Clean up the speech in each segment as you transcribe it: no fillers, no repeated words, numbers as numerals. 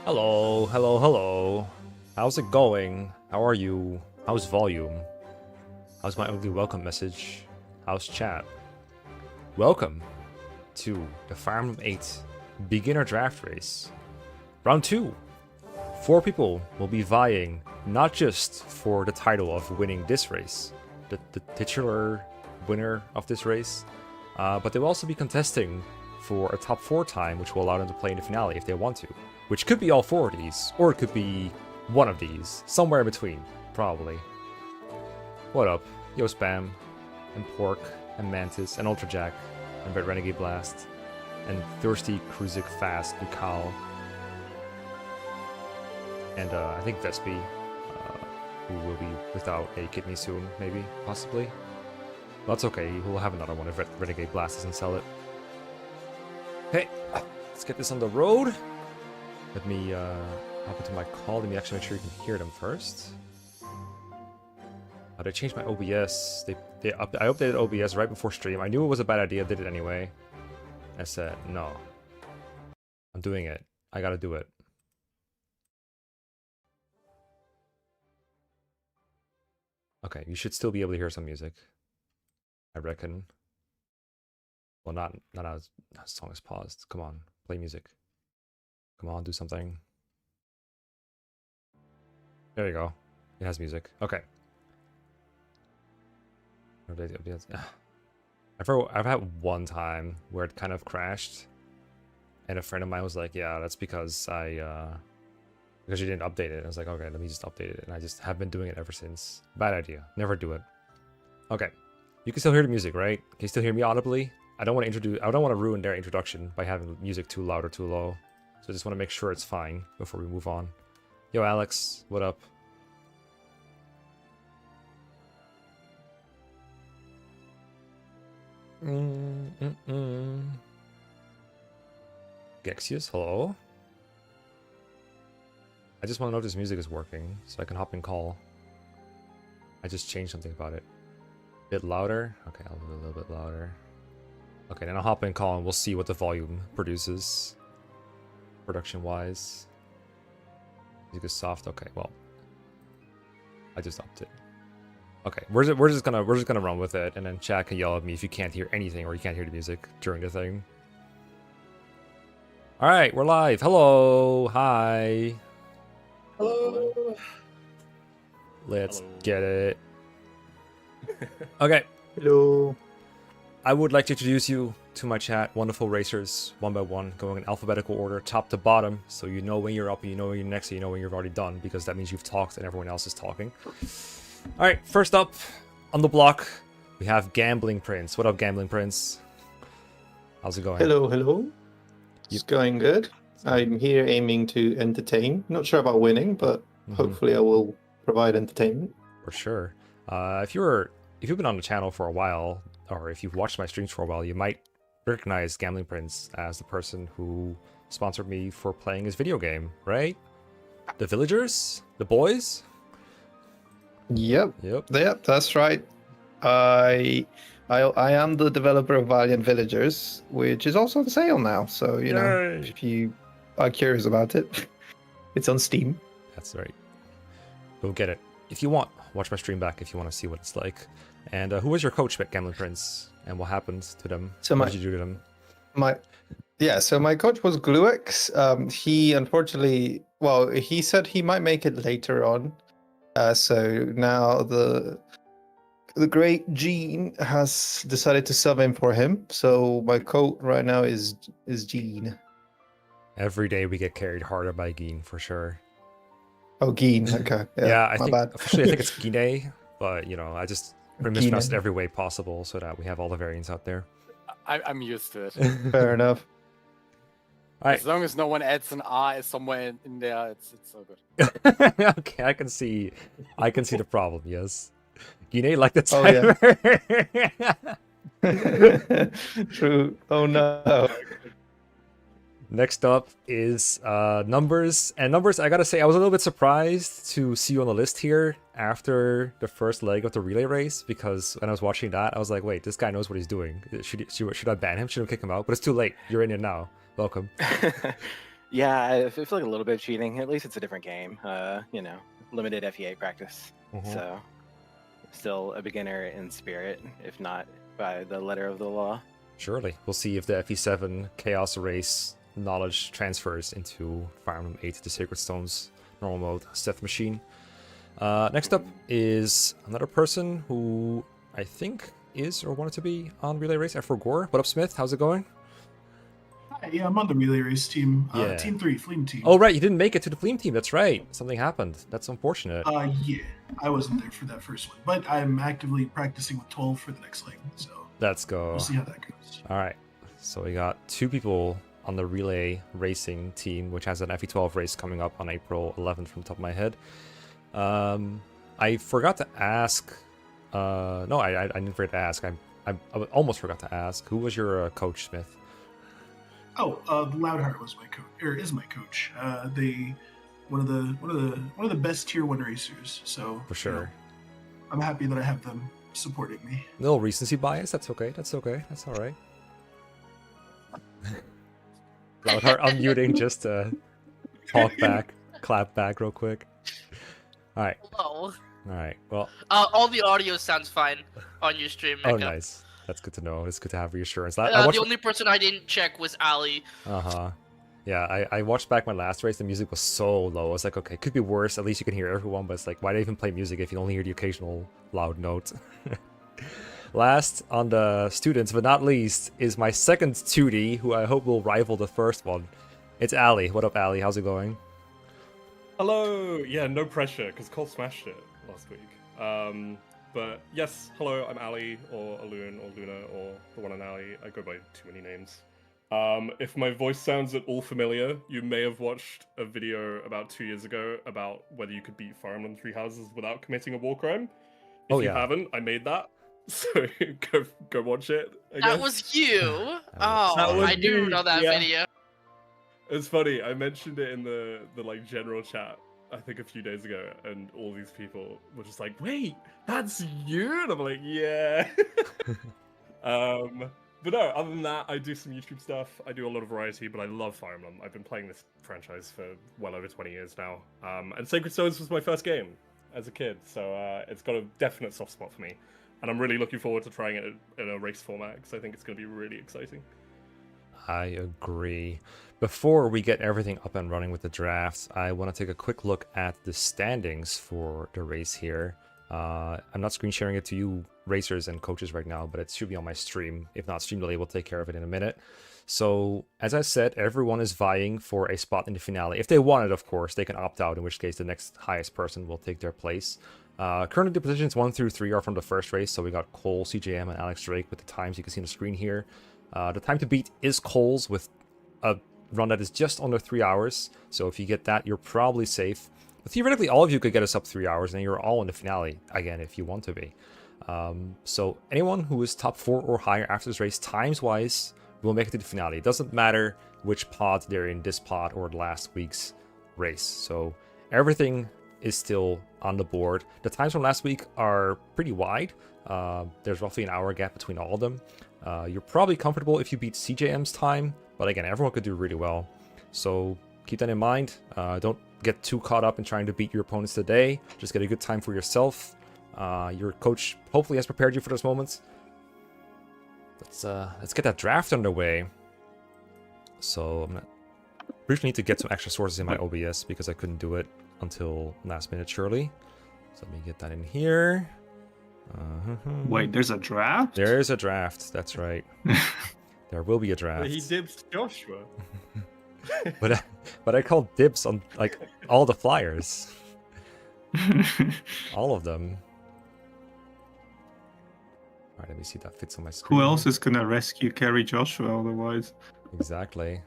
Hello, hello, hello. How's it going? How are you? How's volume? How's my ugly welcome message? How's chat? Welcome to the Farm 8 beginner draft race. Round 2. 4 people will be vying not just for the title of winning this race, the titular winner of this race, but they will also be contesting for a top 4 time, which will allow them to play in the finale if they want to. Which could be all 4 of these, or it could be one of these. Somewhere in between, probably. What up? Yo Spam, and Pork, and Mantis, and Ultra Jack, and Red Renegade Blast, and Thirsty Kruzik Fast Bukal, and I think Vespi, who will be without a kidney soon, maybe, possibly. Well, that's okay, we'll have another one if Renegade Blast doesn't sell it. Okay, let's get this on the road. Let me hop into my call. Let me actually make sure you can hear them first. They changed my OBS. I updated OBS right before stream. I knew it was a bad idea. Did it anyway. I said, no. I'm doing it. I gotta do it. Okay, you should still be able to hear some music. I reckon. Well, not as the song is paused. Come on, play music. Come on, do something. There you go. It has music. Okay. I've had one time where it kind of crashed, and a friend of mine was like, "Yeah, that's because because you didn't update it." I was like, "Okay, let me just update it," and I just have been doing it ever since. Bad idea. Never do it. Okay, you can still hear the music, right? Can you still hear me audibly? I don't want to ruin their introduction by having music too loud or too low. So I just want to make sure it's fine before we move on. Yo, Alex, what up? Gexius, hello? I just want to know if this music is working, so I can hop in call. I just changed something about it. Bit louder? Okay, I'll do a little bit louder. Okay, then I'll hop in call and we'll see what the volume produces. Production-wise. Music is soft, okay, well. I just upped it. Okay, we're just gonna run with it, and then chat can yell at me if you can't hear anything or you can't hear the music during the thing. Alright, we're live. Hello. Hi. Hello. Let's get it. Okay. Hello. I would like to introduce you to my chat, wonderful racers, one by one, going in alphabetical order, top to bottom, so you know when you're up, and you know when you're next, and you know when you've already done, because that means you've talked and everyone else is talking. Alright, first up on the block, we have GamblingPrince. What up, GamblingPrince? How's it going? Hello, hello. It's going good. I'm here aiming to entertain. Not sure about winning, but hopefully I will provide entertainment. For sure. If you've been on the channel for a while, or if you've watched my streams for a while, you might recognize GamblingPrince as the person who sponsored me for playing his video game, right? The Villagers? The boys? Yep, that's right. I am the developer of Valiant Villagers, which is also on sale now. So, you know, if you are curious about it, it's on Steam. That's right. Go get it. If you want, watch my stream back if you want to see what it's like. And who was your coach at GamblingPrince? And what happened to them? So what did you do to them? So my coach was Gluecks. He unfortunately, well, he said he might make it later on. So now the great Gene has decided to sub in for him. So my coach right now is Gene. Every day we get carried harder by Gene, for sure. Oh, Gene. Okay. Yeah, I think bad. officially I think it's Gine, but you know, I just mispronounce it every way possible so that we have all the variants out there. I'm used to it. Fair enough. All right. As long as no one adds an R somewhere in there, it's so good. Okay, I can see the problem. Yes, Gine like the timer. Oh, yeah. True. Oh no. Next up is Numbers. And Numbers, I gotta say, I was a little bit surprised to see you on the list here after the first leg of the relay race, because when I was watching that, I was like, wait, this guy knows what he's doing. Should I ban him? Should I kick him out? But it's too late. You're in it now. Welcome. Yeah, I feel like a little bit of cheating. At least it's a different game. You know, limited FE8 practice. Mhm. So, still a beginner in spirit, if not by the letter of the law. Surely. We'll see if the FE7 Chaos Race knowledge transfers into Fire Emblem 8, the Sacred Stones normal mode Seth Machine. Next up is another person who I think is or wanted to be on Relay Race, F4 Gore. What up, Smith? How's it going? Hi, yeah, I'm on the relay race team. Yeah. Team 3, Fleam team. Oh, right. You didn't make it to the Fleam team. That's right. Something happened. That's unfortunate. Yeah, I wasn't there for that first one, but I'm actively practicing with 12 for the next leg, so Let's go. we'll see how that goes. All right. So we got 2 people on the Relay Racing team, which has an FE12 race coming up on April 11th from the top of my head. I forgot to ask. No, I didn't forget to ask. I almost forgot to ask. Who was your coach, Smith? Oh, Loudheart was my coach, or is my coach. They one of the best tier 1 racers. So For sure. you know, I'm happy that I have them supporting me. Little recency bias. That's okay. That's okay. That's all right. Loudheart unmuting just to talk back, clap back real quick. All right. Hello. All right. Well. All the audio sounds fine on your stream. Oh, Mecca. nice. That's good to know. It's good to have reassurance. The only person I didn't check was Ali. Uh-huh. Yeah, I watched back my last race. The music was so low. I was like, okay, could be worse. At least you can hear everyone. But it's like, why do I even play music if you only hear the occasional loud note? Last on the students, but not least, is my second 2D, who I hope will rival the first one. It's Ali. What up, Ali? How's it going? Hello. Yeah, no pressure, because Cole smashed it last week. But yes, hello, I'm Ali, or Alune, or Luna, or the one and Ali. I go by too many names. If my voice sounds at all familiar, you may have watched a video about 2 years ago about whether you could beat Fire Emblem Three Houses without committing a war crime. If you haven't, I made that. So go watch it. That was you. Oh, That was I do me, know that yeah. video. It's funny. I mentioned it in the like general chat, I think a few days ago, and all these people were just like, "Wait, that's you?" And I'm like, "Yeah." But no, other than that, I do some YouTube stuff. I do a lot of variety, but I love Fire Emblem. I've been playing this franchise for well over 20 years now. And Sacred Stones was my first game as a kid, so it's got a definite soft spot for me. And I'm really looking forward to trying it in a race format, because I think it's going to be really exciting. I agree. Before we get everything up and running with the drafts, I want to take a quick look at the standings for the race here. I'm not screen sharing it to you racers and coaches right now, but it should be on my stream. If not, Stream Delay will take care of it in a minute. So, as I said, everyone is vying for a spot in the finale. If they want it, of course, they can opt out, in which case the next highest person will take their place. Currently, the positions 1 through 3 are from the first race, so we got Cole, CJM, and Alex Drake with the times you can see on the screen here. The time to beat is Cole's with a run that is just under 3 hours, so if you get that, you're probably safe. But theoretically, all of you could get us up 3 hours, and you're all in the finale, again, if you want to be. So anyone who is top 4 or higher after this race, times-wise, will make it to the finale. It doesn't matter which pod they're in, this pod or last week's race. So everything is still on the board. The times from last week are pretty wide. There's roughly an hour gap between all of them. You're probably comfortable if you beat CJM's time, but again, everyone could do really well. So keep that in mind. Don't get too caught up in trying to beat your opponents today. Just get a good time for yourself. Your coach hopefully has prepared you for those moments. Let's get that draft underway. So I'm gonna briefly need to get some extra sources in my OBS because I couldn't do it until last minute, surely. So let me get that in here. Wait, there's a draft? There is a draft. That's right. There will be a draft. He dibs Joshua. but I called dibs on like all the flyers. All of them. Alright, let me see if that fits on my screen. Who else is gonna rescue carry Joshua otherwise? Exactly.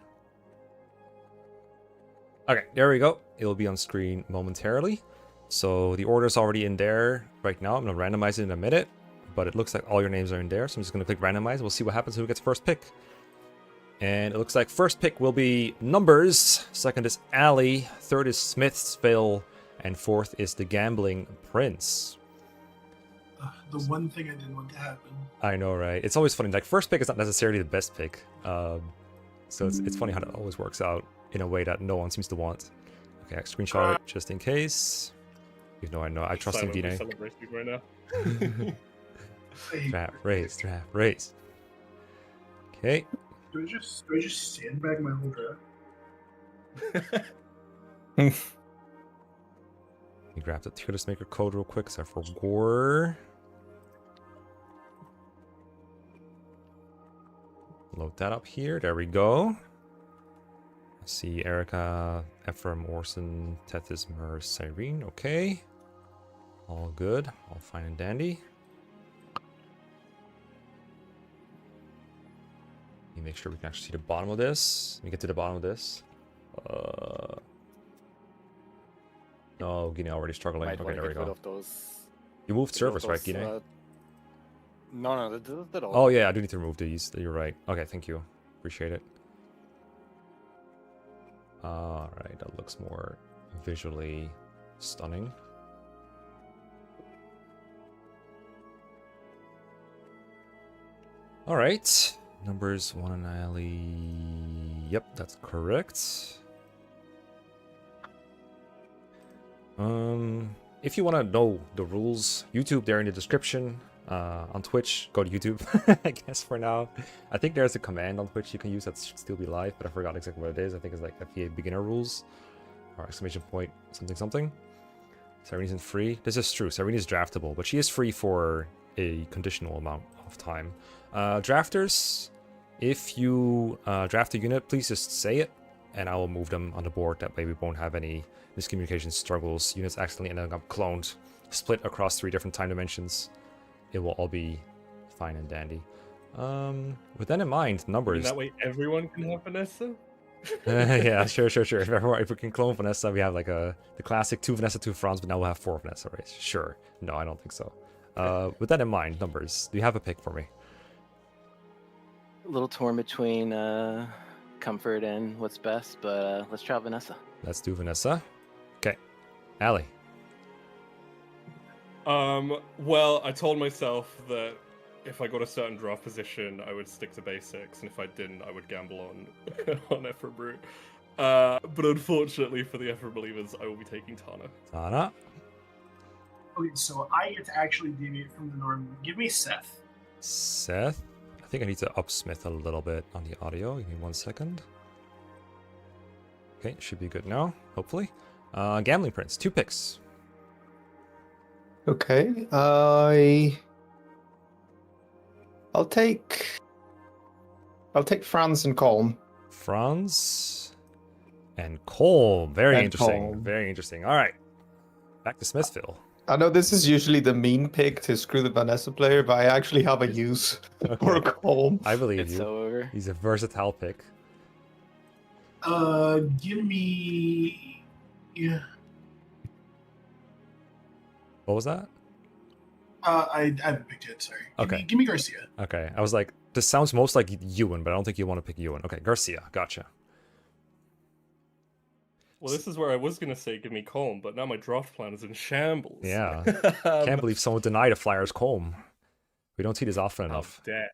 Okay, there we go. It'll be on screen momentarily. So the order's already in there right now. I'm gonna randomize it in a minute, but it looks like all your names are in there. So I'm just gonna click randomize. We'll see what happens who gets first pick. And it looks like first pick will be Numbers. Second is Ali. Third is Smithsville. And fourth is the Gambling Prince. The one thing I didn't want to happen. I know, right? It's always funny. Like, first pick is not necessarily the best pick. So it's funny how that always works out. in a way that no one seems to want. Okay, I screenshot it just in case. Even though I trust in Silently DNA. celebrating right now. Draft race. Okay. Do I just sandbag my whole draft? You grab the Tier List Maker code real quick, so for war. Load that up here. There we go. I see Erica, Ephraim, Orson, Tethys, Mer, Cyrene. Okay. All good. All fine and dandy. Let me make sure we can actually see the bottom of this. Let me get to the bottom of this. No, Guinea already struggling. Might Okay, want to there we get rid go. of those. You moved get rid of servers, right, those, Guinea? No, they don't. Oh yeah, I do need to remove these. You're right. Okay, thank you. Appreciate it. Alright, that looks more visually stunning. Alright. Numbers 1 and alley. Yep, that's correct. If you want to know the rules, YouTube, they're in the description. On Twitch, go to YouTube, I guess, for now. I think there's a command on Twitch you can use that should still be live, but I forgot exactly what it is. I think it's like FE8 beginner rules, or exclamation point something. Cyrene isn't free. This is true. Cyrene is draftable, but she is free for a conditional amount of time. Drafters, if you draft a unit, please just say it, and I will move them on the board. That way we won't have any miscommunication struggles. Units accidentally ending up cloned, split across 3 different time dimensions. It will all be fine and dandy. With that in mind, numbers. And that way everyone can have Vanessa? Yeah, sure. If we can clone Vanessa, we have like the classic 2 Vanessa, 2 Franz, but now we'll have 4 Vanessa, right? Sure. No, I don't think so. With that in mind, numbers. Do you have a pick for me? A little torn between comfort and what's best, but let's try Vanessa. Let's do Vanessa. Okay. Allie. Well, I told myself that if I got a certain draft position, I would stick to basics, and if I didn't, I would gamble on on Ephraim Brute. But unfortunately for the Ephraim believers, I will be taking Tana. Tana. Okay, so I get to actually deviate from the norm. Give me Seth. Seth. I think I need to up Smith a little bit on the audio. Give me 1 second. Okay, should be good now, hopefully. GamblingPrince, 2 picks. Okay, I'll take Franz and Colm. Franz and Colm. Very And interesting. Colm. Very interesting. All right. Back to Smithsville. I know this is usually the mean pick to screw the Vanessa player, but I actually have a use for Colm. I believe It's you. so over. He's a versatile pick. Give me. Yeah. What was that? I haven't picked yet. Sorry. Okay. Give me Garcia. Okay. I was like, this sounds most like Ewan, but I don't think you want to pick Ewan. Okay, Garcia. Gotcha. Well, this is where I was going to say give me Colm, but now my draft plan is in shambles. Yeah. Can't believe someone denied a Flyers Colm. We don't see this often enough. Dead.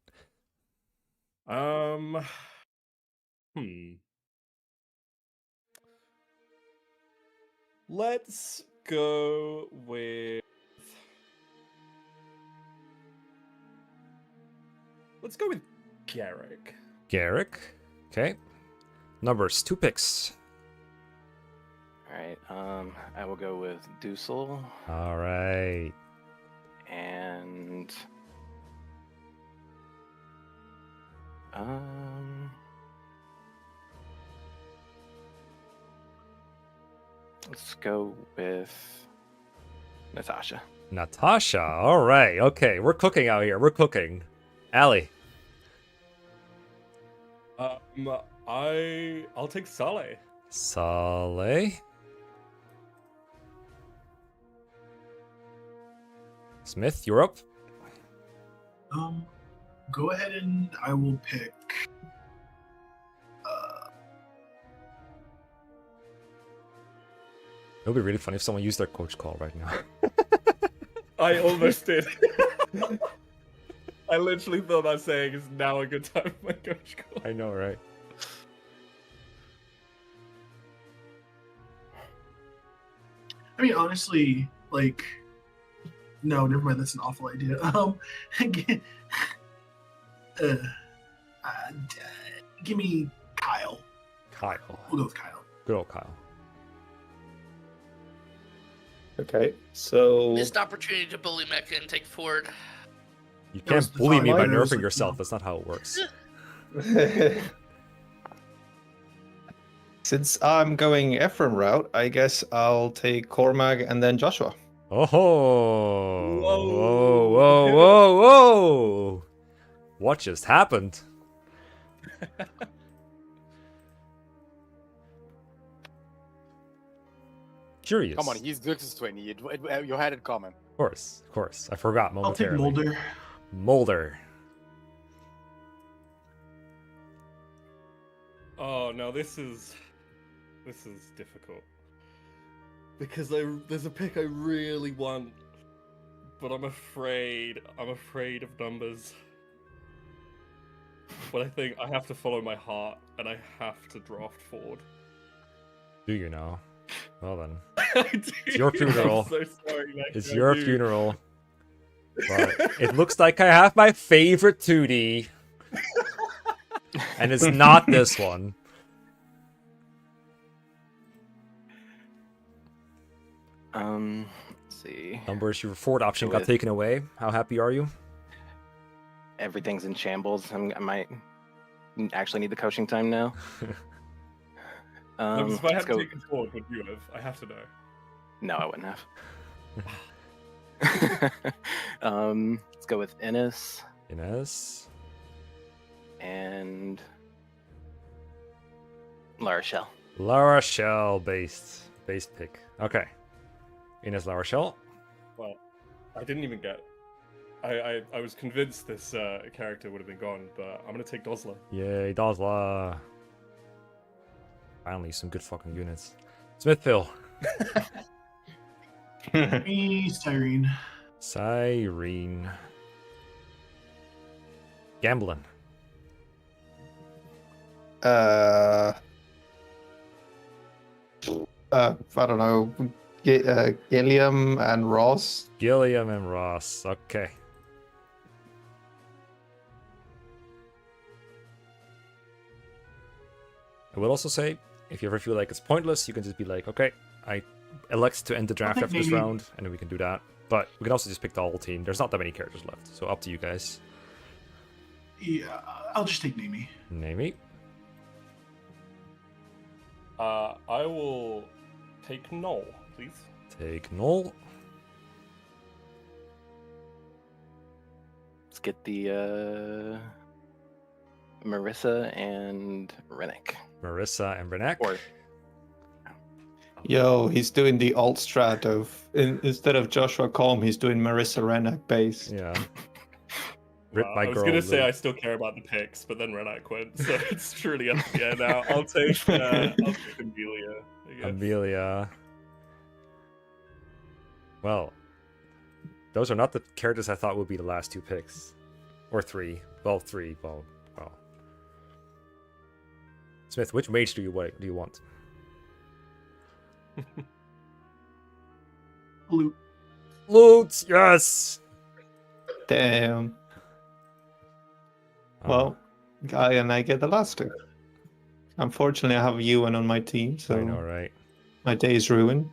Let's go with. Let's go with Garrick. Garrick. Okay. Numbers, 2 picks. All right. I will go with Dussel All right. and let's go with Natasha. Natasha. All right. Okay. We're cooking out here. We're cooking. Allie. I'll take Saleh. Saleh. Smith, you're up. Go ahead and I will pick. It would be really funny if someone used their coach call right now. I almost did. I literally thought about saying is now a good time for my coach call. I know, right? I mean, honestly, like, no, never mind. That's an awful idea. Uh, give me Kyle. Kyle. We'll go with Kyle. Good old Kyle. Okay, so Missed opportunity to bully Mecha and take Ford. You That was can't bully me by fine. I was nerfing like, yourself. no. That's not how it works. since I'm going Ephraim route, I guess I'll take Cormac and then Joshua. Oh, whoa, Whoa. whoa, whoa, whoa! What just happened? Curious. Come on, he's Gluecks 20. You had it common. Of course, of course. I forgot I'll take momentarily. Mulder. Mulder. Oh no, this is difficult because there's a pick I really want, but I'm afraid of numbers. But I think I have to follow my heart and I have to draft Ford. Do you know? Well then. It's your funeral. I'm so sorry, Nick, It's I your do. funeral. But it looks like I have my favorite 2D. And it's not this one. Let's see. Numbers, your Ford option Go got with- taken away. How happy are you? Everything's in shambles. I might actually need the coaching time now. No, 'cause if I Let's had go. taken Ford, would you have? I have to know. No, I wouldn't have. Let's go with Innes Inez. and La Rochelle. La Rochelle based pick. Okay. Inez La Rochelle. Well, I didn't even get. I was convinced this character would have been gone, but I'm gonna take Dosla. Yay, Dosla. Finally, some good fucking units. Smithville. Me, Cyrene. Cyrene. Gambling. I don't know, Gilliam and Ross. Gilliam and Ross. Okay. I will also say, if you ever feel like it's pointless, you can just be like, okay, I elect to end the draft think after this maybe- round, and then we can do that. But we can also just pick the whole team. There's not that many characters left, so up to you guys. Yeah, I'll just take Namie. Name me. I will take Noel, please. Take Null. Let's get the Marissa and Rennick. Marissa and Brenek. Or Yo, he's doing the alt strat of instead of Joshua Colm, he's doing Marissa Rennack base. Yeah. Rip Wow, my I was girl. gonna say Lou. I still care about the picks, but then Renak went, so it's truly up to you now. I'll take Amelia. I guess. Amelia. Well, those are not the characters I thought would be the last two picks. Or three. Well, three. Well. Smith, which mage do you want? Loot. Loot! Yes! Damn. Oh, Well, Guy and I get the last two. Unfortunately, I have Ewan on my team, so I know, right? my day is ruined.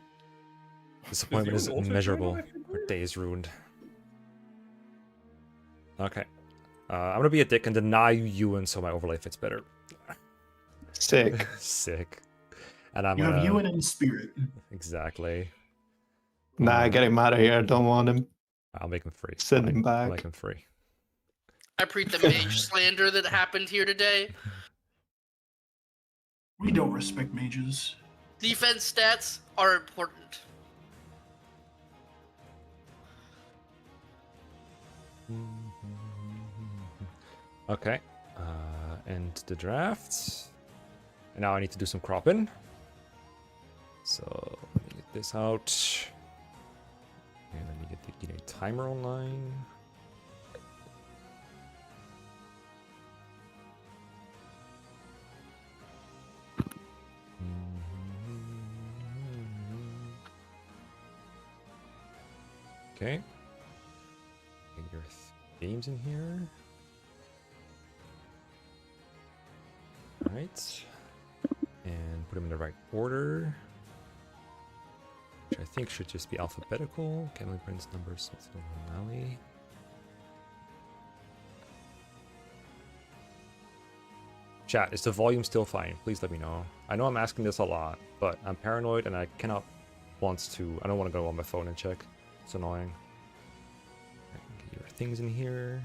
Disappointment is Ewan also immeasurable. join my Our day is ruined. Okay. I'm gonna be a dick and deny you Ewan so my overlay fits better. Sick. Sick. And I'm You gonna... have Ewan in spirit. Exactly. Nah, get him out of here. I don't want him. I'll make him free. Send him I'll back. make him free. I preach the mage slander that happened here today. We don't respect mages. Defense stats are important. Okay. End the draft. And now I need to do some cropping. So let me get this out. And let me get the Gene timer online. Okay. Get your games in here. Alright. And put them in the right order. Which I think should just be alphabetical. GamblingPrince numbers, Smithsville, Alley. Chat, is the volume still fine? Please let me know. I know I'm asking this a lot, but I'm paranoid and I I don't want to go on my phone and check. It's annoying. Right, get your things in here.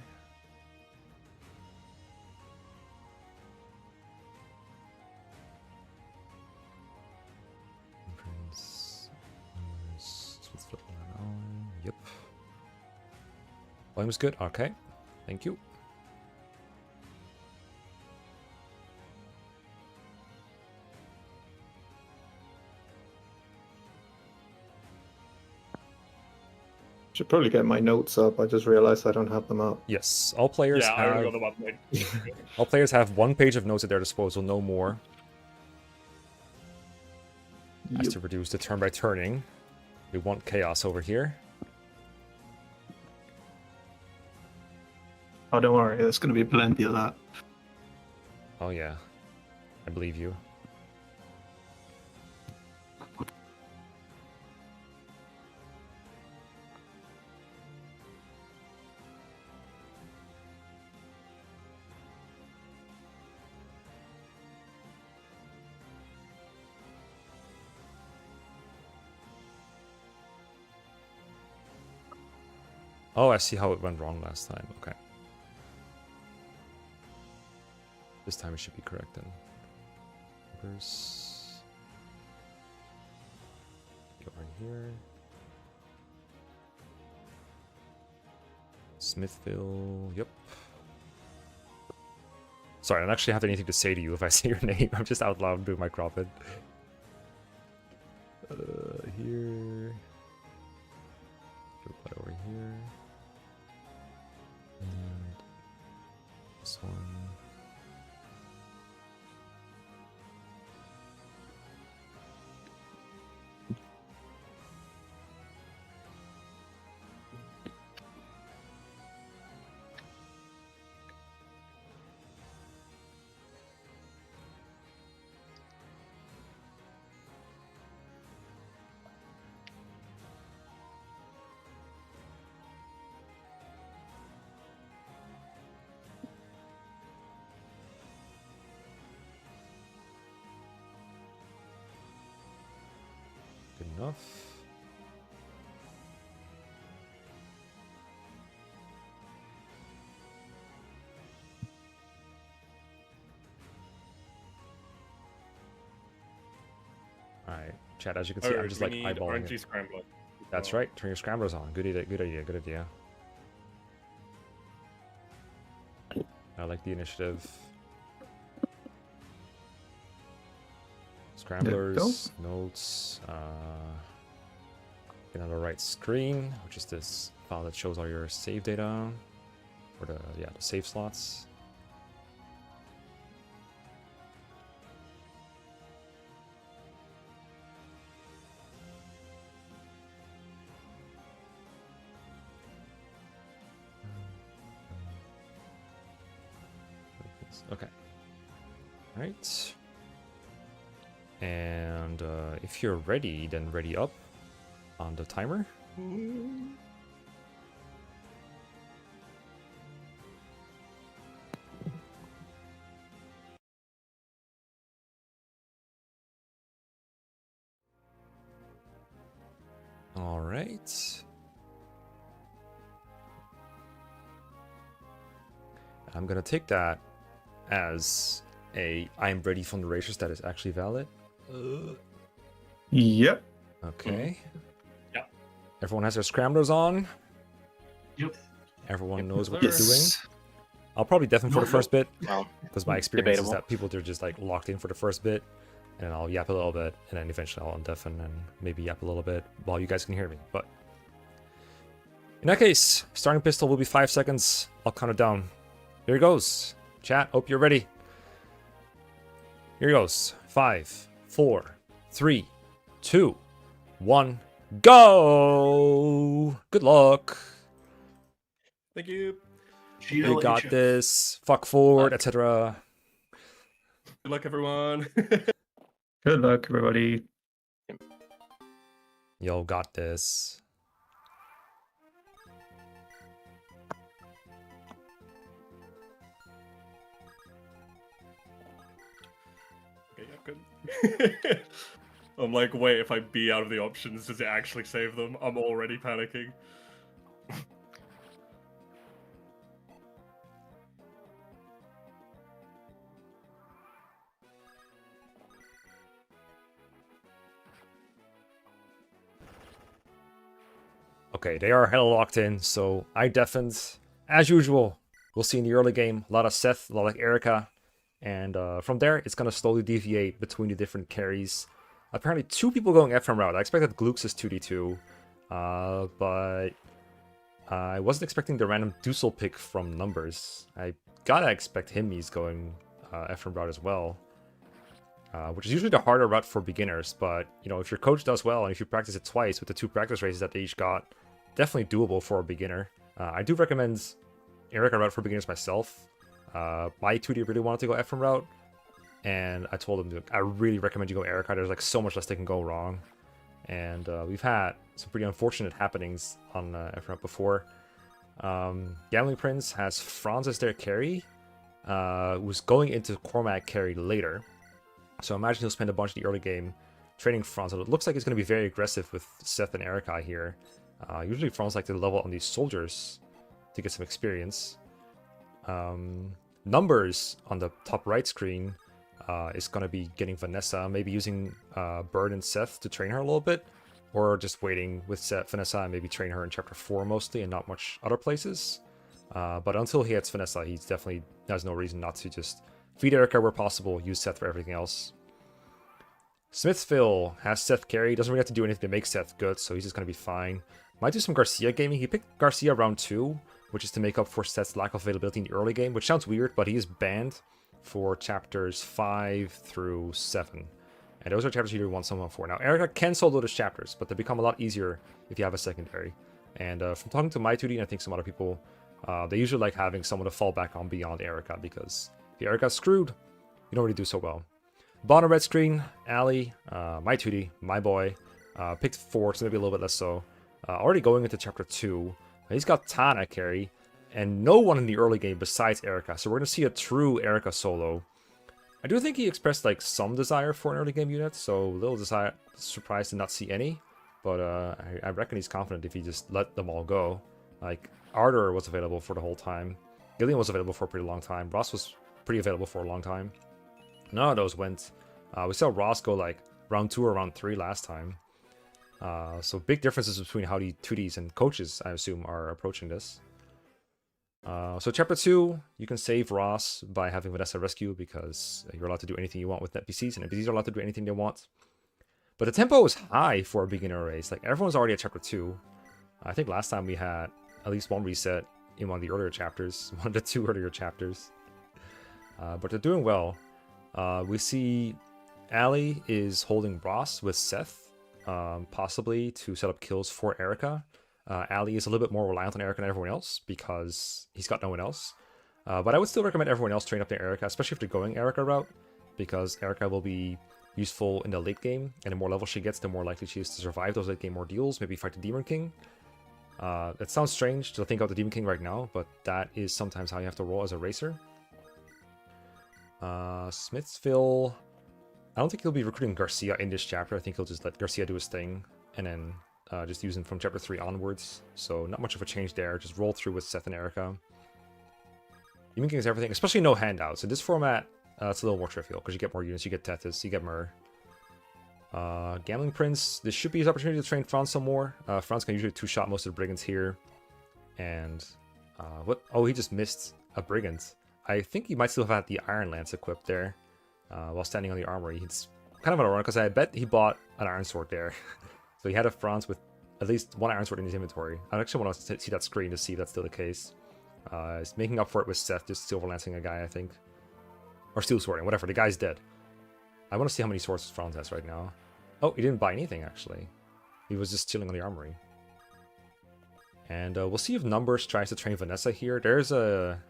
Yep. Volume's good. Okay. Thank you. Should probably get my notes up. I just realized I don't have them up. Yes, all players Yeah, I have already got them up, mate. all players have 1 page of notes at their disposal, no more. As to reduce the turn by turning. We want chaos over here. Oh, don't worry. There's going to be plenty of that. Oh yeah. I believe you. Oh, I see how it went wrong last time. Okay. This time it should be correct then. Numbers. Go right here. Smithville. Yep. Sorry, I don't actually have anything to say to you if I say your name. I'm just out loud doing my cropid. Here. Put over here. And this one. Good enough. Alright, chat, as you can see, I'm just like eyeballing it. Scrambler. That's right, turn your scramblers on. Good idea, good idea, good idea. I like the initiative. Scramblers, notes, get on the right screen, which is this file that shows all your save data, or the save slots. Okay. All right. And if you're ready, then ready up on the timer. All right. I'm gonna take that as a I'm ready from the races that is actually valid. Yep. Okay. Yeah. Everyone has their scramblers on. Yep. Everyone knows what they're doing. I'll probably deafen for the first bit, because my experience is that people, they're just like locked in for the first bit, and then I'll yap a little bit, and then eventually I'll undeafen and maybe yap a little bit while you guys can hear me. But in that case, starting pistol will be 5 seconds. I'll count it down. Here it goes. Chat, hope you're ready. Here goes. 5, 4, 3, 2, 1, Go! Good luck. Thank you. You got GLHF. this. Fuck forward, etc. Good luck, everyone. Good luck, everybody. Yo, got this. Okay, yeah, good. I'm like, wait, if I B out of the options, does it actually save them? I'm already panicking. Okay, they are hella locked in, so I deafened. As usual, we'll see in the early game, a lot of Seth, a lot of Erica, and from there, it's going to slowly deviate between the different carries. Apparently, 2 people going FM route. I expected Gluecks is 2d2, but I wasn't expecting the random Dussel pick from numbers. I gotta expect him he's going FM route as well, which is usually the harder route for beginners, but, you know, if your coach does well, and if you practice it twice with the 2 practice races that they each got, definitely doable for a beginner. I do recommend Erica route for beginners myself. My 2D really wanted to go FM route, and I told him, I really recommend you go Erica. There's like so much less that can go wrong. And we've had some pretty unfortunate happenings on FM route before. GamblingPrince has Franz as their carry, who's going into Cormac carry later. So imagine he'll spend a bunch of the early game training Franz. It looks like he's going to be very aggressive with Seth and Erica here. Usually Franz like to level on these soldiers to get some experience. Numbers on the top right screen is going to be getting Vanessa, maybe using Bird and Seth to train her a little bit, or just waiting with Vanessa and maybe train her in Chapter 4 mostly and not much other places. But until he gets Vanessa, he definitely has no reason not to just feed Erica where possible, use Seth for everything else. Smithsville has Seth carry, doesn't really have to do anything to make Seth good, so he's just going to be fine. Might do some Garcia gaming. He picked Garcia round 2, which is to make up for Seth's lack of availability in the early game, which sounds weird, but he is banned for chapters 5 through 7. And those are chapters you want someone for. Now, Erica can solo those chapters, but they become a lot easier if you have a secondary. And from talking to my 2D and I think some other people, they usually like having someone to fall back on beyond Erica, because if Erica's screwed, you don't really do so well. Bottom red screen, Ali, my 2D, my boy, picked 4, so maybe a little bit less so. Already going into chapter 2, he's got Tana carry, and no one in the early game besides Erica, so we're going to see a true Erica solo. I do think he expressed like some desire for an early game unit, so a little surprised to not see any, but I reckon he's confident if he just let them all go. Like, Ardor was available for the whole time, Gillian was available for a pretty long time, Ross was pretty available for a long time. None of those went. We saw Ross go like round 2 or round 3 last time. So big differences between how the 2Ds and coaches, I assume, are approaching this. So chapter 2, you can save Ross by having Vanessa rescue, because you're allowed to do anything you want with NPCs, and NPCs are allowed to do anything they want. But the tempo is high for a beginner race. Like, everyone's already at chapter 2. I think last time we had at least one reset in one of the earlier chapters, one of the 2 earlier chapters. But they're doing well. We see Ali is holding Ross with Seth, possibly to set up kills for Erica. Ali is a little bit more reliant on Erica than everyone else because he's got no one else. But I would still recommend everyone else train up their Erica, especially if they're going Erica route, because Erica will be useful in the late game, and the more level she gets, the more likely she is to survive those late game ordeals, maybe fight the Demon King. That sounds strange to think of the Demon King right now, but that is sometimes how you have to roll as a racer. Smithsville, I don't think he'll be recruiting Garcia in this chapter. I think he'll just let Garcia do his thing, and then just use him from chapter 3 onwards. So not much of a change there. Just roll through with Seth and Erica. Demon King is everything, especially no handouts. In this format, it's a little more trivial, because you get more units, you get Tethys, you get Myrrh. GamblingPrince, this should be his opportunity to train Franz some more. Franz can usually 2-shot most of the Brigands here. And, what? Oh, he just missed a Brigand. I think he might still have had the Iron Lance equipped there while standing on the armory. It's kind of an ironic, because I bet he bought an Iron Sword there. So he had a Franz with at least one Iron Sword in his inventory. I actually want to see that screen to see if that's still the case. He's making up for it with Seth, just Silver Lancing a guy, I think. Or Steel Swording, whatever. The guy's dead. I want to see how many swords Franz has right now. Oh, he didn't buy anything, actually. He was just chilling on the armory. And we'll see if Numbers tries to train Vanessa here. There's a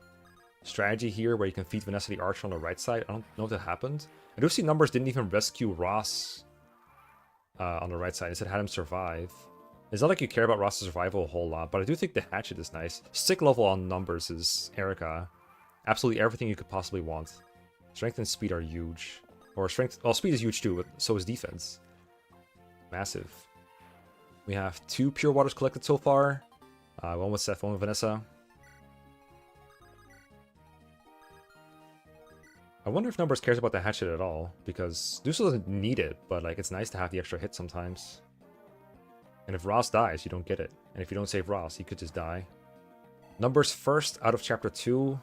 strategy here where you can feed Vanessa the archer on the right side. I don't know if that happened. I do see Numbers didn't even rescue Ross on the right side. Instead had him survive. It's not like you care about Ross's survival a whole lot, but I do think the hatchet is nice. Stick level on Numbers is Erica. Absolutely everything you could possibly want. Strength and speed are huge. Or strength... Well, speed is huge too, but so is defense. Massive. We have 2 pure waters collected so far. One with Seth, one with Vanessa. I wonder if Numbers cares about the hatchet at all, because Deuce doesn't need it, but like it's nice to have the extra hit sometimes. And if Ross dies, you don't get it. And if you don't save Ross, he could just die. Numbers first out of chapter 2,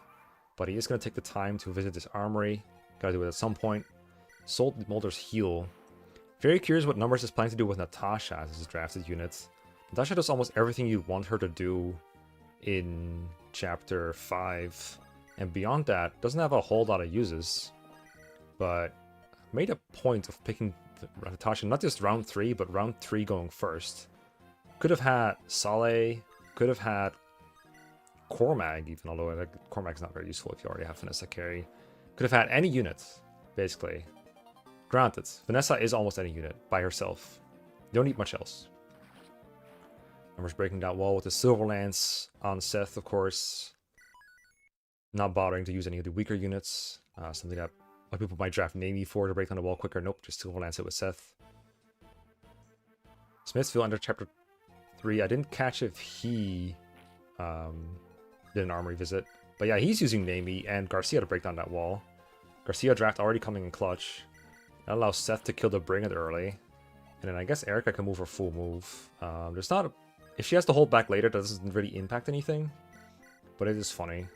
but he is going to take the time to visit this armory. Gotta do it at some point. Sold Mulder's heal. Very curious what Numbers is planning to do with Natasha as his drafted unit. Natasha does almost everything you want her to do in chapter 5. And beyond that, doesn't have a whole lot of uses. But made a point of picking Natasha, not just round 3, but round 3 going first. Could have had Saleh, could have had Cormag even, although like, Cormag's not very useful if you already have Vanessa carry. Could have had any unit, basically. Granted, Vanessa is almost any unit by herself. You don't need much else. Numbers breaking that wall with the Silver Lance on Seth, of course. Not bothering to use any of the weaker units. Something that other people might draft Navy for to break down the wall quicker. Nope, just Silver Lance it with Seth. Smithsville under chapter 3. I didn't catch if he did an armory visit. But yeah, he's using Navy and Garcia to break down that wall. Garcia draft already coming in clutch. That allows Seth to kill the Brigand early. And then I guess Erica can move her full move. There's not... If she has to hold back later, that doesn't really impact anything. But it is funny.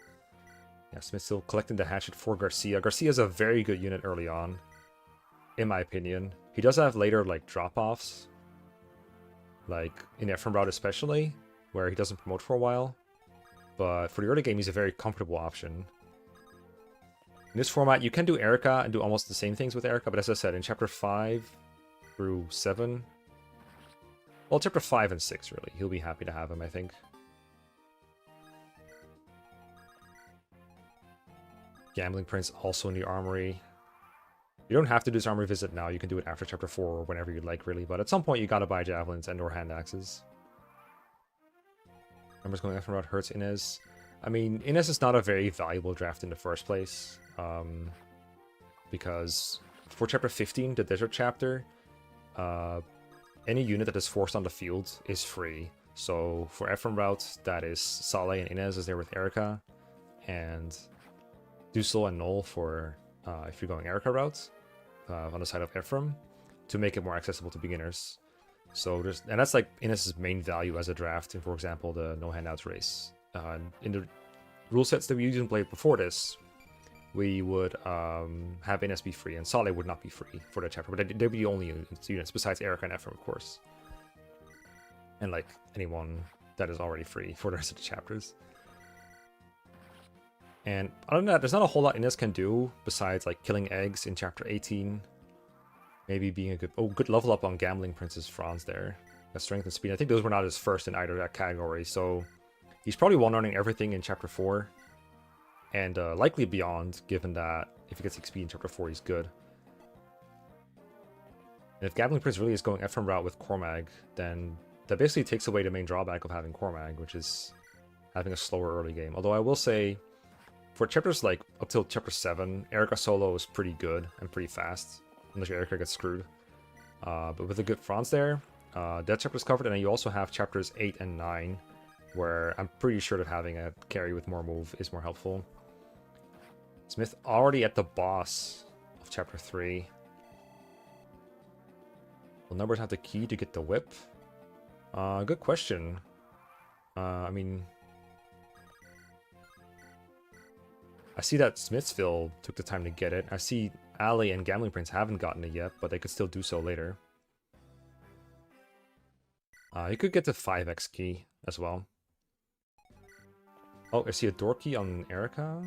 Yeah, Smith's still collecting the hatchet for Garcia. Garcia's a very good unit early on, in my opinion. He does have later, like, drop-offs. Like, in Ephraim Route especially, where he doesn't promote for a while. But for the early game, he's a very comfortable option. In this format, you can do Erica and do almost the same things with Erica, but as I said, in chapter 5 through 7... Well, chapter 5 and 6, really. He'll be happy to have him, I think. GamblingPrince also in the armory. You don't have to do this armory visit now. You can do it after chapter 4 or whenever you like, really. But at some point, you gotta buy javelins and or hand axes. Numbers going after route hurts Inez. I mean, Inez is not a very valuable draft in the first place. Because for chapter 15, the desert chapter, any unit that is forced on the field is free. So for Ephraim route, that is Saleh and Inez is there with Erica. And Dusel and Null for if you're going Erica routes on the side of Ephraim to make it more accessible to beginners. So there's, and that's like Inez's main value as a draft in, for example, the no handouts race. In the rule sets that we used and played before this, we would have Inez be free and Saleh would not be free for that chapter, but they'd be the only units besides Erica and Ephraim, of course. And like anyone that is already free for the rest of the chapters. And other than that, there's not a whole lot Inez can do besides like killing eggs in chapter 18. Maybe being a good level up on GamblingPrince's Franz there. That's strength and speed. I think those were not his first in either of that category, so he's probably one-learning everything in chapter 4. And likely beyond, given that if he gets XP in chapter 4, he's good. And if GamblingPrince really is going Ephraim route with Cormag, then that basically takes away the main drawback of having Cormag, which is having a slower early game. Although I will say, for chapters like up till chapter 7, Erica solo is pretty good and pretty fast, unless your Erica gets screwed. But with a good Franz there, that chapter's covered, and then you also have chapters 8 and 9, where I'm pretty sure that having a carry with more move is more helpful. Smith already at the boss of chapter 3. Will Numbers have the key to get the whip? Good question. I mean, I see that Smithsville took the time to get it. I see Ali and GamblingPrince haven't gotten it yet, but they could still do so later. You could get the 5x key as well. Oh, I see a door key on Erica.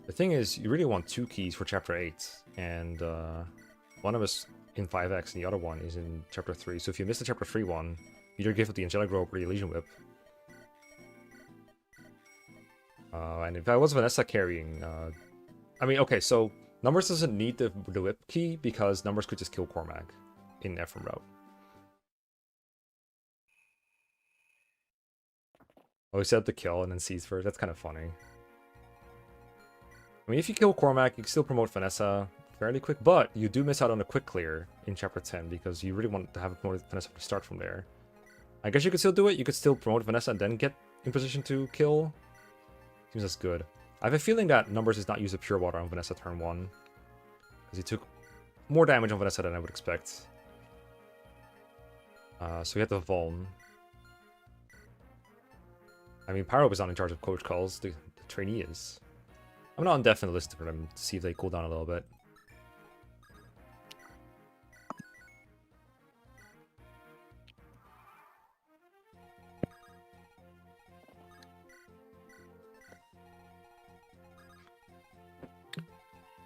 The thing is, you really want 2 keys for chapter 8, and one of us in 5X, and the other one is in Chapter 3. So if you miss the Chapter 3 one, either give it the Angelic Rope or the Elysian Whip. And if I was Vanessa carrying... I mean, okay, so Numbers doesn't need the Whip key because Numbers could just kill Cormac in Ephraim route. Oh, he set up the kill and then sees first. That's kind of funny. I mean, if you kill Cormac, you can still promote Vanessa fairly quick, but you do miss out on the quick clear in Chapter 10 because you really want to have promoted Vanessa to start from there. I guess you could still do it. You could still promote Vanessa and then get in position to kill. Seems that's good. I have a feeling that Numbers does not use a Pure Water on Vanessa turn 1. Because he took more damage on Vanessa than I would expect. So we have the Vuln. I mean, Pyrope is not in charge of coach calls. The trainee is. I'm not on definite list for them to see if they cool down a little bit.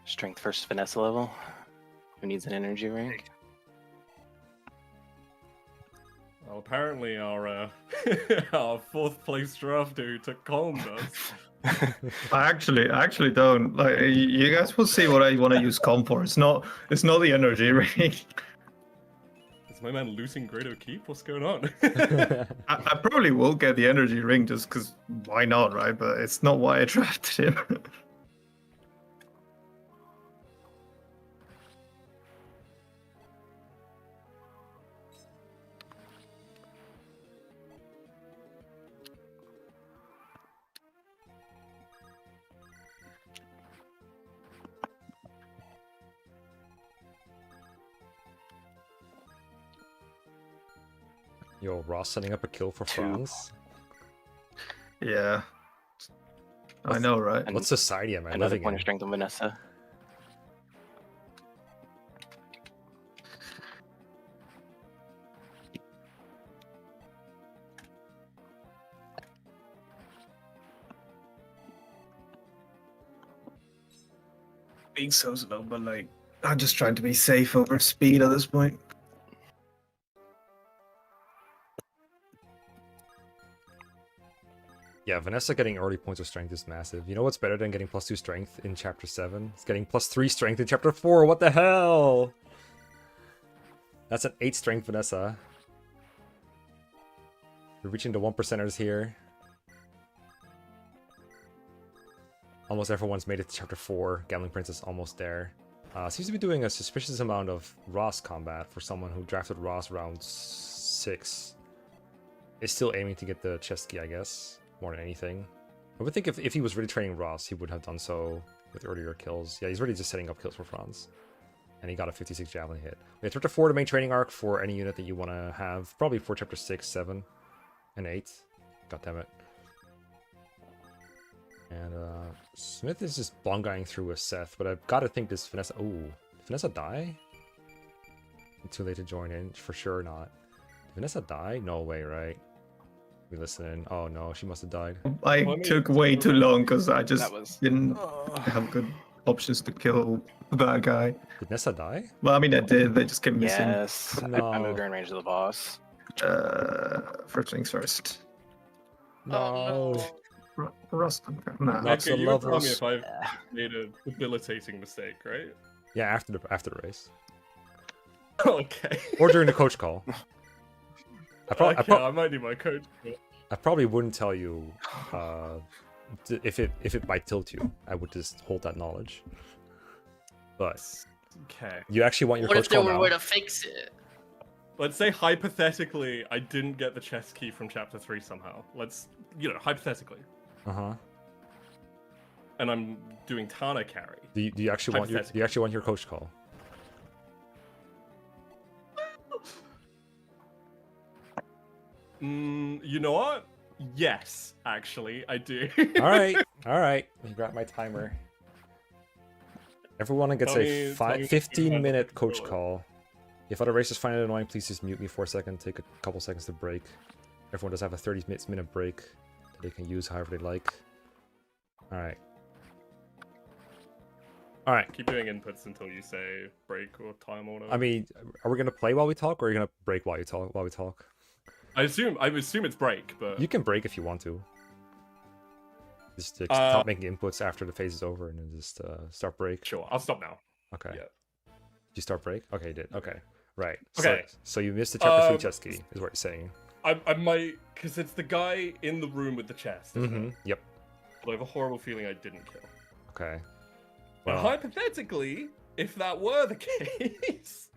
Strength versus Vanessa level. Who needs an energy ring? Well, apparently our our 4th place drafter who took Colm does. I actually don't. Like, you guys will see what I want to use comp for. It's not the energy ring. Is my man losing Greater Keep? What's going on? I probably will get the energy ring just because why not, right? But it's not why I drafted him. Yo, Ross setting up a kill for Franz. Yeah. I know, right? And What society am I another living point in? of strength on Vanessa. Being so slow, but like, I'm just trying to be safe over speed at this point. Yeah, Vanessa getting early points of strength is massive. You know what's better than getting +2 strength in Chapter 7? It's getting +3 strength in Chapter 4. What the hell? That's an 8 strength Vanessa. We're reaching the 1%ers here. Almost everyone's made it to Chapter 4. GamblingPrince is almost there. Seems to be doing a suspicious amount of Ross combat for someone who drafted Ross round 6. Is still aiming to get the chest key, I guess, more than anything. I would think if he was really training Ross, he would have done so with earlier kills. Yeah, he's really just setting up kills for Franz. And he got a 56 javelin hit. We have Chapter 4, the main training arc for any unit that you want to have. Probably for Chapter 6, 7, and 8. God damn it. And Smith is just blongying through with Seth, but I've got to think this Vanessa... Ooh, did Vanessa die? Too late to join in? For sure not. Did Vanessa die? No way, right? We listening. Oh no, she must have died. I took way too long because I just was- didn't have good options to kill that guy. Did Nessa die? Well, I mean, I did. They just kept missing. Yes. I No. moved her in range of the boss. First things first. Oh, no. Rust. Nah. Lots Okay, of you would tell me levels. if I've made a debilitating mistake, right? Yeah, after the race. Okay. Or during the coach call. I might do my coach. I probably wouldn't tell you if it might tilt you. I would just hold that knowledge. But Okay. you actually want your What if coach there call were a now? way to fix it? Let's say hypothetically I didn't get the chest key from Chapter 3 somehow. Let's, hypothetically. Uh-huh. And I'm doing Tana carry. Do you actually want your coach call? You know what? Yes, actually, I do. Alright. Let me grab my timer. Everyone gets Tell a me when 15-minute to coach do it. call. If other racers find it annoying, please just mute me for a second. Take a couple seconds to break. Everyone does have a 30-minute break that they can use however they like. Alright. All right. Keep doing inputs until you say break or time or whatever. I mean, are we gonna play while we talk, or are you gonna break while you talk? While we talk, I assume it's break, but you can break if you want to. Just stop making inputs after the phase is over, and then just start break. sure. I'll stop now. Okay. Yeah. You start break? Okay, you did. Okay. Right. Okay. So you missed the chapter 3 chess key, is what you're saying. I might, because it's the guy in the room with the chest. Isn't Mm-hmm. it? Yep. But I have a horrible feeling I didn't kill. Okay. But Well, hypothetically, if that were the case,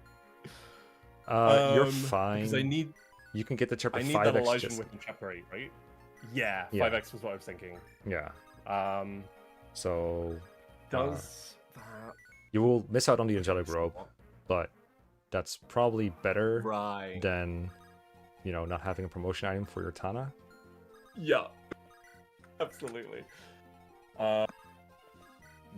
you're fine. Because I need You can get the chapter that 5x Elysian chess. Whip in chapter 8, right? Yeah, Yeah. 5x was what I was thinking. Yeah. Um, So does that you will miss out on the angelic robe, but that's probably better right? than, you know, not having a promotion item for your Tana. Yeah, absolutely.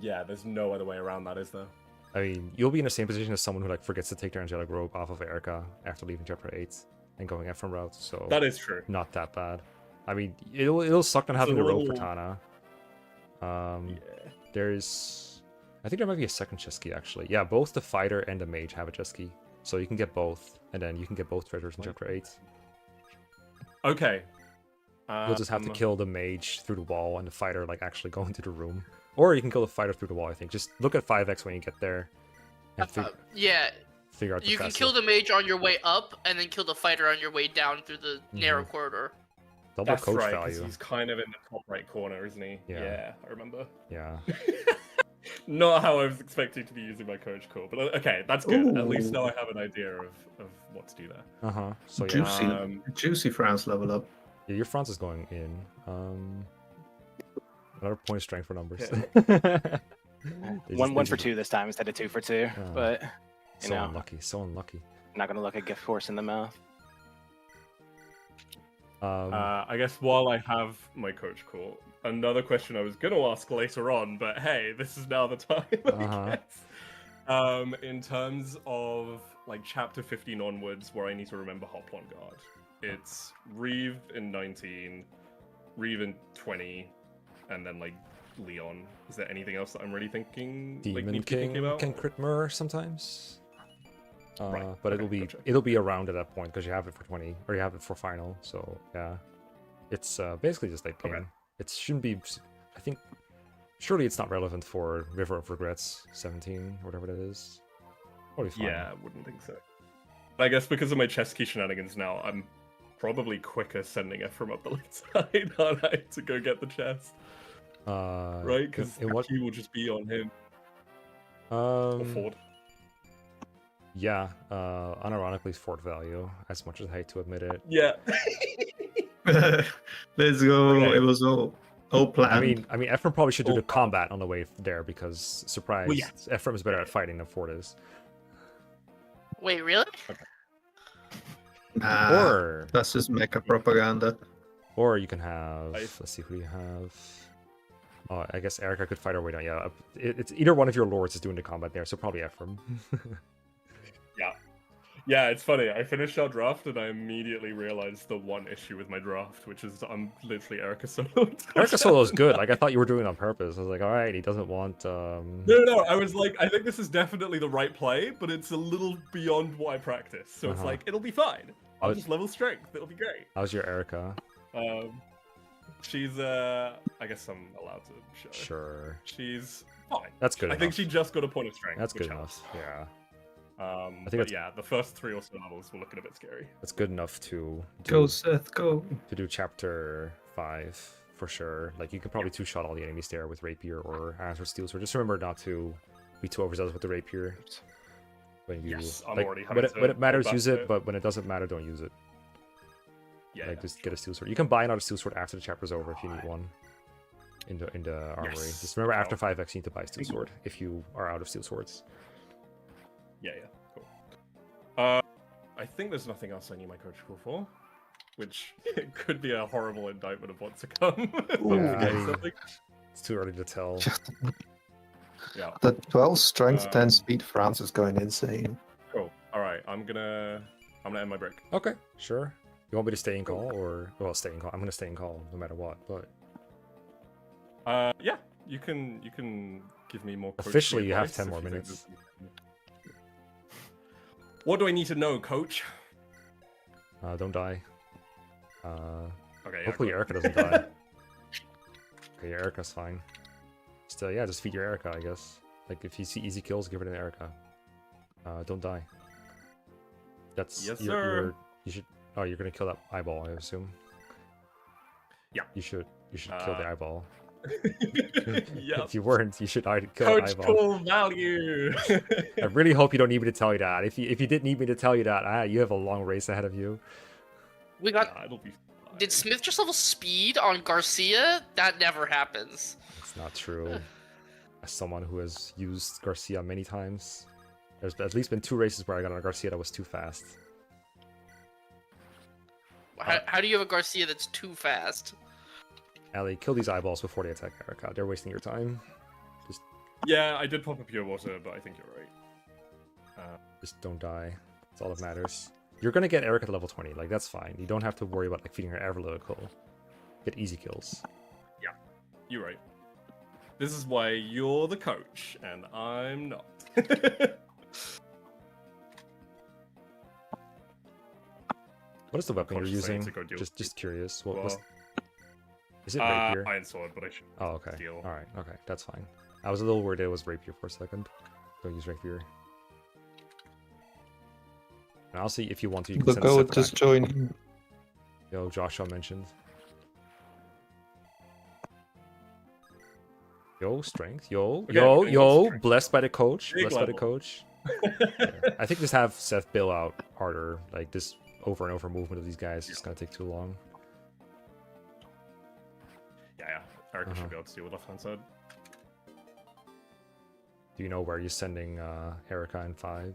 Yeah, there's no other way around that, is there? I mean, you'll be in the same position as someone who like forgets to take their angelic robe off of Erica after leaving chapter 8 and going Ephraim route. So That is true. not that bad. I mean, it'll suck not having a the robe for little- Tana. Yeah. There's, I think there might be a second chess key actually. Yeah, both the fighter and the mage have a chess key, so you can get both, and then you can get both treasures in chapter 8. Okay. You'll just have to kill the mage through the wall and the fighter like actually go into the room, or you can kill the fighter through the wall. I think just look at 5x when you get there, and Yeah, figure out. you can kill the mage on your way up, and then kill the fighter on your way down through the narrow corridor. double That's coach right, 'cause value. he's kind of in the top right corner, isn't he? Yeah. I remember. Yeah. Not how I was expecting to be using my coach call, but okay, that's good. At least Ooh. now I have an idea of what to do there. So yeah, Juicy, juicy France level up. yeah, your France is going in. Another point of strength for numbers. They One just- for two this time instead of 2 for 2. Oh. But you So know, unlucky. So unlucky. not gonna look a gift horse in the mouth. I guess while I have my coach call, another question I was going to ask later on, but hey, this is now the time, I guess. In terms of like chapter 15 onwards, where I need to remember Hoplon Guard, it's Reeve in 19, Reeve in 20, and then like Leon. Is there anything else that I'm really thinking? like, Demon need to be thinking King about? can crit mirror sometimes. Right, But okay, it'll gotcha. be around at that point because you have it for 20 or you have it for final. So yeah, it's basically just like pain. Okay. It shouldn't be. I think surely it's not relevant for River of Regrets 17 or whatever that is. Probably fine. Yeah, I wouldn't think so. I guess because of my chess key shenanigans now, I'm probably quicker sending Ephraim up the left side, aren't I, to go get the chest, right? Because in the what? key will just be on him or Ford. Yeah. Unironically, Fort value. As much as I hate to admit it. Yeah. Let's go. Okay. It was all planned. I mean, Ephraim probably should do Oh, the combat on the way there because surprise, Well, yeah. Ephraim is better at fighting than Fort is. Wait, really? Nah, Or that's just mecha propaganda. you can have. Let's see who you have. Oh, I guess Erica could fight her way down. Yeah, it's either one of your lords is doing the combat there, so probably Ephraim. Yeah, it's funny. I finished our draft and I immediately realized the one issue with my draft, which is I'm literally Erica Solo. Erica Solo's good. Like I thought you were doing it on purpose. I was like, all right, he doesn't want. No. I was like, I think this is definitely the right play, but it's a little beyond what I practice. So it's Uh-huh. like, it'll be fine. I'll was- just level strength. It'll be great. How's your Erica? She's I guess I'm allowed to show. Sure, She's fine. that's good I enough. think she just got a point of strength. That's which good helps. enough. Yeah, I think that's- yeah, the first 3 or so levels were looking a bit scary. that's good enough to Go, Seth, go. to do chapter 5 for sure. Like you can probably two-shot all the enemies there with rapier or Azure Steel Sword. Just remember not to be too overzealous with the rapier. When you Yes, I'm like, already when having it, to when it go matters, back use to it. it. But when it doesn't matter, don't use it. Yeah, Like yeah, just sure. get a steel sword. You can buy another steel sword after the chapter's over if you need one. In the armory. Yes. Just remember after Oh. 5x you need to buy a steel sword if you are out of steel swords. Yeah, cool. I think there's nothing else I need my coach call for, which could be a horrible indictment of what's to come. if I'm Yeah, I forgetting mean- something. It's too early to tell. Yeah, The 12 strength, 10 Um, speed France is going insane. cool. All right, I'm gonna end my break. Okay, sure. You want me to stay in call or stay in call? I'm gonna stay in call no matter what. But Yeah, you can give me more. Officially, you have advice 10 if more you think minutes. this- What do I need to know, Coach? Don't die. Okay. Yeah, Hopefully go. Erica doesn't die. Okay, your Erica's fine. Still, yeah, just feed your Erica, I guess. Like, if you see easy kills, give it an Erica. Don't die. That's Yes, you're, sir. you should. Oh, you're gonna kill that eyeball, I assume. Yeah. You should kill the eyeball. Yep. If you weren't, you should kill the Coach eyeball. Cool value. I really hope you don't need me to tell you that. If you did need me to tell you that, you have a long race ahead of you. We got. Nah, it'll be fine. Did Smith just level speed on Garcia? That never happens. It's not true. As someone who has used Garcia many times, there's at least been 2 races where I got on a Garcia that was too fast. How do you have a Garcia that's too fast? Allie, kill these eyeballs before they attack Erica. They're wasting your time. Yeah, I did pop a pure water, but I think you're right. Just don't die. That's all that matters. You're gonna get Erica to level 20. Like, that's fine. You don't have to worry about like feeding her analytical. Get easy kills. You're right. This is why you're the coach, and I'm not. What is the weapon you're Coach is saying using? to go deal Just curious. Well, Is it rapier? Iron sword, but I should. Oh, okay. Steel. All right. Okay, that's fine. I was a little worried it was rapier for a second. Don't use rapier. And I'll see if you want to. You can The send a goat separate just action. joined. Yo, Joshua mentioned. Yo, strength. Yo, Okay, yo, okay, yo. strength. Blessed by the coach. Big Blessed by the level. coach. Yeah. I think just have Seth bail out harder. Like this over and over movement of these guys is gonna take too long. Yeah. Erica Uh-huh. should be able to deal with left hand side. Do you know where you're sending Erica in 5?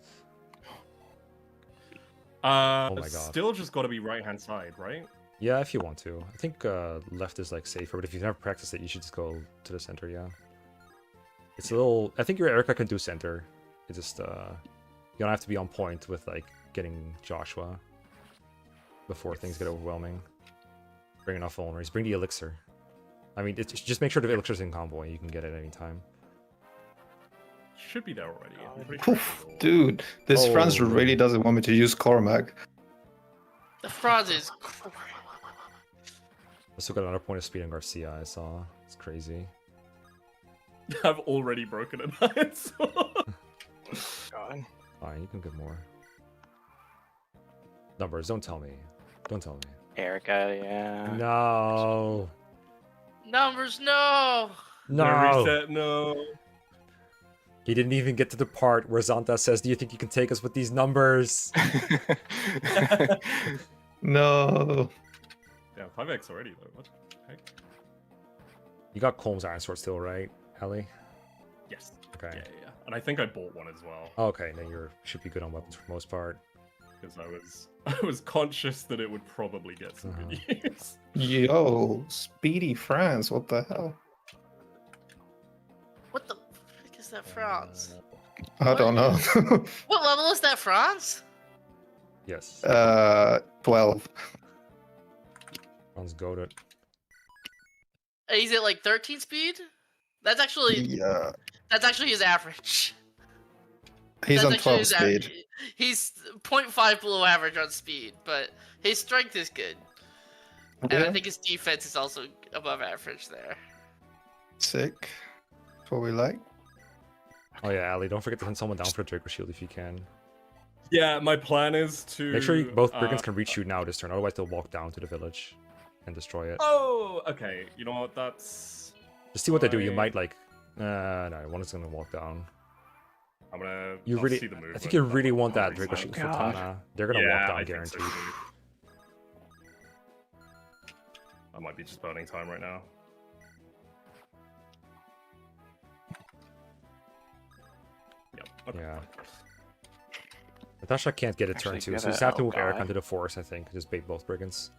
Oh my God. Still just got to be right hand side, right? Yeah, if you want to. I think left is like safer, but if you've never practiced it, you should just go to the center. Yeah. It's a little. I think your Erica can do center. It's just you don't have to be on point with like getting Joshua before things get overwhelming. Bring enough vulneraries. Bring the elixir. I mean, just make sure the elixir's in combo and you can get it any time. Should be there already. I'm pretty sure Oof, it'll- dude, this Franz Oh. really doesn't want me to use Cormac. The Franz is. Also got another point of speed on Garcia. I saw. It's crazy. I've already broken an iron sword. God. Fine, you can get more. Numbers. Don't tell me. Don't tell me. Erica, yeah. No. Numbers, no! No. Reset, no. He didn't even get to the part where Zanta says, "Do you think you can take us with these numbers?" No. Yeah, 5x already though. What the heck? You got Colm's Iron Sword still, right, Ellie? Yes. Okay. Yeah. And I think I bought one as well Okay, then you should be good on weapons for the most part. because I was conscious that it would probably get some good use. Yo, Speedy Franz, what the hell? What the frick is that Franz? I don't know. What level is that Franz? Yes. 12. One's goaded. He's at like 13 speed? That's actually Yeah. his average. He's That's on actually 12 his speed. He's 0.5 below average on speed, but his strength is good. And I Yeah, think his defense is also above average there. sick. That's what we like. Oh yeah, Ali, don't forget to send someone down for the Draco Shield if you can. Yeah, my plan is to Make sure both brigands can reach you now this turn, otherwise they'll walk down to the village and destroy it. Oh, okay. You know what? That's. Just see what they do. You Right. might like. No, one is gonna walk down. I'm gonna. You I'll really, see the I movement, think you but really I'll want that reset. Draco Shield for God. Tana. They're gonna Yeah, walk I down, think so, guaranteed. too. I might be just burning time right now. Yep. Okay. Yeah. Natasha can't get a turn Actually, too, so gotta- you just have to oh, move Eric God. onto the force, I think. Just bait both brigands.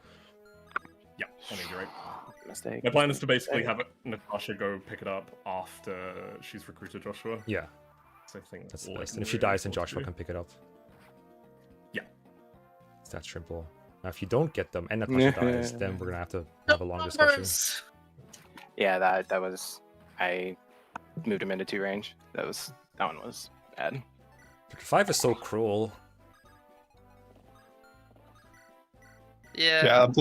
Yeah, I think you're right. Mistake. My plan is to basically have Natasha go pick it up after she's recruited Joshua. Yeah, So I think that's the all I best. can And if she really dies, then afford to Joshua do. can pick it up. Yeah. It's that simple. Now, if you don't get them and Natasha dies, then we're gonna have to have a long discussion. Numbers! Yeah, that was. I moved him into 2 range. That one was bad. 5 is so cruel. Yeah. Yeah, I'm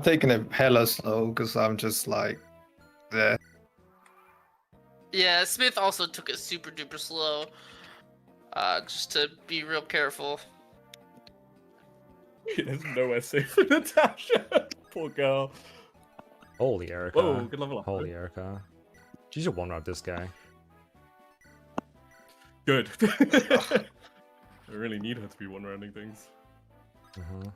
taking it hella slow because I'm just like, eh. Yeah, Smith also took it super duper slow. Just to be real careful. There's nowhere safe for Natasha. Poor girl. Holy Erica. Whoa, good level up. Holy Erica. She's a one-round this guy. Good. I really need her to be one-rounding things. Mm-hmm.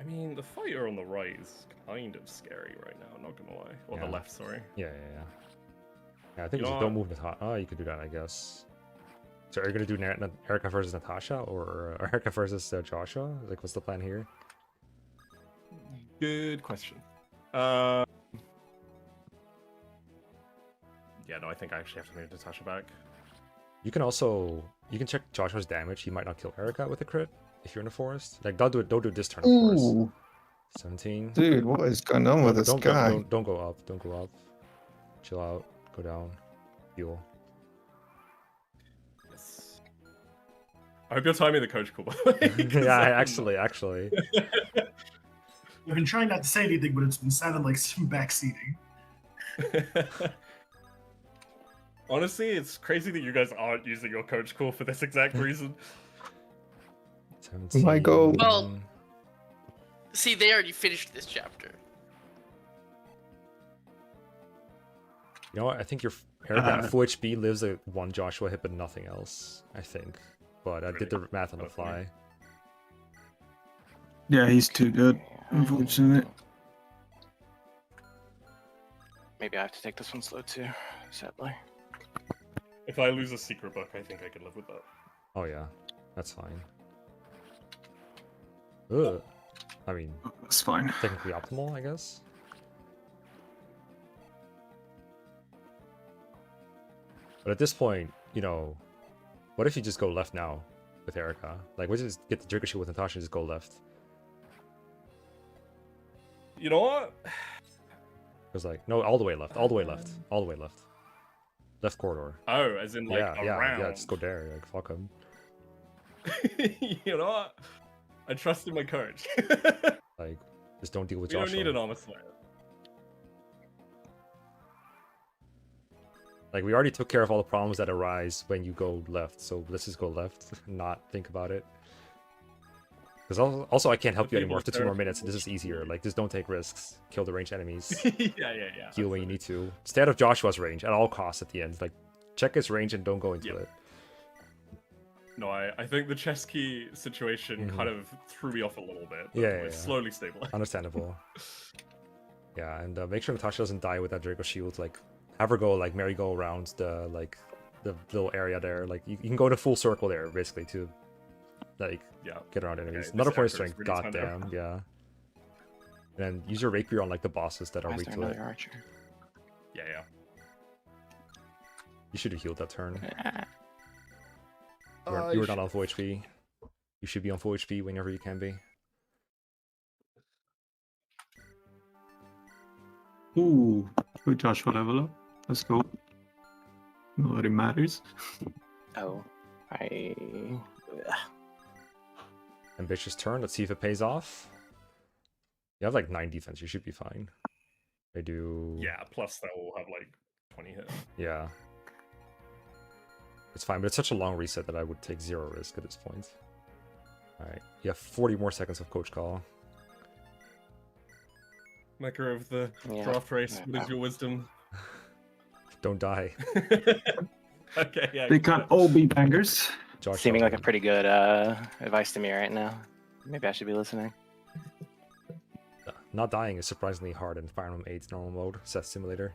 I mean, the fighter on the right is kind of scary right now, I'm not gonna lie. Or Yeah. the left, sorry. Yeah. Yeah, I think You just know don't what? move Natasha. Oh, you could do that, I guess. So are you gonna do Erica versus Natasha or Erica versus Joshua? Like, what's the plan here? Good question. Yeah, no, I think I actually have to move Natasha back. You can check Joshua's damage. He might not kill Erica with a crit if you're in the forest. Like, don't do it this turn, of course. Ooh, 17. dude, what is going on with this Don't guy? go up. Don't go up. Chill out. Go down. Heal. Yes. I hope you're timing the coach call, by the way. 'cause Yeah, I'm- actually. I've been trying not to say anything, but it's been sounding like some backseating. Honestly, it's crazy that you guys aren't using your coach call for this exact reason. 17. My goal. Well- See, they already finished this chapter. You know what? I think your Erica at full HP lives at 1 Joshua hit, but nothing else. I think. But I did the math on the fly. Yeah, he's too good, unfortunately. Maybe I have to take this one slow too, sadly. If I lose a secret book, I think I can live with that. Oh yeah, that's fine. Ugh. I mean, That's fine. technically optimal, I guess. But at this point, you know, what if you just go left now with Erica? Like, we just get the Draco Shield with Natasha and just go left. You know what? It was like, no, all the way left, all the way left, all the way left. Left corridor. Oh, as in like around. Yeah, just go there. Like, fuck him. You know what? I trust in my coach. Like, just don't deal with We don't Joshua. need an armor slayer. Like, we already took care of all the problems that arise when you go left, so let's just go left and not think about it. Because also, I can't help you anymore after 2 more minutes. This is easier. Like, just don't take risks. Kill the ranged enemies. yeah. Heal when you need to. Stay out of Joshua's range at all costs at the end. Like, check his range and don't go into it. No, I think the chess key situation kind of threw me off a little bit. But Yeah, we're slowly stabilizing. Understandable. Yeah, and make sure Natasha doesn't die with that Draco Shield. Like, have her go, like, merry-go-around the little area there. Like, you can go to full circle there, basically, to, like, get around enemies. Okay, Another this point of Erica's strength, really turned goddamn, out. yeah. And then use your rapier on, like, the bosses that are Why is weak there to it. another archer? Yeah. You should have healed that turn. Oh, You were not on full HP. You should be on full HP whenever you can be. Ooh, good Joshua level up. Let's go. Not that it matters. Oh, Ambitious turn. Let's see if it pays off. You have like 9 defense. You should be fine. They do. Yeah, plus that will have like 20 hit. Yeah. It's fine, but it's such a long reset that I would take 0 risk at this point. Alright. You have 40 more seconds of coach call. Maker of the Yeah. draft race, what Yeah. is your wisdom? Don't die. Okay, yeah. They can't all be bangers. Josh seeming like a Allen. pretty good advice to me right now. Maybe I should be listening. Not dying is surprisingly hard in Fire Emblem 8's normal mode, Seth Simulator.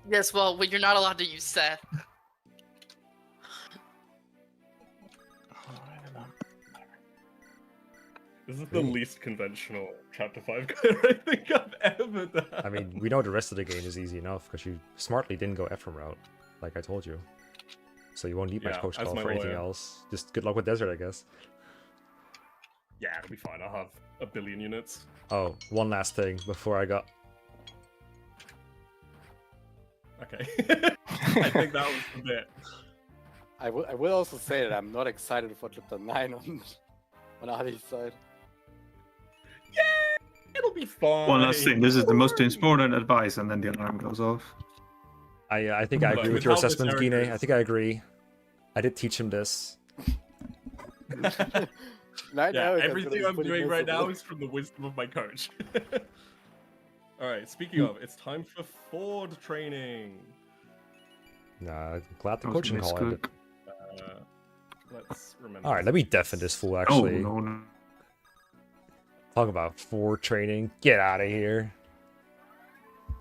Yes, well, when you're not allowed to use Seth. This is the least conventional Chapter 5 guide I think I've ever done. I mean, we know the rest of the game is easy enough, because you smartly didn't go Ephraim route, like I told you. So you won't need my Yeah, coach as call my for anything lawyer. else. Just good luck with Desert, I guess. Yeah, it'll be fine. I'll have a billion units. Oh, one last thing before I go. Okay. I think that was the bit. I will also say that I'm not excited for chapter 9 on Ali's side. It'll be fine. One last thing. This is the most important advice, and then the alarm goes off. I think I Look, agree with with your how this assessment, character Gine. I is- think I agree. I did teach him this. Yeah, everything I'm doing right now is from the wisdom of my coach. Alright, speaking of, it's time for Ford training. Nah, I'm glad the That was coaching a call ended. misclick. Let's remember. Alright, let me deafen this fool, Oh, actually. no. Talk about Ford training. Get out of here.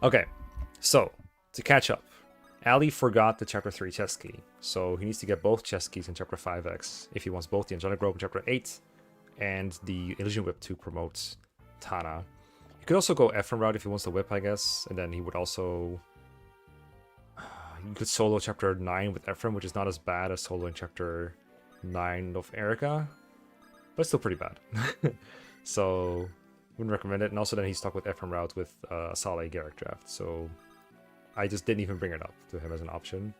Okay, so, to catch up. Ali forgot the Chapter 3 chess key, so he needs to get both chess keys in Chapter 5X if he wants both the Angelic Robe in Chapter 8 and the Illusion Whip to promote Tana. He could also go Ephraim route if he wants the whip, I guess, and then he would also... You could solo Chapter 9 with Ephraim, which is not as bad as soloing Chapter 9 of Erica, but still pretty bad. So, wouldn't recommend it. And also then he's stuck with Ephraim route with Saleh Garrick draft, so I just didn't even bring it up to him as an option.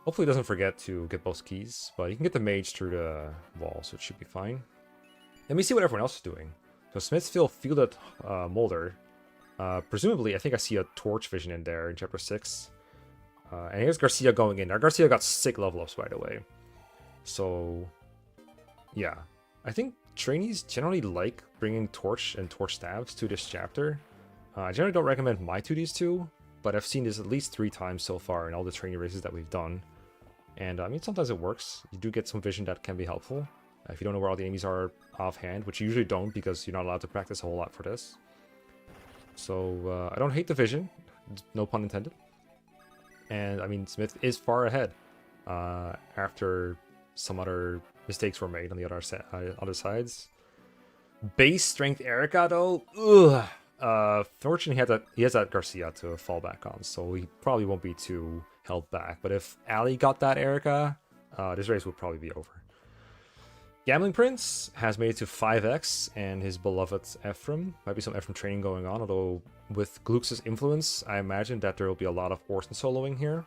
Hopefully he doesn't forget to get both keys, but he can get the mage through the wall, so it should be fine. Let me see what everyone else is doing. So Smithsville fielded Molder. Presumably, I think I see a torch vision in there in Chapter 6. And here's Garcia going in. Now Garcia got sick level ups right away. So, yeah. I think trainees generally like bringing torch and torch stabs to this chapter. I generally don't recommend my 2d2, but I've seen this at least 3 times so far in all the trainee races that we've done. And I mean, sometimes it works. You do get some vision that can be helpful. If you don't know where all the enemies are offhand, which you usually don't because you're not allowed to practice a whole lot for this. So I don't hate the vision, no pun intended. And I mean, Smith is far ahead after some other mistakes were made on the other sides. Base strength Erica though, ugh. Fortunately, he has that Garcia to fall back on, so he probably won't be too held back. But if Ali got that Erica, this race would probably be over. GamblingPrince has made it to 5x, and his beloved Ephraim. Might be some Ephraim training going on, although with Gluecks' influence, I imagine that there will be a lot of Orson soloing here.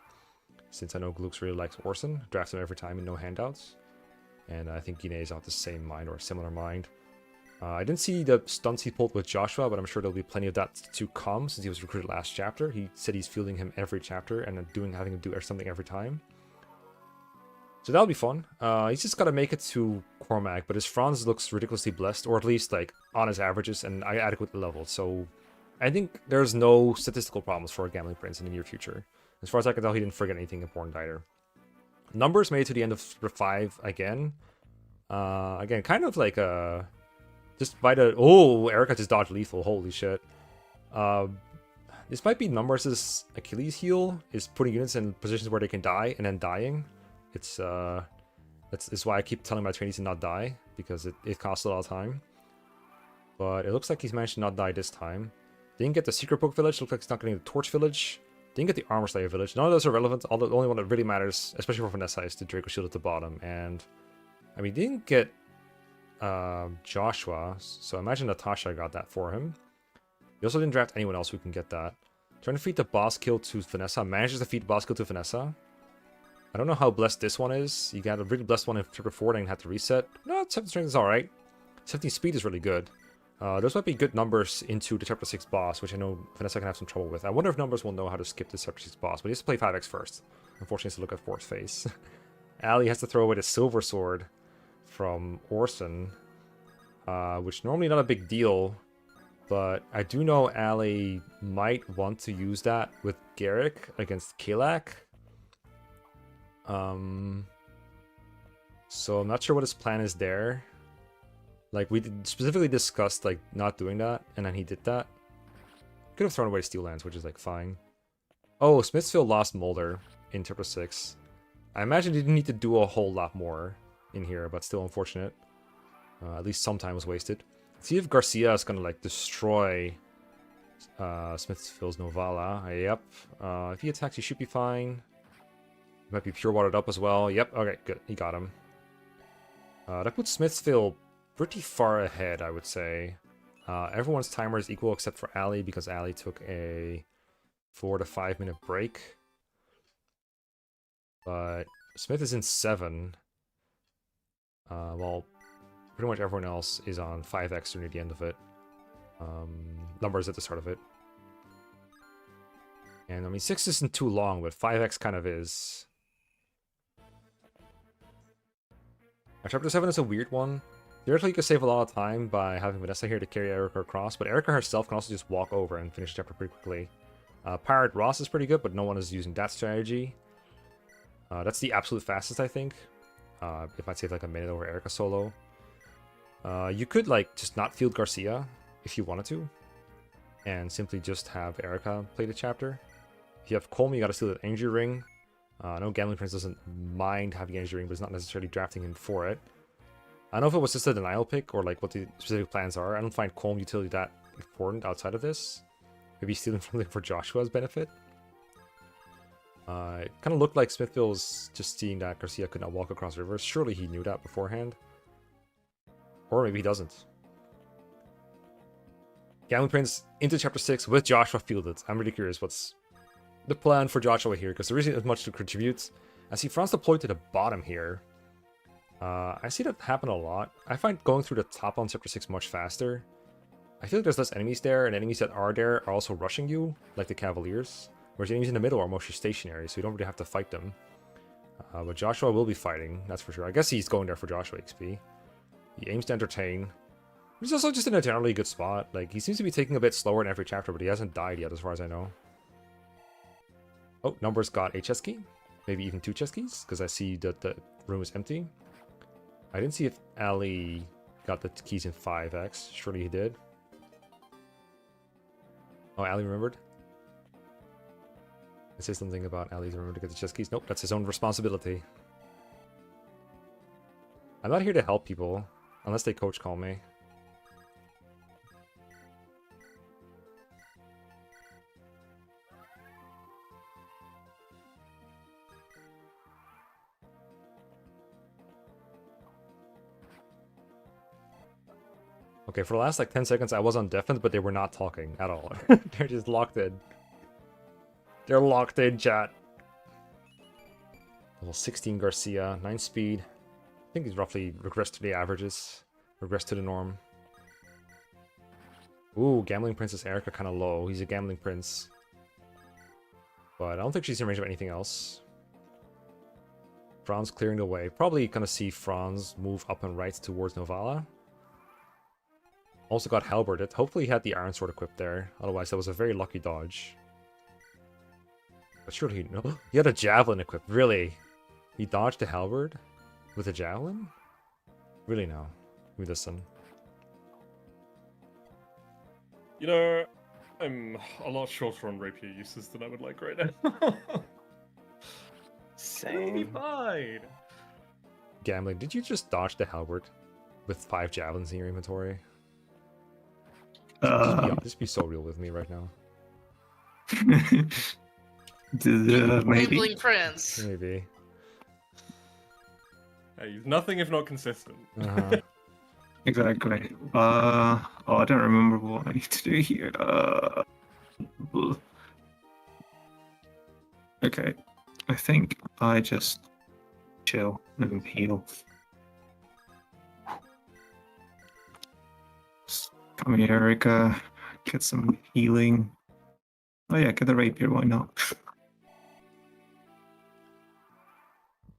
Since I know Gluecks really likes Orson, drafts him every time and no handouts. And I think Guinea is out the same mind or a similar mind. I didn't see the stunts he pulled with Joshua, but I'm sure there'll be plenty of that to come since he was recruited last chapter. He said he's fielding him every chapter and having to do something every time. So that'll be fun. He's just got to make it to Cormac, but his Franz looks ridiculously blessed, or at least like on his averages and adequately leveled. So I think there's no statistical problems for GamblingPrince in the near future. As far as I can tell, he didn't forget anything important either. Numbers made it to the end of 5 again. Again, kind of like a... Just by the... Oh, Erica just dodged lethal. Holy shit. This might be Numbers' Achilles heel, is putting units in positions where they can die and then dying. It's why I keep telling my trainees to not die, because it costs a lot of time. But it looks like he's managed to not die this time. Didn't get the Secret Book Village, looks like he's not getting the Torch Village. Didn't get the Armor Slayer Village. None of those are relevant. The only one that really matters, especially for Vanessa, is the Draco Shield at the bottom. And, I mean, didn't get Joshua, so I imagine Natasha got that for him. He also didn't draft anyone else who can get that. Trying to feed the boss kill to Vanessa. Manages to feed the boss kill to Vanessa. I don't know how blessed this one is. You got a really blessed one in Chapter 4 and had to reset. No, 7 strength is alright. 17 speed is really good. Those might be good numbers into the Chapter 6 boss, which I know Vanessa can have some trouble with. I wonder if numbers will know how to skip this Chapter 6 boss, but he has to play 5x first. Unfortunately, he has to look at 4's face. Ali has to throw away the Silver Sword from Orson, which normally not a big deal, but I do know Ali might want to use that with Garrick against Kalak. So I'm not sure what his plan is there. Like, we specifically discussed, like, not doing that, and then he did that. Could have thrown away Steel Lands, which is, like, fine. Oh, Smithsville lost Molder in Chapter 6. I imagine he didn't need to do a whole lot more in here, but still unfortunate. At least some time was wasted. Let's see if Garcia is gonna, like, destroy Smithsville's Novala. Yep. If he attacks, he should be fine. He might be pure watered up as well. Yep, okay, good. He got him. That puts Smithsville pretty far ahead, I would say. Everyone's timer is equal except for Ali because Ali took a 4 to 5 minute break. But Smith is in 7. While pretty much everyone else is on 5x near the end of it. Numbers at the start of it. And I mean, 6 isn't too long, but 5x kind of is. Chapter 7 is a weird one. Theoretically, you could save a lot of time by having Vanessa here to carry Erica across, but Erica herself can also just walk over and finish the chapter pretty quickly. Pirate Ross is pretty good, but no one is using that strategy. That's the absolute fastest, I think. It might save like a minute over Erica solo. You could like just not field Garcia if you wanted to, and simply just have Erica play the chapter. If you have Colm, you gotta steal the energy ring. I know GamblingPrince doesn't mind having energy ring, but it's not necessarily drafting him for it. I don't know if it was just a denial pick or like what the specific plans are. I don't find Colm utility that important outside of this. Maybe stealing something for Joshua's benefit. It kind of looked like Smithville was just seeing that Garcia could not walk across rivers. Surely he knew that beforehand. Or maybe he doesn't. GamblingPrince into chapter 6 with Joshua fielded. I'm really curious what's the plan for Joshua here, because there isn't as much to contribute. I see Franz deployed to the bottom here. I see that happen a lot. I find going through the top on chapter 6 much faster. I feel like there's less enemies there, and enemies that are there are also rushing you, like the Cavaliers. Whereas the enemies in the middle are mostly stationary, so you don't really have to fight them. But Joshua will be fighting, that's for sure. I guess he's going there for Joshua XP. He aims to entertain. He's also just in a generally good spot. Like, he seems to be taking a bit slower in every chapter, but he hasn't died yet, as far as I know. Oh, Numbers got a chest key. Maybe even 2 chest keys, because I see that the room is empty. I didn't see if Ali got the keys in 5x. Surely he did. Oh, Ali remembered? It says something about Ali's remembered to get the chest keys. Nope, that's his own responsibility. I'm not here to help people, unless they coach call me. Okay, for the last like 10 seconds I was on defense, but they were not talking at all. They're just locked in. They're locked in, chat. Level 16 Garcia, 9 speed. I think he's roughly regressed to the averages. Regressed to the norm. Ooh, Gambling Princess Erica kind of low. He's a Gambling Prince. But I don't think she's in range of anything else. Franz clearing the way. Probably gonna see Franz move up and right towards Novala. Also got halberded. Hopefully he had the iron sword equipped there. Otherwise that was a very lucky dodge. But surely he... No, he had a javelin equipped. Really? He dodged the halberd? With a javelin? Really now? Let me listen. You know, I'm a lot shorter on rapier uses than I would like right now. Same. It'll be fine. Gambling, did you just dodge the halberd with 5 javelins in your inventory? Just be so real with me right now. Maybe. GamblingPrince. Maybe. Hey, he's nothing if not consistent. Exactly. Oh, I don't remember what I need to do here. Okay. I think I just chill and heal. Come here, Erica. Get some healing. Oh yeah, get the rapier, why not?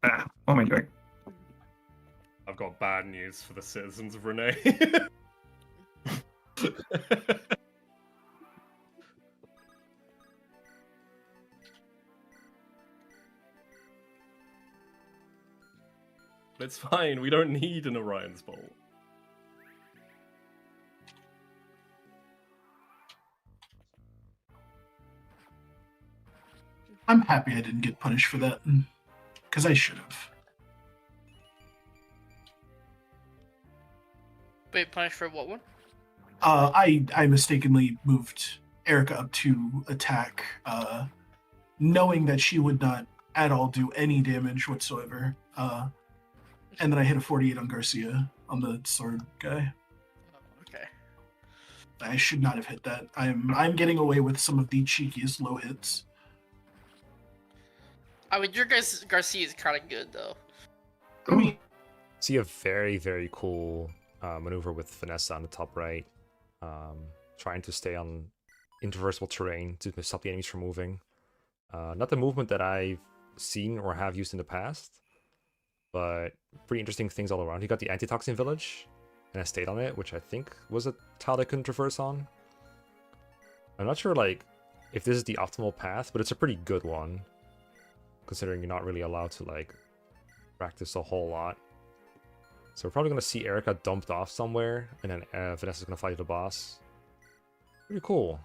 What am I doing? I've got bad news for the citizens of Renee. It's fine, we don't need an Orion's Bolt. I'm happy I didn't get punished for that, because I should have. Wait, punished for what one? I mistakenly moved Erica up to attack, knowing that she would not at all do any damage whatsoever. And then I hit a 48 on Garcia on the sword guy. Okay. I should not have hit that. I'm getting away with some of the cheekiest low hits. I mean, your guys' Garcia is kind of good though. I mean, See a very, very cool maneuver with Vanessa on the top right. Trying to stay on intraversable terrain to stop the enemies from moving. Not the movement that I've seen or have used in the past, but pretty interesting things all around. He got the antitoxin village, and I stayed on it, which I think was a tile I couldn't traverse on. I'm not sure like if this is the optimal path, but it's a pretty good one, considering you're not really allowed to like practice a whole lot. So we're probably gonna see Erica dumped off somewhere, and then Vanessa's gonna fight the boss. Pretty cool.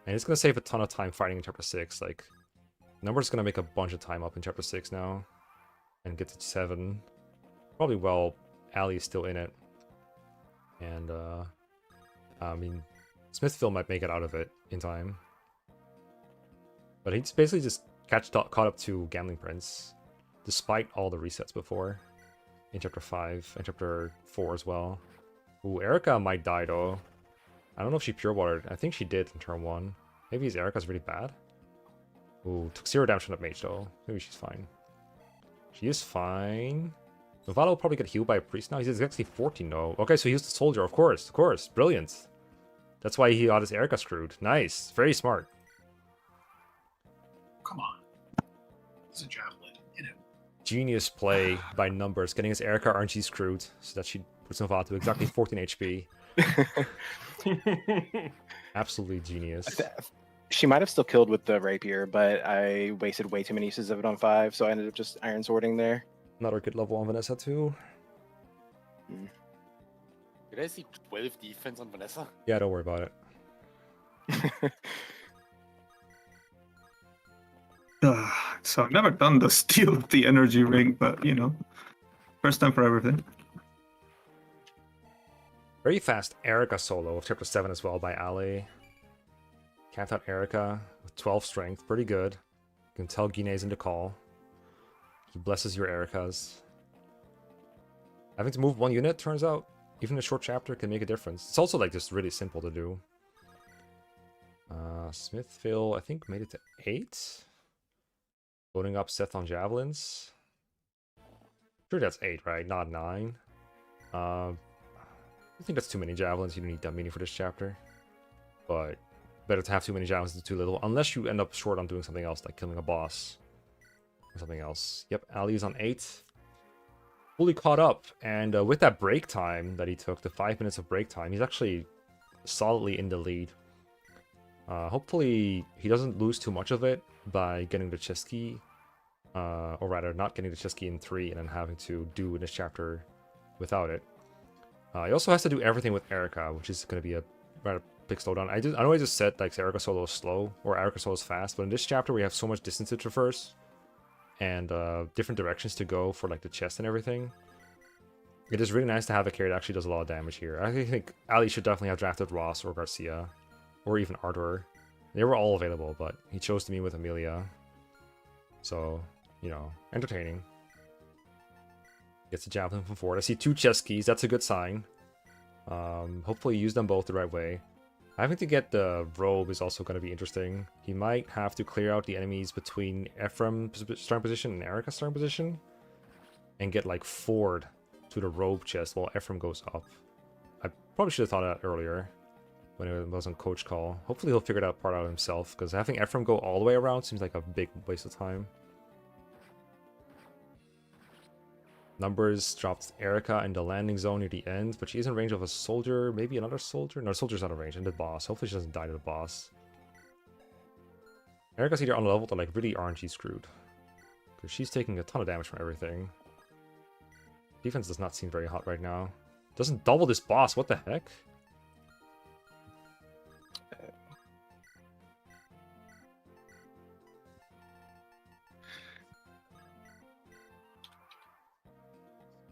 And it's gonna save a ton of time fighting in chapter 6. Like, Number's gonna make a bunch of time up in chapter 6 now, and get to 7. Probably while Ali is still in it. And I mean, Smithsville might make it out of it in time. But he's basically just caught up to GamblingPrince, despite all the resets before. In chapter 5 and chapter 4 as well. Ooh, Erica might die though. I don't know if she pure watered. I think she did in turn 1. Maybe his Erica's really bad. Ooh, took 0 damage from that mage though. Maybe she's fine. She is fine. Novato will probably get healed by a priest now. He's actually 14 though. Okay, so he used the soldier, of course. Brilliant. That's why he got his Erica screwed. Nice. Very smart. come on. It's a javelin. Genius play by Numbers, getting his Erica RNG screwed so that she puts Novato exactly 14 HP. Absolutely genius. She might have still killed with the rapier, but I wasted way too many uses of it on 5, so I ended up just iron swording there. Another good level on Vanessa too. Did I see 12 defense on Vanessa? Yeah, don't worry about it. So I've never done the steal of the energy ring, but you know, first time for everything. Very fast Erica solo of chapter 7 as well by Ali. Capped out Erica with 12 strength, pretty good. You can tell Guinea's in the call. He blesses your Ericas. Having to move 1 unit, turns out, even a short chapter can make a difference. It's also like just really simple to do. Smithville, I think, made it to 8. Loading up Seth on javelins. Sure, that's 8, right? Not 9. I think that's too many javelins. You don't need that many for this chapter. But better to have too many javelins than too little, unless you end up short on doing something else, like killing a boss or something else. Yep, Ali is on 8. Fully caught up, and with that break time that he took, the 5 minutes of break time, he's actually solidly in the lead. Hopefully he doesn't lose too much of it by getting the chest key, or rather not getting the chest key in 3 and then having to do this chapter without it. He also has to do everything with Erica, which is going to be a rather big slowdown. I know I just said like Erica solo is slow or Erica solo is fast, but in this chapter we have so much distance to traverse and different directions to go for like the chest and everything. It is really nice to have a carry that actually does a lot of damage here. I think Ali should definitely have drafted Ross or Garcia or even Ardor. They were all available, but he chose to me with Amelia. So, you know, entertaining. Gets a javelin from forward. I see 2 chest keys. That's a good sign. Hopefully use them both the right way. Having to get the robe is also going to be interesting. He might have to clear out the enemies between Ephraim's starting position and Erica's starting position. And get like forward to the robe chest while Ephraim goes up. I probably should have thought of that earlier when it was on coach call. Hopefully he'll figure that part out himself, because having Ephraim go all the way around seems like a big waste of time. Numbers dropped Erica in the landing zone near the end, but she is in range of a soldier, maybe another soldier? No, soldier's not in range, and the boss. Hopefully she doesn't die to the boss. Erica's either unleveled or like really RNG screwed, because she's taking a ton of damage from everything. Defense does not seem very hot right now. Doesn't double this boss, what the heck?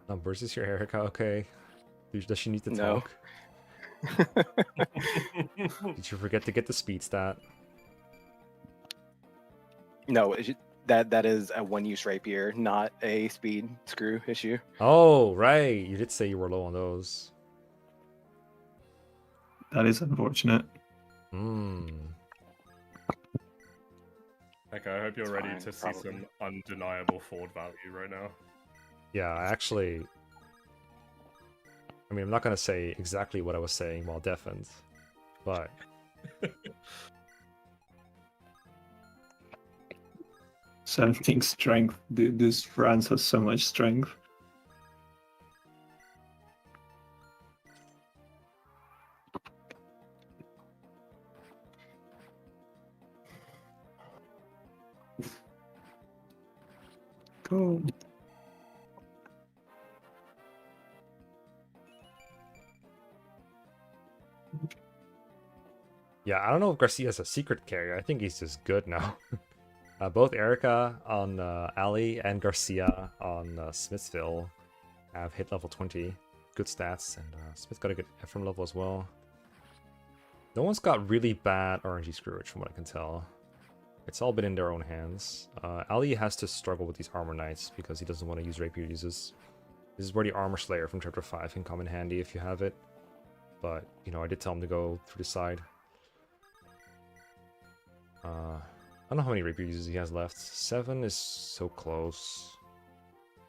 Numbers is your Erica, okay. Does she need to No. talk? Did you forget to get the speed stat? No, that is a one-use rapier, not a speed screw issue. Oh, right. You did say you were low on those. That is unfortunate. Hmm. Okay, I hope you're It's ready fine, to see probably. some undeniable Ford value right now. Yeah, I mean, I'm not gonna say exactly what I was saying while deafened, but 17 strength. This France has so much strength. Cool. yeah, I don't know if Garcia's a secret carrier. I think he's just good now. Both Erica on Ali and Garcia on Smithsville have hit level 20. Good stats, and Smith got a good Ephraim level as well. No one's got really bad RNG screwage from what I can tell. It's all been in their own hands. Ali has to struggle with these armor knights because he doesn't want to use rapier uses. This is where the armor slayer from chapter 5 can come in handy if you have it. But, you know, I did tell him to go through the side. I don't know how many rapier uses he has left. 7 is so close.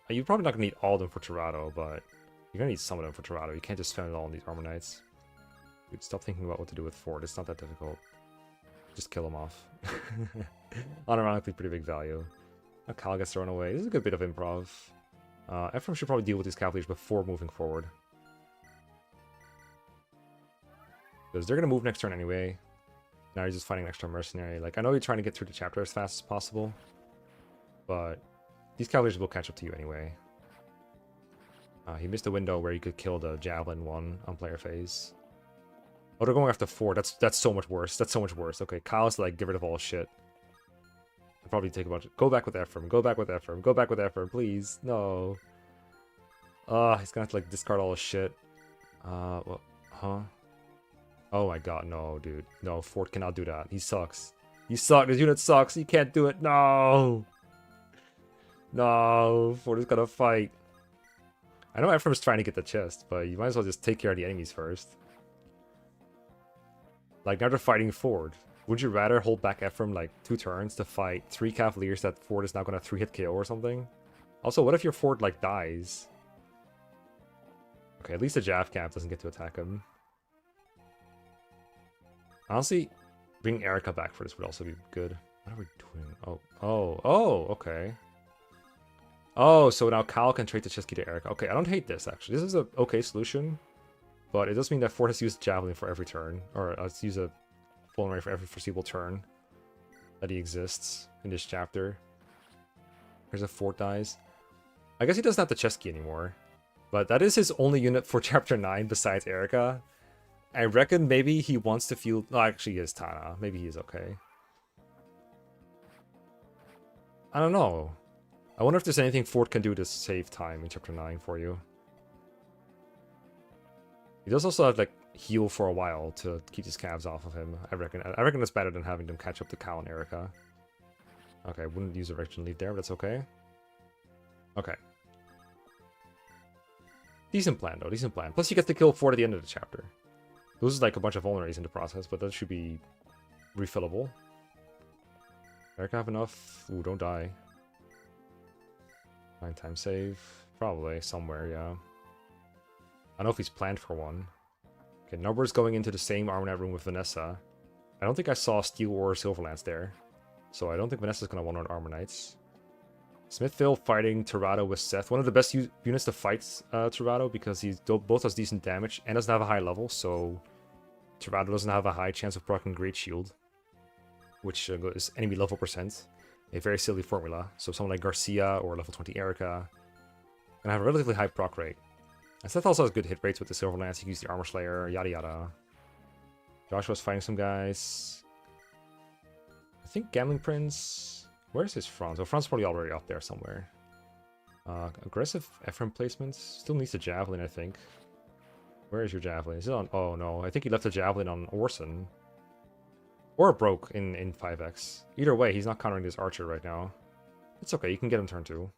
You're probably not going to need all of them for Torado, but you're going to need some of them for Torado. You can't just spend it all on these armor knights. Dude, stop thinking about what to do with Ford. It's not that difficult. Just kill him off. Unironically, pretty big value. A Cal gets thrown away. This is a good bit of improv. Ephraim should probably deal with these Cavaliers before moving forward. Because they're going to move next turn anyway. Now he's just fighting an extra mercenary. Like, I know you're trying to get through the chapter as fast as possible, but these Cavaliers will catch up to you anyway. He missed a window where you could kill the Javelin one on player phase. Oh, they're going after 4. That's so much worse. That's so much worse. Okay, Kyle's like, get rid of all shit. I'll probably take a bunch. Go back with Ephraim. Go back with Ephraim. Go back with Ephraim, please. No. He's gonna have to like discard all his shit. Well, huh? Oh my god, no, dude. No, Ford cannot do that. He sucks. You suck. This unit sucks. You can't do it. No. No, Ford is gonna fight. I know Ephraim's trying to get the chest, but you might as well just take care of the enemies first. Like, now they're fighting Ford. Would you rather hold back Ephraim like 2 turns to fight 3 Cavaliers that Ford is now gonna 3-hit KO or something? Also, what if your Ford like dies? Okay, at least the Jav Cap doesn't get to attack him. Honestly, bringing Erica back for this would also be good. What are we doing? Okay. Oh, so now Cal can trade the chest key to Erica. Okay, I don't hate this, actually. This is a okay solution. But it does mean that Ford has to use Javelin for every turn. Or let's use a Fulminary for every foreseeable turn that he exists in this chapter. Here's a Ford dies. I guess he doesn't have the chest key anymore. But that is his only unit for chapter 9 besides Erica. I reckon maybe he wants to feel... No, actually he is Tana. Maybe he is okay. I don't know. I wonder if there's anything Ford can do to save time in chapter 9 for you. He does also have, like, heal for a while to keep these calves off of him. I reckon that's better than having them catch up to Cal and Erica. Okay, I wouldn't use a Rection Leaf there, but that's okay. Okay. Decent plan, though. Decent plan. Plus, you get to kill Ford at the end of the chapter. Loses, like, a bunch of vulneraries in the process, but that should be refillable. Erica have enough? Ooh, don't die. 9-time save. Probably. Somewhere, yeah. I don't know if he's planned for one. Okay, Numbers going into the same Armornet room with Vanessa. I don't think I saw Steel or Silverlance there. So I don't think Vanessa's going to want on Armor Knights. Smithville fighting Torado with Seth. One of the best units to fight Torado because he both has decent damage and doesn't have a high level. So Torado doesn't have a high chance of proccing Great Shield, which is enemy level %. A very silly formula. So someone like Garcia or level 20 Erica can have a relatively high proc rate. And Seth also has good hit rates with the Silver Lance. He can use the Armor Slayer, yada yada. Joshua's fighting some guys. I think GamblingPrince... Where's his Franz? Oh, Franz is probably already up there somewhere. Aggressive Ephraim placements. Still needs a Javelin, I think. Where is your Javelin? Is it on... Oh, no. I think he left a Javelin on Orson. Or it broke in 5x. Either way, he's not countering this Archer right now. It's okay, you can get him turn 2.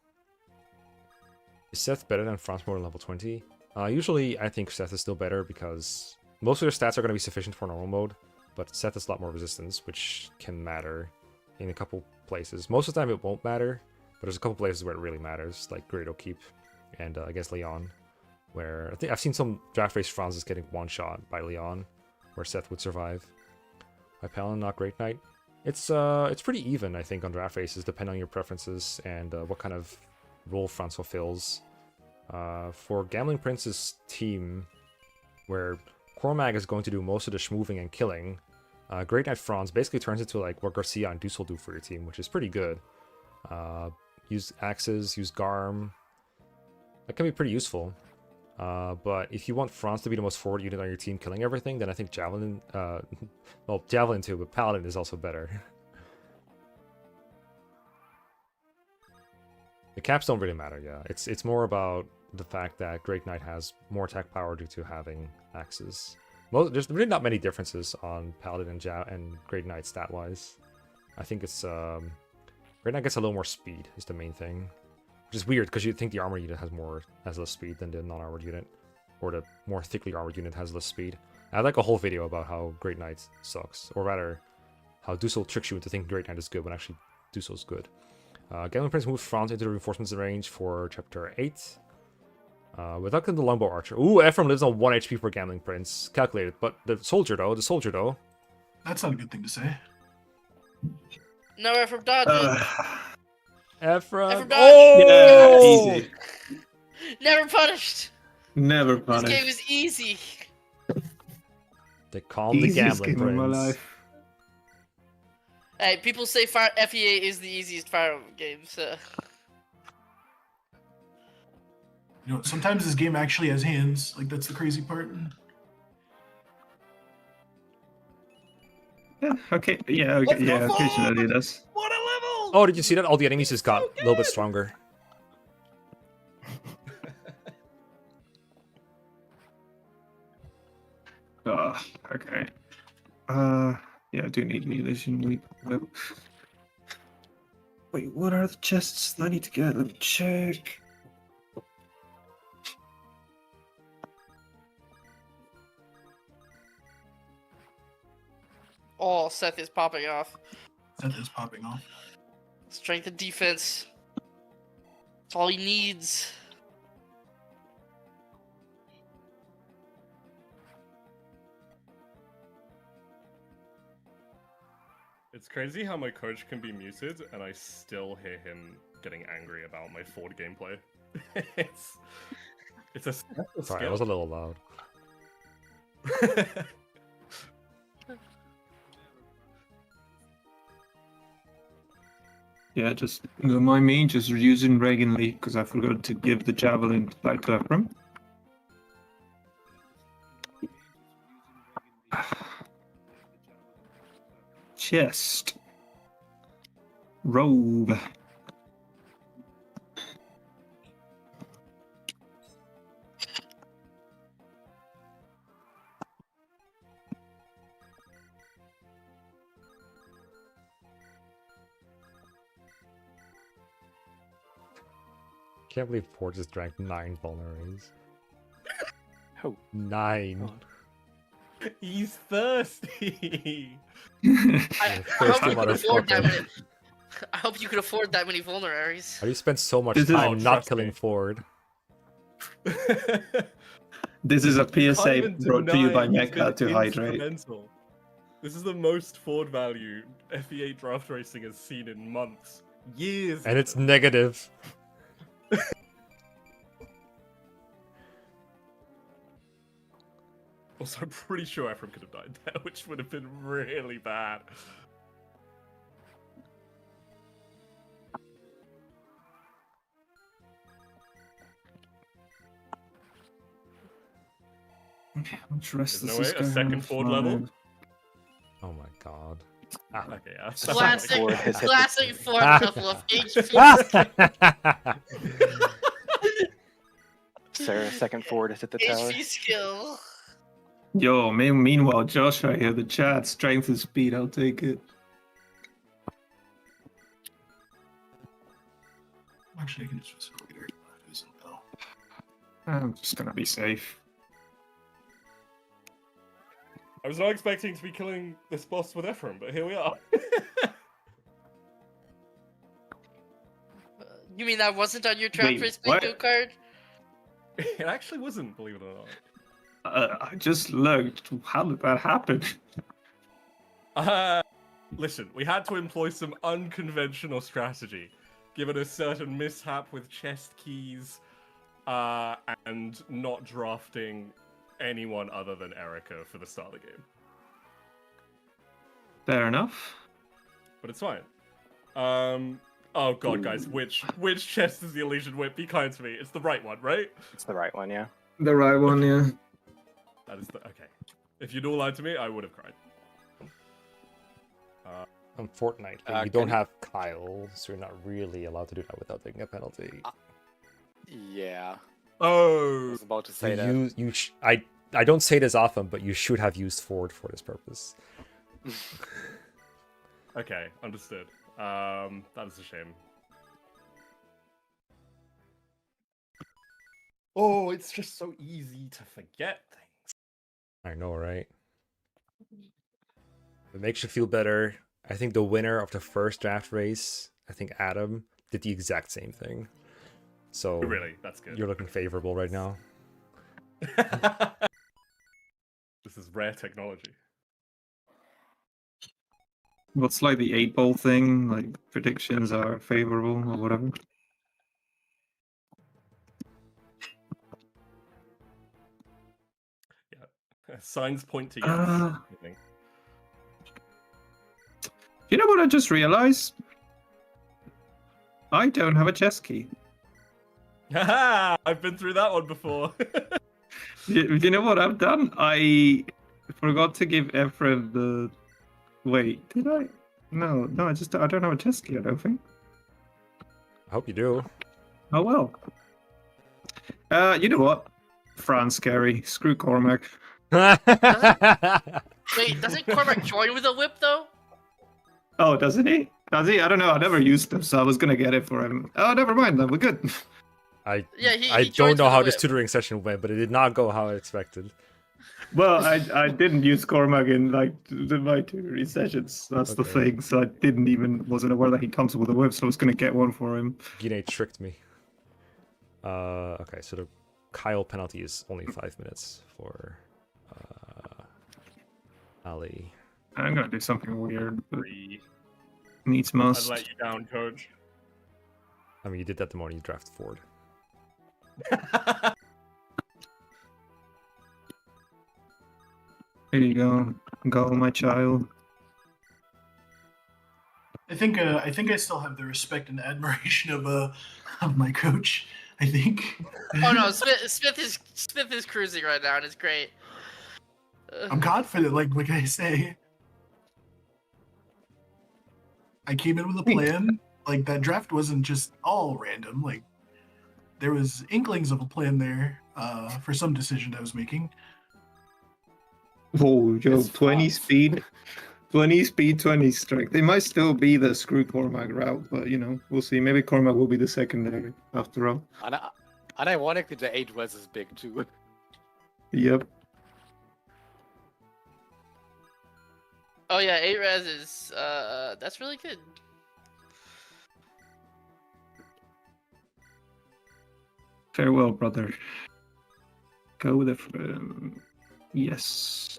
Is Seth better than France more than level 20? Usually, I think Seth is still better because most of their stats are going to be sufficient for normal mode, but Seth has a lot more resistance, which can matter in a couple places. Most of the time, it won't matter, but there's a couple places where it really matters, like Great Oak Keep and I guess Leon, where I think I've seen some draft race Franz getting one-shot by Leon, where Seth would survive. My Paladin, not Great Knight. It's pretty even, I think, on draft races, depending on your preferences and what kind of role Franz fulfills. For GamblingPrince's team, where Cormac is going to do most of the schmoving and killing, Great Knight Franz basically turns into like what Garcia and Deuce will do for your team, which is pretty good. Use axes, use Garm. That can be pretty useful. But if you want Franz to be the most forward unit on your team killing everything, then I think Javelin, well, Javelin too, but Paladin is also better. The caps don't really matter, yeah. It's more about the fact that Great Knight has more attack power due to having axes. There's really not many differences on Paladin and Great Knight stat-wise. I think it's Great Knight gets a little more speed is the main thing, which is weird because you'd think the armor unit has less speed than the non-armored unit, or the more thickly armored unit has less speed. I had like a whole video about how Great Knight sucks, or rather, how Dusel tricks you into thinking Great Knight is good when actually Dusel's good. GamblingPrince moves Franz into the reinforcements range for Chapter 8. Without the Longbow Archer. Ooh, Ephraim lives on 1 HP for GamblingPrince. Calculated. But the soldier though. That's not a good thing to say. No, Ephraim dodged it. Ephraim. Ephraim dodged. Yeah, Oh! easy. Never punished. Never This punished. game is easy. They call him the Easiest Gambling game of my Prince. life. Hey, people say FE8 is the easiest Fire Emblem game, so... You know, sometimes this game actually has hands. Like, that's the crazy part. Yeah, okay. Yeah, okay, Let's go yeah, forward! occasionally it does. What a level! Oh, did you see that? All the enemies just got a little bit stronger. Okay. Yeah, I do need Legion. Wait, what are the chests I need to get? Let me check. Oh, Seth is popping off. That is popping off. Strength and defense. That's all he needs. It's crazy how my coach can be muted and I still hear him getting angry about my Ford gameplay. it's a special Sorry, I skill. was a little loud. Yeah, just my main just using Reagan Lee because I forgot to give the javelin back to Ephraim. Chest. Robe. Can't believe Port just drank 9 vulneraries. Oh. 9. He's thirsty. I hope you Thirsty could afford that motherfucker. many. I hope you could afford that many vulneraries. How do you spend so much This is- time Oh, not trust killing me. Ford? This is a Can't PSA even brought to you by deny he's Mecha been to hydrate. instrumental. This is the most Ford value FE8 draft racing has seen in months. Years. And it's negative. Also, I'm pretty sure Ephraim could have died there, which would have been really bad. Okay, which rest There's does no this way, a guy second have? Ford level? 5? Oh my god. Okay, yeah. Classic, Ford has hit the- classic Ford level of HP, Sarah, second Ford is at the tower. HP skill. Yo, meanwhile, Josh right here, the chat, strength and speed, I'll take it. actually, I can just facilitator. I'm just gonna be safe. I was not expecting to be killing this boss with Ephraim, but here we are. You mean that wasn't on your draft Wait, race what? bingo card? It actually wasn't, believe it or not. I just looked. How did that happen? Listen, we had to employ some unconventional strategy, given a certain mishap with chest keys, and not drafting anyone other than Erica for the start of the game. Fair enough. But it's fine. Oh god, guys, which chest is the Elysian Whip? Be kind to me. It's the right one, right? It's the right one, yeah. The right one, yeah. That is the okay. If you'd all lied to me, I would have cried. Unfortunately, you can don't you- have Kyle, so you're not really allowed to do that without taking a penalty. Yeah, I Oh, was about to say that. I don't say this often, but you should have used Ford for this purpose. okay, understood. That is a shame. Oh, it's just so easy to forget things. I know, right? It makes you feel better. I think the winner of the first draft race, I think Adam, did the exact same thing. So Really, that's good. you're looking favorable right now. This is rare technology. What's like the 8-ball thing? Like predictions are favorable or whatever. Signs point to yes. Uh, I think. You know what I just realized? I don't have a chess key. Haha! I've been through that one before. You know what I've done? I forgot to give Ephraim the. Wait, did I? No, I don't have a chess key. I don't think. I hope you do. Oh well. You know what? Fran's scary. Screw Cormac. Wait, doesn't Cormac join with a whip though? Oh, doesn't he? Does he? I don't know. I never used him, so I was gonna get it for him. Oh, never mind. Then we're good. Yeah, he I joins don't know with a how this whip. tutoring session went, but it did not go how I expected. Well, I didn't use Cormac in like my 2 sessions. That's the Okay. thing. So I wasn't aware that he comes with a whip, so I was gonna get one for him. Gine tricked me. Okay, so the Kyle penalty is only 5 minutes for Ali. I'm gonna do something weird, but Free. needs I'd must. let you down, coach. I mean, you did that the morning you drafted Ford. Here you go, my child. I think I still have the respect and admiration of my coach. I think. Oh no, Smith is cruising right now, and it's great. I'm confident. Like I say, I came in with a plan. Like that draft wasn't just all random. Like there was inklings of a plan there for some decision I was making. Oh, Joe, It's 20 fast. speed, 20 speed, 20 strength. They might still be the screw Cormac route, but we'll see. Maybe Cormac will be the secondary after all. And ironically, the 8 was as big too. Yep. Oh yeah, 8 res is that's really good. Farewell, brother. Go with it. Yes.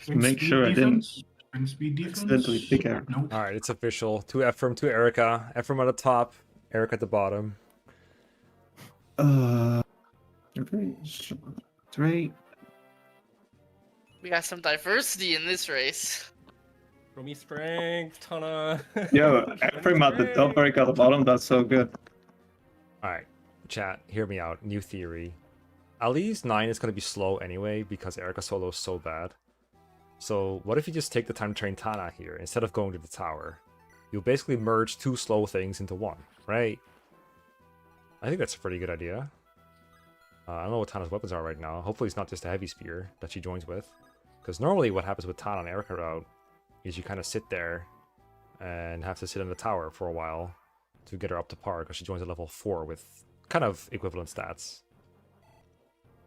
Spring Make speed sure I didn't defense? Spring speed defense. accidentally pick Eric. Nope. All right, it's official. 2 Ephraim, 2 Erica. Ephraim at the top, Erica at the bottom. Three. We got some diversity in this race. Roll me strength, Tana. Yo, Ephraim at the top, Eric at the bottom. That's so good. All right, chat, hear me out. New theory. Ali's 9 is going to be slow anyway because Erica solo is so bad. So what if you just take the time to train Tana here instead of going to the tower? You'll basically merge 2 slow things into 1, right? I think that's a pretty good idea. I don't know what Tana's weapons are right now. Hopefully it's not just a heavy spear that she joins with. Because normally what happens with Tana and Erica route is you kind of sit there and have to sit in the tower for a while to get her up to par because she joins at level 4 with kind of equivalent stats.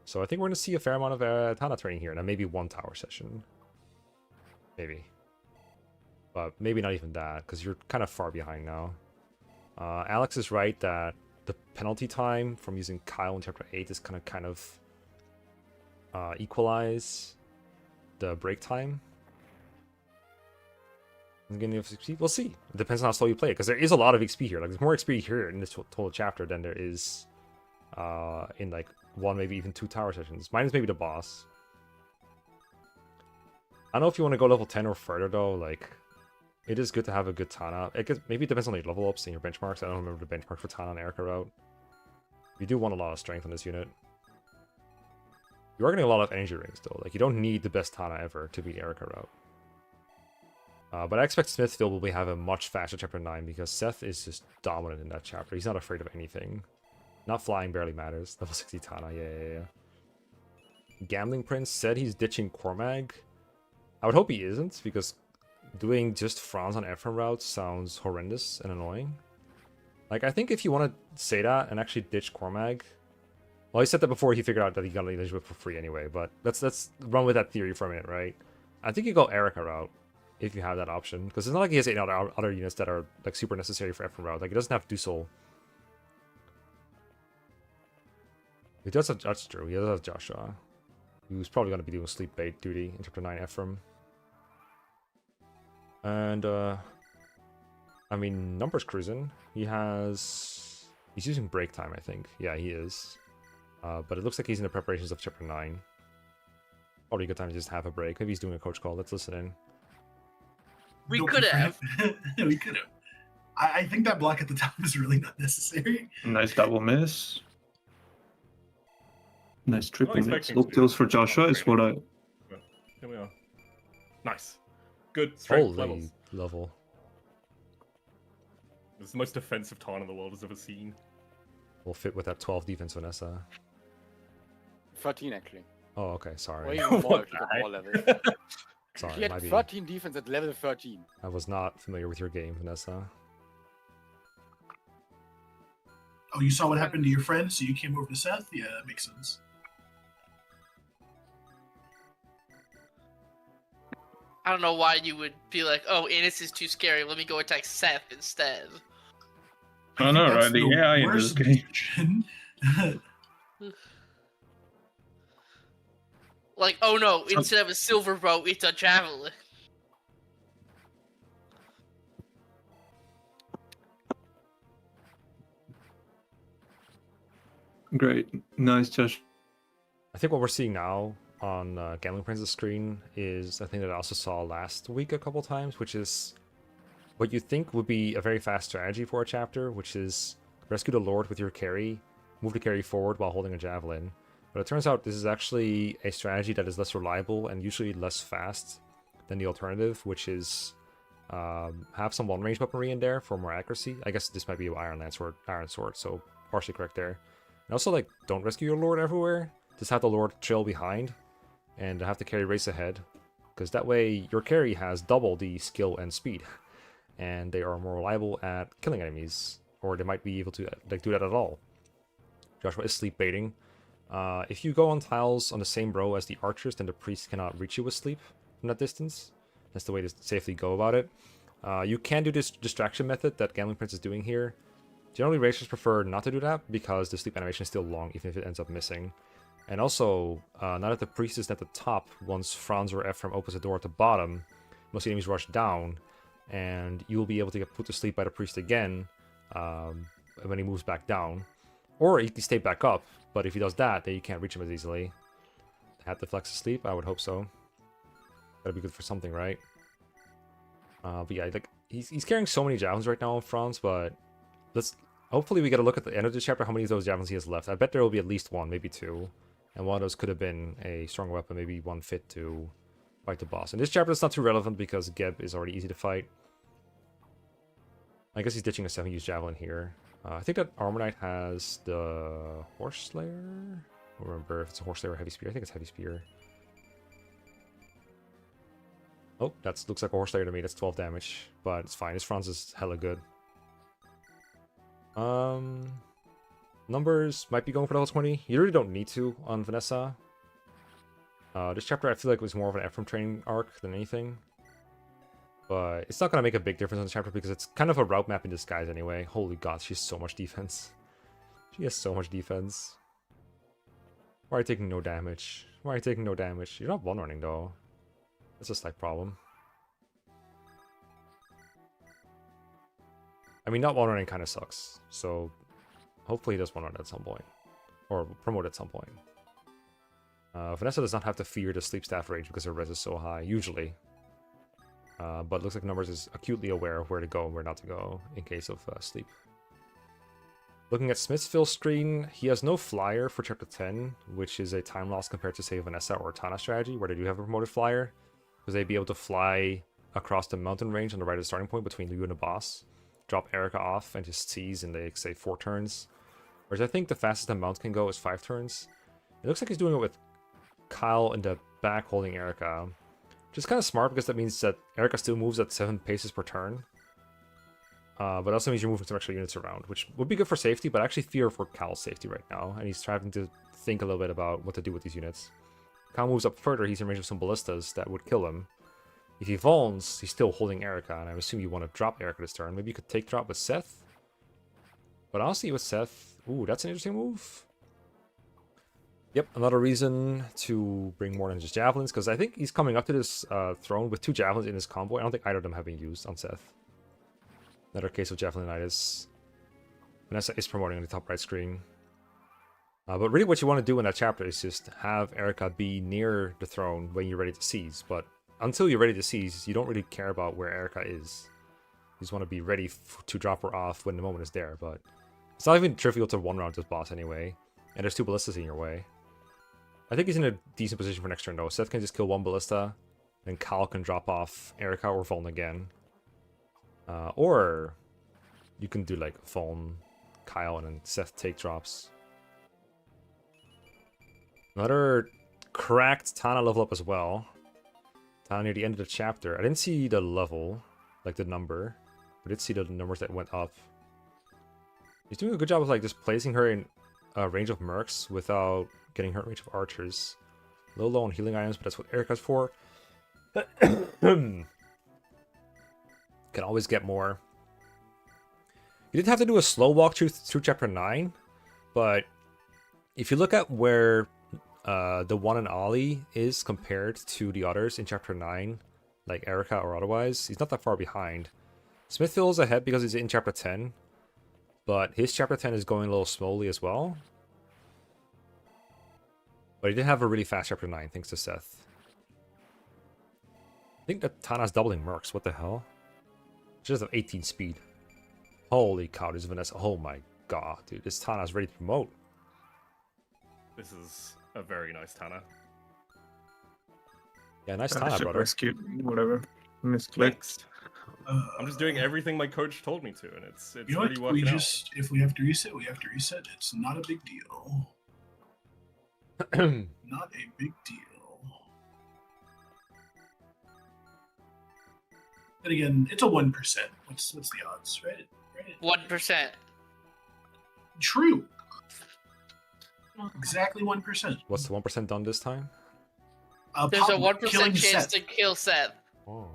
So I think we're going to see a fair amount of Tana training here, and maybe one tower session. Maybe. But maybe not even that, because you're kind of far behind now. Alex is right that the penalty time from using Kyle in Chapter 8 is going to kind of equalize the break time. We'll see. It depends on how slow you play it, because there is a lot of XP here. Like, there's more XP here in this total chapter than there is in like 1, maybe even 2 tower sessions. Minus maybe the boss. I don't know if you want to go level 10 or further though. Like, it is good to have a good Tana. Maybe it depends on your level ups and your benchmarks. I don't remember the benchmark for Tana and Erica route. You do want a lot of strength on this unit. You are getting a lot of energy rings though. Like, you don't need the best Tana ever to beat Erica route. But I expect Smithsville will have a much faster Chapter 9 because Seth is just dominant in that chapter. He's not afraid of anything. Not flying barely matters. Level 60 Tana, yeah. GamblingPrince said he's ditching Cormag. I would hope he isn't, because doing just Franz on Ephraim routes sounds horrendous and annoying. Like, I think if you want to say that and actually ditch Cormag... Well, he said that before he figured out that he got Elizabeth for free anyway, but let's run with that theory for a minute, right? I think you go Erica route if you have that option, because it's not like he has any other units that are like super necessary for Ephraim route. Like, he doesn't have Dusel. He does have, that's true, he does have Joshua, who's probably going to be doing sleep bait duty in Chapter 9 Ephraim. And, I mean, numbers cruising. He's using break time, I think. Yeah, he is. But it looks like he's in the preparations of Chapter 9. Probably a good time to just have a break. Maybe he's doing a coach call. Let's listen in. We could have. We could have. I think that block at the top is really not necessary. Nice double miss. Nice triple miss. expecting Look to. deals for Joshua is what I... Here we are. Nice. Good strength Holy levels. level. It's the most defensive Tarn in the world has ever seen. Will fit with that 12 defense Vanessa. 13 actually. Oh, okay, Or sorry. even more if you got more levels. Sorry, He had might be. 13 defense at level 13. I was not familiar with your game, Vanessa. Oh, you saw what happened to your friend, so you came over to Seth? Yeah, that makes sense. I don't know why you would be like, oh, Innis is too scary. Let me go attack Seth instead. I know, think right? The that's AI in this worst game. decision. Like, oh no, instead of a silver bow, it's a javelin. Great. Nice, Josh. I think what we're seeing now on GamblingPrince's screen is a thing that I also saw last week a couple times, which is what you think would be a very fast strategy for a chapter, which is rescue the Lord with your carry, move the carry forward while holding a javelin. But it turns out this is actually a strategy that is less reliable and usually less fast than the alternative, which is have some long-range weaponry in there for more accuracy. I guess this might be Iron Lance or Iron Sword, so partially correct there. And also, like, don't rescue your Lord everywhere. Just have the Lord trail behind and have the carry race ahead, because that way your carry has double the skill and speed, and they are more reliable at killing enemies, or they might be able to like do that at all. Joshua is sleep baiting. If you go on tiles on the same row as the archers, then the priest cannot reach you with sleep from that distance. That's the way to safely go about it. You can do this distraction method that GamblingPrince is doing here. Generally, racers prefer not to do that because the sleep animation is still long, even if it ends up missing. And also, now that the priest is at the top, once Franz or Ephraim opens the door at the bottom, most enemies rush down, and you will be able to get put to sleep by the priest again when he moves back down. Or he can stay back up, but if he does that, then you can't reach him as easily. Have to flex to sleep? I would hope so. That'd be good for something, right? But yeah, like he's carrying so many javelins right now on Franz, but hopefully we get a look at the end of this chapter how many of those javelins he has left. I bet there will be at least one, maybe two. And one of those could have been a stronger weapon, maybe one fit to fight the boss. In this chapter, it's not too relevant because Geb is already easy to fight. I guess he's ditching a 7-use javelin here. I think that Armor Knight has the Horse Slayer. I don't remember if it's a Horse Slayer or Heavy Spear. I think it's Heavy Spear. Oh, that looks like a Horse Slayer to me. That's 12 damage, but it's fine. His Franz is hella good. Numbers might be going for level 20. You really don't need to on Vanessa. This chapter I feel like was more of an Ephraim training arc than anything. But it's not going to make a big difference on the chapter because it's kind of a route map in disguise anyway. Holy god, she has so much defense. She has so much defense. Why are you taking no damage? Why are you taking no damage? You're not one running though. That's a slight problem. I mean, not one running kind of sucks. So hopefully he does one run at some point. Or promote at some point. Vanessa does not have to fear the sleep staff range because her res is so high, usually. But looks like Numbers is acutely aware of where to go and where not to go in case of sleep. Looking at Smithsville's screen, he has no flyer for Chapter 10, which is a time loss compared to, say, Vanessa or Tana strategy, where they do have a promoted flyer, because they'd be able to fly across the mountain range on the right of the starting point between you and the boss, drop Erica off, and just seize in, like, say, 4 turns. Whereas I think the fastest a mount can go is 5 turns. It looks like he's doing it with Kyle in the back holding Erica. Which is kind of smart because that means that Erica still moves at 7 paces per turn. But also means you're moving some extra units around, which would be good for safety, but I actually fear for Kyle's safety right now. And he's trying to think a little bit about what to do with these units. Kyle moves up further, he's in range of some ballistas that would kill him. If he vulns, he's still holding Erica, and I assume you want to drop Erica this turn. Maybe you could take drop with Seth. But honestly, with Seth, ooh, that's an interesting move. Yep, another reason to bring more than just javelins, because I think he's coming up to this throne with 2 javelins in his combo. I don't think either of them have been used on Seth. Another case of javelinitis. Vanessa is promoting on the top right screen. But really what you want to do in that chapter is just have Erica be near the throne when you're ready to seize. But until you're ready to seize, you don't really care about where Erica is. You just want to be ready to drop her off when the moment is there. But it's not even trivial to one round this boss anyway. And there's 2 ballistas in your way. I think he's in a decent position for next turn though. Seth can just kill 1 ballista. Then Kyle can drop off Erica or Vuln again. Or you can do like Vuln, Kyle, and then Seth take drops. Another cracked Tana level up as well. Tana near the end of the chapter. I didn't see the level, like the number. I did see the numbers that went up. He's doing a good job of like just placing her in a range of mercs without getting her in range of archers. A little low on healing items, but that's what Erica's for. Can always get more. You did have to do a slow walk through chapter 9, but if you look at where the one and Ollie is compared to the others in chapter 9, like Erica or otherwise, he's not that far behind. Smithville is ahead because he's in chapter 10, but his chapter 10 is going a little slowly as well. But he did have a really fast chapter 9 thanks to Seth. I think that Tana's doubling mercs, what the hell? She does have 18 speed. Holy cow, this is Vanessa. Oh my god, dude. This Tana's ready to promote. This is a very nice Tana. Yeah, nice Tana, brother. Rescue, whatever. Misclicked. I'm just doing everything my coach told me to, and it's You know really what? We working just, if we have to reset, we have to reset. It's not a big deal. Not a big deal. But again, it's a 1%. What's the odds, right? 1%. True. Exactly 1%. What's the 1% done this time? There's a 1% killing chance Seth. to kill Seth. Oh.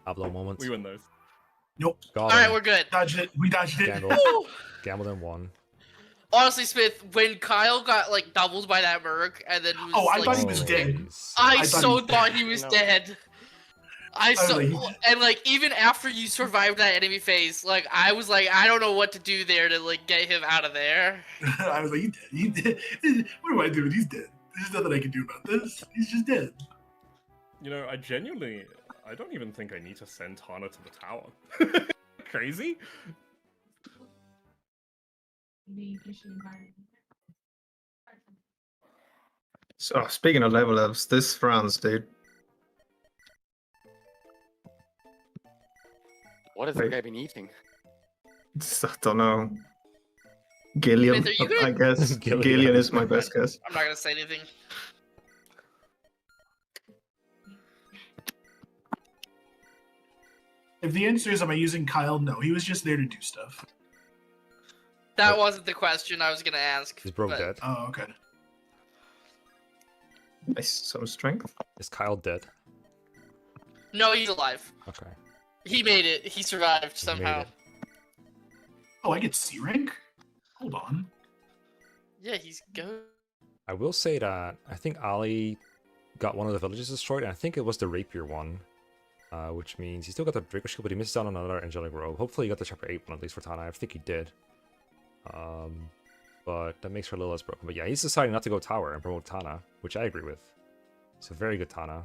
Pablo moment. We win those. Nope. Got Alright, him. we're good. Dodged it. We dodged it. Gambled. Gambled and won. Honestly, Smith, when Kyle got like doubled by that merc and then was, Oh, I like, thought he was dead. Jeez. I thought so he was thought dead. he was No. dead. I was so like- and like even after you survived that enemy phase, like I was like I don't know what to do there to like get him out of there. I was like, he's dead. He's dead. What do I do? He's dead. There's nothing I can do about this. He's just dead. You know, I don't even think I need to send Tana to the tower. Crazy? So, speaking of level ups, this France, dude. What has Wait. the guy been eating? I don't know. Gillian, Smith, are you I gonna- guess. Gillian. Gillian is my best guess. I'm not gonna say anything. If the answer is, am I using Kyle? No, he was just there to do stuff. That But- wasn't the question I was gonna ask. Is Broke but- dead? Oh, okay. Nice. Some strength. Is Kyle dead? No, he's alive. Okay. He made it. He survived He made somehow. it. Oh, I get C rank? Hold on. Yeah, he's good. I will say that I think Ali got one of the villages destroyed, and I think it was the rapier one. Which means he still got the breaker shield, but he missed out on another angelic robe. Hopefully he got the chapter 8 one, at least for Tana. I think he did. But that makes her a little less broken. But yeah, he's deciding not to go tower and promote Tana, which I agree with. It's a very good Tana.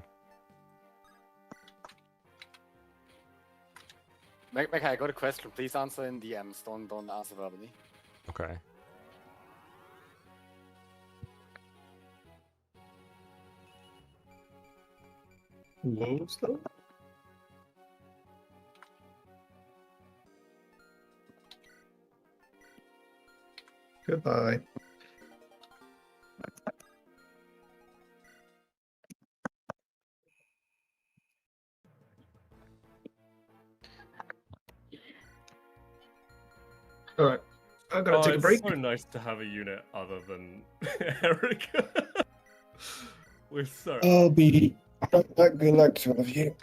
Mecca, I got a question. Please answer in DMs. Don't answer verbally. Okay. Low stuff. Goodbye. All right, I'm gonna take a it's break. so nice to have a unit other than Eric. We're so. I'll be right back. Good luck to all of you.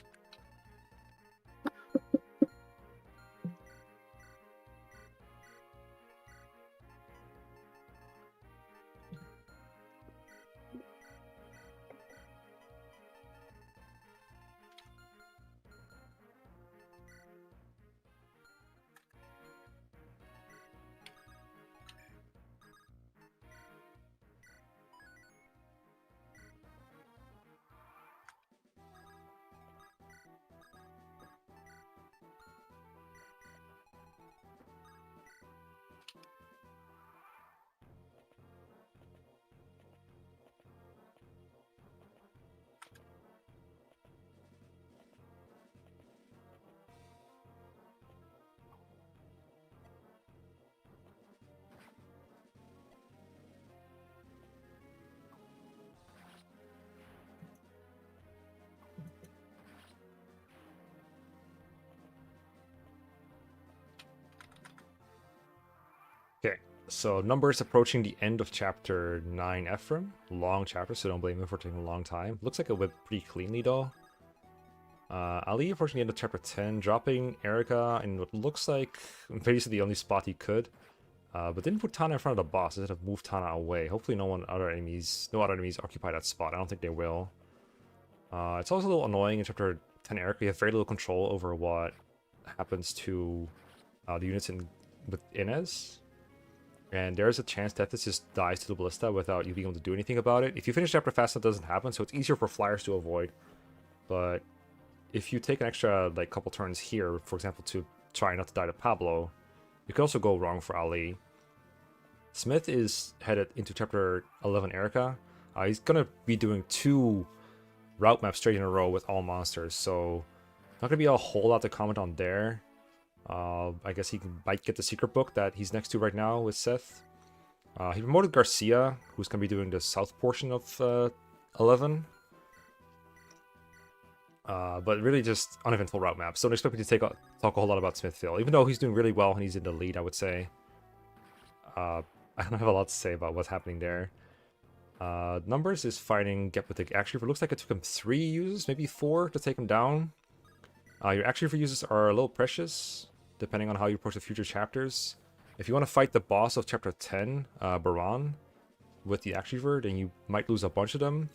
Okay, so numbers approaching the end of chapter 9 Ephraim. Long chapter, so don't blame him for taking a long time. Looks like it went pretty cleanly though. Ali approaching the end of chapter 10, dropping Erica in what looks like basically the only spot he could. But didn't put Tana in front of the boss, instead of move Tana away. Hopefully no other enemies occupy that spot. I don't think they will. It's also a little annoying in chapter 10 Erica. You have very little control over what happens to the units with Inez. And there's a chance that this just dies to the ballista without you being able to do anything about it. If you finish chapter fast, that doesn't happen, so it's easier for flyers to avoid. But if you take an extra like couple turns here, for example, to try not to die to Pablo, it could also go wrong for Ali. Smith is headed into chapter 11 Erica. He's gonna be doing 2 route maps straight in a row with all monsters, so not gonna be a whole lot to comment on there. I guess he might get the secret book that he's next to right now with Seth. He promoted Garcia, who's going to be doing the south portion of 11. But really just uneventful route maps. Don't expect me to talk a whole lot about Smithville. Even though he's doing really well and he's in the lead, I would say. I don't have a lot to say about what's happening there. Numbers is fighting Get with the Action Reaver. Looks like it took him 3 uses, maybe 4 to take him down. Your Action Reaver uses are a little precious, depending on how you approach the future chapters. If you want to fight the boss of chapter 10, Baran, with the Action Reaver, then you might lose a bunch of them.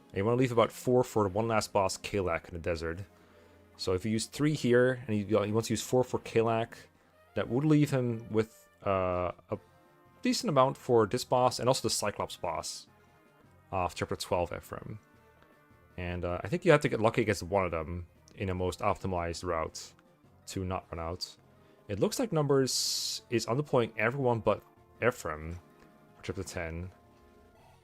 And you want to leave about 4 for the one last boss, Kalak, in the desert. So if you use 3 here, and he wants to use 4 for Kalak, that would leave him with a decent amount for this boss, and also the Cyclops boss of chapter 12 Ephraim. And I think you have to get lucky against one of them in a most optimized route to not run out. It looks like Numbers is underdeploying everyone but Ephraim for chapter 10,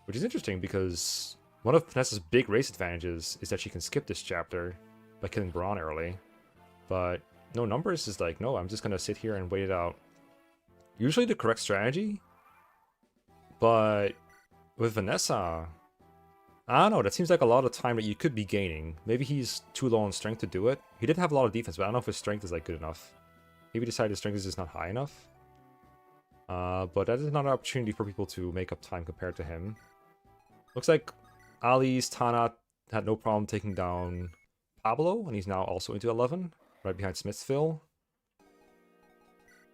which is interesting because one of Vanessa's big race advantages is that she can skip this chapter by killing Braun early. But no, Numbers is like, no, I'm just gonna sit here and wait it out. Usually the correct strategy, but with Vanessa, I don't know, that seems like a lot of time that you could be gaining. Maybe he's too low on strength to do it. He did have a lot of defense, but I don't know if his strength is like good enough. Maybe he decided his strength is just not high enough. But that is not an opportunity for people to make up time compared to him. Looks like Ali's Tana had no problem taking down Pablo, and he's now also into 11, right behind Smithsville.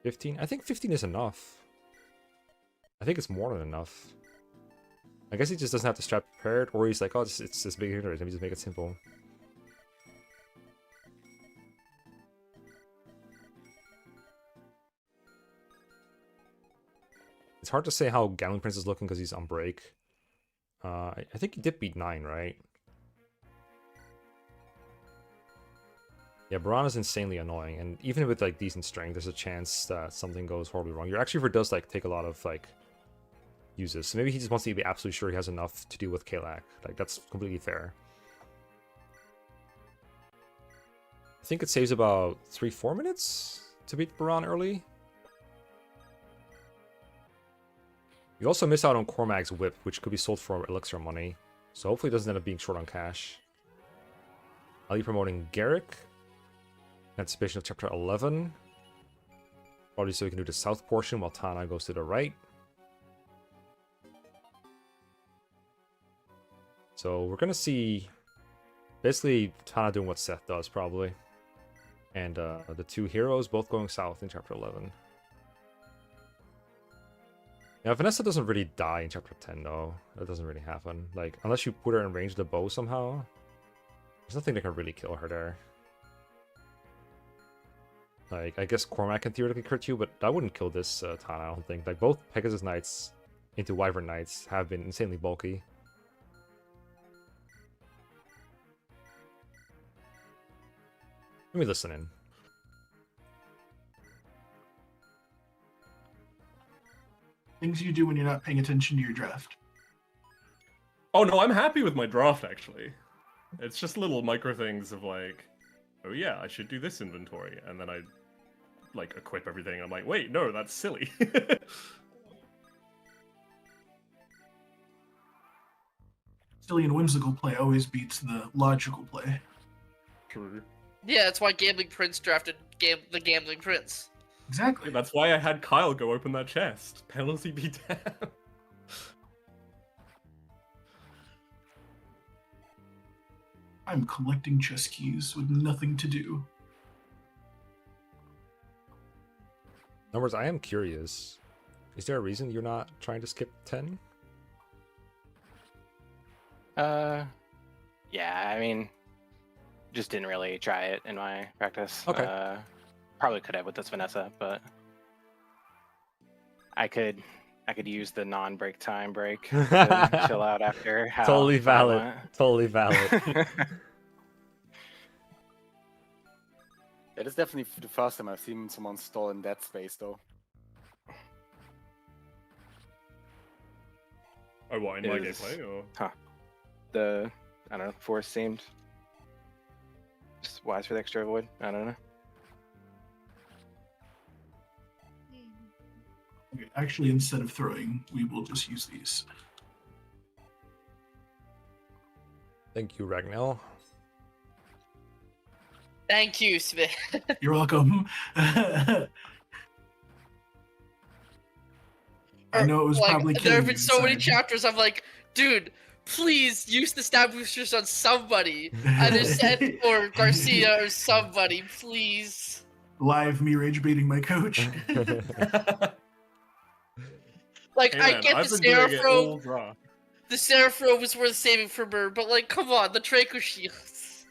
15? I think 15 is enough. I think it's more than enough. I guess he just doesn't have the strat prepared, or he's like, oh, it's this big hitter, let me just make it simple. It's hard to say how GamblingPrince is looking because he's on break. I think he did beat 9, right? Yeah, Baran is insanely annoying, and even with like decent strength, there's a chance that something goes horribly wrong. Your Actually does like take a lot of like uses, so maybe he just wants to be absolutely sure he has enough to deal with Kalak. Like that's completely fair. I think it saves about 3-4 minutes to beat Baran early. You also miss out on Cormac's whip, which could be sold for elixir money, so hopefully it doesn't end up being short on cash. I'll be promoting Garrick. Anticipation of chapter 11. Probably so we can do the south portion while Tana goes to the right. So we're gonna see basically Tana doing what Seth does probably. And the two heroes both going south in chapter 11. Now Vanessa doesn't really die in chapter 10 though. That doesn't really happen. Like, unless you put her in range of the bow somehow. There's nothing that can really kill her there. Like, I guess Cormac can theoretically crit you, but that wouldn't kill this Tana, I don't think. Like, both Pegasus Knights into Wyvern Knights have been insanely bulky. Let me listen in. Things you do when you're not paying attention to your draft. Oh no, I'm happy with my draft actually. It's just little micro things of like, oh yeah, I should do this inventory, and then I like equip everything. And I'm like, wait, no, that's silly. Silly and whimsical play always beats the logical play. True. Yeah, that's why GamblingPrince drafted the GamblingPrince. Exactly. That's why I had Kyle go open that chest. Penalty be down. I'm collecting chess keys with nothing to do. Numbers, I am curious. Is there a reason you're not trying to skip 10? Yeah, I mean, just didn't really try it in my practice. Okay. Probably could have with this Vanessa, but I could use the non-break time break to chill out after. How Totally I valid. went. Totally valid. It is definitely the first time I've seen someone stall in that space, though. Oh, what, in my Is- gameplay? Or... The, I don't know, force seemed just wise for the extra void. I don't know. Okay, actually, instead of throwing, we will just use these. Thank you, Ragnell. Thank you, Smith. You're welcome. I know it was Like, probably there killing have been you so many inside. chapters. I'm like, dude, please use the stab boosters on somebody, either Seth or Garcia or somebody, please. Live me rage baiting my coach. Like, Hey, I man, get I've the been doing it all Seraphro. draft. The Seraphro was worth saving for Bird, but like, come on, the Draco Shields.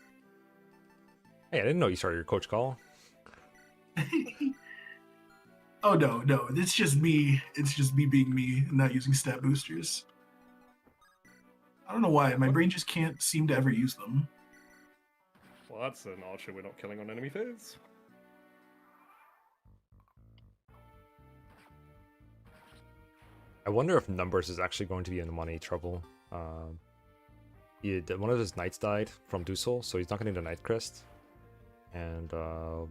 Hey, I didn't know you started your coach call. Oh no, it's just me. It's just me being me and not using stat boosters. I don't know why. My brain just can't seem to ever use them. Well, that's an archer we're not killing on enemy phase. I wonder if Numbers is actually going to be in money trouble. One of his knights died from Dusel, so he's not getting the Knight Crest. And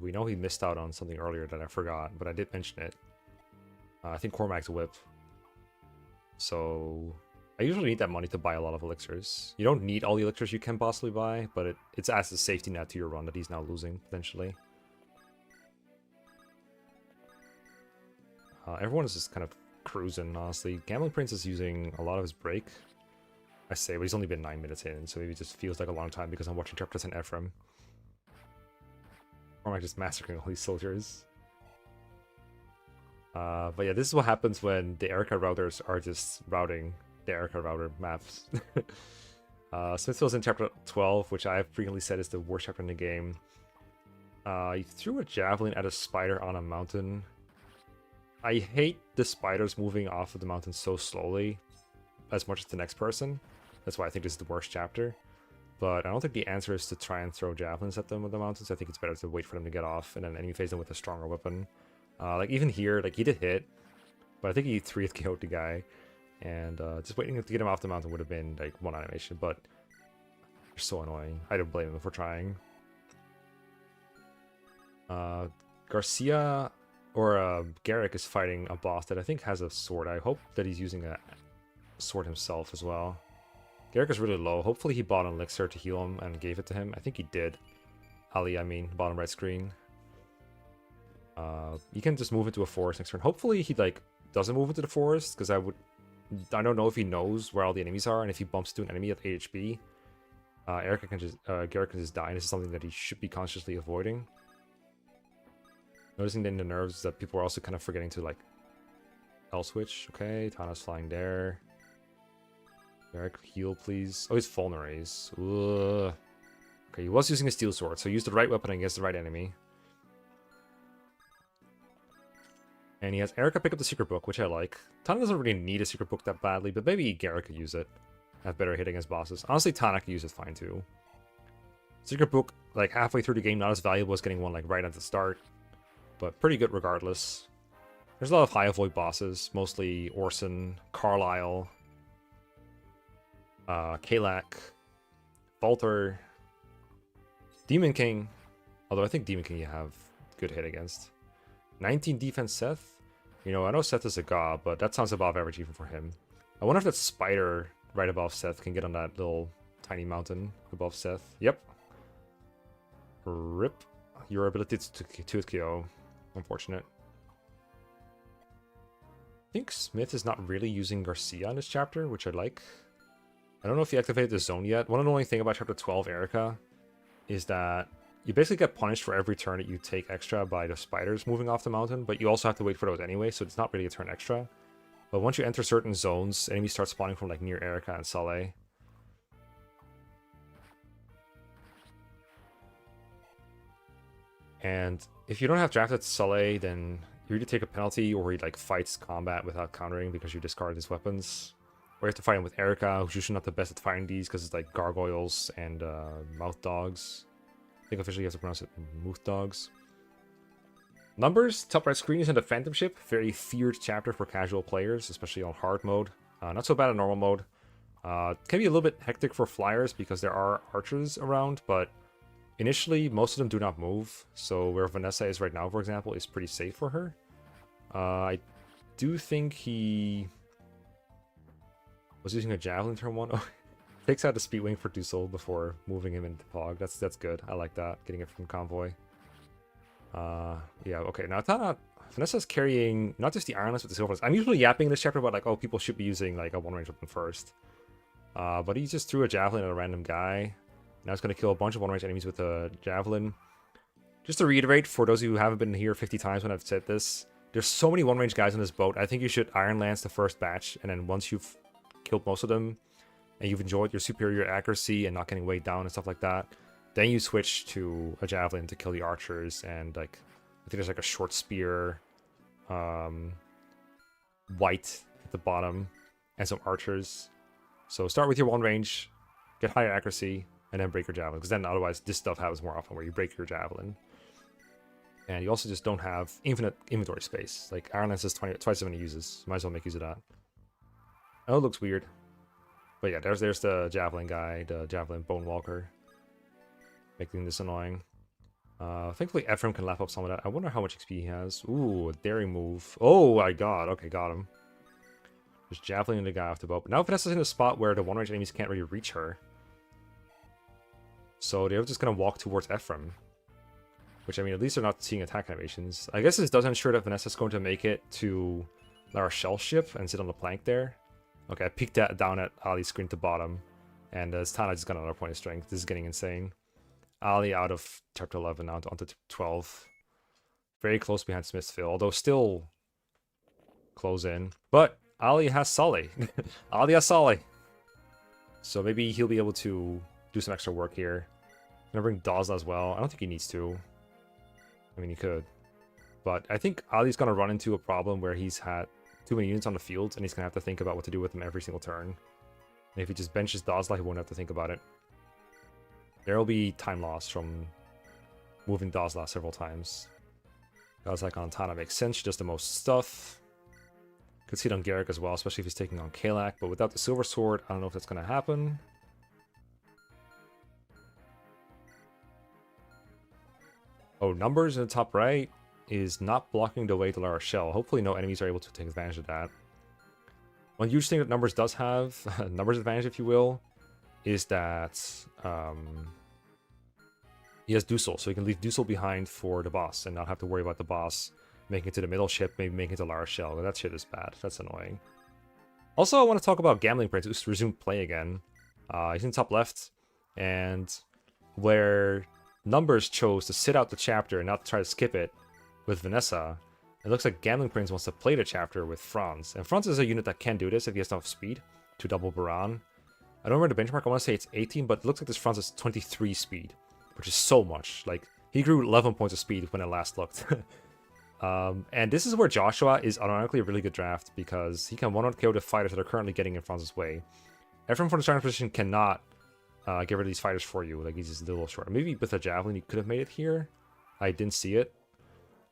we know he missed out on something earlier that I forgot, but I did mention it. I think Cormac's whip. So I usually need that money to buy a lot of elixirs. You don't need all the elixirs you can possibly buy, but it's as a safety net to your run that he's now losing, potentially. Everyone is just kind of cruising, honestly. GamblingPrince is using a lot of his break. I say, but he's only been 9 minutes in, so maybe it just feels like a long time because I'm watching Chapters and Ephraim. Or am I just massacring all these soldiers? But yeah, this is what happens when the Erica routers are just routing the Erica router maps. Smithsville's in chapter 12, which I've frequently said is the worst chapter in the game. He threw a javelin at a spider on a mountain. I hate the spiders moving off of the mountain so slowly as much as the next person. That's why I think this is the worst chapter. But I don't think the answer is to try and throw javelins at them with the mountains. I think it's better to wait for them to get off and then enemy phase them with a stronger weapon. Like even here, like he did hit, but I think he 3 KO'd the guy. And just waiting to get him off the mountain would have been like one animation, but they're so annoying. I don't blame them for trying. Garcia or Garrick is fighting a boss that I think has a sword. I hope that he's using a sword himself as well. Garrick is really low. Hopefully he bought an elixir to heal him and gave it to him. I think he did. Ali, I mean, bottom right screen. You can just move into a forest next turn. Hopefully he like doesn't move into the forest, because I don't know if he knows where all the enemies are, and if he bumps into an enemy at HP, Garrick can just die, and this is something that he should be consciously avoiding. Noticing that in the nerves that people are also kind of forgetting to like L-switch. Okay, Tana's flying there. Garrick, heal please. Oh, he's vulneraries. Ugh. Okay, he was using a steel sword, so use the right weapon against the right enemy. And he has Erica pick up the secret book, which I like. Tana doesn't really need a secret book that badly, but maybe Garrick could use it. Have better hit against bosses. Honestly, Tana could use it fine too. Secret book, like halfway through the game, not as valuable as getting one like right at the start, but pretty good regardless. There's a lot of high avoid bosses, mostly Orson, Carlisle, Kalak, Volter, Demon King. Although I think Demon King you have good hit against. 19 defense Seth. You know, I know Seth is a god, but that sounds above average even for him. I wonder if that spider right above Seth can get on that little tiny mountain above Seth. Yep. Rip. Your ability to KO. Unfortunate. I think Smith is not really using Garcia in this chapter, which I like. I don't know if he activated the zone yet. One annoying thing about chapter 12 Erica is that you basically get punished for every turn that you take extra by the spiders moving off the mountain, but you also have to wait for those anyway, so it's not really a turn extra. But once you enter certain zones, enemies start spawning from like near Erica and Saleh. And if you don't have drafted Saleh, then you either take a penalty or he like fights combat without countering because you discard his weapons. Or you have to fight him with Erica, who's usually not the best at fighting these because it's like gargoyles and mouth dogs. I think officially you have to pronounce it Mooth Dogs. Numbers, top right screen is in the Phantom Ship. Very feared chapter for casual players, especially on hard mode. Not so bad in normal mode. Can be a little bit hectic for flyers because there are archers around, but initially most of them do not move. So where Vanessa is right now, for example, is pretty safe for her. I do think he was using a javelin turn 1. Oh, takes out the speed wing for Dusel before moving him into Pog. That's good. I like that. Getting it from Convoy. Yeah, okay. Now Vanessa's carrying not just the Iron Lance, but the Silver Lance. I'm usually yapping in this chapter about like, oh, people should be using like a one-range weapon first. But he just threw a javelin at a random guy. Now it's going to kill a bunch of one-range enemies with a javelin. Just to reiterate, for those of you who haven't been here 50 times when I've said this, there's so many one-range guys on this boat. I think you should Iron Lance the first batch, and then once you've killed most of them, and you've enjoyed your superior accuracy and not getting weighed down and stuff like that, then you switch to a javelin to kill the archers, and like I think there's like a short spear, white at the bottom, and some archers. So start with your one range, get higher accuracy, and then break your javelin, because then otherwise this stuff happens more often where you break your javelin. And you also just don't have infinite inventory space. Like Iron Lance is twice as many uses. Might as well make use of that. I know it looks weird. But yeah, there's the Javelin guy, the Javelin Bone Walker. Making this annoying. Thankfully Ephraim can lap up some of that. I wonder how much XP he has. Ooh, a daring move. Oh my god, okay, got him. Just Javelin the guy off the boat. But now Vanessa's in a spot where the one-range enemies can't really reach her. So they're just gonna walk towards Ephraim. Which, I mean, at least they're not seeing attack animations. I guess this does ensure that Vanessa's going to make it to La Rochelle's ship and sit on the plank there. Okay, I peeked that down at Ali's screen to bottom. And Tana just got another point of strength. This is getting insane. Ali out of chapter 11 now onto 12. Very close behind Smithsville, although still close in. But Ali has Sully. Ali has Sully. So maybe he'll be able to do some extra work here. I'm gonna bring Dazla as well. I don't think he needs to. I mean, he could. But I think Ali's gonna run into a problem where he's had too many units on the field, and he's gonna have to think about what to do with them every single turn. And if he just benches Dazla, he won't have to think about it. There will be time loss from moving Dazla several times. Guys like on Tana makes sense. She does the most stuff. Could see it on Garrick as well, especially if he's taking on Kalak. But without the Silver Sword, I don't know if that's going to happen. Oh, numbers in the top right is not blocking the way to La Rochelle. Hopefully no enemies are able to take advantage of that. One huge thing that numbers does have, numbers advantage if you will, is that he has Dusel, so he can leave Dusel behind for the boss and not have to worry about the boss making it to the middle ship, maybe making it to La Rochelle. But that shit is bad. That's annoying. Also, I want to talk about GamblingPrince, who's resumed play again. He's in top left, and where numbers chose to sit out the chapter and not try to skip it with Vanessa, it looks like GamblingPrince wants to play the chapter with Franz. And Franz is a unit that can do this if he has enough speed to double Baran. I don't remember the benchmark, I want to say it's 18, but it looks like this Franz is 23 speed, which is so much. Like, he grew 11 points of speed when I last looked. And this is where Joshua is automatically a really good draft, because he can 1-1 KO the fighters that are currently getting in Franz's way. Ephraim from the starting position cannot get rid of these fighters for you. Like, he's just a little short. Maybe with a javelin he could have made it here. I didn't see it.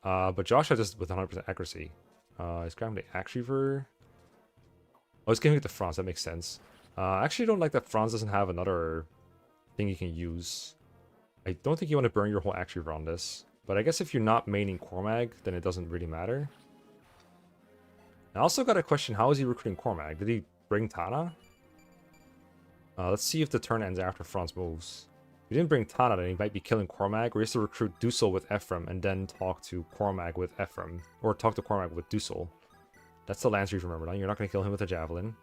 But Joshua just with 100% accuracy. He's grabbing the Axe Reaver. Oh, he's giving it to Franz. That makes sense. I actually don't like that Franz doesn't have another thing you can use. I don't think you want to burn your whole Axe Reaver on this. But I guess if you're not maining Cormag, then it doesn't really matter. I also got a question, how is he recruiting Cormag? Did he bring Tana? Let's see if the turn ends after Franz moves. If he didn't bring Tana, then he might be killing Cormag, or he has to recruit Dusel with Ephraim and then talk to Cormag with Ephraim. Or talk to Cormag with Dusel. That's the Lance Reef, remember now. You're not going to kill him with a Javelin.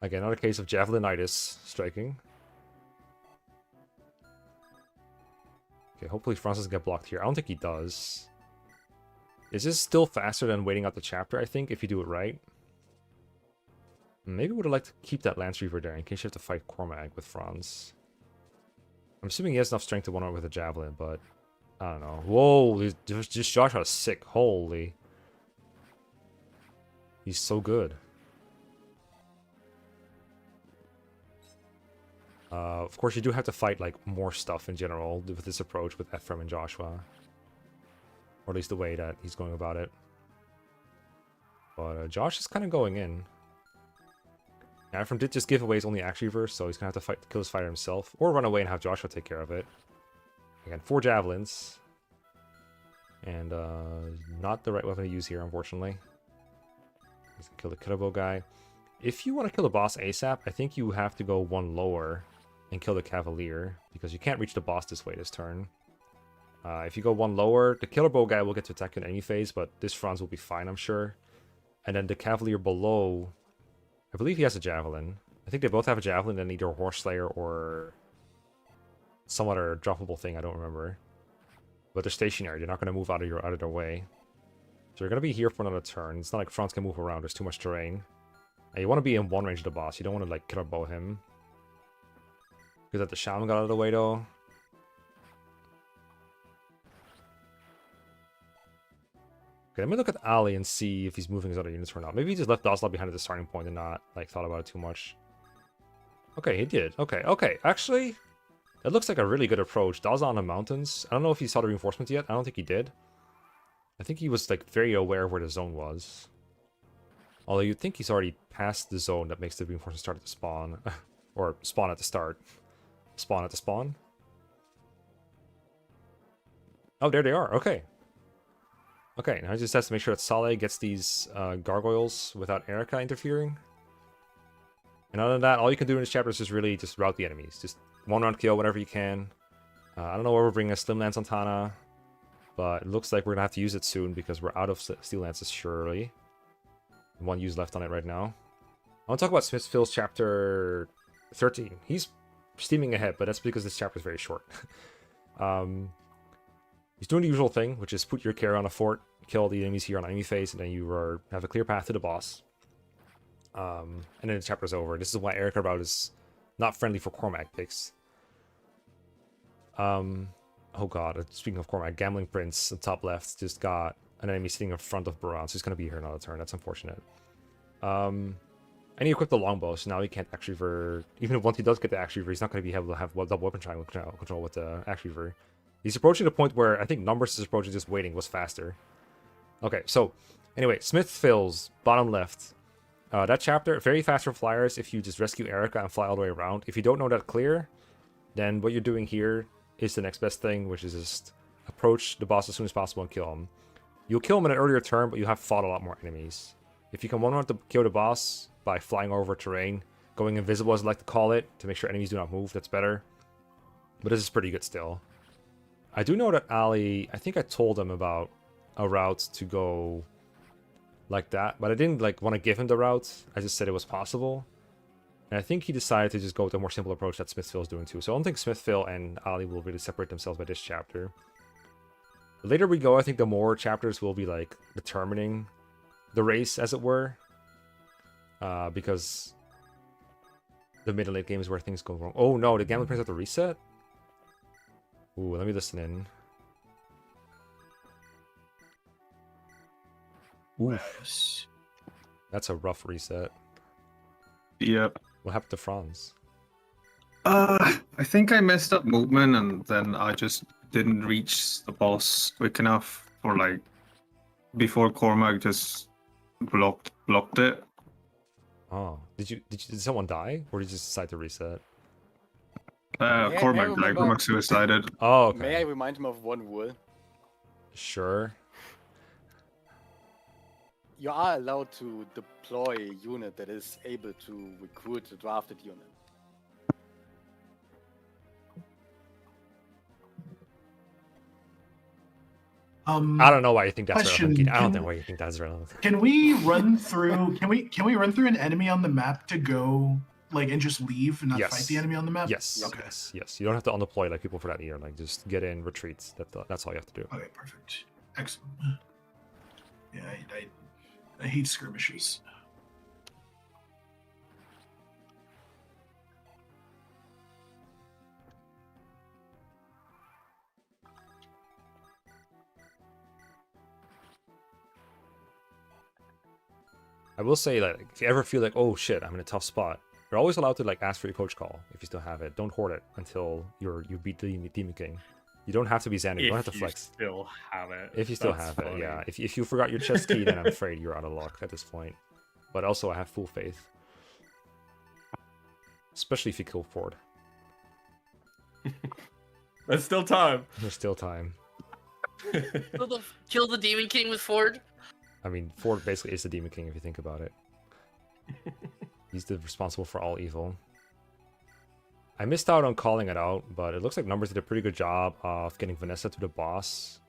Again, another case of Javelinitis striking. Okay, hopefully Franz doesn't get blocked here. I don't think he does. Is this still faster than waiting out the chapter, I think, if you do it right? Maybe would have liked to keep that Lance Reaver there in case you have to fight Cormag with Franz. I'm assuming he has enough strength to one-on with a Javelin, but I don't know. Whoa, this Joshua is sick. Holy. He's so good. Of course, you do have to fight like more stuff in general with this approach with Ephraim and Joshua. Or at least the way that he's going about it. But Josh is kind of going in. Yeah, Ephraim did just give away his only Axe Reaver, so he's going to have to kill his fighter himself. Or run away and have Joshua take care of it. Again, 4 Javelins. And not the right weapon to use here, unfortunately. He's going to kill the Kidabo guy. If you want to kill the boss ASAP, I think you have to go 1 lower and kill the Cavalier, because you can't reach the boss this way this turn. If you go 1 lower, the Killer Bow guy will get to attack in any phase, but this Franz will be fine, I'm sure. And then the Cavalier below, I believe he has a Javelin. I think they both have a Javelin and either Horse Slayer or some other droppable thing, I don't remember. But they're stationary, they're not going to move out of their way. So you're going to be here for another turn. It's not like Franz can move around, there's too much terrain. And you want to be in 1 range of the boss, you don't want to like Killer Bow him. Good that the Shaman got out of the way though. Okay, let me look at Ali and see if he's moving his other units or not. Maybe he just left Dazla behind at the starting point and not like thought about it too much. Okay, he did. Okay. Actually, that looks like a really good approach. Dazla on the mountains. I don't know if he saw the reinforcements yet. I don't think he did. I think he was like very aware of where the zone was. Although you'd think he's already past the zone that makes the reinforcements start at the spawn. Or spawn at the start. Spawn at the spawn. Oh, there they are. Okay. Okay, now he just has to make sure that Saleh gets these gargoyles without Erica interfering. And other than that, all you can do in this chapter is just really just route the enemies. Just 1 round kill whenever you can. I don't know where we're bringing a Slim Lance on Tana. but it looks like we're gonna have to use it soon because we're out of steel lances surely. One use left on it right now. I want to talk about Smithsville's chapter 13. He's steaming ahead, but that's because this chapter is very short. He's doing the usual thing, which is put your carry on a fort, kill the enemies here on enemy phase, and then you have a clear path to the boss. And then the chapter's over. This is why Erica route is not friendly for Cormac picks. Oh god, speaking of Cormac, GamblingPrince, the top left, just got an enemy sitting in front of Baron, so he's going to be here another turn. That's unfortunate. And he equipped the longbow, so now he can't Axe Reaver. Even if once he does get the Axe Reaver, he's not going to be able to have double weapon triangle control with the Axe Reaver. He's approaching the point where I think Numbers' approach is just waiting was faster. Okay, so anyway, Smithsville's bottom left. That chapter, very fast for flyers if you just rescue Erica and fly all the way around. If you don't know that clear, then what you're doing here is the next best thing, which is just approach the boss as soon as possible and kill him. You'll kill him in an earlier turn, but you have fought a lot more enemies. If you can one-run to kill the boss by flying over terrain, going invisible as I like to call it, to make sure enemies do not move, that's better. But this is pretty good still. I do know that Ali, I think I told him about a route to go like that, but I didn't want to give him the route. I just said it was possible. And I think he decided to just go with a more simple approach that Smithsville is doing too. So I don't think Smithsville and Ali will really separate themselves by this chapter. The later we go, I think the more chapters will be determining the race, as it were. Because the mid and late game is where things go wrong. Oh no, the GamblingPrince have to reset? Ooh, let me listen in. Yes. That's a rough reset. Yep. What happened to Franz? I think I messed up movement and then I just didn't reach the boss quick enough for before Cormac just blocked it. Oh, did someone die, or did you just decide to reset? Cormac died. Cormac suicided. Oh, okay. May I remind him of one rule? Sure. You are allowed to deploy a unit that is able to recruit a drafted unit. I don't know why you think that's Question, relevant. I don't know why you think that's relevant. Can we run through? Can we run through an enemy on the map to go and just leave and not Yes. fight the enemy on the map? Yes. Okay. Yes. You don't have to undeploy people for that either. Just get in, retreat. That's all you have to do. Okay, perfect. Excellent. Yeah, I hate skirmishes. I will say if you ever feel oh shit, I'm in a tough spot, you're always allowed to ask for your coach call if you still have it. Don't hoard it until you beat the Demon King. You don't have to be Xander. You don't have to flex. If you still have it. If you still That's have funny. it, yeah. If you forgot your chest key, then I'm afraid you're out of luck at this point. But also, I have full faith. Especially if you kill Ford. There's still time. There's still time. Kill the Demon King with Ford. I mean, Ford basically is the Demon King if you think about it. He's responsible for all evil. I missed out on calling it out, but it looks like Numbers did a pretty good job of getting Vanessa to the boss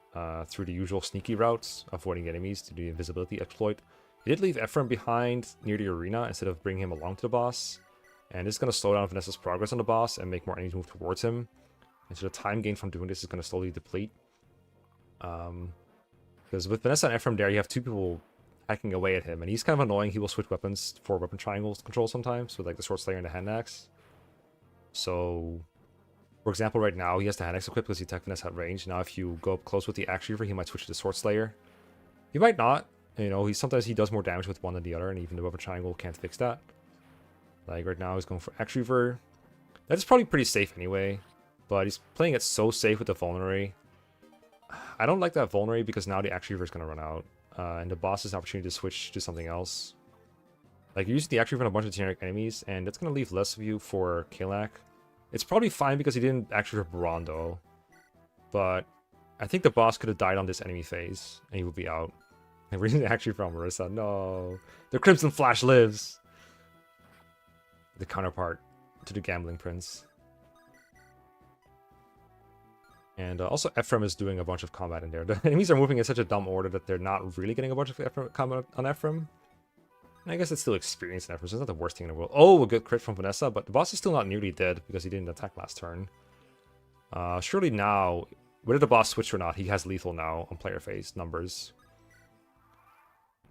through the usual sneaky routes, avoiding enemies to the invisibility exploit. He did leave Ephraim behind near the arena instead of bringing him along to the boss. And this is going to slow down Vanessa's progress on the boss and make more enemies move towards him. And so the time gain from doing this is going to slowly deplete. Because with Vanessa and Ephraim there, you have two people hacking away at him. And he's kind of annoying. He will switch weapons for weapon triangles control sometimes, with the Sword Slayer and the Hand Axe. So, for example, right now, he has the Hand Axe equipped because he attacked Vanessa at range. Now, if you go up close with the Axe Reaver, he might switch to the Sword Slayer. He might not. Sometimes he does more damage with one than the other, and even the weapon triangle can't fix that. Right now, he's going for Axe Reaver. That's probably pretty safe anyway, but he's playing it so safe with the Vulnerary. I don't like that Vulnerary because now the Axe Reaver is going to run out, and the boss has an opportunity to switch to something else. You're using the Axe Reaver on a bunch of generic enemies, and that's going to leave less of you for Kalak. It's probably fine because he didn't Axe Reaver Barondo, but I think the boss could have died on this enemy phase, and he would be out. And we're using the Axe Reaver on Marissa. No! The Crimson Flash lives! The counterpart to the GamblingPrince. And also Ephraim is doing a bunch of combat in there. The enemies are moving in such a dumb order that they're not really getting a bunch of combat on Ephraim. And I guess it's still experience in Ephraim, so it's not the worst thing in the world. Oh, a good crit from Vanessa, but the boss is still not nearly dead because he didn't attack last turn. Surely now, whether the boss switched or not, he has lethal now on player phase numbers.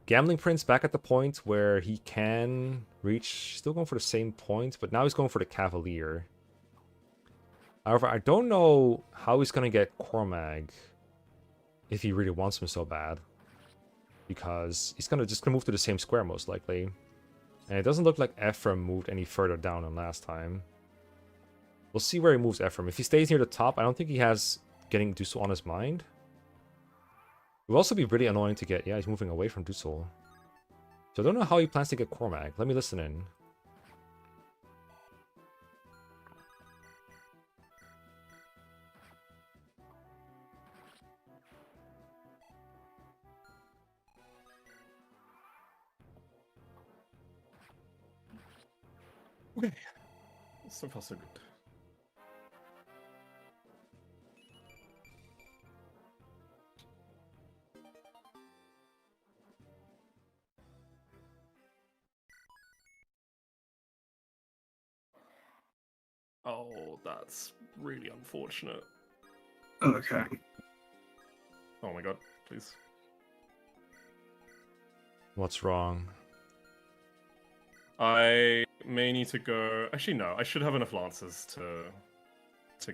GamblingPrince back at the point where he can reach, still going for the same point, but now he's going for the Cavalier. However, I don't know how he's going to get Cormag if he really wants him so bad. Because he's just gonna move to the same square most likely. And it doesn't look like Ephraim moved any further down than last time. We'll see where he moves Ephraim. If he stays near the top, I don't think he has getting Dusel on his mind. It will also be really annoying to get... Yeah, he's moving away from Dusel. So I don't know how he plans to get Cormag. Let me listen in. Okay. So far, so good. Oh, that's really unfortunate. Okay. Oh my god, please. What's wrong? I may need to go... Actually, no. I should have enough lances to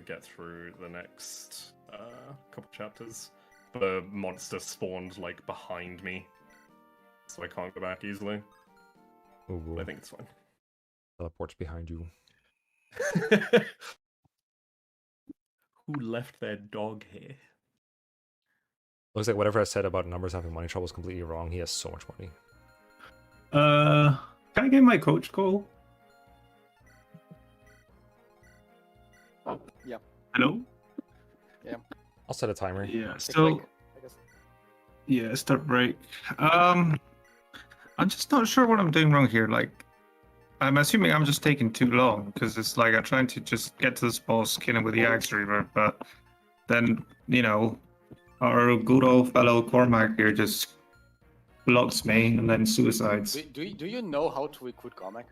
get through the next couple chapters. The monster spawned, like, behind me. So I can't go back easily. Ooh, But I think it's fine. teleports behind you. Who left their dog here? Looks like whatever I said about numbers having money trouble is completely wrong. He has so much money. Can I get my coach call? Yeah. Hello? I'll set a timer. Yeah, Take a still. break, I guess. Yeah, start break. I'm just not sure what I'm doing wrong here. Like, I'm assuming I'm just taking too long because it's like I'm trying to just get to this boss, kill him with the Axe Reaver, but then, you know, our good old fellow Cormac here just blocks me and then suicides. Do you know how to recruit Cormac?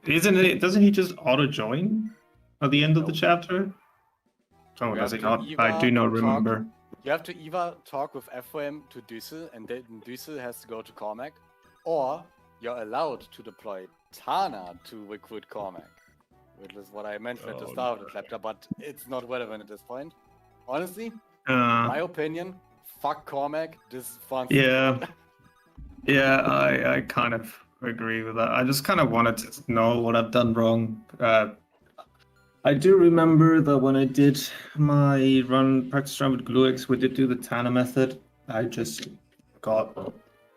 Isn't it? Doesn't he just auto join at the end of the No. chapter? Oh, You does have he to not? I either do not talk- remember. You have to either talk with Ephraim to Düssel, and then Düssel has to go to Cormac, or you're allowed to deploy Tana to recruit Cormac, which is what I mentioned at the Oh, start of the no. chapter, but it's not relevant at this point. Honestly, Uh, my opinion, fuck Cormac, this fun. Yeah. Yeah, I kind of agree with that. I just kind of wanted to know what I've done wrong. I do remember that when I did my practice run with Gluecks, we did do the Tana method. I just got,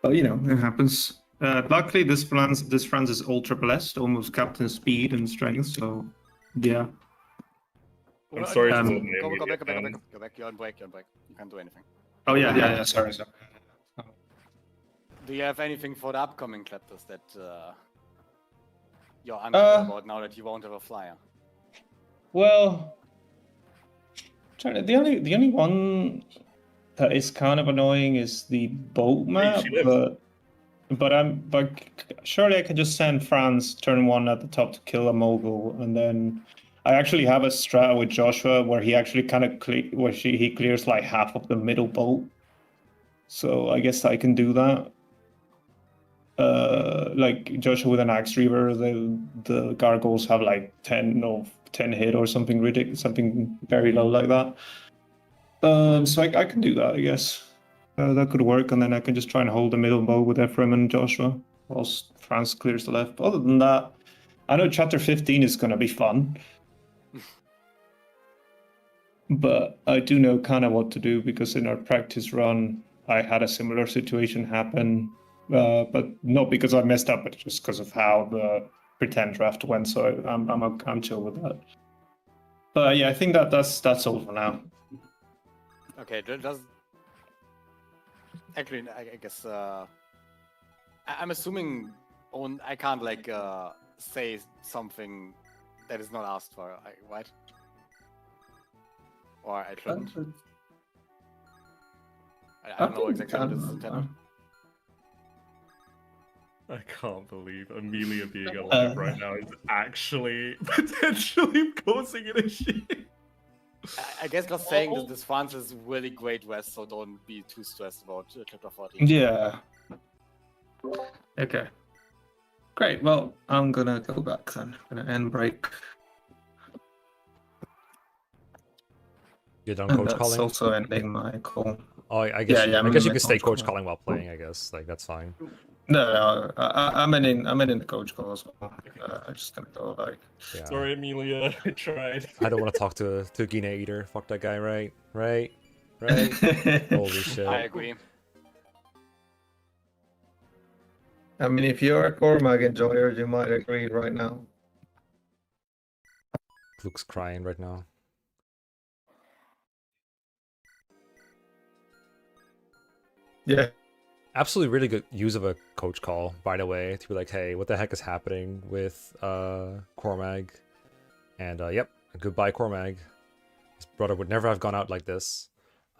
but you know, it happens. Luckily, this Franz is ultra blessed, almost captain speed and strength. So, yeah. I'm sorry to Um, the name Go you back, get, go back, man. go back. You're on break, you're on break. You can't do anything. Oh yeah. Sorry. Do you have anything for the upcoming chapters that you're unsure about now that you won't have a flyer? Well, the only one that is kind of annoying is the boat map, she lives. but surely I can just send Franz turn one at the top to kill a mogul, and then I actually have a strat with Joshua where he actually kind of he clears like half of the middle boat, so I guess I can do that. Like Joshua with an Axe Reaver, the gargoyles have like 10 hit or something ridiculous, something very low like that. So I can do that, I guess. That could work, and then I can just try and hold the middle bow with Ephraim and Joshua, whilst Franz clears the left. But other than that, I know chapter 15 is going to be fun. But I do know kind of what to do, because in our practice run, I had a similar situation happen. But not because I messed up, but just because of how the pretend draft went. So I'm chill with that. But yeah, I think that's all for now. Okay, does actually I guess I'm assuming I can't like say something that is not asked for, right? Or I shouldn't. Uh, I don't know exactly what is intended. I can't believe Amelia being alive right now is actually potentially causing an issue. I guess just saying that this France is really great west, so don't be too stressed about chapter 14. Yeah. Okay. Great. Well, I'm gonna go back then. I'm gonna end break. You're done And coach that's calling? also ending my call. Oh, I guess. Yeah, I I'm guess in you my can stay coach coach call. calling while playing. I guess that's fine. No, I'm in the coach call as well. I'm just gonna go like. Yeah. Sorry, Amelia. I tried. I don't want to talk to Guinea Eater. Fuck that guy. Right. Holy shit. I agree. I mean, if you're a Cormac enjoyer, you might agree right now. Luke's crying right now. Yeah. Absolutely really good use of a coach call, by the way, to be like, hey, what the heck is happening with Cormag? And yep, goodbye Cormag. His brother would never have gone out like this.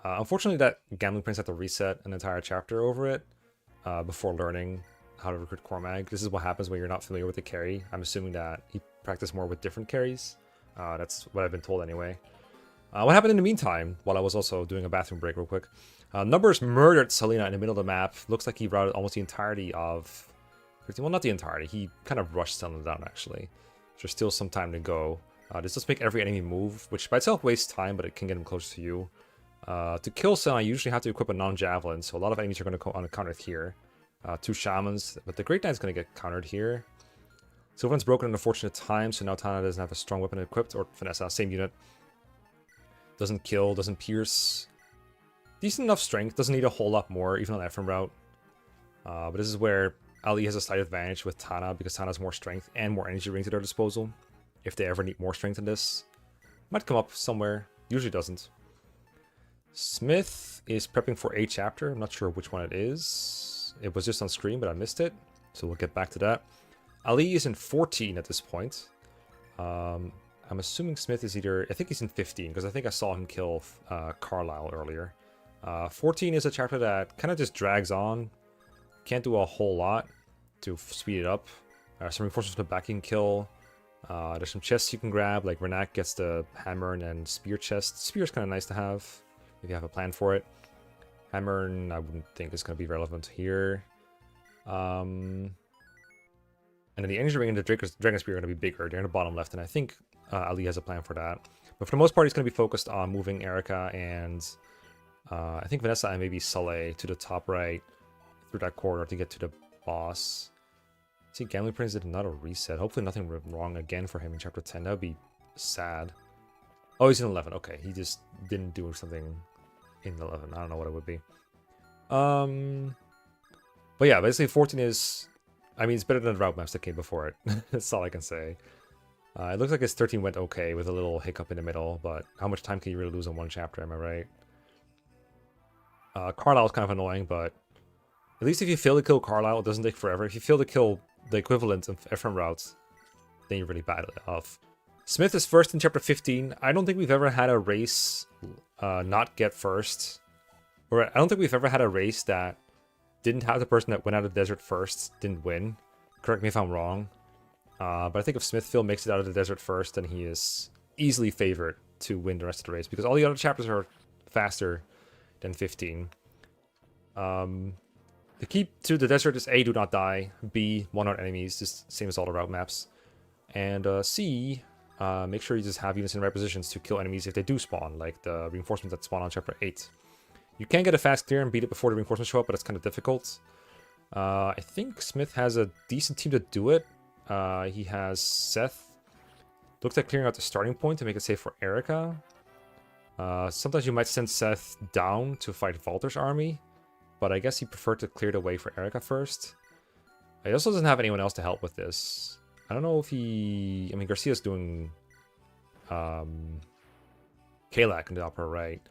Unfortunately, that GamblingPrince had to reset an entire chapter over it before learning how to recruit Cormag. This is what happens when you're not familiar with the carry. I'm assuming that he practiced more with different carries. That's what I've been told anyway. What happened in the meantime, while I was also doing a bathroom break real quick? Numbers murdered Selena in the middle of the map. Looks like he routed almost the entirety of... Well, not the entirety. He kind of rushed Selena down, actually. There's still some time to go. This does make every enemy move, which by itself wastes time, but it can get him closer to you. To kill Selena, you usually have to equip a non-javelin, so a lot of enemies are going to go countered here. 2 shamans, but the Great Knight's going to get countered here. Sylvan's broken an unfortunate time, so now Tana doesn't have a strong weapon equipped, or Vanessa, same unit. Doesn't kill, doesn't pierce. Decent enough strength, doesn't need a whole lot more, even on Ephraim route. But this is where Ali has a slight advantage with Tana, because Tana has more strength and more energy rings at their disposal. If they ever need more strength than this. Might come up somewhere, usually doesn't. Smith is prepping for a chapter, I'm not sure which one it is. It was just on screen, but I missed it, so we'll get back to that. Ali is in 14 at this point. I'm assuming Smith is either... I think he's in 15, because I think I saw him kill Carlisle earlier. 14 is a chapter that kind of just drags on. Can't do a whole lot to speed it up. Some reinforcements from the back you can kill. There's some chests you can grab, like Renak gets the hammer and spear chest. Spear's kind of nice to have, if you have a plan for it. Hammer, I wouldn't think is going to be relevant here. And then the energy ring and the Dragon Spear are going to be bigger. They're in the bottom left, and I think Ali has a plan for that. But for the most part, he's going to be focused on moving Erica and I think Vanessa and maybe Saleh to the top right through that corridor to get to the boss. See, GamblingPrince did another reset. Hopefully nothing wrong again for him in Chapter 10. That would be sad. Oh, he's in 11. Okay, he just didn't do something in 11. I don't know what it would be. But yeah, basically 14 is... I mean, it's better than the route maps that came before it. That's all I can say. It looks like his 13 went okay with a little hiccup in the middle, but how much time can you really lose on one chapter, am I right? Carlisle is kind of annoying, but at least if you fail to kill Carlisle, it doesn't take forever. If you fail to kill the equivalent of Ephraim routes, then you're really bad off. Smith is first in chapter 15. I don't think we've ever had a race not get first. Or I don't think we've ever had a race that didn't have the person that went out of the desert first didn't win. Correct me if I'm wrong. But I think if Smithville makes it out of the desert first, then he is easily favored to win the rest of the race, because all the other chapters are faster than 15. The key to the desert is A, do not die, B, one-hit enemies, just same as all the route maps, and C, make sure you just have units in the right positions to kill enemies if they do spawn, like the reinforcements that spawn on chapter 8. You can get a fast clear and beat it before the reinforcements show up, but it's kind of difficult. I think Smith has a decent team to do it. He has Seth. Looks like clearing out the starting point to make it safe for Erica. Sometimes you might send Seth down to fight Valter's army, but I guess he preferred to clear the way for Erica first. He also doesn't have anyone else to help with this. I don't know if he... I mean, Garcia's doing Kalak in the upper right.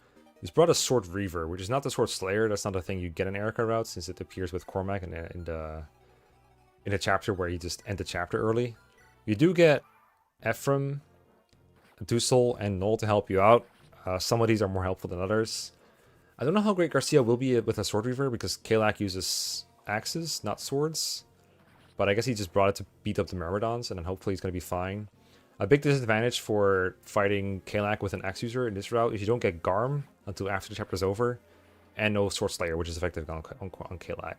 He's brought a Sword Reaver, which is not the Sword Slayer. That's not a thing you get in Erica route, since it appears with Cormac in a chapter where you just end the chapter early. You do get Ephraim, Dussel, and Null to help you out. Some of these are more helpful than others. I don't know how great Garcia will be with a Sword Reaver because Kalak uses axes, not swords. But I guess he just brought it to beat up the Myrmidons, and then hopefully he's going to be fine. A big disadvantage for fighting Kalak with an axe user in this route is you don't get Garm until after the chapter's over, and no Sword Slayer, which is effective on Kalak.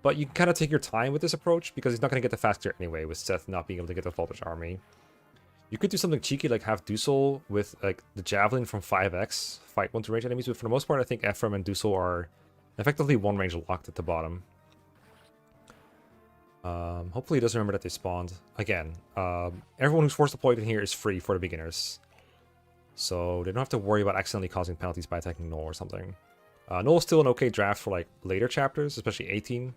But you can kind of take your time with this approach because he's not going to get the fast clear anyway, with Seth not being able to get the Voltage Army. You could do something cheeky like have Dusel with like the Javelin from 5x, fight one to range enemies, but for the most part I think Ephraim and Dusel are effectively one range locked at the bottom. Hopefully he doesn't remember that they spawned. Again, everyone who's force deployed in here is free for the beginners. So they don't have to worry about accidentally causing penalties by attacking Null or something. Null's still an okay draft for like later chapters, especially 18.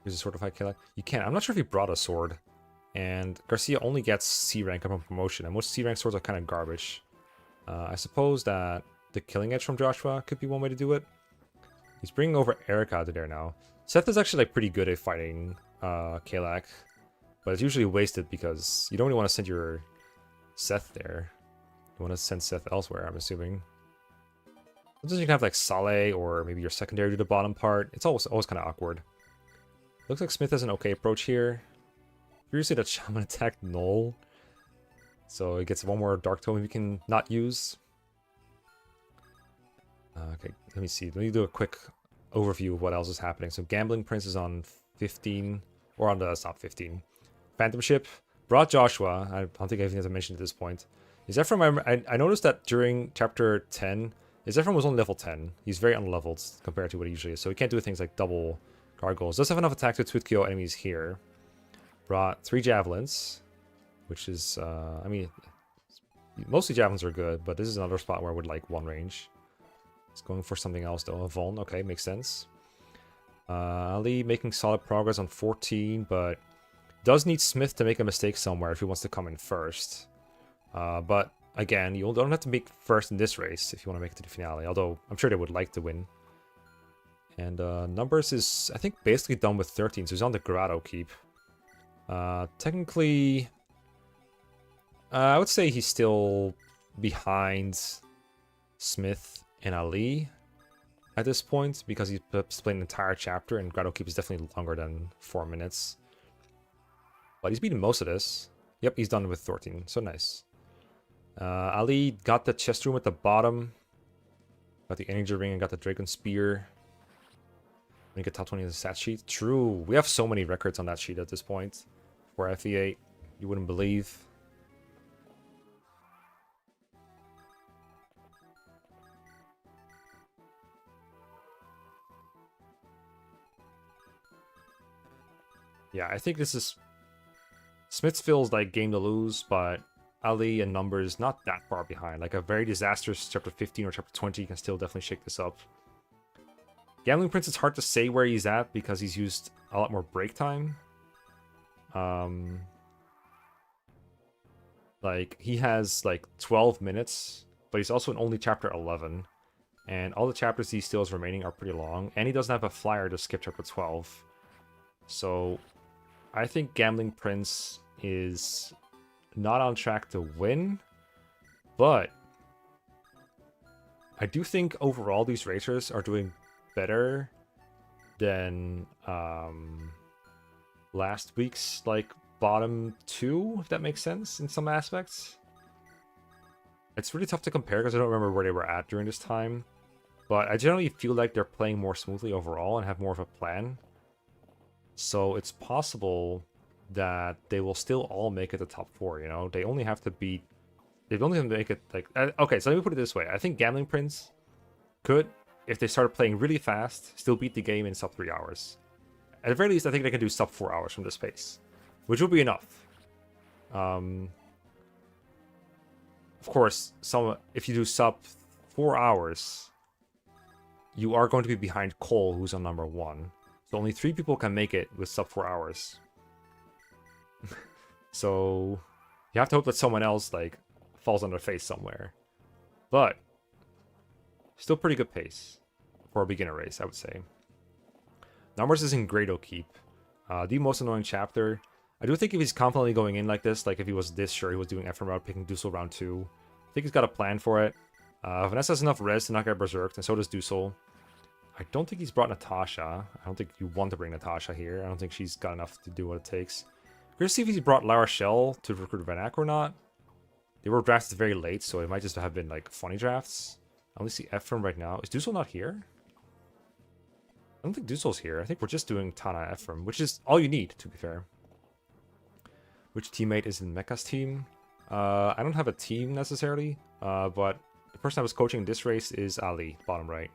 Here's a sword to fight Kalak. You can. I'm not sure if he brought a sword. And Garcia only gets C rank upon promotion, and most C rank swords are kind of garbage. I suppose that the Killing Edge from Joshua could be one way to do it. He's bringing over Erica to there now. Seth is actually like pretty good at fighting Kalak, but it's usually wasted because you don't really want to send your Seth there. You want to send Seth elsewhere, I'm assuming. Sometimes you can have like Saleh or maybe your secondary to the bottom part. It's always kind of awkward. Looks like Smith has an okay approach here. Previously that Shaman attacked Null, so it gets one more Dark Tome we can not use. Okay, let me see. Let me do a quick overview of what else is happening. So GamblingPrince is on 15, or on the, it's not 15. Phantom Ship brought Joshua. I don't think I even have to mention at this point. Is Ephraim, I noticed that during chapter 10, Ephraim was only level 10. He's very unleveled compared to what he usually is, so he can't do things like double gargoyles. Does have enough attack to KO enemies here. Brought 3 javelins, which is, I mean, mostly javelins are good, but this is another spot where I would like one range. He's going for something else though. A Vuln, okay, makes sense. Ali making solid progress on 14, but does need Smith to make a mistake somewhere if he wants to come in first. But again, you don't have to make first in this race if you want to make it to the finale, although I'm sure they would like to win. And Numbers is, I think, basically done with 13, so he's on the Grotto Keep. Technically, I would say he's still behind Smith and Ali at this point because he's played an entire chapter, and Grotto Keep is definitely longer than 4 minutes. But he's beaten most of this. Yep, he's done with 13, so nice. Ali got the chest room at the bottom, got the energy ring, and got the Dragon Spear. We get top 20 in the stat sheet. True, we have so many records on that sheet at this point for FE8. You wouldn't believe. Yeah, I think this is Smithsville's like game to lose, but Ali and Numbers not that far behind. Like a very disastrous chapter 15 or chapter 20 can still definitely shake this up. GamblingPrince, it's hard to say where he's at because he's used a lot more break time. Like he has like 12 minutes, but he's also in only chapter 11, and all the chapters he still has remaining are pretty long, and he doesn't have a flyer to skip chapter 12. So I think GamblingPrince is not on track to win, but I do think overall these racers are doing better than last week's like bottom 2, if that makes sense in some aspects. It's really tough to compare because I don't remember where they were at during this time, but I generally feel like they're playing more smoothly overall and have more of a plan. So it's possible that they will still all make it the top 4, you know? They only have to beat... They only have to make it, like... Okay, so let me put it this way. I think GamblingPrince could, if they started playing really fast, still beat the game in sub 3 hours. At the very least, I think they can do sub 4 hours from this pace, which would be enough. Of course, if you do sub 4 hours, you are going to be behind Cole, who's on number 1. So only 3 people can make it with sub 4 hours. So you have to hope that someone else like falls on their face somewhere. But still pretty good pace for a beginner race, I would say. Numbers is in Grado Keep. The most annoying chapter. I do think if he's confidently going in like this, like if he was this sure he was doing Ephraim route, picking Dusel round 2, I think he's got a plan for it. Vanessa has enough res to not get berserked, and so does Dusel. I don't think he's brought Natasha. I don't think you want to bring Natasha here. I don't think she's got enough to do what it takes. We're gonna see if he's brought La Rochelle to recruit Vanak or not. They were drafted very late, so it might just have been like funny drafts. I only see Ephraim right now. Is Dusel not here? I don't think Dusel's here. I think we're just doing Tana Ephraim, which is all you need, to be fair. Which teammate is in Mecha's team? I don't have a team necessarily, but the person I was coaching in this race is Ali, bottom right.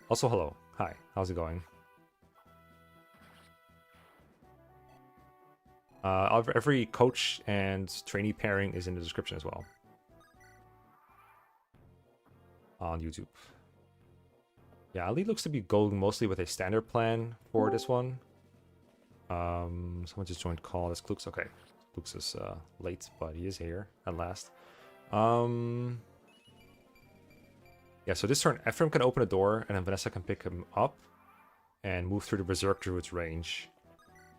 Also, hello. Hi. How's it going? Every coach and trainee pairing is in the description as well. On YouTube. Yeah, Ali looks to be going mostly with a standard plan for this one. Someone just joined call. That's Gluecks. Okay. Gluecks is late, but he is here at last. Yeah, so this turn, Ephraim can open a door, and then Vanessa can pick him up and move through the Berserk Druid's range.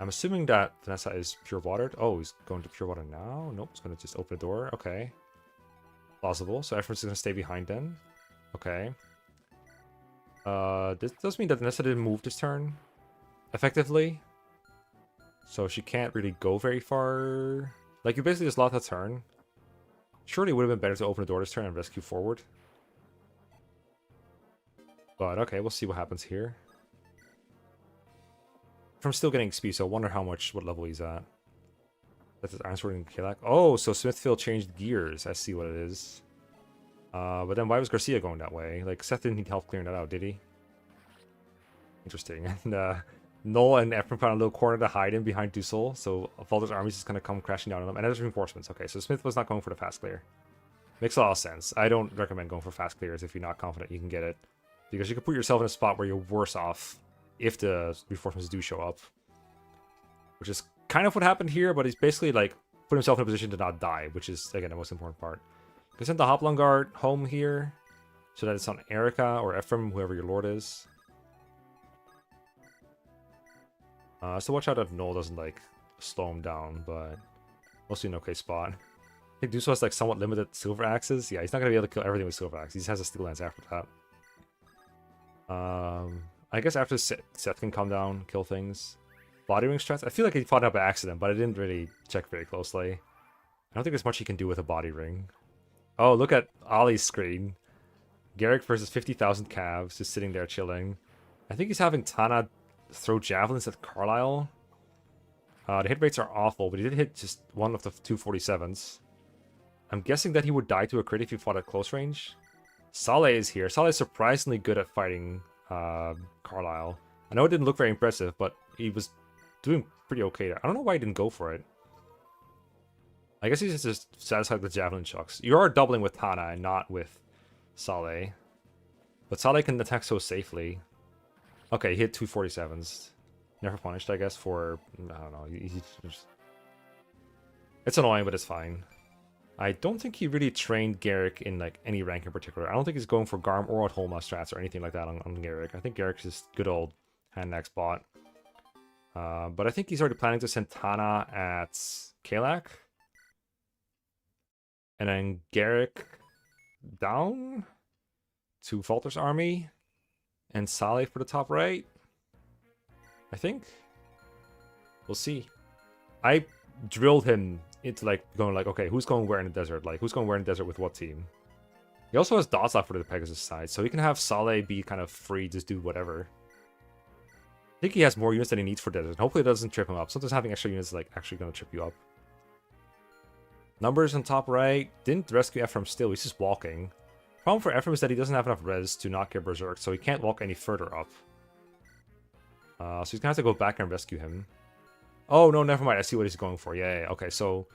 I'm assuming that Vanessa is Pure Watered. Oh, he's going to Pure Water now? Nope, he's going to just open a door. Okay. Plausible. So Ephraim's going to stay behind then. Okay. This does mean that Vanessa didn't move this turn effectively. So she can't really go very far. Like, you basically just lost that turn. Surely it would have been better to open the door this turn and rescue forward. But okay, we'll see what happens here. I'm still getting XP, so I wonder what level he's at. That's his answer in Kalak. Oh, so Smithsville changed gears. I see what it is. But then why was Garcia going that way? Like, Seth didn't need help clearing that out, did he? Interesting. And Noel and Ephraim found a little corner to hide in behind Dusel, so Valder's army's just gonna come crashing down on them. And there's reinforcements. Okay, so Smith was not going for the fast clear. Makes a lot of sense. I don't recommend going for fast clears if you're not confident you can get it. Because you can put yourself in a spot where you're worse off if the reinforcements do show up. Which is kind of what happened here, but he's basically like put himself in a position to not die, which is, again, the most important part. You can send the Hoplon Guard home here, so that it's on Erica or Ephraim, whoever your lord is. So watch out that Noel doesn't like slow him down, but mostly an okay spot. I think Dusel has like somewhat limited silver axes. Yeah, he's not gonna be able to kill everything with silver axe. He just has a steel lance after that. I guess after Seth can come down, kill things. Body ring strats. I feel like he fought up by accident, but I didn't really check very closely. I don't think there's much he can do with a body ring. Oh, look at Ollie's screen. Garrick versus 50,000 calves, just sitting there chilling. I think he's having Tana throw javelins at Carlisle. The hit rates are awful, but he did hit just one of the 247s. I'm guessing that he would die to a crit if he fought at close range. Saleh is here. Saleh is surprisingly good at fighting Carlisle. I know it didn't look very impressive, but he was doing pretty okay. I don't know why he didn't go for it. I guess he's just satisfied with javelin chucks. You are doubling with Tana and not with Saleh. But Saleh can attack so safely. Okay, he hit 247s. Never punished, I guess, for... I don't know. It's annoying, but it's fine. I don't think he really trained Garrick in like any rank in particular. I don't think he's going for Garm or Holma strats or anything like that on Garrick. I think Garrick's just good old hand next bot. But I think he's already planning to send Tana at Kalak. And then Garrick down to Falter's army. And Saleh for the top right. I think. We'll see. I drilled him into like going like, okay, who's going where in the desert? Like, who's going where in the desert with what team? He also has dots left for the Pegasus side, so he can have Saleh be kind of free, just do whatever. I think he has more units than he needs for desert. Hopefully it doesn't trip him up. Sometimes having extra units is like actually going to trip you up. Numbers on top right. Didn't rescue Ephraim still. He's just walking. Problem for Ephraim is that he doesn't have enough res to not get berserk, so he can't walk any further up. So he's going to have to go back and rescue him. Oh, no, never mind. I see what he's going for. Yeah. Okay, so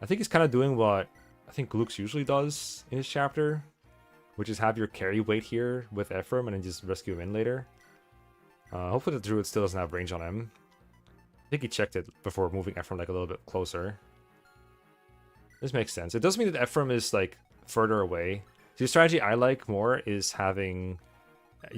I think he's kind of doing what I think Gluecks usually does in his chapter, which is have your carry wait here with Ephraim and then just rescue him in later. Hopefully the Druid still doesn't have range on him. I think he checked it before moving Ephraim like a little bit closer. This makes sense. It does mean that Ephraim is like further away. So the strategy I like more is having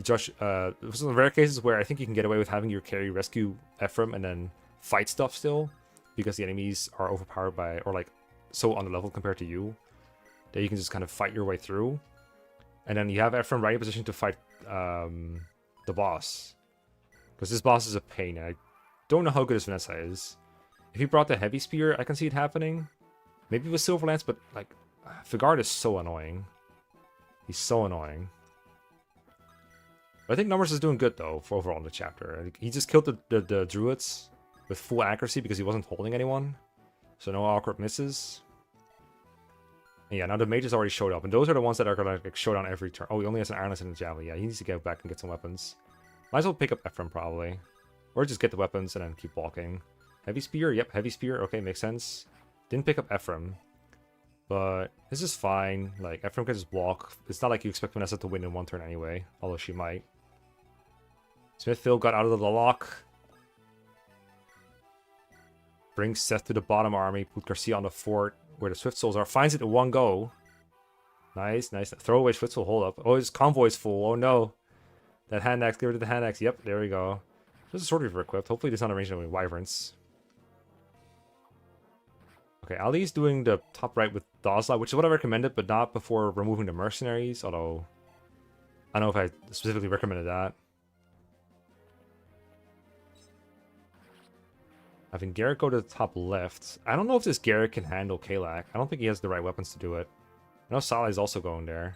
Josh. Some rare cases where I think you can get away with having your carry rescue Ephraim and then fight stuff still. because the enemies are overpowered by, or like so underleveled compared to you, that you can just kind of fight your way through. And then you have Ephraim right in position to fight the boss. Because this boss is a pain. I don't know how good his Vanessa is. If he brought the heavy spear, I can see it happening. Maybe with Silver Lance, but like, Figard is so annoying. He's so annoying. But I think Numbers is doing good though for overall in the chapter. He just killed the druids with full accuracy because he wasn't holding anyone. So no awkward misses. And yeah, now the mages already showed up, and those are the ones that are gonna like show down every turn. Oh, he only has an Ironlance and a Javelin. Yeah, he needs to get back and get some weapons. Might as well pick up Ephraim probably. Or just get the weapons and then keep walking. Heavy Spear, yep, Heavy Spear, okay, makes sense. Didn't pick up Ephraim. But this is fine. Like, Ephraim can just walk. It's not like you expect Vanessa to win in one turn anyway, although she might. Smithville got out of the lock. Brings Seth to the bottom army. Put Garcia on the fort where the Swift Souls are. Finds it in one go. Nice, nice. Throwaway Swift Soul, hold up. Oh, his convoy is full. Oh no. That hand axe, get rid of the hand axe. Yep, there we go. There's a Sword Reaver equipped. Hopefully there's not a range with Wyverns. Okay, Ali's doing the top right with Dazla, which is what I recommended, but not before removing the mercenaries, although I don't know if I specifically recommended that. Having Garrett go to the top left. I don't know if this Garrett can handle Kalak. I don't think he has the right weapons to do it. I know Saleh is also going there.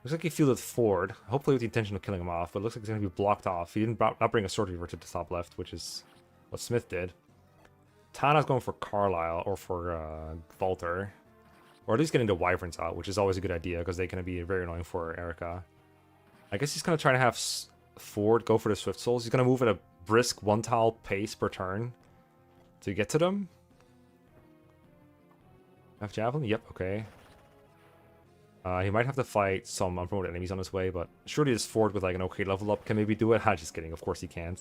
Looks like he fielded Ford, hopefully with the intention of killing him off, but it looks like he's going to be blocked off. He didn't not bring a Sword Reaver to the top left, which is what Smith did. Tana's going for Carlisle, or for Valter. Or at least getting the Wyverns out, which is always a good idea, because they're going to be very annoying for Erica. I guess he's going to try to have Ford go for the Swift Souls. He's going to move at a brisk one-tile pace per turn to get to them. Have Javelin? Yep, okay. He might have to fight some unpromoted enemies on his way, but surely this Ford with like an okay level up can maybe do it. Just kidding, of course he can't.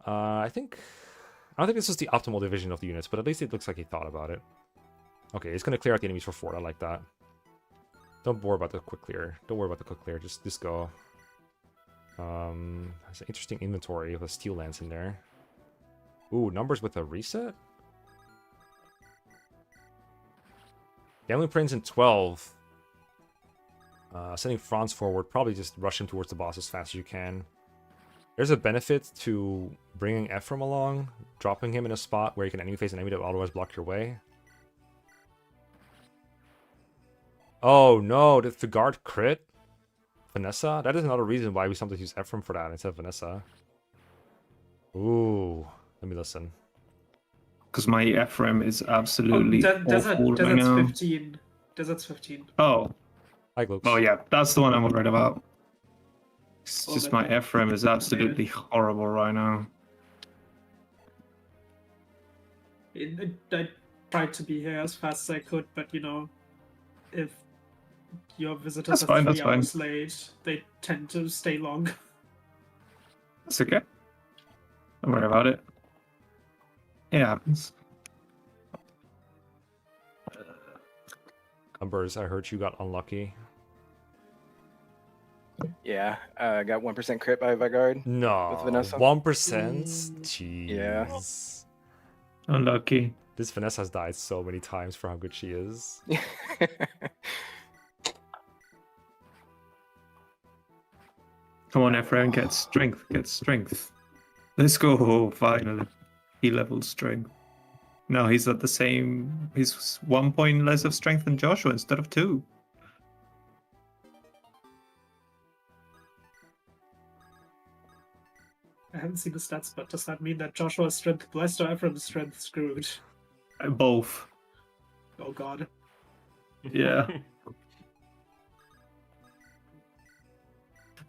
I don't think this is the optimal division of the units, but at least it looks like he thought about it. Okay, he's gonna clear out the enemies for Ford. I like that. Don't worry about the quick clear. Don't worry about the quick clear. Just go. There's an interesting inventory of a Steel Lance in there. Ooh, Numbers with a reset? GamblingPrince in 12. Sending Franz forward. Probably just rush him towards the boss as fast as you can. There's a benefit to bringing Ephraim along, dropping him in a spot where you can enemy face an enemy that will otherwise block your way. Oh no, did Figard crit Vanessa? That is another reason why we sometimes use Ephraim for that instead of Vanessa. Ooh, let me listen. Because my Ephraim is absolutely Desert's awful right now. 15. Desert's 15. Oh. Hi, Gluecks. Oh yeah, that's the one I'm worried about. It's Oh, just that my one. Ephraim is absolutely horrible right now. I tried to be here as fast as I could, but you know, if your visitors That's fine, are that's 3 fine. hours late, they tend to stay long. That's okay. Don't worry about it. It happens. Numbers, I heard you got unlucky. Yeah, I got 1% crit by Vigard. No, With Vanessa? 1%? Jeez. Yeah. Unlucky. This Vanessa's died so many times for how good she is. Come on, Ephraim, get strength, get strength. Let's go, finally. He leveled strength. No, he's at the same... He's 1 point less of strength than Joshua instead of 2. I haven't seen the stats, but does that mean that Joshua's strength blessed or Ephraim's strength screwed? Both. Oh god. Yeah.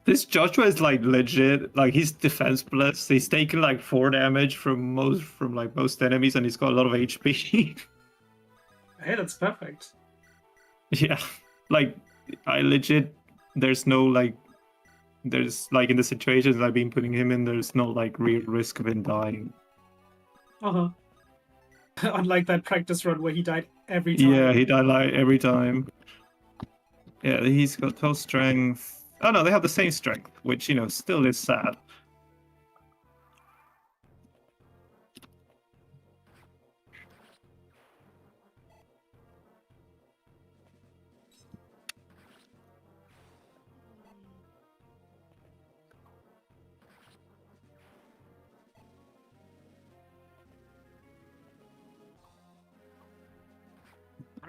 This Joshua is like legit, like he's defense blessed. He's taken like 4 damage from most enemies, and he's got a lot of HP. Hey, that's perfect. Yeah, like I legit. There's no like, there's like in the situations I've been putting him in, there's no like real risk of him dying. Uh-huh. Unlike that practice run where he died every time. Yeah, he died like every time. Yeah, he's got 12 strength. Oh no, they have the same strength, which, you know, still is sad.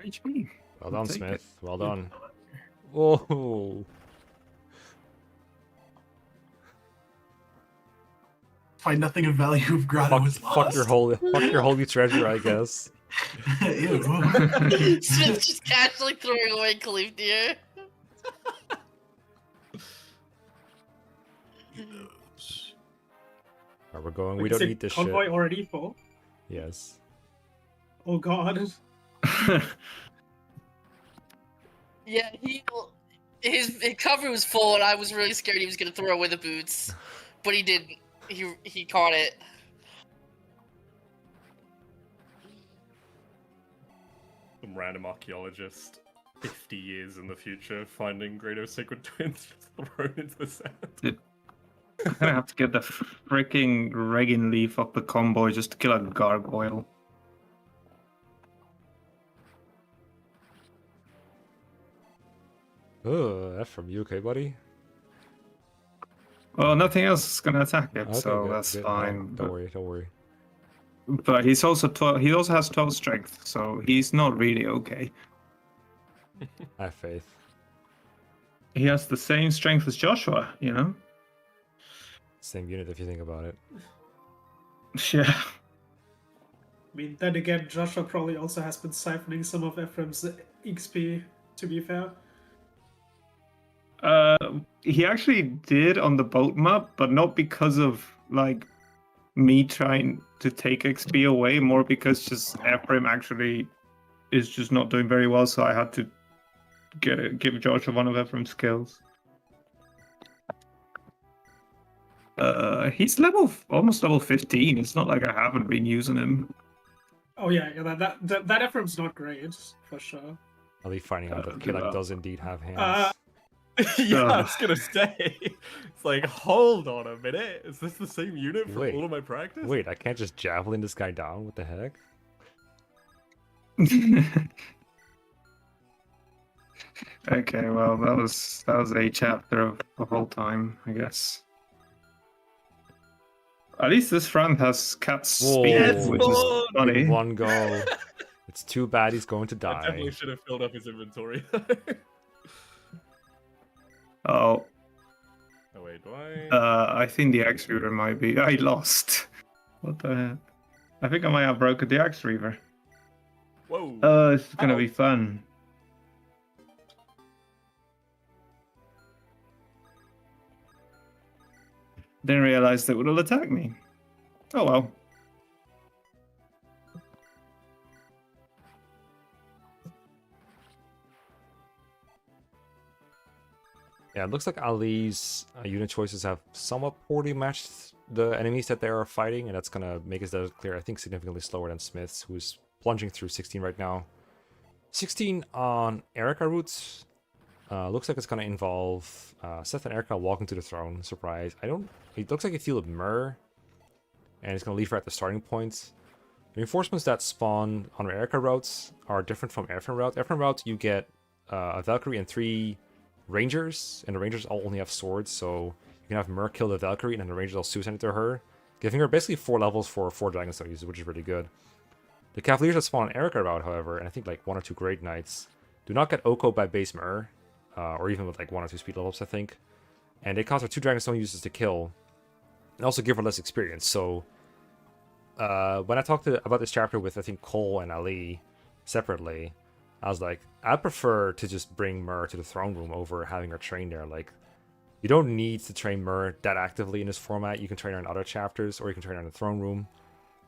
HP. Well I'll done, take it. Smith. Well done. Whoa. Find nothing of value if Grotto is lost. Fuck your holy treasure, I guess. Ew. Smith just casually throwing away Khalifdir. Where we're going, Wait, we is don't it need this convoy shit. already full? Yes. Oh god. Yeah, his cover was full, and I was really scared he was gonna throw away the boots, but he didn't. He caught it. Some random archaeologist, 50 years in the future, finding Grado Sacred Twins just thrown into the sand. I'm gonna have to get the freaking Regan leaf up the convoy just to kill a gargoyle. That from you, okay, buddy? Well, nothing else is gonna attack it, Okay, so good, that's good. fine. Don't worry, don't worry. But he's also he also has 12 strength, so he's not really okay. I have faith. He has the same strength as Joshua, you know? Same unit if you think about it. Yeah. I mean, then again, Joshua probably also has been siphoning some of Ephraim's XP, to be fair. He actually did on the boat map, but not because of like me trying to take XP away, more because just Ephraim actually is just not doing very well, so I had to give Joshua one of Ephraim's skills. He's almost level 15. It's not like I haven't been using him. Oh yeah, that Ephraim's not great, for sure. I'll be finding out that Kilak does indeed have hands. Yeah, I was gonna say. It's like, hold on a minute. Is this the same unit from Wait. all of my practice? Wait, I can't just javelin this guy down? What the heck? Okay, well that was a chapter of the whole time, I guess. At least this front has cat speed, Whoa. which is funny. In one go. It's too bad he's going to I die. definitely should have filled up his inventory. Oh, Oh wait, do I? I think the Axe Reaver might be. I lost. What the heck? I think I might have broken the Axe Reaver. Whoa. This is gonna be fun. Didn't realize that would attack me. Oh well. Yeah, it looks like Ali's unit choices have somewhat poorly matched the enemies that they are fighting, and that's gonna make his desert clear, I think, significantly slower than Smith's, who's plunging through 16 right now. 16 on Erica routes. Looks like it's gonna involve Seth and Erica walking to the throne. Surprise. It looks like a field of myrrh, and it's gonna leave her at the starting point. The reinforcements that spawn on Erica routes are different from Ephraim route. Ephraim route, you get a Valkyrie and 3 Rangers, and the Rangers all only have swords, so you can have Myrrh kill the Valkyrie, and then the Rangers all suicide into her, giving her basically 4 levels for 4 Dragonstone uses, which is really good. The Cavaliers that spawn on Erica route, however, and I think like 1 or 2 Great Knights, do not get Oko by base Myrrh, or even with like 1 or 2 speed levels, I think. And they cost her 2 Dragonstone uses to kill, and also give her less experience. So, when I talked about this chapter with, I think, Cole and Ali separately, I was like, I prefer to just bring Myrrh to the throne room over having her train there. Like, you don't need to train Myrrh that actively in this format. You can train her in other chapters, or you can train her in the throne room.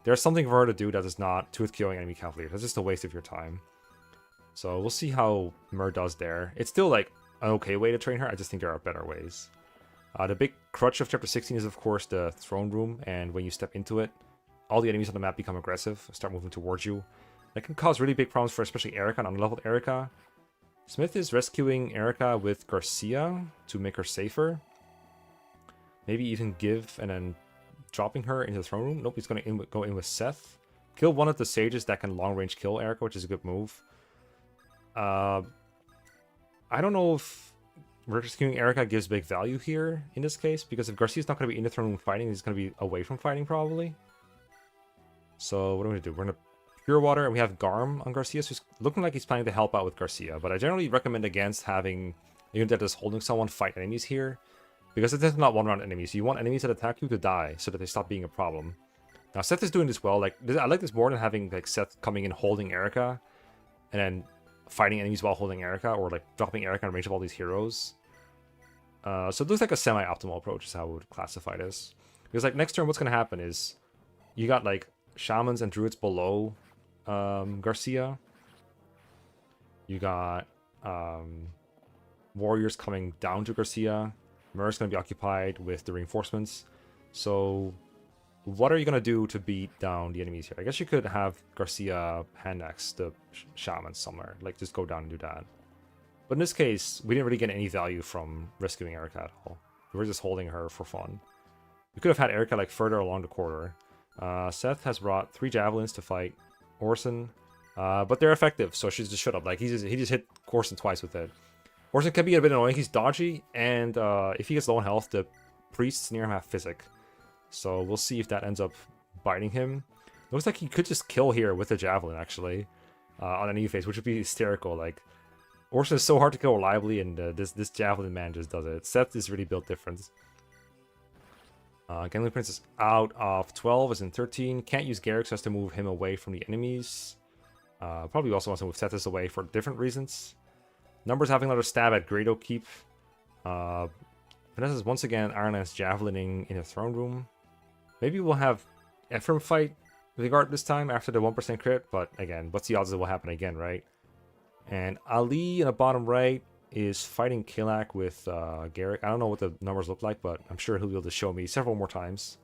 There's something for her to do that is not tooth killing enemy cavaliers. That's just a waste of your time. So we'll see how Myrrh does there. It's still like an okay way to train her. I just think there are better ways. The big crutch of chapter 16 is, of course, the throne room, and when you step into it, all the enemies on the map become aggressive, start moving towards you. That can cause really big problems for especially Erica and unleveled Erica. Smith is rescuing Erica with Garcia to make her safer. Maybe even give and then dropping her into the throne room. Nope, he's going to go in with Seth. Kill one of the sages that can long range kill Erica, which is a good move. I don't know if rescuing Erica gives big value here in this case, because if Garcia's not going to be in the throne room fighting, he's going to be away from fighting probably. So what are we going to do? We're going to Pure Water, and we have Garm on Garcia, so he's looking like he's planning to help out with Garcia. But I generally recommend against having a unit that is holding someone fight enemies here, because it is not one-round enemies. You want enemies that attack you to die, so that they stop being a problem. Now, Seth is doing this well. Like, I like this more than having like Seth coming in holding Erica, and then fighting enemies while holding Erica, or like dropping Erica in range of all these heroes. So it looks like a semi-optimal approach is how I would classify this. Because like next turn, what's going to happen is you got like shamans and druids below Garcia. You got warriors coming down to Garcia. Murray's going to be occupied with the reinforcements. So what are you going to do to beat down the enemies here? I guess you could have Garcia hand next the shamans somewhere. Like just go down and do that. But in this case, we didn't really get any value from rescuing Erica at all. We were just holding her for fun. We could have had Erica like further along the corridor. Seth has brought 3 javelins to fight Orson, but they're effective, so she's just shut up. Like he just hit Orson twice with it. Orson can be a bit annoying. He's dodgy, and if he gets low on health, the priests near him have physic. So we'll see if that ends up biting him. Looks like he could just kill here with a javelin actually on an enemy phase, which would be hysterical. Like Orson is so hard to kill reliably, and this javelin man just does it. Seth is really built different. GamblingPrince is out of 12, is in 13. Can't use Garrick, so has to move him away from the enemies. Probably also wants to move Tethys away for different reasons. Numbers having another stab at Great Oak Keep. Vanessa's once again Iron Lance javelining in the throne room. Maybe we'll have Ephraim fight Vigard this time after the 1% crit, but again, what's the odds that will happen again, right? And Ali in the bottom right is fighting Kilak with Garrick. I don't know what the numbers look like, but I'm sure he'll be able to show me several more times.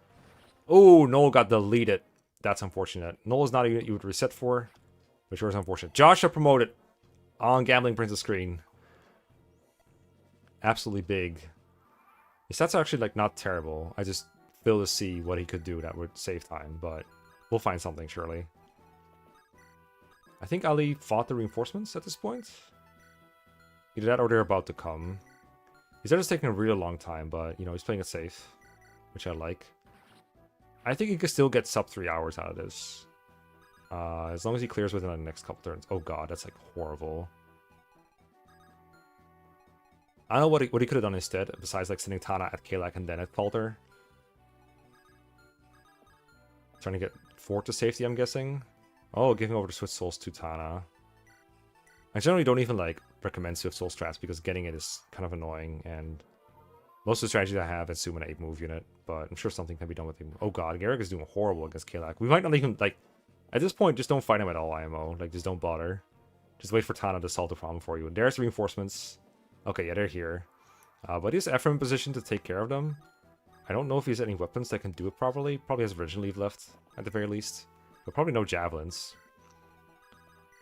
Oh, Noel got deleted. That's unfortunate. Noel is not a unit you would reset for, which was unfortunate. Joshua promoted on GamblingPrince's screen. Absolutely big. His stats are actually like not terrible. I just fail to see what he could do that would save time, but we'll find something surely. I think Ali fought the reinforcements at this point. Either that or they're about to come. He's just taking a really long time, but, you know, he's playing it safe, which I like. I think he could still get sub 3 hours out of this. As long as he clears within the next couple turns. Oh god, that's like horrible. I don't know what he could have done instead, besides like sending Tana at Kalak and then at Palter. Trying to get Fort to safety, I'm guessing. Oh, giving over to Swift Souls to Tana. I generally don't even like recommend Swift Soul strats because getting it is kind of annoying, and most of the strategies I have assume an 8 move unit, but I'm sure something can be done with him. Oh god, Garrick is doing horrible against Kalak. We might not even, like, at this point, just don't fight him at all, IMO. Like, just don't bother. Just wait for Tana to solve the problem for you. And there's reinforcements. Okay, yeah, they're here. But he has Ephraim in position to take care of them. I don't know if he has any weapons that can do it properly. Probably has Virgin Leave left, at the very least. But probably no javelins.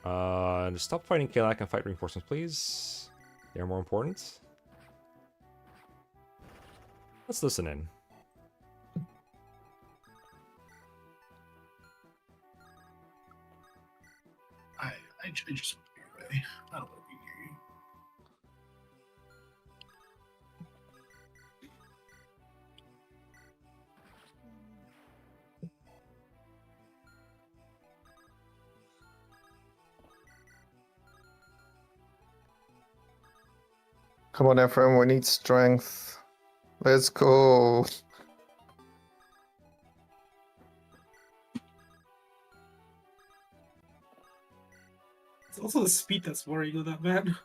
Just stop fighting Kalak and fight reinforcements, please. They're more important. Let's listen in. I just want to be away. I don't want to be near you. Come on, Ephraim, we need strength. Let's go. It's also the speed that's worrying on that man.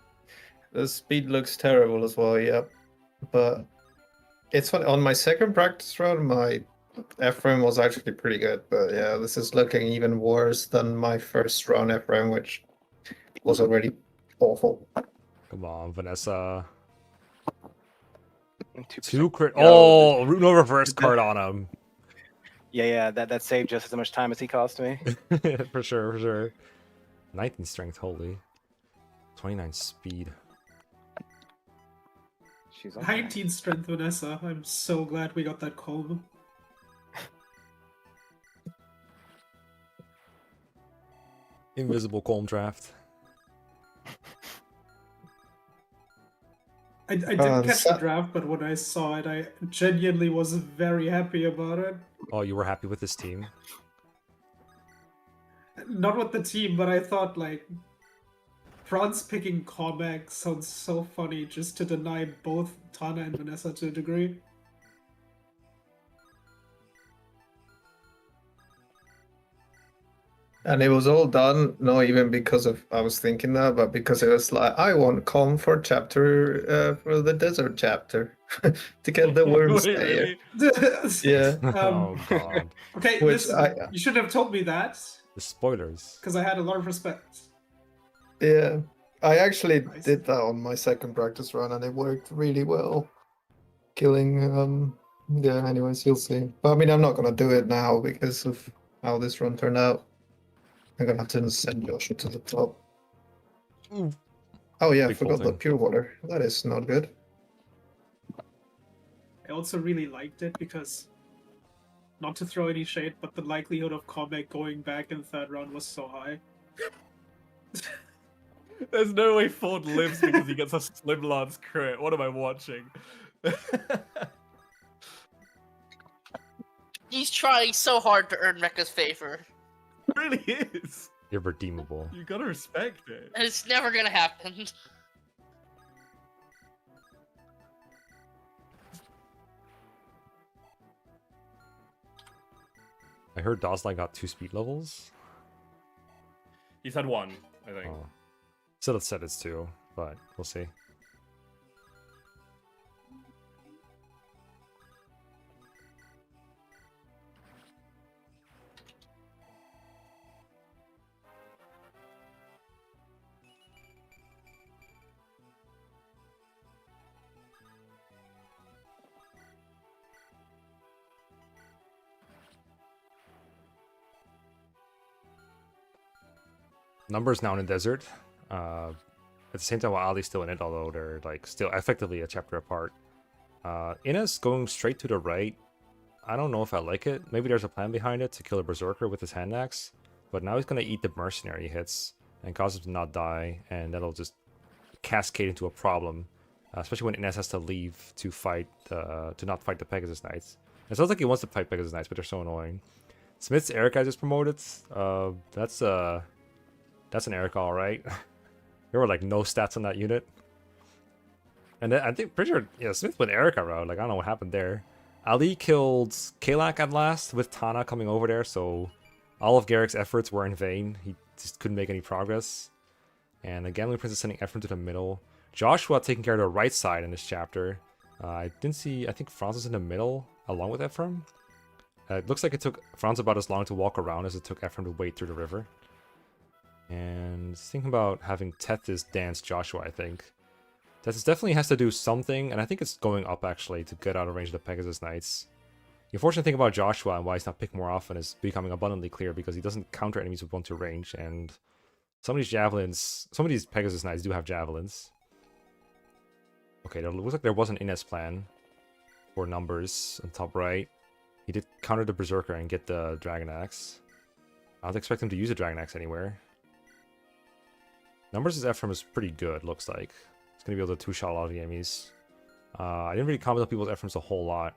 The speed looks terrible as well, yep. But it's funny, on my second practice run, my Ephraim was actually pretty good. But yeah, this is looking even worse than my first run Ephraim, which was already awful. Come on, Vanessa. 2%. 2 crit. Oh, no reverse card on him. Yeah, that saved just as much time as he cost me. For sure, for sure. 19 strength, holy. 29 speed. She's on 19 strength, Vanessa. I'm so glad we got that comb. Invisible calm draft. I didn't catch the draft, but when I saw it, I genuinely was very happy about it. Oh, you were happy with this team? not with the team, but I thought like Franz picking Cormac sounds so funny just to deny both Tana and Vanessa to a degree. And it was all done, not even because of I was thinking that, but because it was like I want calm for chapter for the desert chapter to get the worms Wait, there. really? Yeah. Oh god. Okay, Which you should have told me that The spoilers. because I had a lot of respect. Yeah. I actually Nice. did that on my second practice run and it worked really well. Killing yeah, anyways, you'll see. But I mean I'm not gonna do it now because of how this run turned out. I'm gonna have to send Joshua to the top. Ooh. Oh yeah, I Big forgot the bolting. pure water. That is not good. I also really liked it because, not to throw any shade, but the likelihood of Cormac going back in the third round was so high. There's no way Ford lives because he gets a Slim Lance crit. What am I watching? He's trying so hard to earn Mecha's favor. It really is. Irredeemable. You gotta respect it. And it's never gonna happen. I heard Dosline got 2 speed levels. He's had one, I think. Oh. So it said it's 2, but we'll see. Numbers now in the desert. At the same time, while Ali's still in it, although they're like still effectively a chapter apart. Innes going straight to the right. I don't know if I like it. Maybe there's a plan behind it to kill a berserker with his hand axe, but now he's gonna eat the mercenary hits and cause him to not die, and that'll just cascade into a problem, especially when Innes has to leave to fight to not fight the Pegasus Knights. It sounds like he wants to fight Pegasus Knights, but they're so annoying. Smith's Eric I just promoted. That's an Eric, all right. There were like no stats on that unit, and then I think pretty sure Smith went Erica route. Like I don't know what happened there. Ali killed Kalak at last with Tana coming over there, so all of Garrick's efforts were in vain. He just couldn't make any progress. And the GamblingPrince is sending Ephraim to the middle. Joshua taking care of the right side in this chapter. I didn't see. I think Franz is in the middle along with Ephraim. It looks like it took Franz about as long to walk around as it took Ephraim to wade through the river. And thinking about having Tethys dance Joshua, I think. Tethys definitely has to do something, and I think it's going up actually to get out of range of the Pegasus Knights. The unfortunate thing about Joshua and why he's not picked more often is becoming abundantly clear because he doesn't counter enemies with 1-2 range, and some of these javelins, some of these Pegasus Knights do have javelins. Okay, there looks like there was an Innes plan for numbers on top right. He did counter the Berserker and get the Dragon Axe. I don't expect him to use the Dragon Axe anywhere. Numbers' Ephraim is pretty good, looks like. He's going to be able to two-shot a lot of the enemies. I didn't really comment on people's Ephraims a whole lot.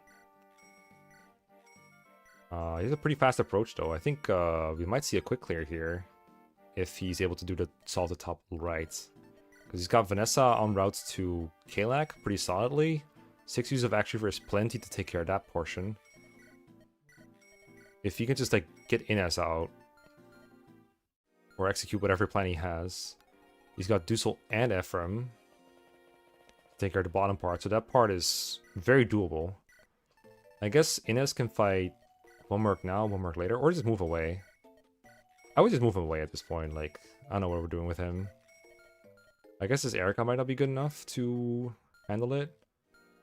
He has a pretty fast approach, though. I think we might see a quick clear here if he's able to do the solve the top right. Because he's got Vanessa on routes to Kalak pretty solidly. 6 use of Axe Reaver is plenty to take care of that portion. If he can just like get Innes out or execute whatever plan he has. He's got Dusel and Ephraim to take care of the bottom part, so that part is very doable. I guess Innes can fight one merc now, one merc later, or just move away. I would just move him away at this point. Like, I don't know what we're doing with him. I guess this Erica might not be good enough to handle it.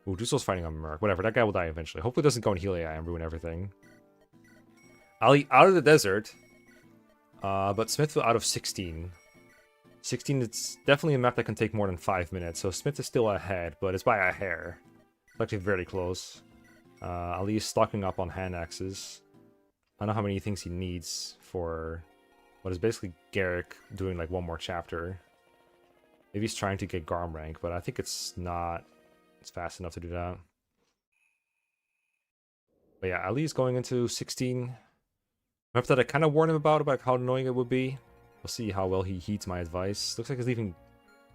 Ooh, Dusel's fighting a merc. Whatever, that guy will die eventually. Hopefully it doesn't go in heal AI and ruin everything. Ali out of the desert, but Smithville out of 16. 16, it's definitely a map that can take more than 5 minutes, so Smith is still ahead, but it's by a hair. It's actually very close. Ali is stocking up on hand axes. I don't know how many things he needs for what is basically Garrick doing like one more chapter. Maybe he's trying to get Garm rank, but I think it's not fast enough to do that. But yeah, Ali is going into 16. Map that I kind of warned him about how annoying it would be. We'll see how well he heeds my advice. Looks like he's leaving...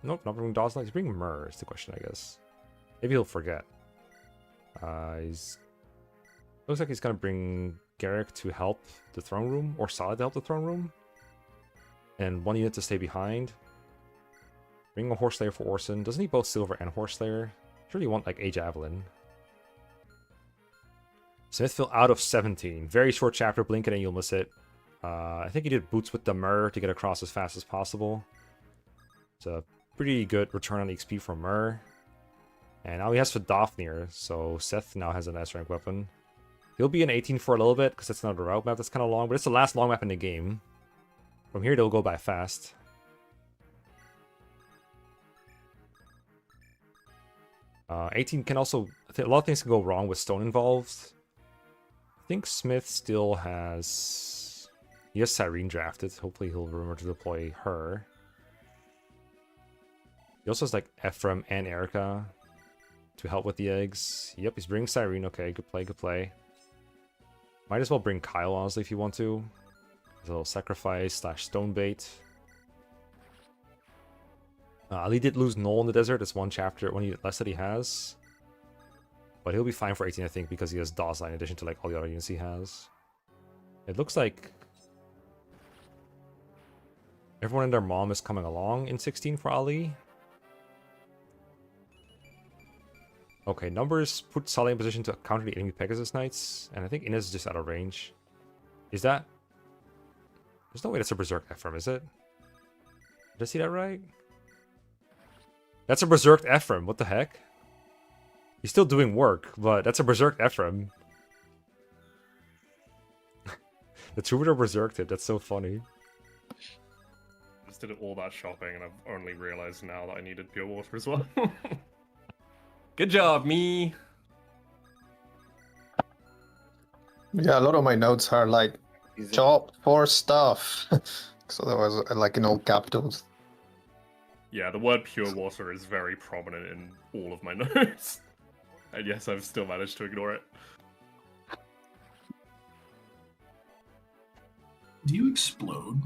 Nope, not bringing Dawson. He's bringing Myrrh is the question, I guess. Maybe he'll forget. He's... Looks like he's gonna bring Garrick to help the throne room, or Solid to help the throne room. And 1 unit to stay behind. Bring a Horse Slayer for Orson. Doesn't he both Silver and Horse Slayer? Surely you want like a Javelin. Smithsville out of 17. Very short chapter, blink it and you'll miss it. I think he did Boots with the Myrrh to get across as fast as possible. It's a pretty good return on XP from Myrrh. And now he has Fafnir, so Seth now has an S-rank weapon. He'll be an 18 for a little bit, because that's another route map that's kind of long, but it's the last long map in the game. From here, they'll go by fast. Uh, 18 can also... a lot of things can go wrong with stone involved. I think Smith still has... He has Cyrene drafted. Hopefully he'll remember to deploy her. He also has like Ephraim and Erica to help with the eggs. Yep, he's bringing Cyrene. Okay, good play, good play. Might as well bring Kyle, honestly, if you want to. There's a little sacrifice / stone bait. Ali did lose Null in the desert. It's one chapter, one unit less that he has. But he'll be fine for 18, I think, because he has Daza in addition to like all the other units he has. It looks like everyone and their mom is coming along in 16 for Ali. Okay, numbers put Saleh in position to counter the enemy Pegasus Knights, and I think Inez is just out of range. Is that... There's no way that's a Berserk Ephraim, is it? Did I see that right? That's a Berserked Ephraim, what the heck? He's still doing work, but that's a Berserked Ephraim. The Troubadour Berserked it, that's so funny. Just did all that shopping and I've only realized now that I needed pure water as well. Good job, me! Yeah, a lot of my notes are like job for stuff. So there was like in all capitals. Yeah, the word pure water is very prominent in all of my notes. And yes, I've still managed to ignore it. Do you explode?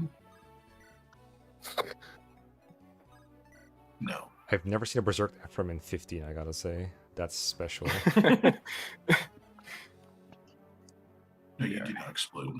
No. I've never seen a Berserk Ephraim in 15, I gotta say. That's special. No, you do not explode.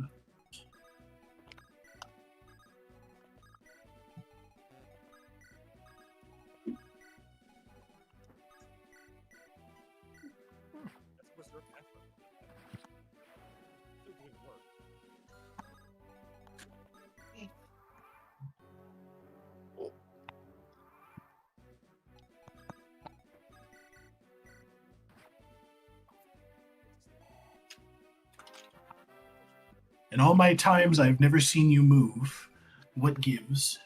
In all my times, I've never seen you move. What gives?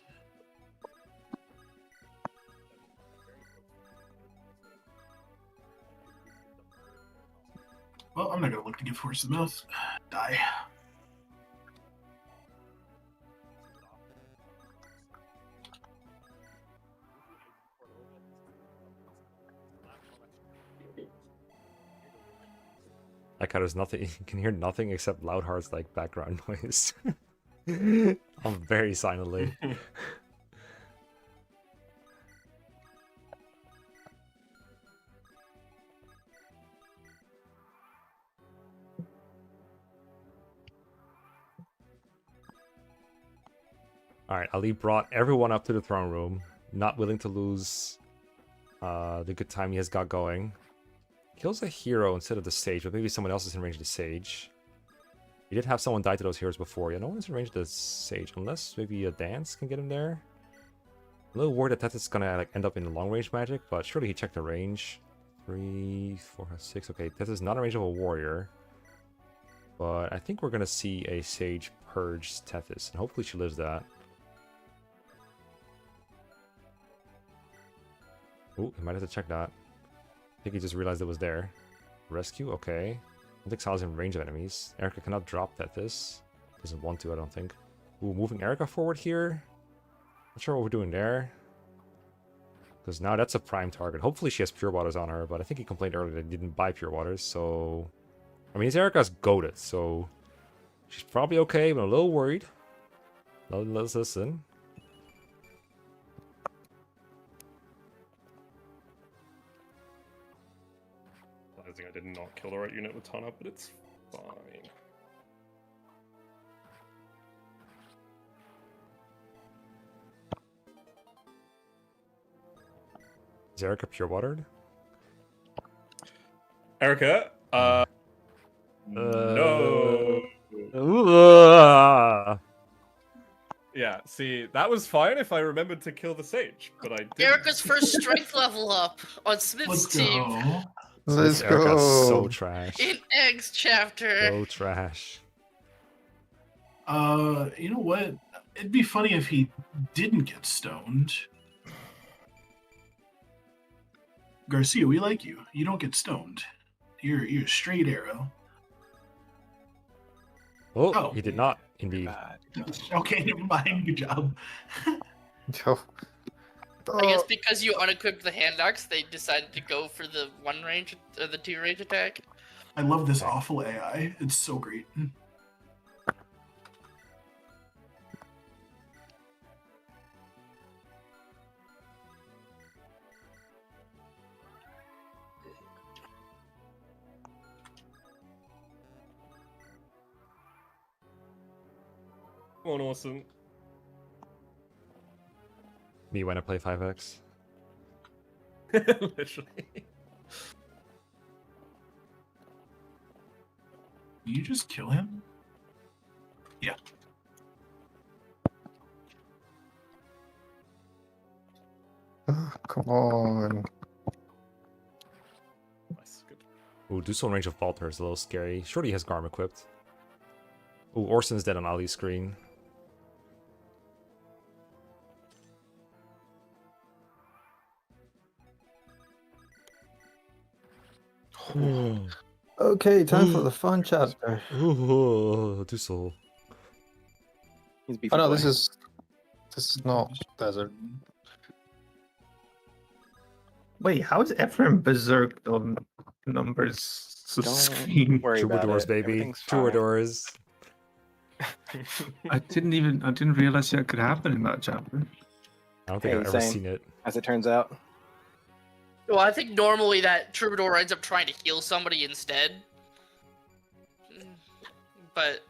Well, I'm not going to look to give horse the mouth. Die. Like how there's nothing, you can hear nothing except Loudheart's like background noise. I'm very silently. Alright, Ali brought everyone up to the throne room, not willing to lose the good time he has got going. Kills a hero instead of the sage, but maybe someone else is in range of the sage. He did have someone die to those heroes before. Yeah, no one's in range of the sage, unless maybe a dance can get him there. A little worried that Tethys is gonna like end up in long range magic, but surely he checked the range. 3, 4, 6. Okay, Tethys is not in range of a warrior. But I think we're gonna see a sage purge Tethys, and hopefully she lives that. Ooh, he might have to check that. I think he just realized it was there. Rescue, okay. I don't think Sal's in range of enemies. Erica cannot drop Tethys. Doesn't want to, I don't think. Ooh, moving Erica forward here. Not sure what we're doing there. Because now that's a prime target. Hopefully she has Pure Waters on her, but I think he complained earlier that he didn't buy Pure Waters, so... I mean, his Erica's goated, so... She's probably okay, but I'm a little worried. Let's listen. I think I did not kill the right unit with Tana, but it's fine. Is Erica pure watered? Erica, no. Yeah, see, that was fine if I remembered to kill the sage, but I didn't. Erica's first strength level up on Smith's Let's team go. Let's Erica's so go. trash. in Eggs chapter. So trash. You know what? It'd be funny if he didn't get stoned. Garcia, we like you. You don't get stoned. You're a straight arrow. Oh, he did not, indeed. Okay, never mind. Good job. Yo. I guess because you unequipped the hand axe, they decided to go for the 1 range or the 2 range attack. I love this awful AI. It's so great. Come on, Awesome. Me when I play 5x. Literally. You just kill him? Yeah. Come on. Nice, good. Ooh, do so in range of Falter is a little scary. Shorty has Garm equipped. Ooh, Orson's dead on Ali's screen. Okay, time for the fun chapter. Ooh, do so. He's beefy Oh no, boy. this is not desert. Wait, how is Ephraim berserked on numbers Don't screen? worry about Troubadours, it. baby. Everything's fine. Troubadours. I didn't realize that could happen in that chapter. I don't think Hey, I've ever same. seen it. As it turns out. Well, I think normally that Troubadour ends up trying to heal somebody instead. But,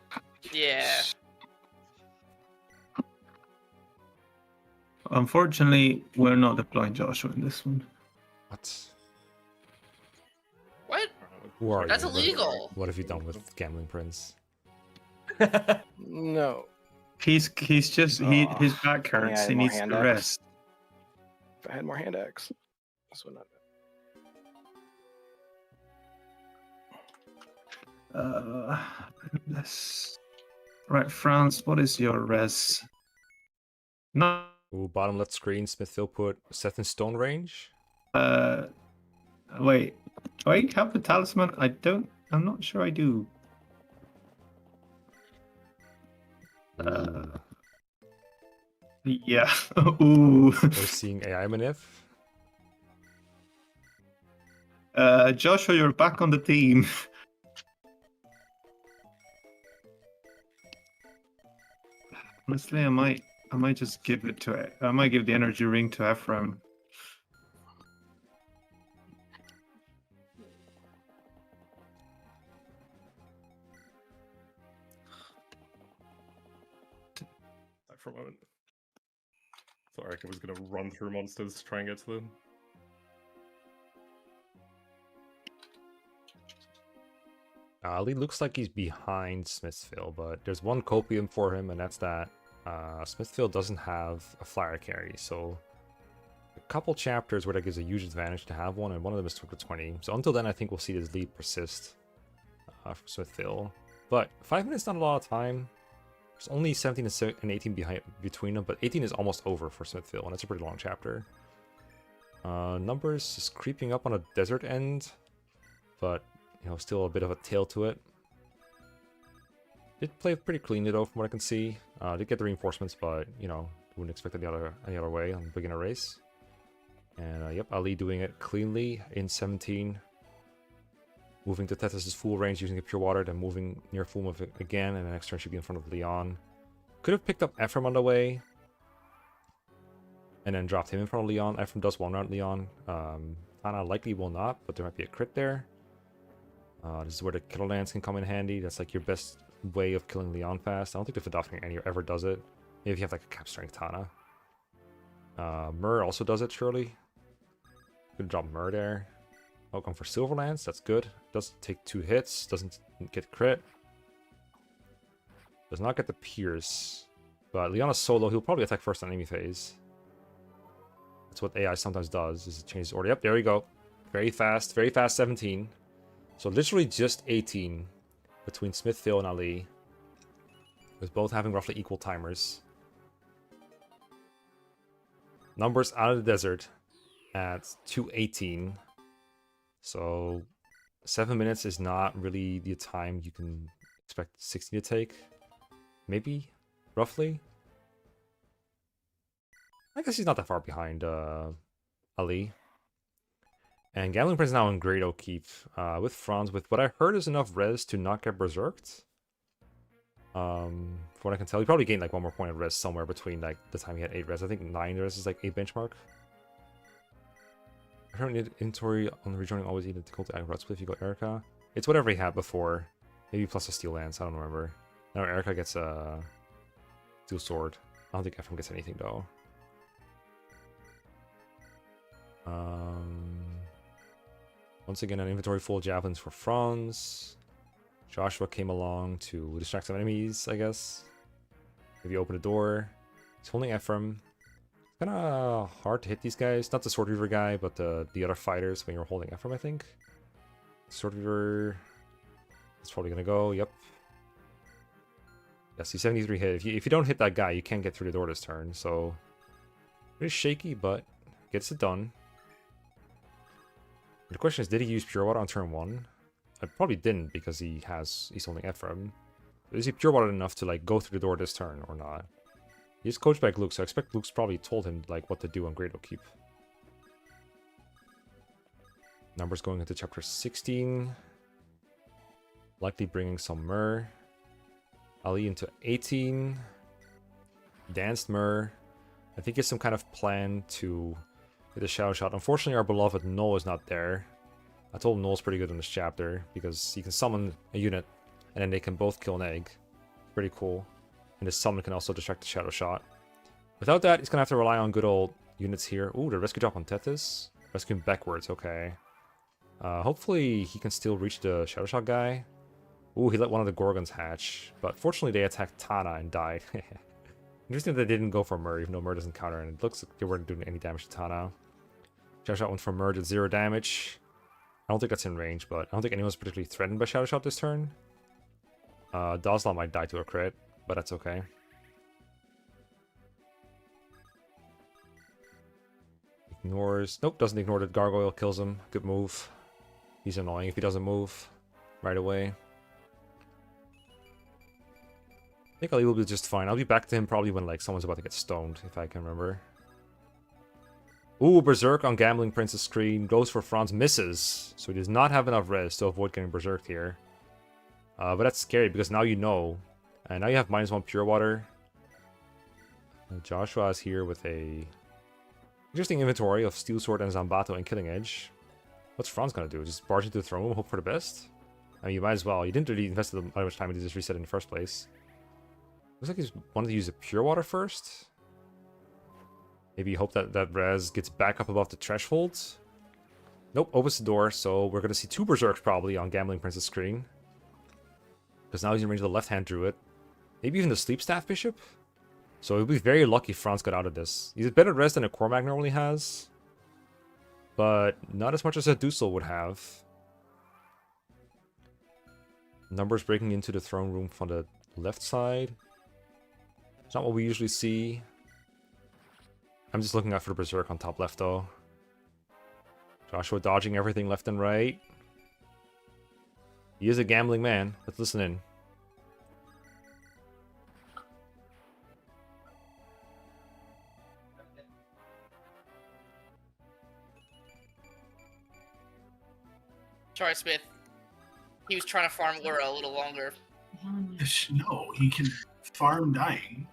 yeah. Unfortunately, we're not deploying Joshua in this one. What? What? Who are That's you? illegal. What have you done with Gambling Prince? No. His back I hurts. had He more needs to hand axe. rest. If I had more hand axe, this would not. This. Right, France. What is your res? No. Ooh, bottom left screen, Smithville put set in stone range. Wait. Do I have the talisman? I'm not sure I do. Yeah. Ooh. We're seeing AI Manif. Joshua, you're back on the team. Honestly, I might just give it to it. I might give the energy ring to Ephraim. Back for a moment. Thought Erica was gonna run through monsters to try and get to them. Ali looks like he's behind Smithsville, but there's one copium for him, and that's that Smithsville doesn't have a flyer carry, so a couple chapters where that gives a huge advantage to have one, and one of them is 20. So until then, I think we'll see this lead persist for Smithsville. But 5 minutes not a lot of time. There's only 17 and 18 between them, but 18 is almost over for Smithville, and that's a pretty long chapter. Numbers is creeping up on a desert end, but you know, still a bit of a tail to it. Did play pretty cleanly though, from what I can see. Did get the reinforcements, but you know, wouldn't expect any other way on the beginner race. And yep, Ali doing it cleanly in 17. Moving to Tethys' full range using a Pure Water, then moving near full move again, and the next turn should be in front of Leon. Could have picked up Ephraim on the way, and then dropped him in front of Leon. Ephraim does one round Leon. Tana likely will not, but there might be a crit there. This is where the Killer Lance can come in handy. That's like your best way of killing Leon fast. I don't think the Fidafning ever does it. Maybe if you have like a cap strength Tana. Myrrh also does it, surely. Could drop Myrrh there. I'll come for Silver Lance, that's good. Does take 2 hits, doesn't get crit. Does not get the Pierce. But Leon is solo, he'll probably attack first on enemy phase. That's what AI sometimes does, is it changes order. Yep, there we go. Very fast 17. So literally just 18 between Smithville and Ali. With both having roughly equal timers. Numbers out of the desert at 2:18. So 7 minutes is not really the time you can expect 60 to take. Maybe, roughly. I guess he's not that far behind Ali. And GamblingPrince now in Great Oak Keep with Franz, with what I heard is enough res to not get berserked. From what I can tell, he probably gained like 1 more point of res somewhere between like the time he had 8 res. I think 9 res is like 8 benchmark. Current inventory on the rejoining always eat a difficult to aggro split if you go Erica. It's whatever he had before. Maybe plus a Steel Lance, I don't remember. Now Erica gets a Steel Sword. I don't think Ephraim gets anything though. Once again, an inventory full of javelins for Franz. Joshua came along to distract some enemies, I guess. Maybe open a door. He's holding Ephraim. Kind of hard to hit these guys. Not the Sword Weaver guy, but the other fighters when you're holding Ephraim, I think. Sword Weaver. It's probably gonna go. Yep. Yes, he's 73 hit. If you don't hit that guy, you can't get through the door this turn. So pretty shaky, but gets it done. The question is, did he use Pure Water on turn 1? I probably didn't because he's holding Ephraim. But is he Pure Water enough to like go through the door this turn or not? He's coached by Gluecks, so I expect Gluecks probably told him like what to do on Great Oak Keep. Numbers going into chapter 16. Likely bringing some Myrrh. Ali into 18. Danced Myrrh. I think it's some kind of plan to get a Shadow Shot. Unfortunately, our beloved Null is not there. I told him Null's pretty good in this chapter because he can summon a unit and then they can both kill an egg. Pretty cool. And this summon can also distract the Shadow Shot. Without that, he's going to have to rely on good old units here. Ooh, the rescue drop on Tethys. Rescue him backwards, okay. Hopefully he can still reach the Shadow Shot guy. Ooh, he let one of the Gorgons hatch. But fortunately they attacked Tana and died. Interesting that they didn't go for Myrrh, even though Myrrh doesn't counter, and it looks like they weren't doing any damage to Tana. Shadow Shot went for Myrrh, did 0 damage. I don't think that's in range, but I don't think anyone's particularly threatened by Shadow Shot this turn. Dazla might die to a crit, but that's okay. Ignores. Nope, doesn't ignore the Gargoyle, kills him. Good move. He's annoying if he doesn't move right away. I think Ali will be just fine. I'll be back to him probably when like someone's about to get stoned, if I can remember. Ooh, Berserk on GamblingPrince's screen. Goes for Franz, misses. So he does not have enough res to avoid getting Berserked here. But that's scary because now you know. And now you have -1 Pure Water. Joshua is here with a interesting inventory of Steel Sword and Zambato and Killing Edge. What's Franz gonna do? Just barge into the throne room, hope for the best? I mean, you might as well. You didn't really invest that much time into this reset in the first place. Looks like he's wanted to use the Pure Water first. Maybe hope that res gets back up above the threshold. Nope, opens the door, so we're gonna see 2 Berserks probably on GamblingPrince's screen. Because now he's in range of the left-hand Druid. Maybe even the Sleep Staff Bishop. So he'll be very lucky if Franz got out of this. He's a better res than a Cormac normally has. But not as much as a Dussel would have. Numbers breaking into the throne room from the left side. It's not what we usually see. I'm just looking out for the Berserk on top left though. Joshua dodging everything left and right. He is a gambling man. Let's listen in. Sorry, Smith. he was trying to farm Laura a little longer. No, he can farm dying.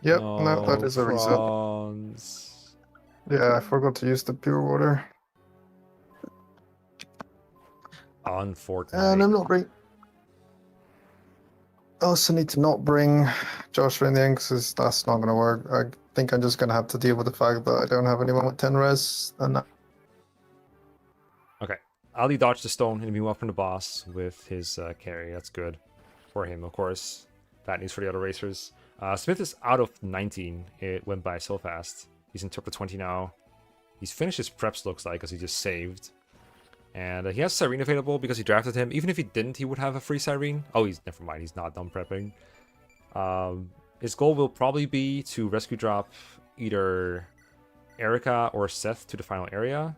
Yep, no, that is a reset. Franz. Yeah, I forgot to use the pure water. Unfortunate. And I'm not bring. I also need to not bring Joshua in the end because that's not going to work. I think I'm just going to have to deal with the fact that I don't have anyone with 10 res. And Okay. Ali dodged the stone and moved up from the boss with his carry. That's good for him, of course. Bad news for the other racers. Smith is out of 19. It went by so fast. He's in top 20 now. He's finished his preps, looks like, because he just saved. And he has Cyrene available because he drafted him. Even if he didn't, he would have a free Cyrene. Oh, never mind. He's not done prepping. His goal will probably be to rescue drop either Erica or Seth to the final area.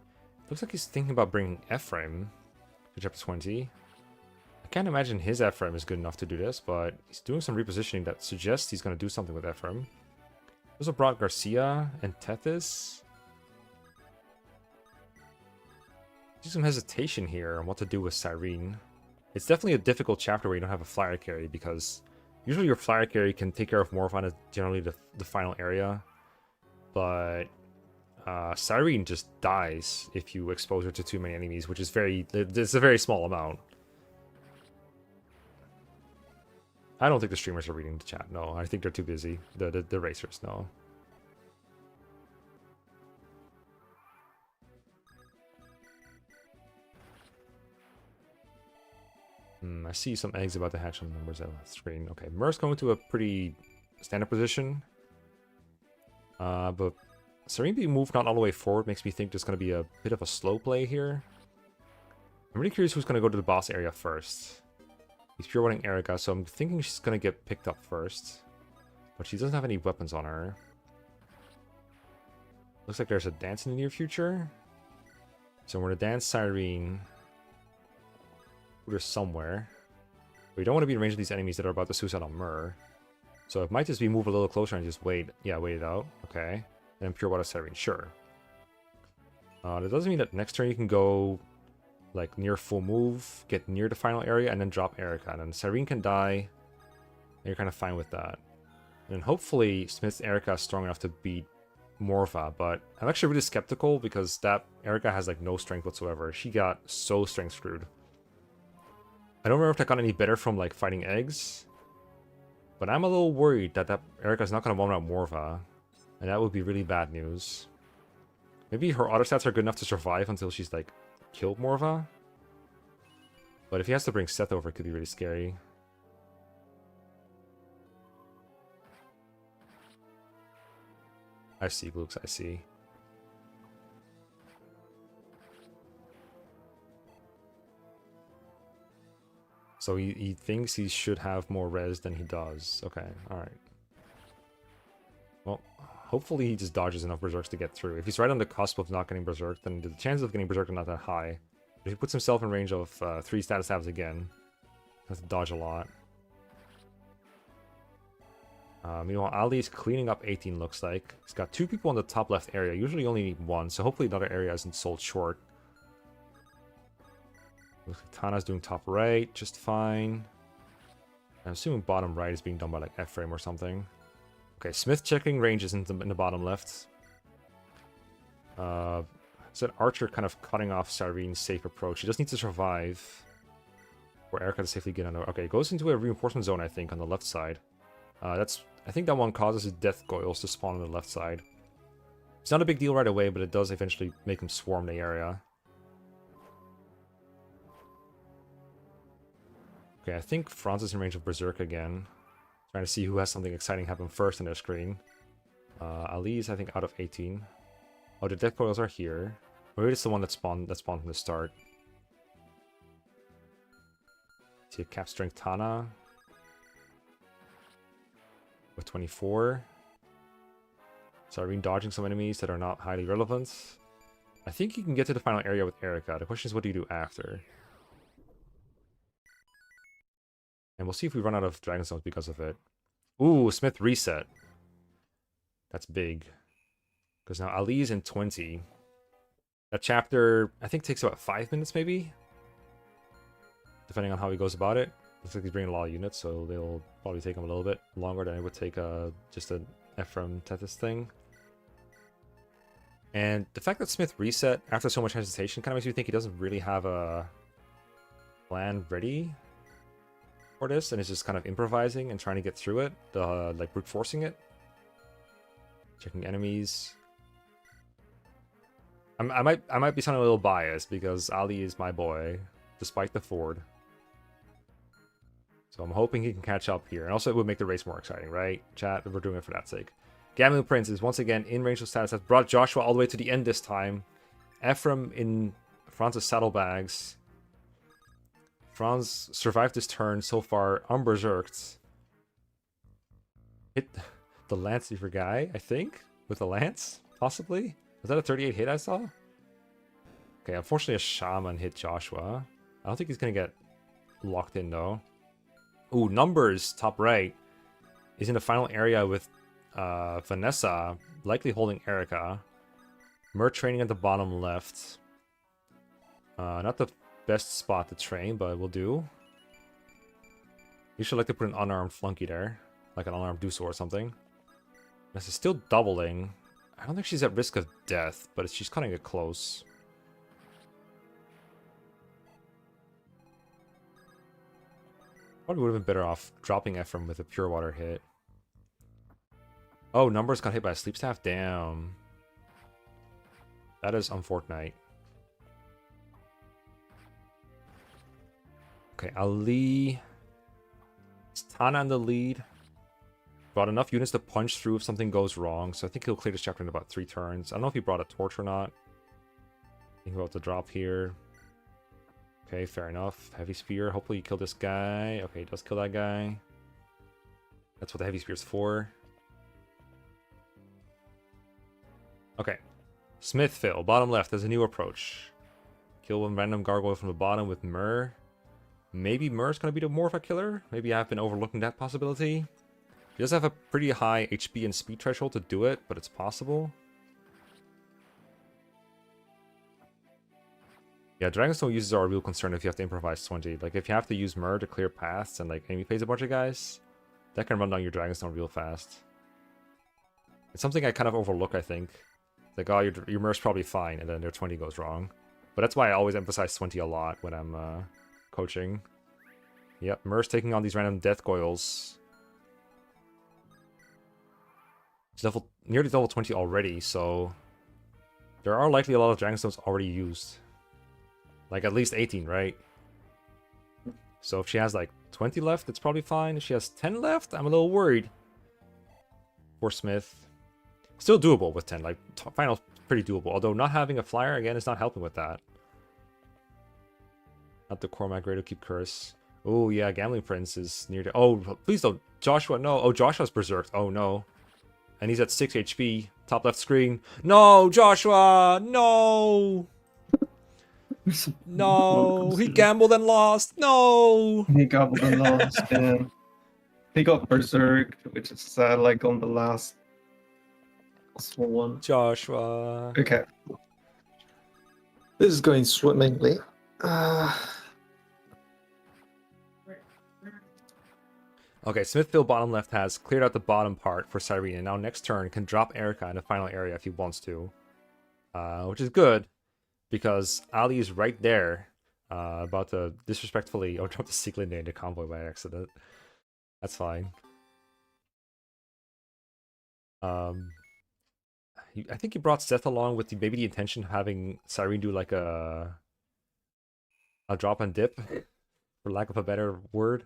Looks like he's thinking about bringing Ephraim to chapter 20. I can't imagine his Ephraim is good enough to do this, but he's doing some repositioning that suggests he's going to do something with Ephraim. Also brought Garcia and Tethys. There's some hesitation here on what to do with Cyrene. It's definitely a difficult chapter where you don't have a flyer carry, because usually your flyer carry can take care of Morphan as generally the final area. But Cyrene just dies if you expose her to too many enemies, which is it's a very small amount. I don't think the streamers are reading the chat. No, I think they're too busy. The racers, no. I see some eggs about to hatch on the numbers on the screen. Okay, Mer's going to a pretty standard position. But Cyrene being moved not all the way forward makes me think there's going to be a bit of a slow play here. I'm really curious who's going to go to the boss area first. He's pure wanting Erica, so I'm thinking she's going to get picked up first. But she doesn't have any weapons on her. Looks like there's a dance in the near future. So we're going to dance Cyrene. There's somewhere. We don't want to be in range of these enemies that are about to suicide on Mer. So it might just be move a little closer and just wait. Yeah, wait it out. Okay. And then pure water Cyrene. Sure. That doesn't mean that next turn you can go like near full move, get near the final area, and then drop Erica. And then Cyrene can die. And you're kind of fine with that. And hopefully Smith's Erica is strong enough to beat Morpha. But I'm actually really skeptical because that Erica has like no strength whatsoever. She got so strength screwed. I don't remember if that got any better from like fighting eggs. But I'm a little worried that Erica's not going to one out Morpha. And that would be really bad news. Maybe her auto stats are good enough to survive until she's like killed Morpha. But if he has to bring Seth over, it could be really scary. I see, Gluecks, I see. So he thinks he should have more res than he does. Okay, alright. Well, hopefully he just dodges enough berserks to get through. If he's right on the cusp of not getting berserked, then the chances of getting berserked are not that high. If he puts himself in range of 3 status stabs again, he has to dodge a lot. Meanwhile, Ali's cleaning up 18, looks like. He's got 2 people in the top left area. Usually only need 1, so hopefully another area isn't sold short. Looks like Tana's doing top right, just fine. I'm assuming bottom right is being done by like F-frame or something. Okay, Smith checking ranges in the bottom left. Is that Archer kind of cutting off Cyrene's safe approach? He just needs to survive for Erica to safely get under. Okay, goes into a reinforcement zone, I think, on the left side. I think that one causes his death goils to spawn on the left side. It's not a big deal right away, but it does eventually make him swarm the area. Okay, I think Franz is in range of Berserk again. Trying to see who has something exciting happen first on their screen. Ali is, I think, out of 18. Oh, the death coils are here. Maybe it's the one that spawned from the start. See a cap strength Tana with 24. Cyrene dodging some enemies that are not highly relevant. I think you can get to the final area with Erica. The question is, what do you do after? And we'll see if we run out of Dragon Stones because of it. Ooh, Smith reset. That's big. Because now Ali's in 20. That chapter, I think, takes about 5 minutes, maybe? Depending on how he goes about it. Looks like he's bringing a lot of units, so they'll probably take him a little bit longer than it would take just an Ephraim Tethys thing. And the fact that Smith reset after so much hesitation kind of makes me think he doesn't really have a plan ready for this, and is just kind of improvising and trying to get through it, like brute forcing it. Checking enemies. I might be sounding a little biased because Ali is my boy, despite the Ford. So I'm hoping he can catch up here, and also it would make the race more exciting, right? Chat, we're doing it for that sake. GamblingPrince is once again in range of status. Has brought Joshua all the way to the end this time. Ephraim in Franz's saddlebags. Franz survived this turn so far unberserked. Hit the lance lever guy, I think, with a lance, possibly. Was that a 38 hit I saw? Okay, unfortunately a shaman hit Joshua. I don't think he's gonna get locked in though. Ooh, numbers top right is in the final area with Vanessa, likely holding Erica. Mer training at the bottom left. Not the best spot to train, but we'll do. You should like to put an unarmed flunky there, like an unarmed Duso or something. This is still doubling. I don't think she's at risk of death, but she's cutting it close. Probably would have been better off dropping Ephraim with a pure water hit. Oh, numbers got hit by a sleep staff? Damn. That is unfortunate. Okay, Ali. It's Tana in the lead. Brought enough units to punch through if something goes wrong, so I think he'll clear this chapter in about 3 turns. I don't know if he brought a torch or not. Think about the drop here. Okay, fair enough. Heavy spear. Hopefully you kill this guy. Okay, he does kill that guy. That's what the heavy spear's for. Okay. Smithville, bottom left, has a new approach. Kill one random gargoyle from the bottom with Myr. Maybe Myr's going to be the Morpha killer. Maybe I've been overlooking that possibility. He does have a pretty high HP and speed threshold to do it, but it's possible. Yeah, Dragonstone uses are a real concern if you have to improvise 20. Like, if you have to use Myr to clear paths and, like, enemy pays a bunch of guys, that can run down your Dragonstone real fast. It's something I kind of overlook, I think. Like, oh, your Myr's probably fine, and then their 20 goes wrong. But that's why I always emphasize 20 a lot when I'm coaching. Yep, Myr's taking on these random death goyles. It's nearly level 20 already, so there are likely a lot of Dragonstones already used. Like at least 18, right? So if she has like 20 left, it's probably fine. If she has 10 left, I'm a little worried. For Smith. Still doable with 10, like final's pretty doable. Although not having a flyer again is not helping with that. Not the Cormac Great to keep curse. Oh yeah, GamblingPrince is near to. Oh, please don't. Joshua, no. Oh, Joshua's berserked. Oh no. And he's at 6 HP. Top left screen. No, Joshua! No! No! He gambled and lost! No! He gambled and lost, yeah. He got berserked, which is like on the last one. Joshua. Okay. This is going swimmingly. Okay, Smithville bottom left has cleared out the bottom part for Cyrene, and now next turn can drop Erica in the final area if he wants to. Which is good, because Ali is right there, about to disrespectfully drop the Seeklinde into convoy by accident. That's fine. I think he brought Seth along with maybe the intention of having Cyrene do like a drop and dip, for lack of a better word.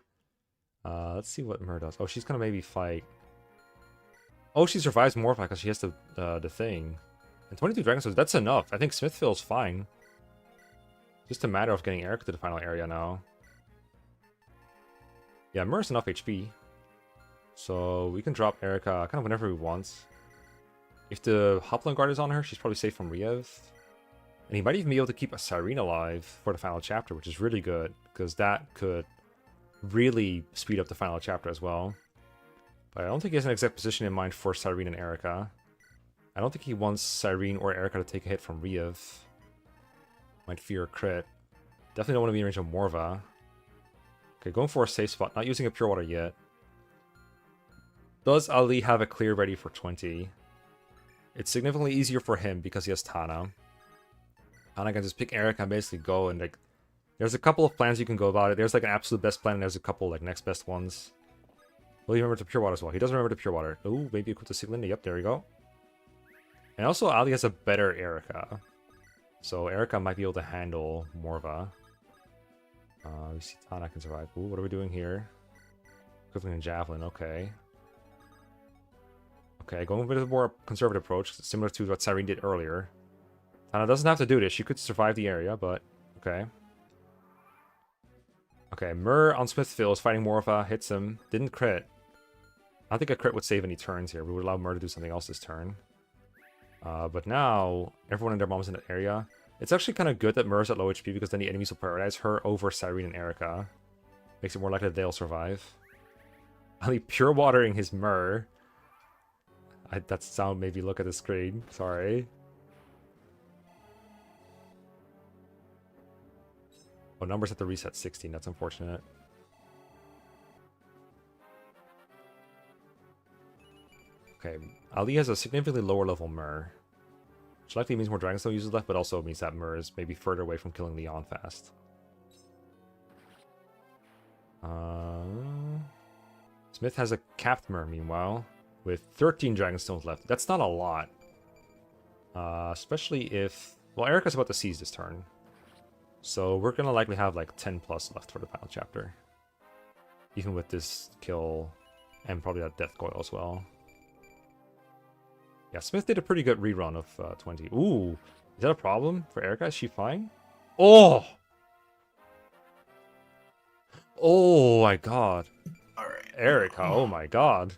Let's see what Myr does. Oh, she's gonna maybe fight. Oh, she survives Morph because she has the thing. And 22 Dragonstones, that's enough. I think Smithville's fine. Just a matter of getting Eric to the final area now. Yeah, Myr's enough HP. So we can drop Erica kind of whenever we want. If the Hopland Guard is on her, she's probably safe from Riev. And he might even be able to keep a Cyrene alive for the final chapter, which is really good, because that could really speed up the final chapter as well. But I don't think he has an exact position in mind for Cyrene and Erica. I don't think he wants Cyrene or Erica to take a hit from Riev. Might fear a crit. Definitely don't want to be in range of Morva. Okay, going for a safe spot. Not using a Pure Water yet. Does Ali have a clear ready for 20? It's significantly easier for him because he has Tana. Tana can just pick Erica and basically go and like... There's a couple of plans you can go about it. There's like an absolute best plan and there's a couple like next best ones. Will you remember the Pure Water as well? He doesn't remember the Pure Water. Ooh, maybe equal to Siglinda. Yep, there we go. And also, Ali has a better Erica. So Erica might be able to handle Morva. We see Tana can survive. Ooh, what are we doing here? Equivalent in Javelin, okay. Okay, going with a more conservative approach, similar to what Cyrene did earlier. Tana doesn't have to do this. She could survive the area, but okay. Okay, Myrrh on Smithsville is fighting Morva, hits him, didn't crit. I don't think a crit would save any turns here. We would allow Myrrh to do something else this turn. But now, everyone and their mom's in that area. It's actually kind of good that Myrrh's at low HP because then the enemies will prioritize her over Cyrene and Erica. Makes it more likely that they'll survive. Ali pure watering his Myrrh. That sound made me look at the screen. Sorry. Oh, numbers at the reset 16. That's unfortunate. Okay, Ali has a significantly lower level Myrrh. Which likely means more Dragonstone users left, but also means that Myrrh is maybe further away from killing Leon fast. Smith has a capped Myrrh, meanwhile, with 13 Dragonstones left. That's not a lot. Especially if... Well, Erica's about to seize this turn. So we're going to likely have like 10 plus left for the final chapter. Even with this kill and probably that Death Coil as well. Yeah, Smith did a pretty good rerun of 20. Ooh, is that a problem for Erica? Is she fine? Oh! Oh my god. Alright. Erica, oh my god.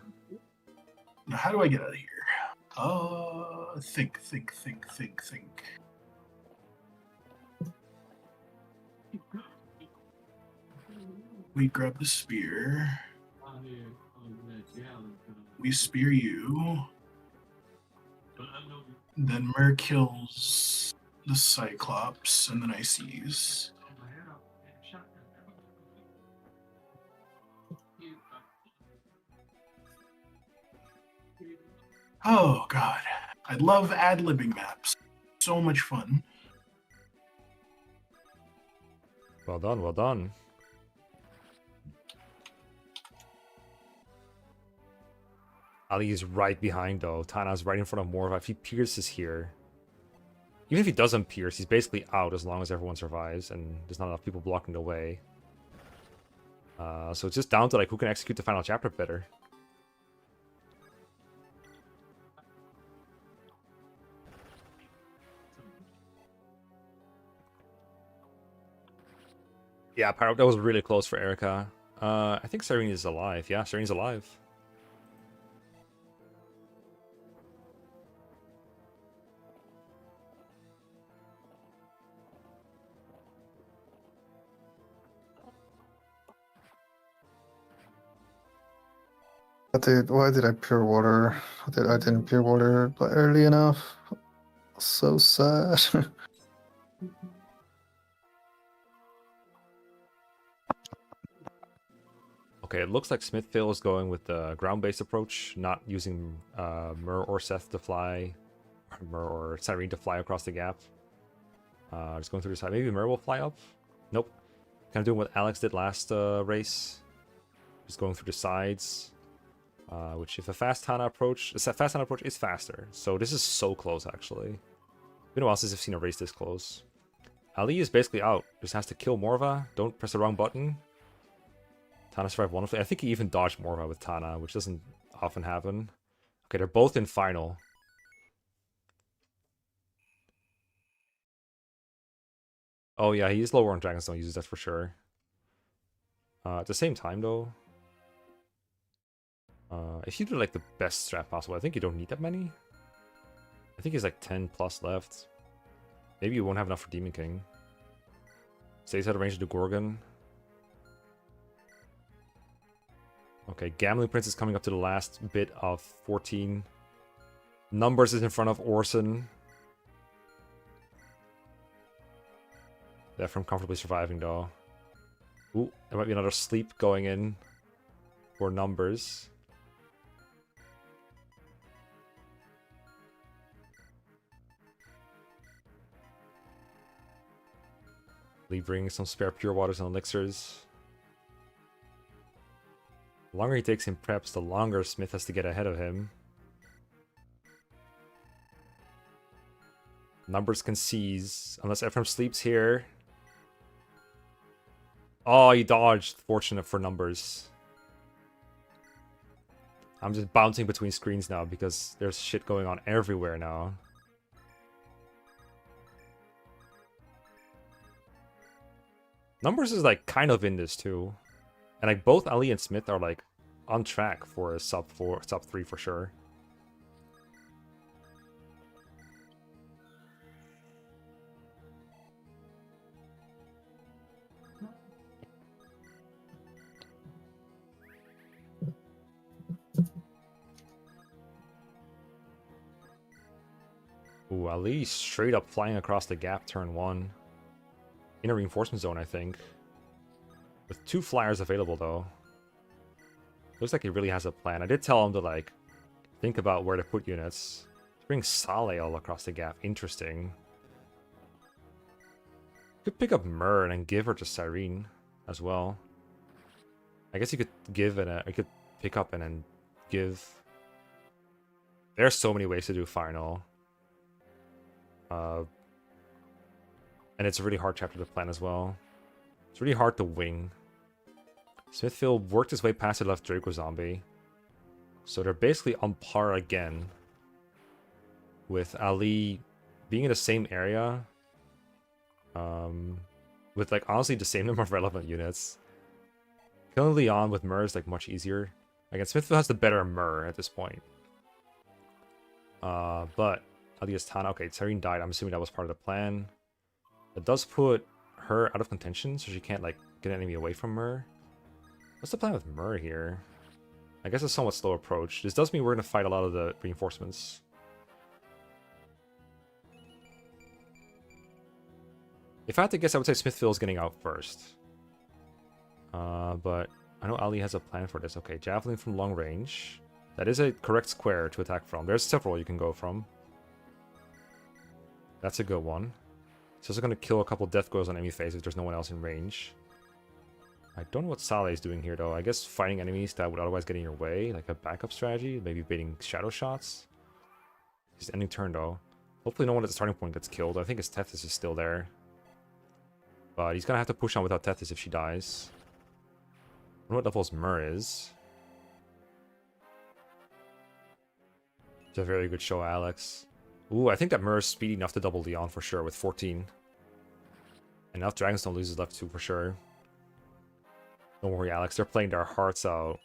Now, how do I get out of here? Think. We grab the spear. We spear you. Then Myrrh kills the Cyclops, and then I seize. Oh god, I love ad-libbing maps. So much fun. Well done, well done. Ali is right behind though. Tana's right in front of Morva. If he pierces here, even if he doesn't pierce, he's basically out as long as everyone survives and there's not enough people blocking the way. So it's just down to like who can execute the final chapter better. Yeah, Pyrope, that was really close for Erica. I think Cyrene is alive. Yeah, Cyrene's alive. Dude, why did I pure water? I didn't pure water early enough. So sad. Okay, it looks like Smithville is going with the ground-based approach, not using Myrrh or Seth to fly, Myrrh or Cyrene to fly across the gap. Just going through the side. Maybe Myrrh will fly up? Nope. Kind of doing what Alex did last race. Just going through the sides. Which, if a fast Tana approach is faster. So this is so close, actually. Been a while since I've seen a race this close. Ali is basically out. Just has to kill Morva. Don't press the wrong button. Tana survived wonderfully. I think he even dodged Morva with Tana, which doesn't often happen. Okay, they're both in final. Oh yeah, he is lower on Dragonstone users, that's for sure. At the same time, though, if you do like the best strat possible, I think you don't need that many. I think he's like 10 plus left. Maybe you won't have enough for Demon King. Stays out of range to do Gorgon. Okay, GamblingPrince is coming up to the last bit of 14. Numbers is in front of Orson. They're from comfortably surviving though. Ooh, there might be another sleep going in for Numbers. Bringing some spare pure waters and elixirs. The longer he takes in preps, the longer Smith has to get ahead of him. Numbers can seize, unless Ephraim sleeps here. Oh, he dodged. Fortunate for Numbers. I'm just bouncing between screens now because there's shit going on everywhere now. Numbers is like kind of in this too. And like both Ali and Smith are like on track for a sub 3 for sure. Ooh, Ali straight up flying across the gap turn 1. In a reinforcement zone, I think. With 2 flyers available, though. Looks like he really has a plan. I did tell him to, like, think about where to put units. Bring Saleh all across the gap. Interesting. Could pick up Myrn and give her to Cyrene as well. I guess you could give and I could pick up and then give. There's so many ways to do final. And it's a really hard chapter to plan as well. It's really hard to wing. Smithville worked his way past the left Draco Zombie. So they're basically on par again. With Ali being in the same area. With like honestly the same number of relevant units. Killing Leon with Myrrh is like much easier. Again, Smithville has the better Myrrh at this point. But Ali has Tana. Okay, Cyrene died. I'm assuming that was part of the plan. It does put her out of contention, so she can't like get an enemy away from Myrrh. What's the plan with Myrrh here? I guess a somewhat slow approach. This does mean we're going to fight a lot of the reinforcements. If I had to guess, I would say Smithville is getting out first. But I know Ali has a plan for this. Okay, Javelin from long range. That is a correct square to attack from. There's several you can go from. That's a good one. It's also going to kill a couple death goes on enemy phase if there's no one else in range. I don't know what Saleh is doing here, though. I guess fighting enemies that would otherwise get in your way, like a backup strategy, maybe baiting shadow shots. He's ending turn, though. Hopefully no one at the starting point gets killed. I think his Tethys is still there. But he's going to have to push on without Tethys if she dies. I don't know what level his Myrrh is. It's a very good show, Alex. Ooh, I think that Myrrh is speedy enough to double Leon for sure with 14. And now if Dragonstone loses left 2 for sure. Don't worry, Alex. They're playing their hearts out.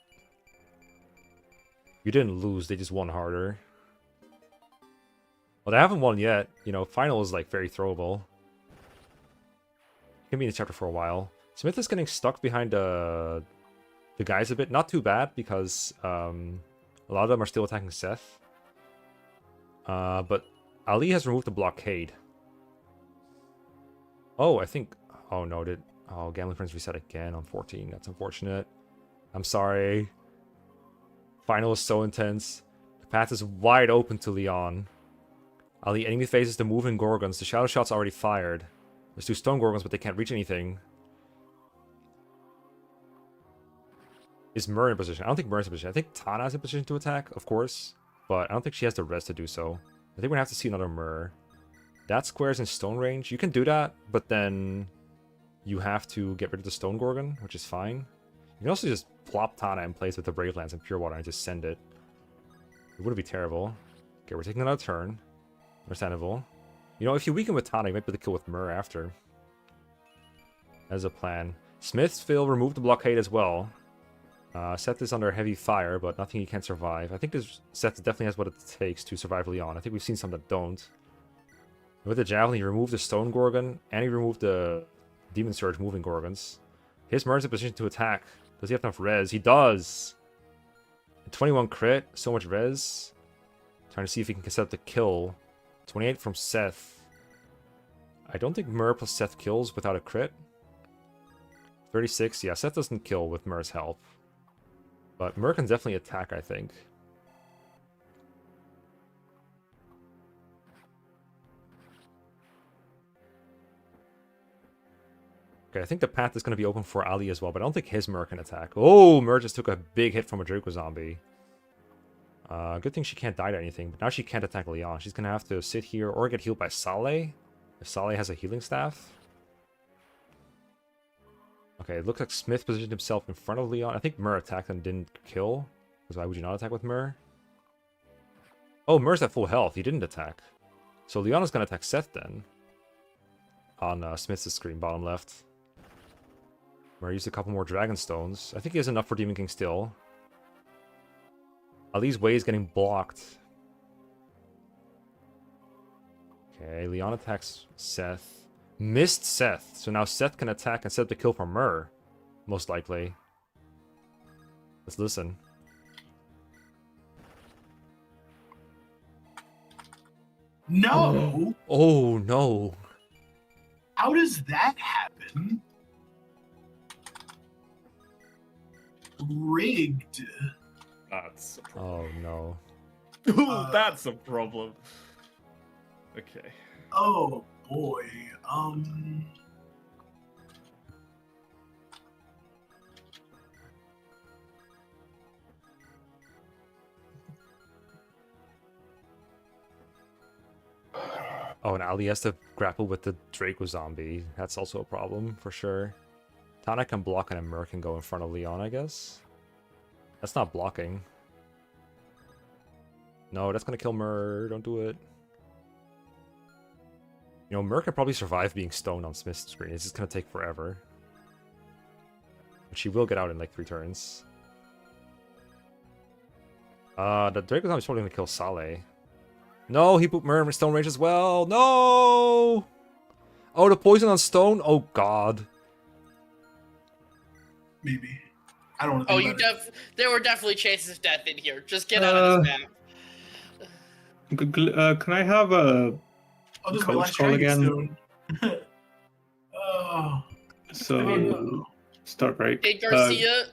You didn't lose. They just won harder. Well, they haven't won yet. You know, final is like very throwable. Can be in the chapter for a while. Smith is getting stuck behind the guys a bit. Not too bad because a lot of them are still attacking Seth. But Ali has removed the blockade. Oh, I think... Oh, no. Oh, GamblingPrince reset again on 14. That's unfortunate. I'm sorry. Final is so intense. The path is wide open to Leon. Ali enemy faces the moving Gorgons. The shadow shot's already fired. There's 2 stone Gorgons, but they can't reach anything. Is Myrrh in position? I don't think Myrrh's in position. I think Tana is in position to attack, of course. But I don't think she has the res to do so. I think we're going to have to see another Myrrh. That square's in stone range. You can do that, but then you have to get rid of the stone Gorgon, which is fine. You can also just plop Tana in place with the Brave Lance and Pure Water and just send it. It wouldn't be terrible. Okay, we're taking another turn. Understandable. You know, if you weaken with Tana, you might be able to kill with Myrrh after. As a plan. Smithsville removed the blockade as well. Seth is under heavy fire, but nothing he can't survive. I think this Seth definitely has what it takes to survive Leon. I think we've seen some that don't. With the Javelin, he removed the Stone Gorgon, and he removed the Demon Surge moving Gorgons. His Myrrh's in position to attack. Does he have enough res? He does! 21 crit, so much res. Trying to see if he can set up the kill. 28 from Seth. I don't think Mur plus Seth kills without a crit. 36, yeah, Seth doesn't kill with Mur's help. But Mur can definitely attack, I think. Okay, I think the path is going to be open for Ali as well, but I don't think his Mur can attack. Oh, Mur just took a big hit from a Draco Zombie. Good thing she can't die to anything, but now she can't attack Leon. She's going to have to sit here or get healed by Saleh, if Saleh has a healing staff. Okay, it looks like Smith positioned himself in front of Leon. I think Mur attacked and didn't kill, because why would you not attack with Mur? Oh, Mur's at full health. He didn't attack. So Leon is going to attack Seth then. On Smith's screen, bottom left. Mur used a couple more Dragon Stones. I think he has enough for Demon King still. Ali's way is getting blocked. Okay, Leon attacks Seth. Missed Seth. So now Seth can attack and set up the kill for Mur. Most likely. Let's listen. No! Oh, no. How does that happen? Rigged. That's a problem. Oh, no. Ooh, that's a problem. Okay. Oh boy. Oh, and Ali has to grapple with the Draco Zombie. That's also a problem, for sure. Tana can block and a Mur can go in front of Leon, I guess. That's not blocking. No, that's gonna kill Mur. Don't do it. You know, Mur can probably survive being stoned on Smith's screen. It's just gonna take forever. But she will get out in like 3 turns. The Draco Zombie is probably gonna kill Saleh. No, he put Mur in stone range as well. No! Oh, the poison on stone? Oh, God. Maybe. I don't know. Oh, you there were definitely chances of death in here. Just get out of this map. Can I have a Oh, this is my coach last call Dragon again? Stone. Oh. So, start break. Hey, Garcia.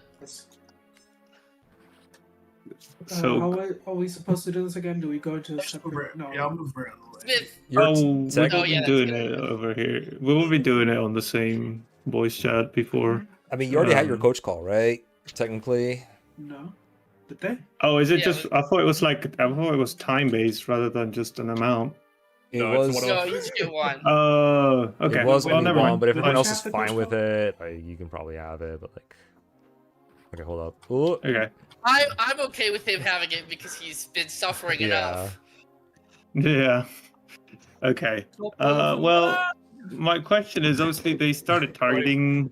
So, Are we supposed to do this again? Do we go to a Let's move separate? around. No. Yeah, I'll move around a little. Smith. You're we will Oh, yeah, be that's doing good. it over here. We will be doing it on the same voice chat before. I mean, you already had your Um, coach call, right? Technically. No. Did they? Oh, is it Yeah, just? I thought it was time based rather than just an amount. It No, it's was. one No, of- you just get one. Oh, okay. It was well, only never one, mind. but if everyone Did I else is have the fine coach with call? it, like, you can probably have it. But like, okay, hold up. Oh, Okay. I'm okay with him having it because he's been suffering yeah. enough. Yeah. Okay. Well, my question is, obviously they started targeting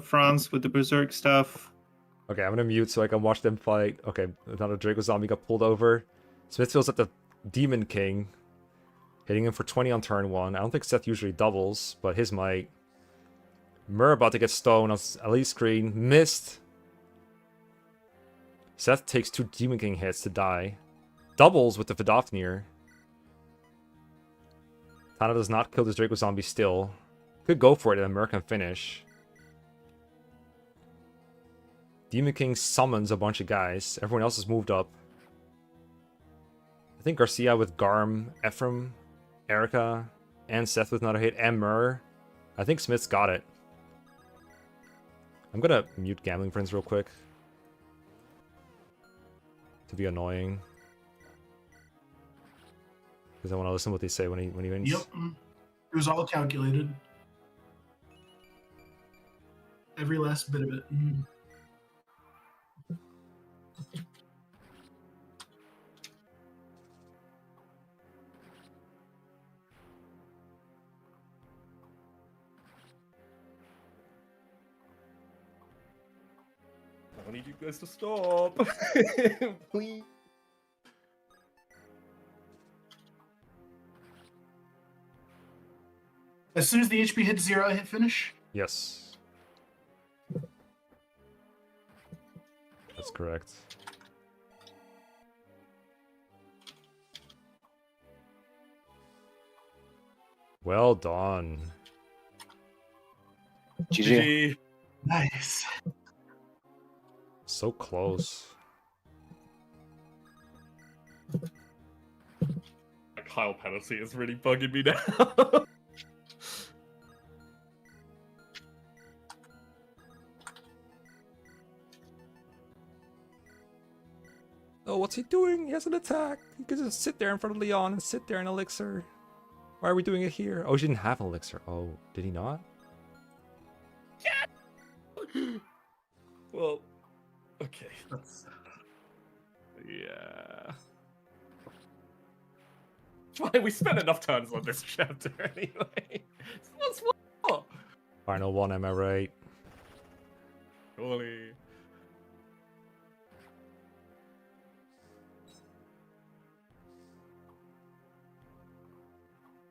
France with the Berserk stuff. Okay, I'm gonna mute so I can watch them fight. Okay, another Draco Zombie got pulled over. Smithsville's at the Demon King, hitting him for 20 on turn 1. I don't think Seth usually doubles, but his might. Mur about to get stoned on Ali's screen. Missed. Seth takes 2 Demon King hits to die. Doubles with the Vidofnir. Tana does not kill this Draco Zombie still. Could go for it and Mur can finish. Demon King summons a bunch of guys. Everyone else has moved up. I think Garcia with Garm, Ephraim, Erica, and Seth with another hit, and Mur. I think Smith's got it. I'm gonna mute GamblingPrince real quick. To be annoying. Because I want to listen to what they say when he wins. Yep. It was all calculated. Every last bit of it. I need you guys to stop. Please. As soon as the HP hits 0, I hit finish. Yes. That's correct. Well done. GG. Nice. So close. Kyle penalty is really bugging me now. Oh, what's he doing? He has an attack. He could just sit there in front of Leon and sit there in elixir. Why are we doing it here? Oh, he didn't have an elixir. Oh, did he not? Well, okay. Yeah. Fine, we spent enough turns on this chapter anyway. So what's what? Final one, am I right? Surely.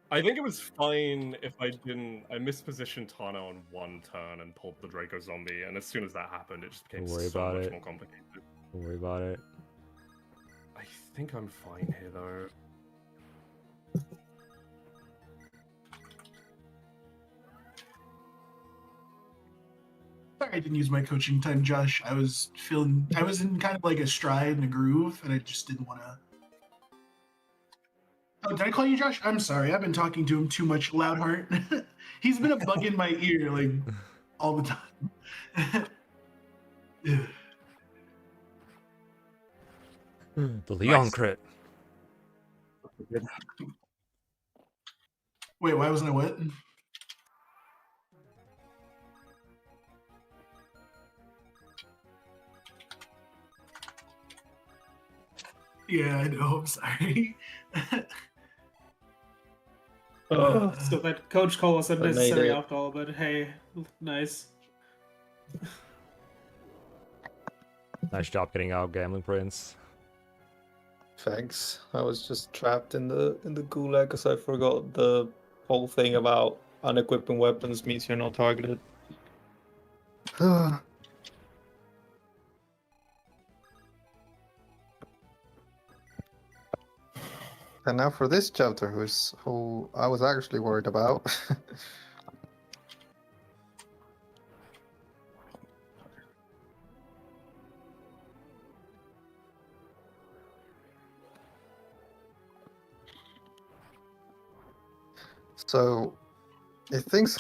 I think it was fine if I mispositioned Tana on one turn and pulled the Draco zombie, and as soon as that happened, it just became Don't worry so about much it. more complicated. Don't worry about it. I think I'm fine here, though. Sorry I didn't use my coaching time, Josh. I was in kind of like a stride and a groove, and I just didn't want to. Oh, did I call you Josh? I'm sorry. I've been talking to him too much, Loudheart. He's been a bug in my ear, like, all the time. The Leon Nice. crit. Wait, why wasn't I what? Yeah, I know. I'm sorry. So that coach call was made unnecessary it. after all, but hey, nice. Nice job getting out, GamblingPrince. Thanks. I was just trapped in the gulag because I forgot the whole thing about unequipping weapons means you're not targeted. And now for this chapter, who I was actually worried about. So, if things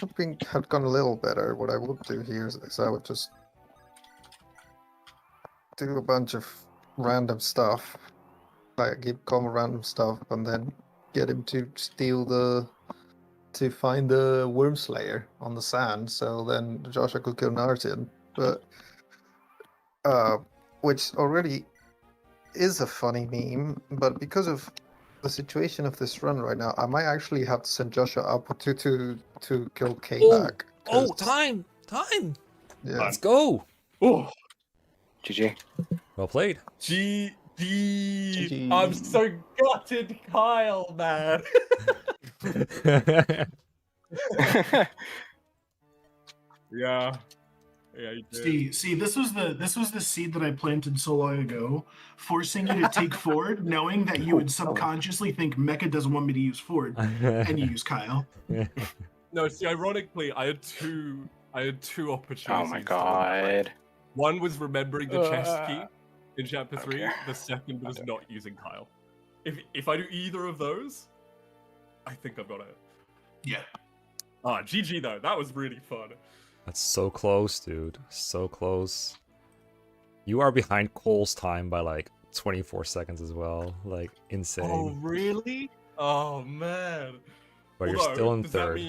had gone a little better, what I would do here is I would just do a bunch of random stuff, like give Com random stuff, and then get him to find the Worm Slayer on the sand. So then Joshua could kill Narsian, but which already is a funny meme, but because of the situation of this run right now, I might actually have to send Joshua up to kill K Oh, back. oh, 'cause- time! Yeah. Let's go! Oh, GG. Well played. GG. I'm so gutted, Kyle, man. Yeah. Yeah, you did. See, this was the seed that I planted so long ago, forcing you to take Ford, knowing that you would subconsciously think Mecha doesn't want me to use Ford, and you use Kyle. No, see, ironically, I had two opportunities. Oh my to god. One was remembering the chest key in chapter 3. okay. The second was not using Kyle. If I do either of those, I think I've got it. Yeah. GG though. That was really fun. That's so close, dude. So close. You are behind Cole's time by like 24 seconds as well. Like, insane. Oh really? Oh man. But you're Although, still in does third.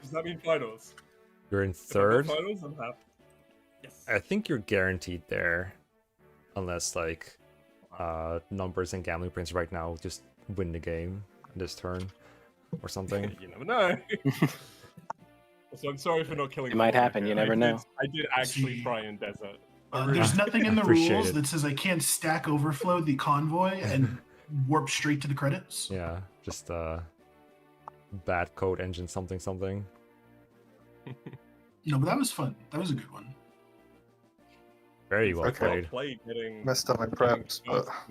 Does that mean finals? You're in If I go third. finals, I'm happy. Yes. I think you're guaranteed there. Unless, like, Numbers and GamblingPrince right now just win the game this turn or something. You never know. So I'm sorry for not killing. It might Ford happen, here. you never know. I did actually See. try in desert. There's nothing in the Appreciate rules it. that says I can't stack overflow the convoy and warp straight to the credits. Yeah, just bad code engine something. No, but that was fun. That was a good one. Very well Okay. played. Played getting Messed up my getting preps, but first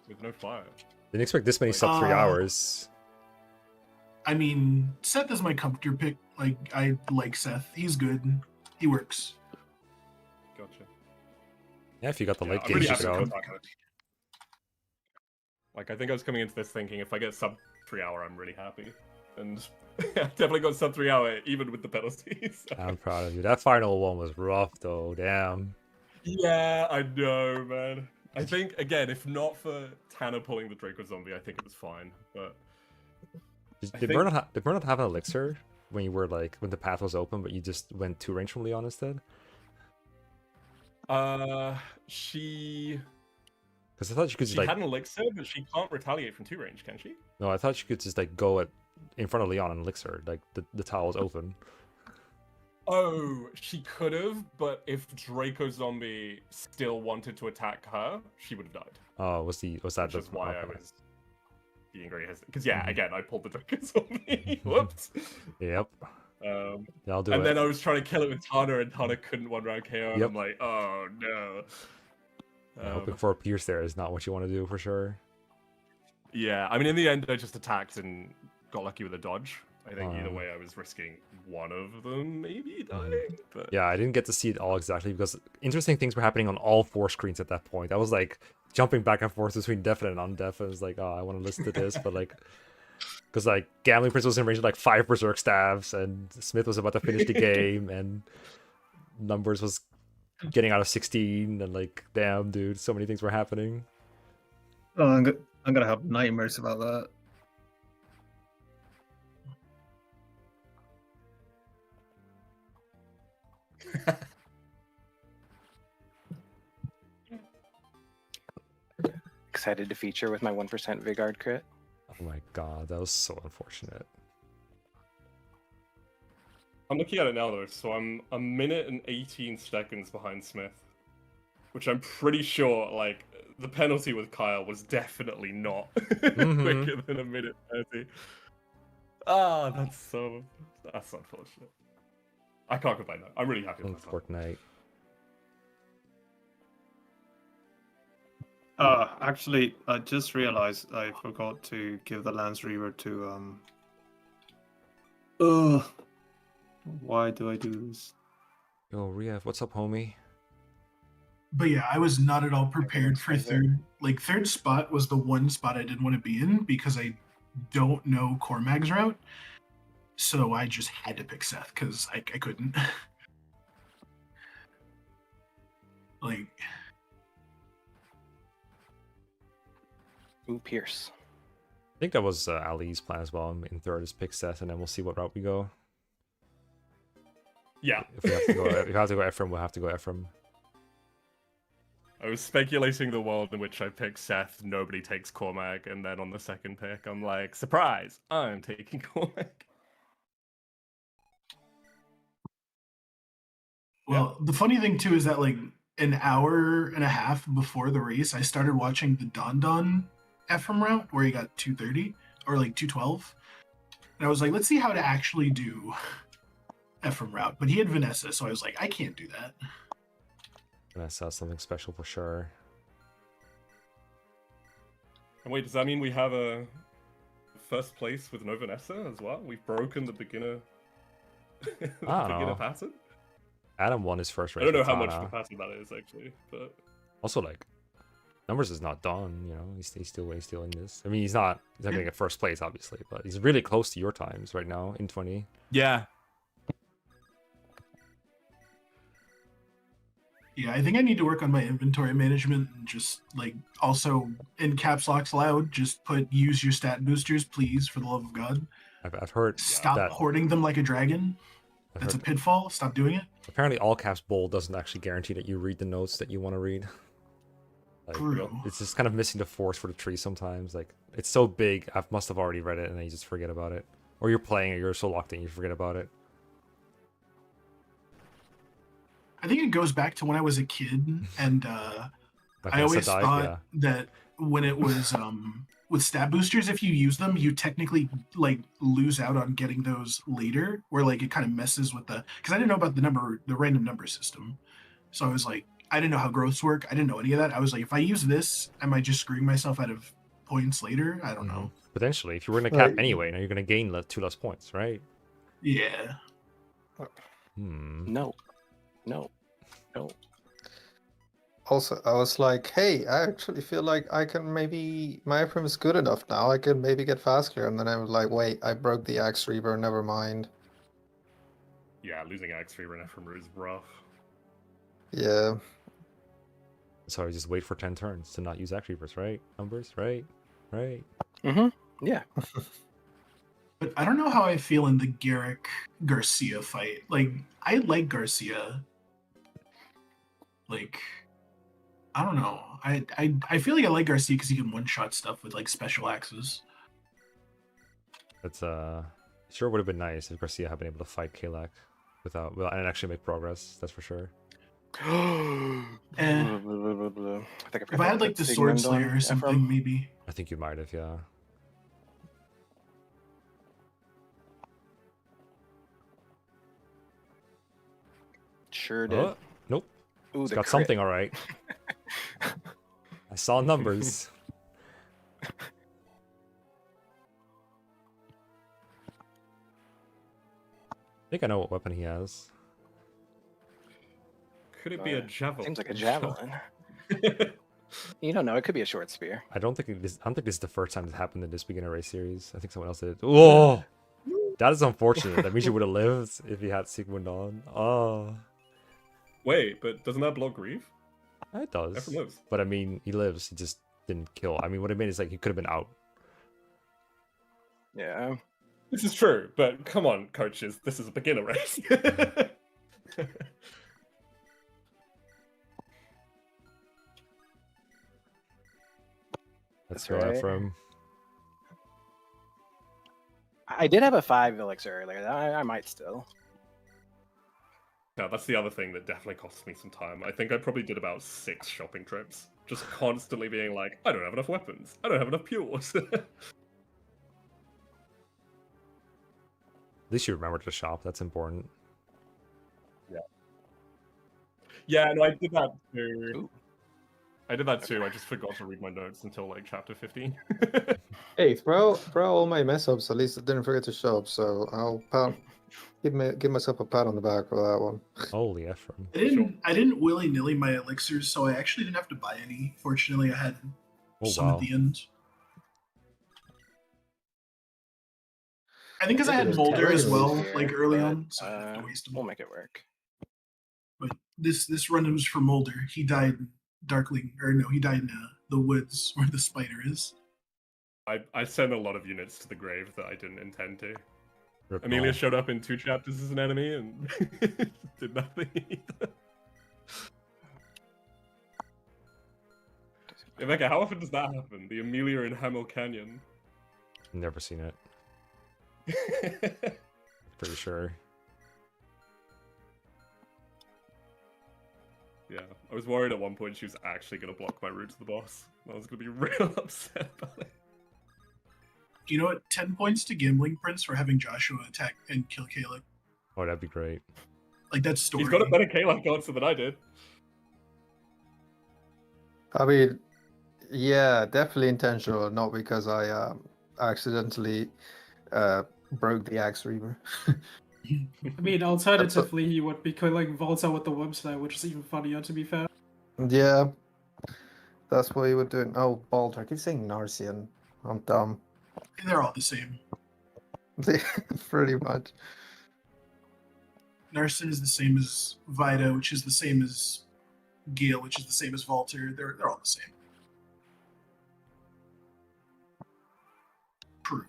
with no fire. Didn't expect this many sub 3 Uh, hours. I mean, Seth is my comforter pick. Like, I like Seth. He's good. He works. Gotcha. Yeah, if you got the late I'm game, really check happy it with out. Kotak. Like, I think I was coming into this thinking if I get sub 3 hour, I'm really happy. And I definitely got sub 3 hour, even with the penalties. I'm proud of you. That final one was rough, though. Damn. Yeah, I know, man. I think, again, if not for Tanner pulling the Draco Zombie, I think it was fine. But Did Bernard have an elixir when you were like when the path was open, but you just went 2 range from Leon instead? She Because I thought you could just had like an elixir, but she can't retaliate from 2 range, can she? no, I thought you could just like go in front of Leon and elixir, like the tile was open. Oh, she could have, but if Draco Zombie still wanted to attack her, she would have died. Oh, was that Which is why I okay. was being very hesitant. Because yeah, Mhm. again, I pulled the Draco Zombie. Whoops. Yep. Yeah, I'll do And it. then I was trying to kill it with Tana, and Tana couldn't 1-round KO. And Yep. I'm like, oh no. Hoping for a pierce there is not what you want to do for sure. Yeah, I mean, in the end, I just attacked and got lucky with a dodge. I think either Um, way, I was risking one of them maybe dying. But Yeah, I didn't get to see it all exactly because interesting things were happening on all 4 screens at that point. I was like jumping back and forth between definite and undefinite. I was like, oh, I want to listen to this, but like, because like GamblingPrince was in range of like 5 berserk stabs, and Smith was about to finish the game, and Numbers was getting out of 16, and like, damn, dude, so many things were happening. Oh, I'm gonna have nightmares about that. Excited to feature with my 1% Vigard crit. Oh my god, that was so unfortunate. I'm looking at it now though, so I'm a minute and 18 seconds behind Smith, which I'm pretty sure, like, the penalty with Kyle was definitely not quicker than a minute 30. Ah, that's unfortunate. I can't complain though. I'm really happy with that. Fortnite. Actually, I just realized I forgot to give the Lance Reaver to why do I do this? Yo, Riev, what's up, homie? But yeah, I was not at all prepared for third. Like, third spot was the one spot I didn't want to be in because I don't know Cormag's route. So I just had to pick Seth because I couldn't. Like, Ooh, Pierce. I think that was Ali's plan as well. In third is pick Seth, and then we'll see what route we go. Yeah. If we have to go, if we have to go Ephraim, we'll have to go Ephraim. I was speculating the world in which I pick Seth, nobody takes Cormac, and then on the second pick, I'm like, surprise, I'm taking Cormac. well, the funny thing too is that like an hour and a half before the race, I started watching the Don Ephraim route where he got 230 or like 212, and I was like, let's see how to actually do Ephraim route. But he had Vanessa, so I was like, I can't do that. Vanessa has something special for sure. And wait, does that mean we have a first place with no Vanessa as well? We've broken the beginner, the I don't beginner know. pattern? Adam won his first race. I don't know with how much Tana. of a pattern that is, actually, but... Also, like, Numbers is not done, you know. He's still in this. I mean, he's not gonna get first place, obviously, but he's really close to your times right now in 20. Yeah. Yeah, I think I need to work on my inventory management and just like also in caps locks loud, just put use your stat boosters, please, for the love of God. I've heard Stop that. hoarding them like a dragon. I've That's a heard- pitfall. Stop doing it. Apparently, all caps bold doesn't actually guarantee that you read the notes that you want to read. Like, True. it's just kind of missing the force for the tree sometimes. Like, it's so big, I must have already read it, and then you just forget about it. Or you're playing, or you're so locked in, you forget about it. I think it goes back to when I was a kid, and Like I always Vanessa died, thought yeah. that when it was with stat boosters, if you use them, you technically like lose out on getting those later, where like it kind of messes with the because I didn't know about the random number system, so I was like, I didn't know how growths work. I didn't know any of that. I was like, if I use this, am I just screwing myself out of points later. I don't know. Potentially, if you were in a cap Right. anyway, now you're gonna gain 2 less points, right? Yeah. No. No. No. Also, I was like, hey, I actually feel like I can maybe my Ephraim is good enough now. I can maybe get fast clear, and then I was like, wait, I broke the Axe Reaver. Never mind. Yeah, losing Axe Reaver and Ephemer is rough. Yeah. So I just wait for 10 turns to not use Axe Reavers, right? Numbers, right? Right. Yeah. But I don't know how I feel in the Garrick Garcia fight. Like, I like Garcia. Like, I don't know. I feel like I like Garcia because he can one-shot stuff with like special axes. That's sure would have been nice if Garcia had been able to fight Kalak without and actually make progress. That's for sure. I think If I had like the Sword Slayer or something, maybe. I think you might have, yeah. Sure did. Oh, nope. Ooh, It's the got crit. something all right. I saw numbers. I think I know what weapon he has. Could it be a javelin? Seems like a javelin. You don't know. It could be a short spear. I don't think this is the first time this happened in this beginner race series. I think someone else did it. Whoa! That is unfortunate. That means you would have lived if he had Sigmund on. Oh. Wait, but doesn't that block grief? It does. Ephraim lives. But I mean, he lives. He just didn't kill. I mean, what I mean is like he could have been out. Yeah. This is true, but come on, coaches. This is a beginner race. Let's That's go right. Ephraim. I did have a 5 elixir earlier. I might still. Yeah, that's the other thing that definitely costs me some time. I think I probably did about 6 shopping trips. Just constantly being like, I don't have enough weapons. I don't have enough pures. At least you remember to shop. That's important. Yeah, no, I did that too. Ooh. I did that too. I just forgot to read my notes until like chapter 15. Hey, throw all my mess ups. At least I didn't forget to show up, so I'll give myself a pat on the back for that one. Holy Ephraim. I didn't willy-nilly my elixirs, so I actually didn't have to buy any. Fortunately, I had some wow. at the end. I think because I I think had it was Molder as well, Here, like early but, on, so I didn't have to waste them. We'll make it work. But this run was for Molder. He died in Darkling, or no, he died in the woods where the spider is. I sent a lot of units to the grave that I didn't intend to. Rip Amelia Maul. showed up in 2 chapters as an enemy and did nothing either. Rebecca, how often does that happen? The Amelia in Hamel Canyon. Never seen it. Pretty sure. Yeah, I was worried at one point she was actually going to block my route to the boss. I was going to be real upset about it. You know what? 10 points to GamblingPrince for having Joshua attack and kill Caleb. Oh, that'd be great. Like, that's story. He's got a better Kalak answer than I did. I mean, yeah, definitely intentional, not because I accidentally broke the Axe Reaver. I mean, alternatively, he would be killing Volta with the Website, which is even funnier, to be fair. Yeah, that's what he would do. Oh, Balder. I keep saying Narcian. I'm dumb. They're all the same. Pretty much. Narsen is the same as Vida, which is the same as Gale, which is the same as Valter. They're all the same. True.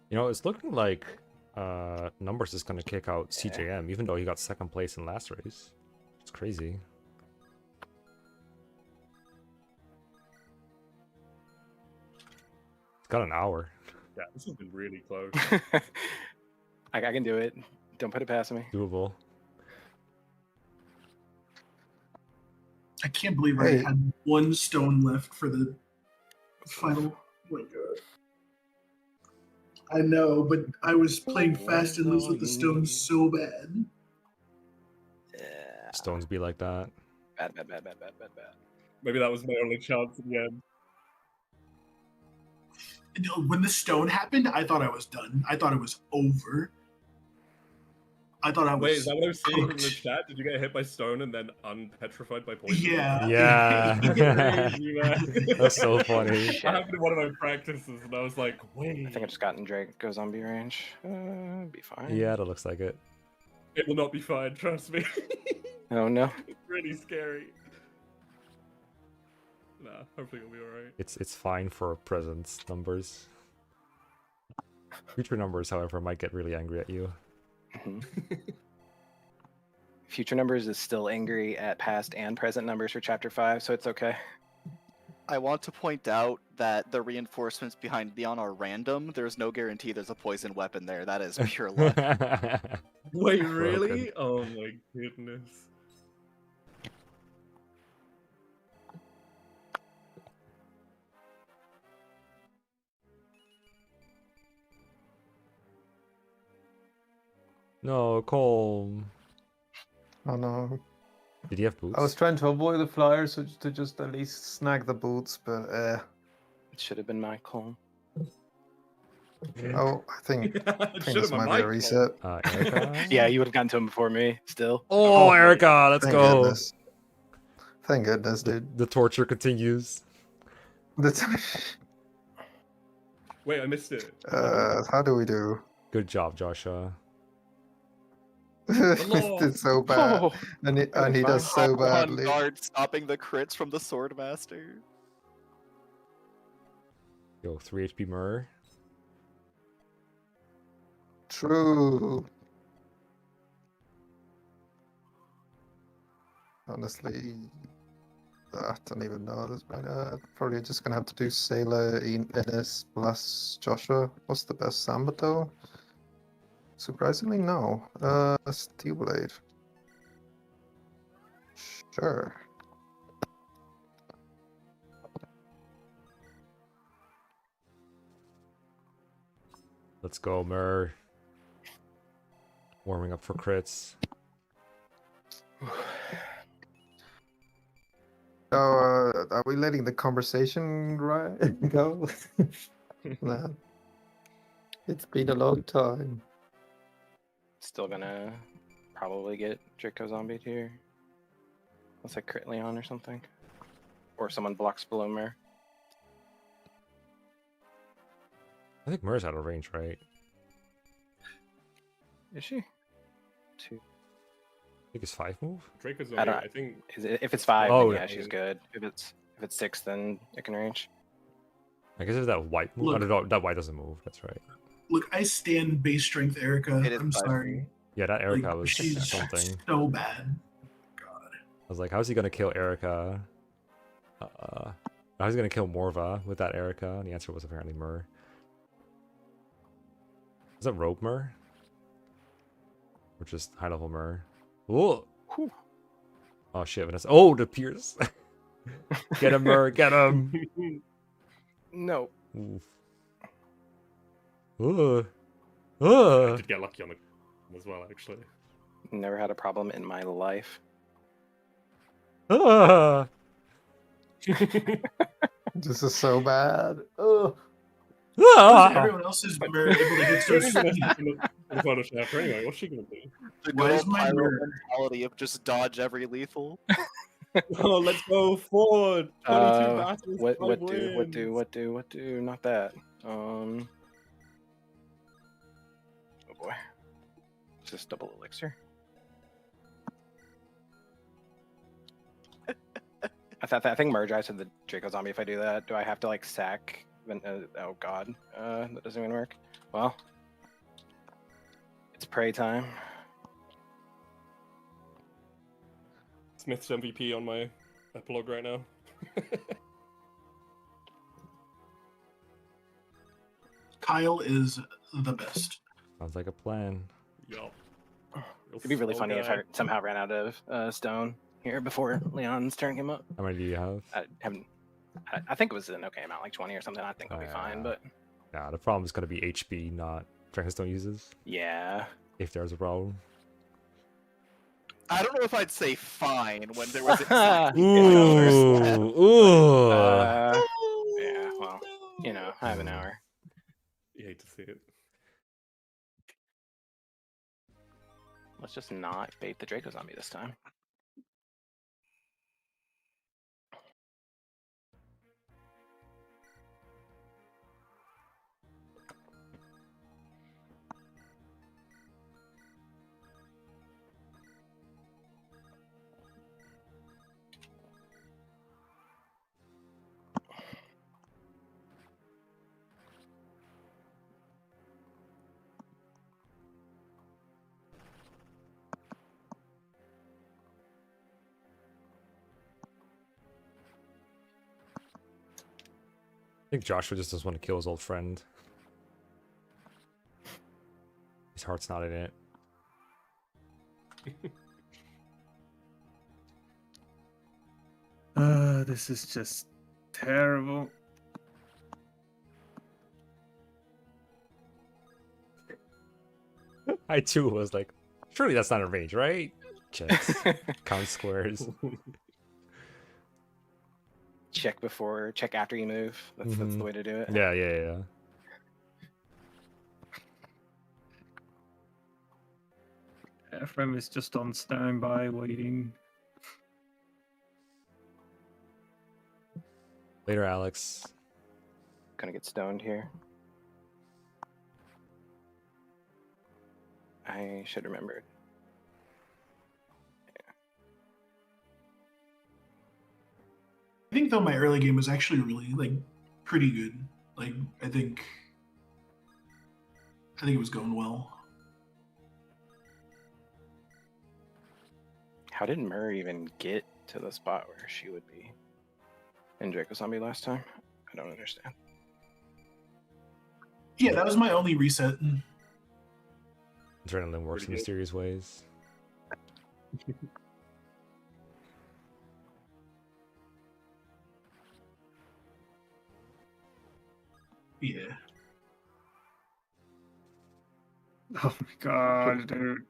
You know, it's looking like Numbers is going to kick out CJM, even though he got 2nd place in last race. It's crazy. It's got an hour. Yeah, this has been really close. I can do it. Don't put it past me. Doable. I can't believe I Hey. had 1 stone left for the final. Oh my god. I know, but I was playing fast and loose with the stones so bad. Stones be like that. Bad. Maybe that was my only chance in the end. When the stone happened, I thought I was done. I thought it was over. I thought I was. Wait, is that what I was seeing in the cooked. chat? Did you get hit by stone and then unpetrified by poison? Yeah. Yeah. Crazy, man. That's so funny. That happened in one of my practices, and I was like, wait. I think I just got in Draco zombie range. Be fine. Yeah, that looks like it. It will not be fine, trust me. Oh no. It's really scary. Nah, hopefully it'll be alright. It's fine for present numbers. Future numbers, however, might get really angry at you. Future numbers is still angry at past and present numbers for chapter 5, so it's okay. I want to point out that the reinforcements behind Leon are random. There's no guarantee there's a poison weapon there. That is pure luck. Wait, really? Oh my goodness. No, Cole. Oh no. Did he have boots? I was trying to avoid the flyers to just at least snag the boots, but It should have been my call. oh, I think Should've this been might my be a reset. Erica? Yeah, you would have gotten to him before me, still. Oh, Erica, let's Thank go. goodness. Thank goodness, dude. The torture continues. Wait, I missed it. How do we do? Good job, Joshua. It's so bad, Oh, and he does so On badly. guard, stopping the crits from the Swordmaster. Yo, 3 HP Murr. True. Honestly, I don't even know at this point. Probably just gonna have to do Sailor, Ines, plus Joshua. What's the best Samba though? Surprisingly, no. Steel Blade. Sure. Let's go, Murr. Warming up for crits. So, are we letting the conversation go? Nah. It's been a long time. still gonna probably get Draco zombie here. Unless I crit Leon or something. Or someone blocks below Mir. I think Murr's out of range, right? Is she? 2. I think it's 5 move. Draco's I only, don't- I think. Is it, if it's 5, Oh, then yeah, yeah. she's good. If it's 6, then it can range. I guess it's that white move. Look. Oh, no, that white doesn't move. That's right. Look, I stand base strength Erica. It is I'm five sorry. Yeah, that Erica Like, was she's something. so bad. I was like, how's he gonna kill Erica? How's he gonna kill Morva with that Erica? And the answer was apparently Murr. Is that Rogue Murr? Or just high level Murr? Ooh! Whew. Oh shit, Vanessa. Oh, the Pierce! Get him, Murr, get him! No. Oof. Ooh. I Ooh. did get lucky on the as well, actually. Never had a problem in my life. Ah. This is so bad. Oh. Ah. Everyone else is able to hit so She's gonna sweet. have the Photoshop anyway. What's she gonna do? The Why good is old my pyro bird- mentality of just dodge every lethal. Oh, let's go forward. 22 battles. What 5 do? Not that. Oh boy. Is this double elixir? I think merge eyes to the Draco zombie if I do that. Do I have to like sack? Oh god. That doesn't even work. Well, it's prey time. Smith's MVP on my epilogue right now. Kyle is the best. Sounds like a plan. Yup. It'd be really funny if I somehow ran out of stone here before Leon's turn came up. How many do you have? I haven't. I think it was an okay amount, like 20 or something. I think I'll be fine, but Nah, the problem is gonna be HP, not Dragonstone uses. yeah. If there's a problem. I don't know if I'd say fine when there was exactly Ooh, ooh. Yeah, well, you know, I have an hour. You hate to see it. Let's just not bait the Draco Zombie this time. I think Joshua just doesn't want to kill his old friend. His heart's not in it. This is just terrible. I too was like, surely that's not a range, right? Checks. Count squares. Check before, check after you move. That's the way to do it. Yeah. Ephraim is just on standby waiting. Later, Alex. Gonna get stoned here. I should remember. I think though my early game was actually really like pretty good. Like I think it was going well. How did Murray even get to the spot where she would be in Draco Zombie last time? I don't understand. Yeah, that was my only reset. Adrenaline works in mysterious ways. Yeah. Oh my god, dude.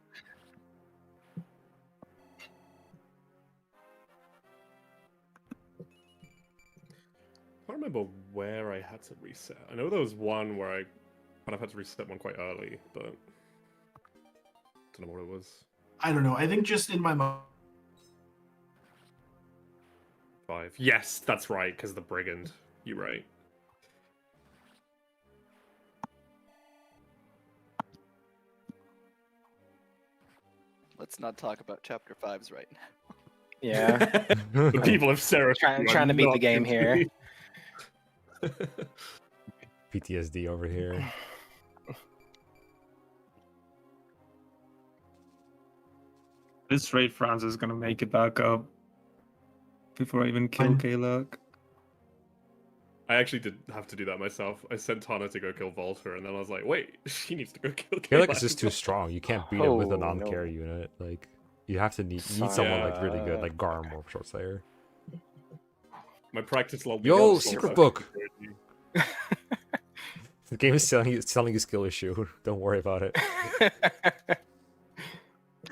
I don't remember where I had to reset. I know there was one where I kind of had to reset one quite early, but don't know what it was. I don't know. I think just in my mind. 5. Yes, that's right, because the brigand. You're right. Let's not talk about chapter 5s right now. Yeah. The people of Sarah trying to beat the game here. PTSD over here. This rate France is gonna make it back up before I even kill Kalak. I actually did have to do that myself. I sent Tana to go kill Volta, and then I was like, wait, she needs to go kill I feel like Kalak. it's just too strong. You can't beat it with a Oh, non-carry unit. Like, you have to need someone like really good, like Garm or Short Slayer. My practice level. Yo, secret book. The game is telling you skill issue. Don't worry about it.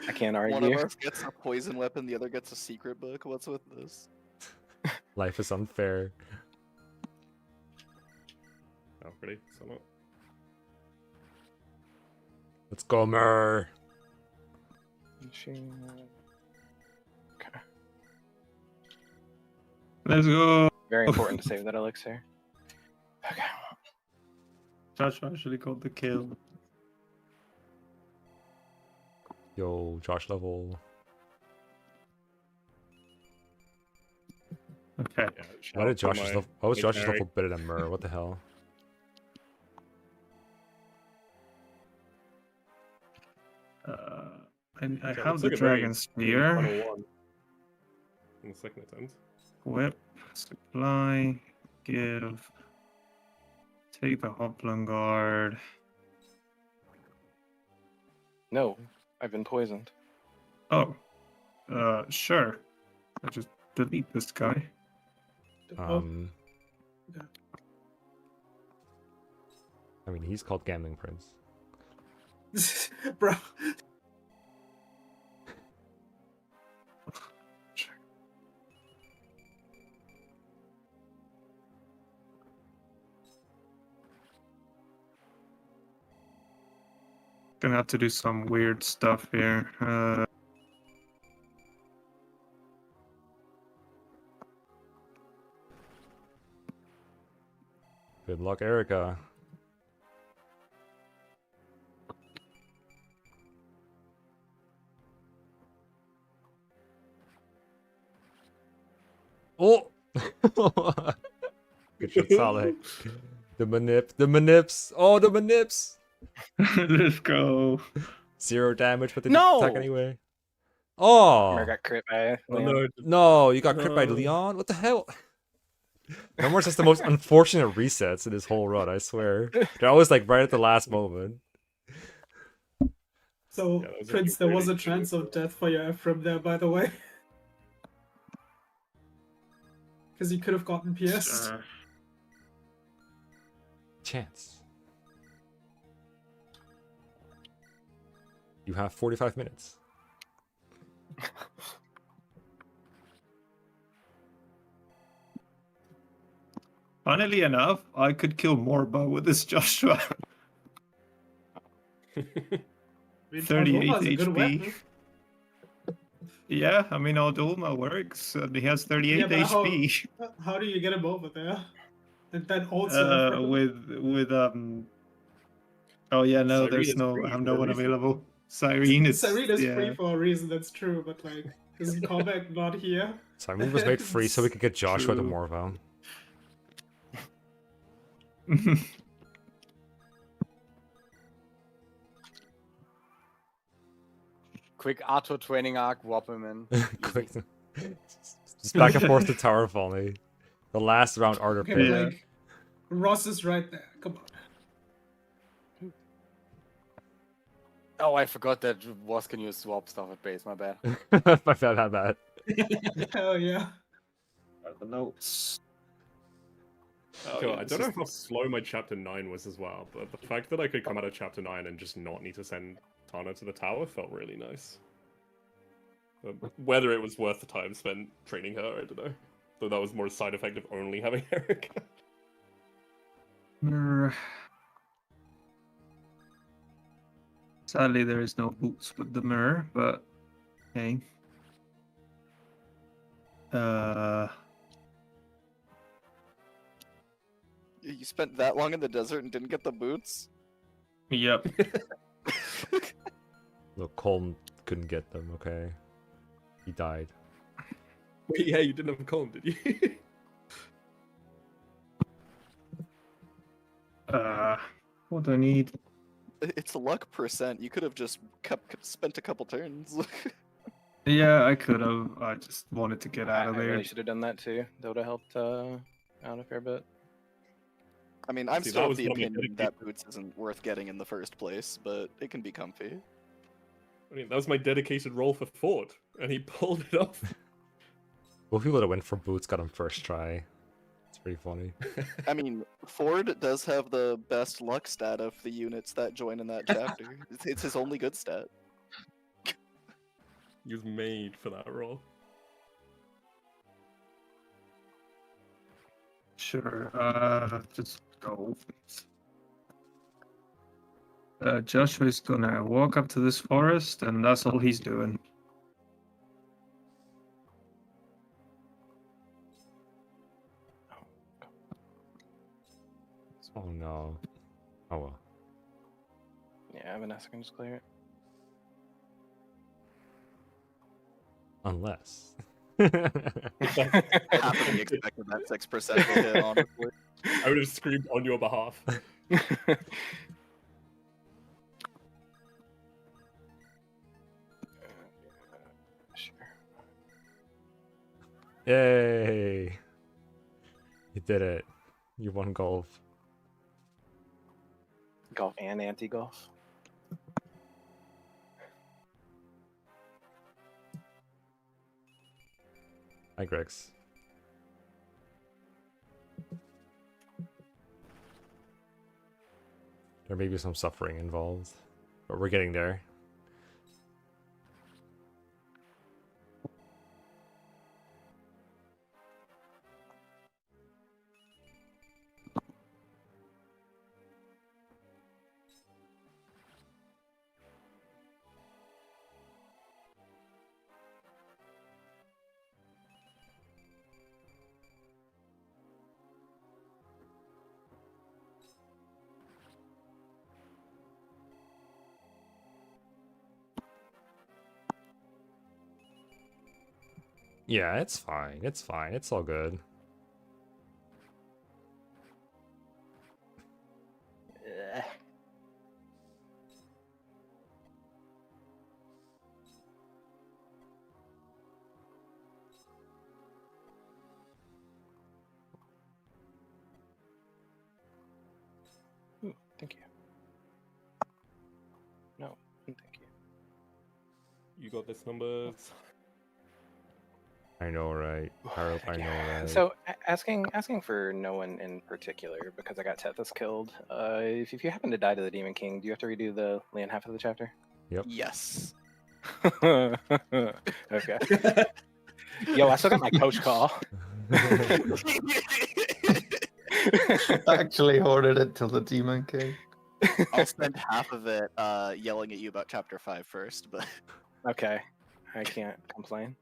I can't argue. One of us gets a poison weapon, the other gets a secret book. What's with this? Life is unfair. Oh, ready? Sum up. Let's go, Mer. Okay. Let's go. Very important to save that elixir. Okay. Josh actually got the kill. Yo, Josh level. Okay. Yeah, Why did Josh's level? Why was Josh's Mary. level better than Mer? What the hell? I Okay, have let's the look at dragon Mary. spear. 101 in the second attempt. Whip, supply, give, take the Hoplon guard. No, I've been poisoned. Oh, sure. I just delete this guy. I mean, he's called GamblingPrince. Bro. Gonna have to do some weird stuff here. Good luck, Erica. Oh! Good shot, Saleh. The manips. Oh, the manips. Let's go. 0 damage, but they No! attack anyway. Oh! I got crit by Oh, Leon. no. No, you got crit by No. Leon? What the hell? Memoirs has the most unfortunate resets in this whole run, I swear. They're always like right at the last moment. So, Yeah, that was a Prince, there was a really chance good of death for your Ephraim there, by the way. Because you could have gotten pierced. Chance. You have 45 minutes. Funnily enough, I could kill Morba with this Joshua. I mean, 38 Tardoma is a good HP. weapon. Yeah, I mean, Aldolma works, and he has 38 Yeah, but HP. how do you get him over there? And then also With Oh yeah, no, Cyrene there's is no, free I have for no a one reason. available. Cyrene is, Cyrene is yeah. free for a reason, that's true, but like, isn't Cormac not here? So move was made free so we could get Joshua to True. Morva. Quick Arthur training arc, whop him in. Quick. Just back and forth to Tower of Folly. The last round Arthur Okay, pick. but Yeah. like, Ross is right there. Come on. Oh, I forgot that Was can use swap stuff at base, my bad. My bad. Hell yeah. The notes. Oh, Cool. yeah, I this don't know is- how slow my chapter 9 was as well, but the fact that I could come out of chapter 9 and just not need to send Tana to the tower felt really nice. Whether it was worth the time spent training her, I don't know. Though that was more a side effect of only having Eric. Sadly, there is no boots with the mirror, but hey. You spent that long in the desert and didn't get the boots? Yep. Look, Colm couldn't get them, okay? He died. Wait, yeah, you didn't have a column, did you? What do I need? It's luck percent. You could have just spent a couple turns. Yeah, I could have. I just wanted to get out of I there. really should have done that too. That would have helped out a fair bit. I mean, I'm See, still that of was the one of my opinion that boots isn't worth getting in the first place, but it can be comfy. I mean, that was my dedicated role for Ford, and he pulled it off. Well, people that went for boots got him first try. It's pretty funny. I mean, Ford does have the best luck stat of the units that join in that chapter. It's his only good stat. He was made for that role. Sure. Just go. Joshua's gonna walk up to this forest, and that's all he's doing. Oh no. Oh well. Yeah, Vanessa can just clear it. Unless. Happily expected that 6% to hit, honestly. I would have screamed on your behalf. Sure. Yay! You did it. You won golf. Golf and anti-golf. Hi, Grex. There may be some suffering involved, but we're getting there. Yeah, it's fine. It's fine. It's all good. Ugh. Ooh, thank you. No, thank you. You got this, numbers. I know, right? Pyrope, I know, right? So asking for no one in particular because I got Tethys killed. If you happen to die to the Demon King, do you have to redo the land half of the chapter? Yep. Yes. Okay. Yo, I still got my coach call. Actually hoarded it till the Demon King. I'll spend half of it yelling at you about chapter 5 first, but Okay, I can't complain.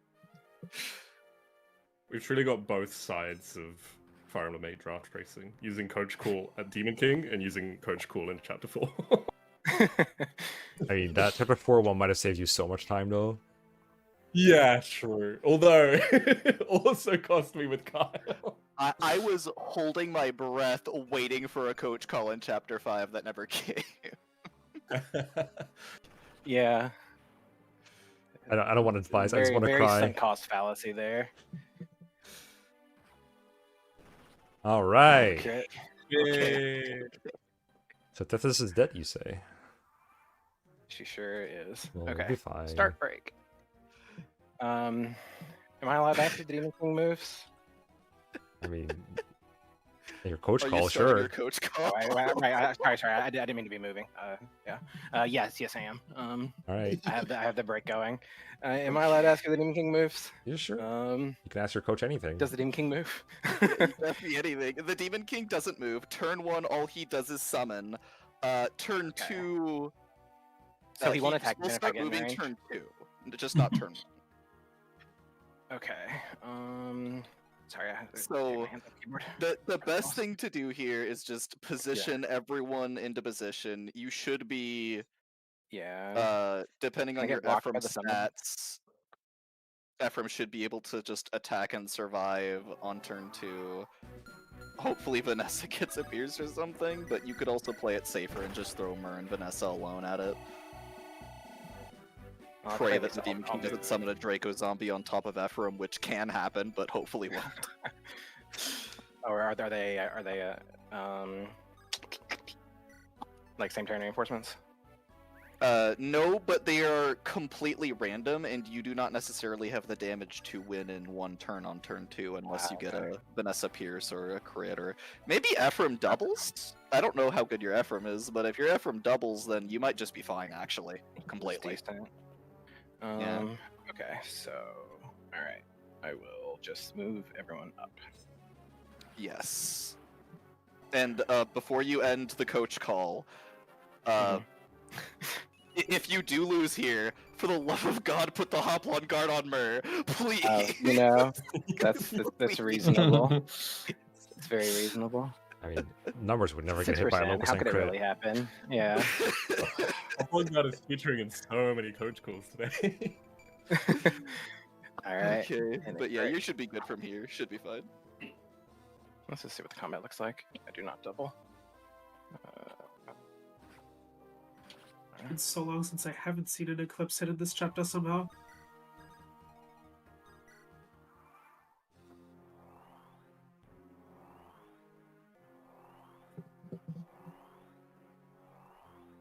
We've truly got both sides of Fire Emblem 8 draft racing, using Coach Cool at Demon King and using Coach Cool in Chapter 4. I mean, that chapter 4 one might have saved you so much time, though. Yeah, true. Although, it also cost me with Kyle. I was holding my breath waiting for a coach call in chapter 5 that never came. Yeah. I don't want to advise. I just want to very cry. sunk cost fallacy there. All right. Okay. Yay. So Tethys is dead, you say? She sure is. Well, we'll Okay. be fine. Start break. Am I allowed to ask the Demon King moves? I mean, your coach Are you call, starting sure. your coach call? Sorry. I didn't mean to be moving. Yes, I am. All right. I have the break going. Am I allowed to ask you the Demon King moves? Yeah, sure. You can ask your coach anything. Does the Demon King move? That'd be anything. The Demon King doesn't move. Turn 1, all he does is summon. Turn 2. So he won't attack We'll then if I start get in moving range? turn 2, just not turn 1. Okay. Sorry. So the best thing to do here is just position everyone into position. You should be depending Can I on get your blocked by Ephraim the summon? stats. Ephraim should be able to just attack and survive on turn 2. Hopefully Vanessa gets a pierce or something, but you could also play it safer and just throw Myr and Vanessa alone at it. Pray that the Demon King doesn't summon a Draco zombie on top of Ephraim, which can happen, but hopefully won't. Or are they like same turn reinforcements? No, but they are completely random, and you do not necessarily have the damage to win in one turn on turn 2 unless you get a Vanessa Pierce or a crit, or maybe Ephraim doubles? I don't know how good your Ephraim is, but if your Ephraim doubles, then you might just be fine, actually, completely. Yeah. Okay, so alright. I will just move everyone up. Yes. And before you end the coach call, if you do lose here, for the love of God, put the Hoplon guard on Myr, please. That's reasonable. It's very reasonable. I mean, numbers would never get hit by a low How percent could it crit. really happen? Yeah. That is featuring in so many coach calls today. Alright. Okay, but yeah, you should be good from here. Should be fine. Let's just see what the combat looks like. I do not double. It's so long since I haven't seen an eclipse hit in this chapter somehow.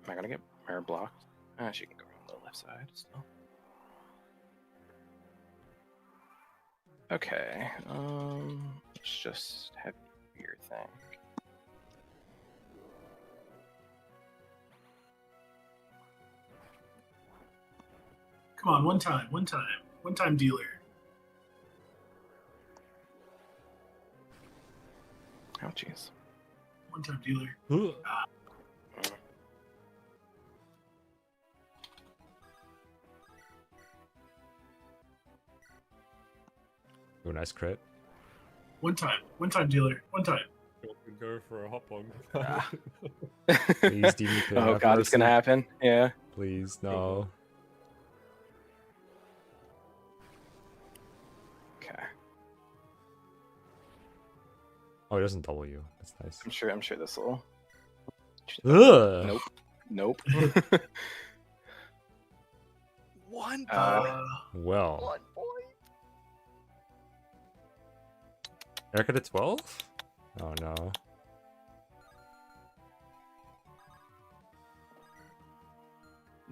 Am I gonna get Myr blocked? She can go around the left side still. Okay, let's just have your thing. Come on, one time dealer. Oh jeez. One time dealer. Ooh, nice crit. One time dealer. One time. Go for a hop on. Please, Demon King. Oh have god, it's gonna mercy. happen. Yeah. Please, no. Oh, it doesn't double you. That's nice. I'm sure this will. Ugh. Nope. One point. Well, 1 point. Erica to 12? Oh no.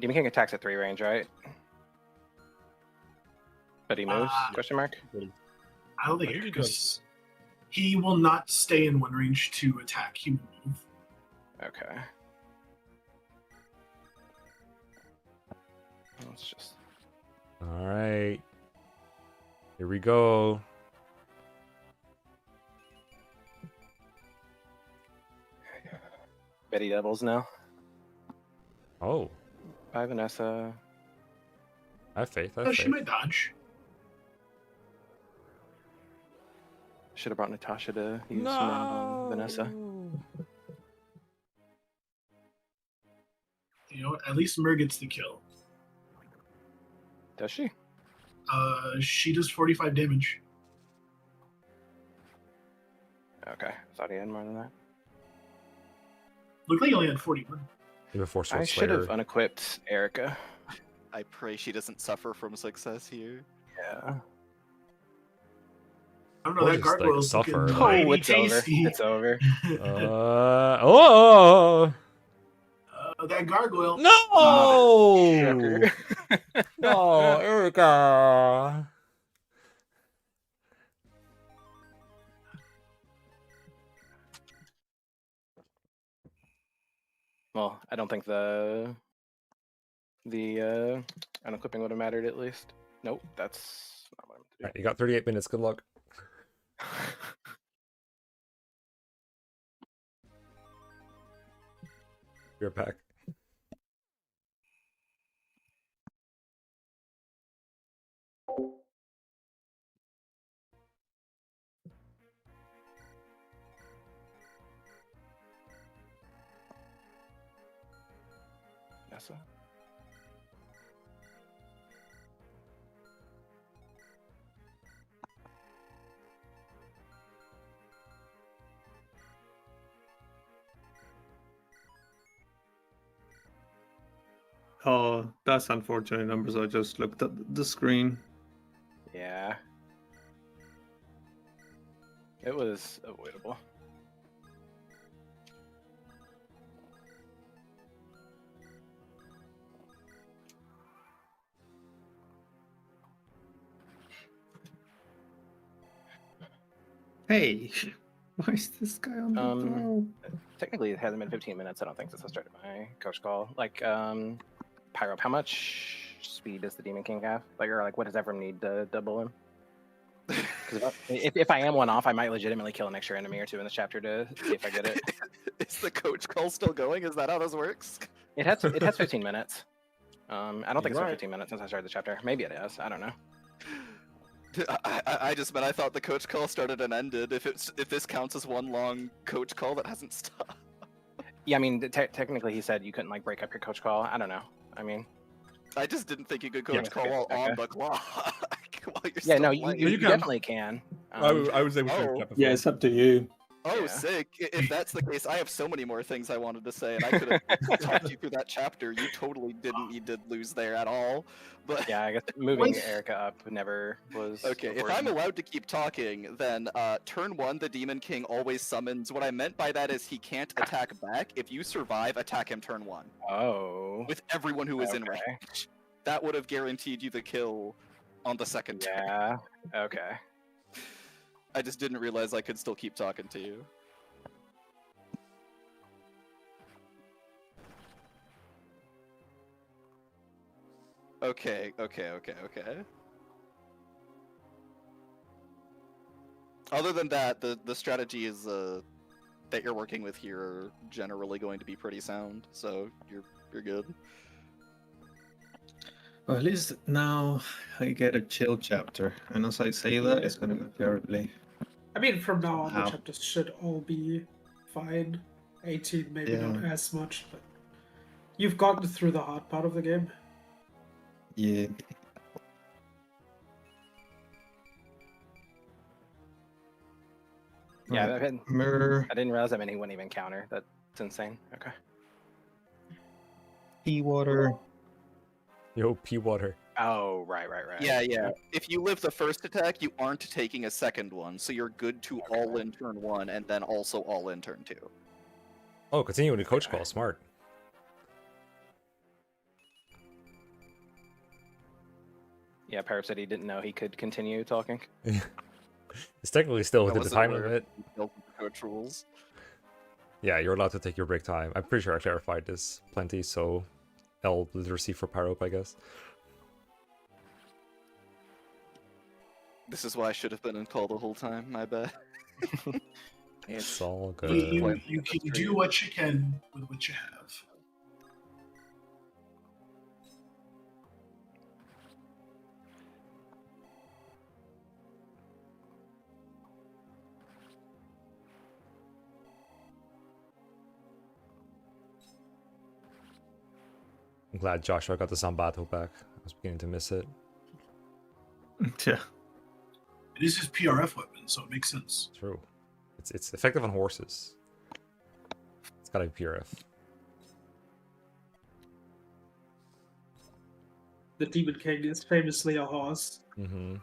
Demon King attacks at 3 range, right? But he moves? Question mark. I don't I think think he because he will not stay in 1 range to attack. He will move. Okay. Let's just. All right. Here we go. Betty Devils now. Oh, Bye, Vanessa. I have faith. I Oh, have she faith. might dodge. Should have brought Natasha to use command on Vanessa. You know what? At least Mer gets the kill. Does she? She does 45 damage. Okay. Thought he had more than that. Looked like he only had 41. Even Force I Sword should have Slayer. unequipped Erica. I pray she doesn't suffer from success here. Yeah. I don't know, Or that just, like, gargoyle's suffer, looking like- mighty Oh, it's over. tasty. It's over. Oh That gargoyle. no! Shocker. No, Erica. Well, I don't think the unequipping would have mattered at least. Nope, that's not what I'm All right, you got 38 minutes. Good luck. You're back. Vanessa. Oh, that's unfortunate numbers. I just looked at the screen. Yeah. It was avoidable. Hey, why is this guy on the throw? Technically, it hasn't been 15 minutes. I don't think since I started my coach call. Like, Pyrope, how much speed does the Demon King have? Like, or like, what does Ephraim need to double him? Because if I am one off, I might legitimately kill an extra enemy or two in this chapter to see if I get it. Is the coach call still going? Is that how this works? It has 15 minutes. I don't think it's been Right. 15 minutes since I started the chapter. Maybe it is. I don't know. I just meant I thought the coach call started and ended. If this counts as one long coach call that hasn't stopped. Yeah, I mean, technically, he said you couldn't like break up your coach call. I don't know. I mean, I just didn't think you could Yeah, coach call okay, while on okay. the clock. While you're yeah, still no, playing. you can. definitely can. I was able to. oh. Chat before. Yeah, it's up to you. Oh, Yeah. sick. If that's the case, I have so many more things I wanted to say, and I could have talked you through that chapter. You totally didn't need to lose there at all. But Yeah, I guess moving Erica up never was. okay, if important. I'm allowed to keep talking, then turn 1, the Demon King always summons. What I meant by that is he can't attack back. If you survive, attack him turn 1. Oh. With everyone who is in Okay. range. That would have guaranteed you the kill on the second turn. Yeah. Okay. I just didn't realize I could still keep talking to you. Okay. Other than that, the strategy is that you're working with here are generally going to be pretty sound, so you're good. Well, at least now I get a chill chapter, and as I say that, it's gonna go terribly. I mean, from now on, the Wow. chapters should all be fine. 18, maybe not Yeah. as much, but you've gotten through the hard part of the game. Yeah. Yeah, Right. I didn't Mirror. realize that many wouldn't even counter. That's insane. Okay. Tea water. Yo, pea water. Oh, right. Yeah. If you live the first attack, you aren't taking a second one, so you're good to all in turn 1 and then also all in turn 2. Oh, continuing to coach call. Smart. Yeah, Pyrope said he didn't know he could continue talking. It's technically still That within the wasn't time aware limit. of the details of the coach rules. Yeah, you're allowed to take your break time. I'm pretty sure I clarified this plenty, so L literacy for Pyrope, I guess. This is why I should have been in call the whole time, my bad. It's all good. You can do what you can with what you have. I'm glad Joshua got the Zambato back. I was beginning to miss it. Yeah. It is his PRF weapon, so it makes sense. True. It's effective on horses. It's gotta be PRF. The Demon King is famously a horse. Mm-hmm.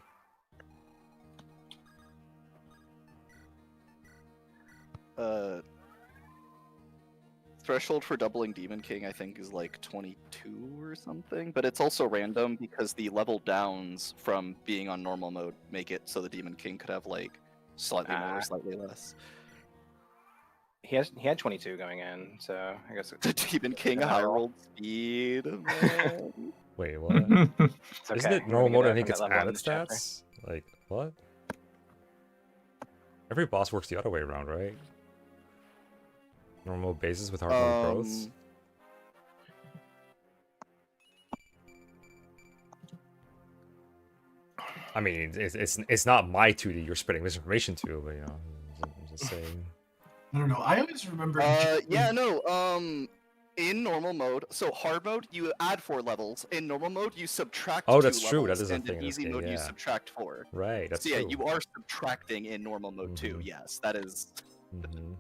Threshold for doubling Demon King, I think, is like 22 or something, but it's also random because the level downs from being on normal mode make it so the Demon King could have like slightly more or slightly less. He had 22 going in, so I guess The Demon King Yeah. high rolled speed. Man. Wait, what? it's okay. Isn't it We're normal gonna mode? get I think that it's from that level in added the chapter. stats. Like what? Every boss works the other way around, right? Normal bases with hard mode growths. I mean, it's not my 2D you're spreading misinformation to, but you know, I'm just saying. I don't know. I always remember. In normal mode, so hard mode, you add 4 levels. In normal mode, you subtract Oh, 2 that's true. That levels, is a and thing in in this easy game, mode, you yeah. subtract 4. Right, that's So yeah, true. you are subtracting in normal mode too. Mhm. Yes, that is. Mm-hmm.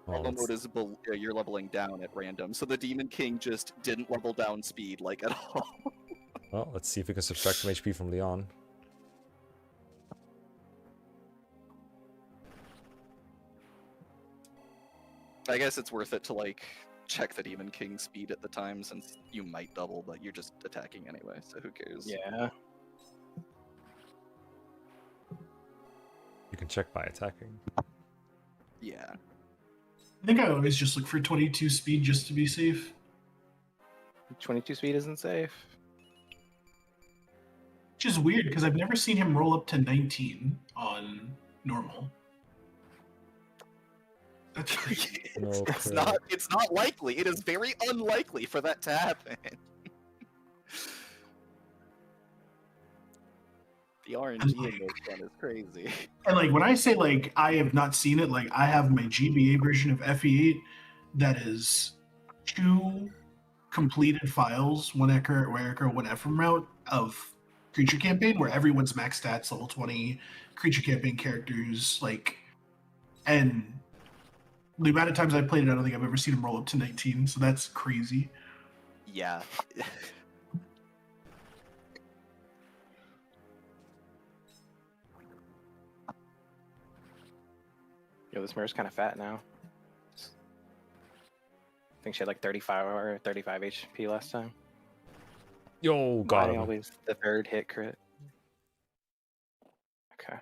Normal mode is you're leveling down at random, so the Demon King just didn't level down speed like at all. Well, let's see if we can subtract some HP from Leon. I guess it's worth it to like check the Demon King speed at the time since you might double, but you're just attacking anyway, so who cares? Yeah. You can check by attacking. Yeah. I think I always just look for 22 speed just to be safe. 22 speed isn't safe. Which is weird because I've never seen him roll up to 19 on normal. It's not likely. It is very unlikely for that to happen. The RNG in this one is crazy. And like when I say like I have not seen it, like I have my GBA version of FE8 that is 2 completed files, one Echo, one Ephraim route of creature campaign where everyone's max stats level 20, creature campaign characters, like, and the amount of times I played it, I don't think I've ever seen him roll up to 19, so that's crazy. Yeah. Yo, this mirror's kind of fat now. I think she had like 35 or 35 HP last time. Yo, got Why him. always the third hit crit. Okay.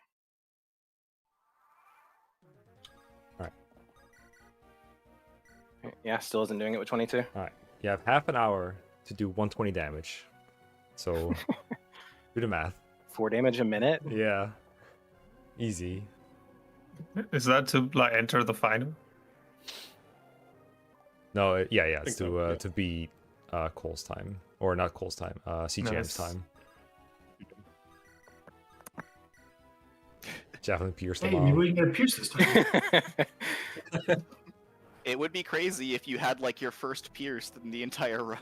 Yeah, still isn't doing it with 22. Alright. You have half an hour to do 120 damage. So, do the math. 4 damage a minute? Yeah. Easy. Is that to like enter the final? No, yeah, it's think to so, yeah. to beat Cole's time. Or not Cole's time, CGM's Nice. time. Javelin pierced Hey, the maybe bomb. we can get a Pierce this time. It would be crazy if you had like your first pierce in the entire run.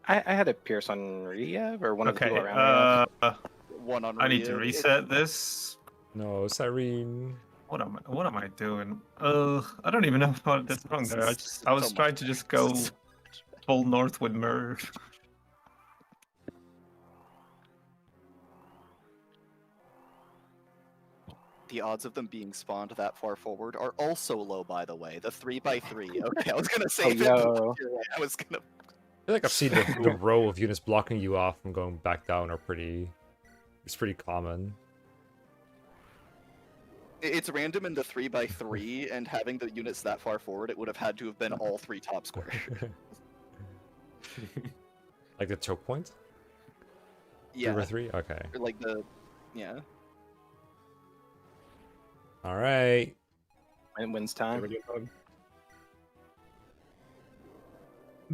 I had a pierce on Riev or one of the Okay. people around One on I need to Rhea. reset this. No, Cyrene. What am I doing? I don't even know how this wrong there. I was trying to just go full north with Merv. The odds of them being spawned that far forward are also low, by the way. The 3x3. Okay, I was gonna say. yo. I was gonna. I feel like I've seen the row of units blocking you off from going back down are pretty. It's pretty common. It's random in the 3x3, and having the units that far forward, it would have had to have been all 3 top square. Like the choke point? Yeah. 3 by 3? Okay. Or like the. Yeah. Alright. And wins time.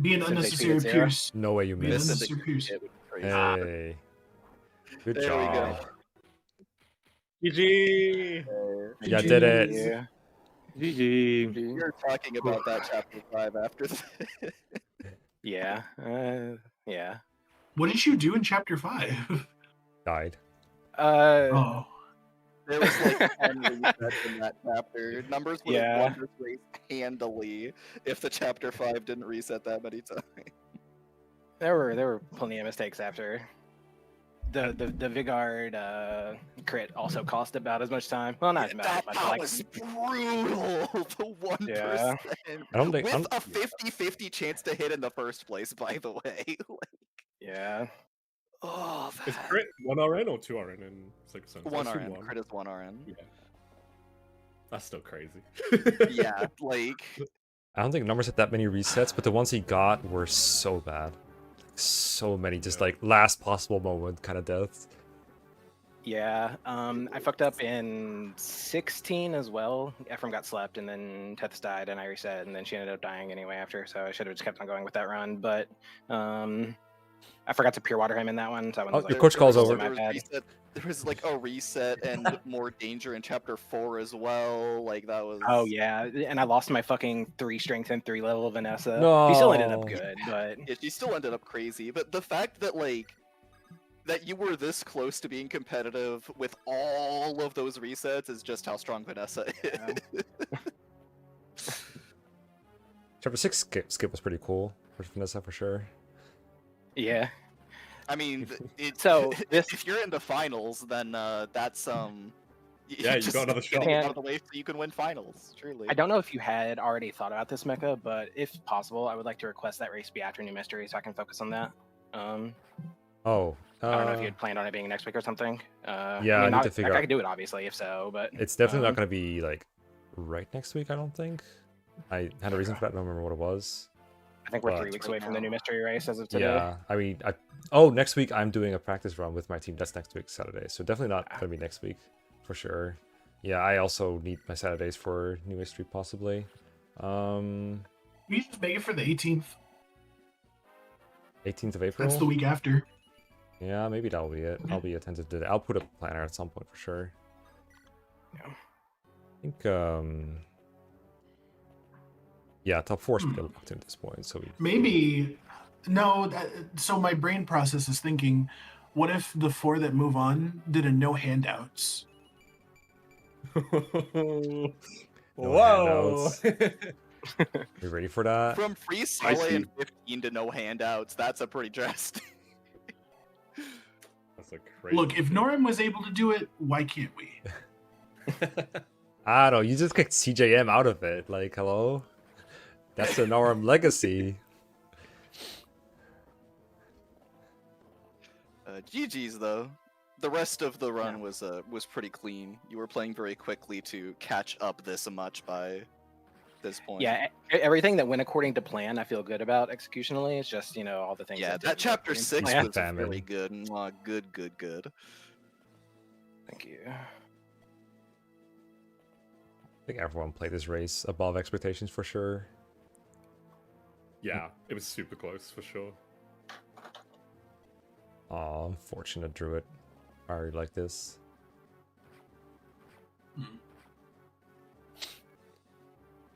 Be an Since unnecessary HP is zero. pierce. No way you Be an missed. unnecessary pierce. It would be crazy. Hey. Good There we go. job. GG. Yeah, did it. Yeah. GG. You're talking about that chapter 5 after this. Yeah. Yeah. What did you do in chapter 5? Died. Oh. There was like 10 resets in that chapter. Numbers would Yeah. have won this race handily if the chapter 5 didn't reset that many times. There were plenty of mistakes after. The Vigard crit also cost about as much time. Well, not as much, That but like was brutal. The 1%. Yeah. I don't think. With I'm, a 50-50 chance to hit in the first place, by the way. yeah. Oh, Is that... crit 1 RN or 2 RN in 6%? 1 RN. Crit is 1 RN. Yeah. That's still crazy. Yeah, like... I don't think numbers had that many resets, but the ones he got were so bad. So many, just like last possible moment kind of deaths. Yeah. I fucked up in 16 as well. Ephraim got slept, and then Tethys died, and I reset, and then she ended up dying anyway after. So I should have just kept on going with that run, but I forgot to pure water him in that one. So I Oh, your coach calls over. There was like a reset and more danger in chapter 4 as well. Like that was. Oh yeah, and I lost my fucking 3 strength and 3 level Vanessa. No. She still ended up good, but Yeah, she still ended up crazy. But the fact that like that you were this close to being competitive with all of those resets is just how strong Vanessa is. Yeah. Chapter 6 skip was pretty cool for Vanessa for sure. yeah. I mean, So, this- if you're in the finals, then that's Yeah, you just got another shot. get it out of the way so you can win finals. Truly. I don't know if you had already thought about this mecha, but if possible, I would like to request that race be after New Mystery so I can focus on that. Oh. I don't know if you had planned on it being next week or something. Yeah, I need to figure I out. could do it obviously if so, but It's definitely not going to be like right next week, I don't think. I had a reason for that, I don't remember what it was. I think we're but- 3 weeks away from the New Mystery race as of today. Yeah, I mean, next week I'm doing a practice run with my team. That's next week, Saturday. So definitely not going to be next week, for sure. Yeah, I also need my Saturdays for New History, possibly. We just make it for the 18th. 18th of April? That's the week after. Yeah, maybe that'll be it. I'll be attentive to that. I'll put a planner at some point, for sure. Yeah. I think, yeah, top 4 is pretty locked in at this point, so we... Maybe. No, so my brain process is thinking, what if the 4 that move on did a no handouts? No Whoa! You ready for that? From free Sele and 15 to no handouts, that's a pretty drastic. That's a crazy. Look, if Noram was able to do it, why can't we? I don't know, you just kicked CJM out of it. Like, hello? That's the Noram legacy. GG's though. The rest of the run was pretty clean. You were playing very quickly to catch up this much by this point. Yeah, everything that went according to plan, I feel good about executionally. It's just, all the things. Yeah, that that didn't go chapter according to 6 plan. was Famine. really good. Mwah, good. Thank you. I think everyone played this race above expectations for sure. Yeah, it was super close for sure. Aw, unfortunate Druid. I already like this.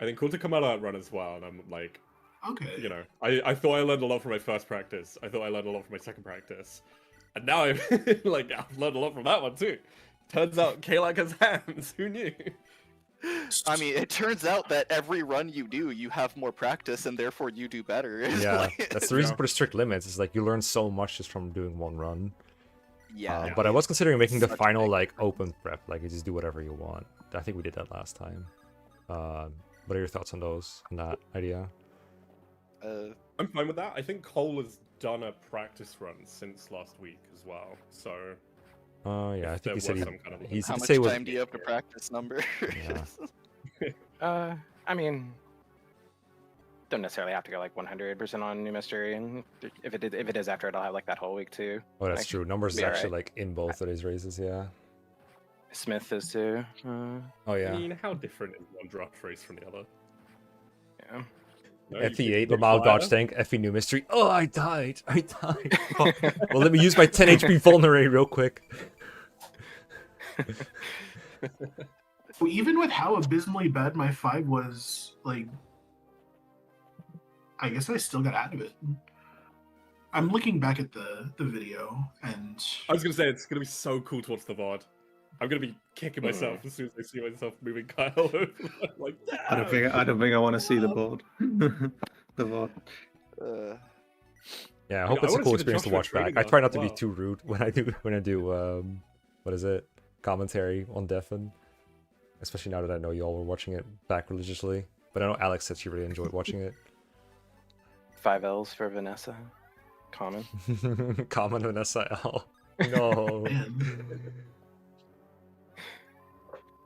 I think cool to come out of that run as well, and I'm like, Okay. I thought I learned a lot from my first practice. I thought I learned a lot from my second practice. And now I've I've learned a lot from that one too. Turns out Kalak has hands. Who knew? I mean, it turns out that every run you do, you have more practice, and therefore you do better. It's Yeah, like- that's the reason for the strict limits. It's like you learn so much just from doing one run. Yeah. But I was considering making the Such a final big like open prep, like you just do whatever you want. I think we did that last time. What are your thoughts on that idea? I'm fine with that. I think Cole has done a practice run since last week as well. So Oh yeah, I if think he there said was some kind of he's How did much say time do you have to practice, number? Yeah. I mean, don't necessarily have to go like 100% on new mystery, and if it is after it, I'll have like that whole week too. Oh, that's Like, true. Numbers is be actually alright. like in both of these races, yeah. Smith is too. Oh I yeah. mean, how different is one draft race from the other? Yeah. No, you FE8, pick normal fire. dodge tank, FE new mystery. Oh, I died. I died. Oh, well, let me use my 10 HP vulnerate real quick. Well, even with how abysmally bad my 5 was, like, I guess I still got out of it. I'm looking back at the video, and I was gonna say it's gonna be so cool to watch the VOD. I'm gonna be kicking myself as soon as I see myself moving Kyle over. Like, I don't think I want to see the board. The board. Yeah, I I hope mean, I it's a wanna cool see the experience to Joshua watch back. training I arc try as not to be well. too rude when I do what is it? Commentary on Defen. Especially now that I know y'all were watching it back religiously. But I know Alex said she really enjoyed watching it. 5 L's for Vanessa. Common. Common Vanessa L. No. man,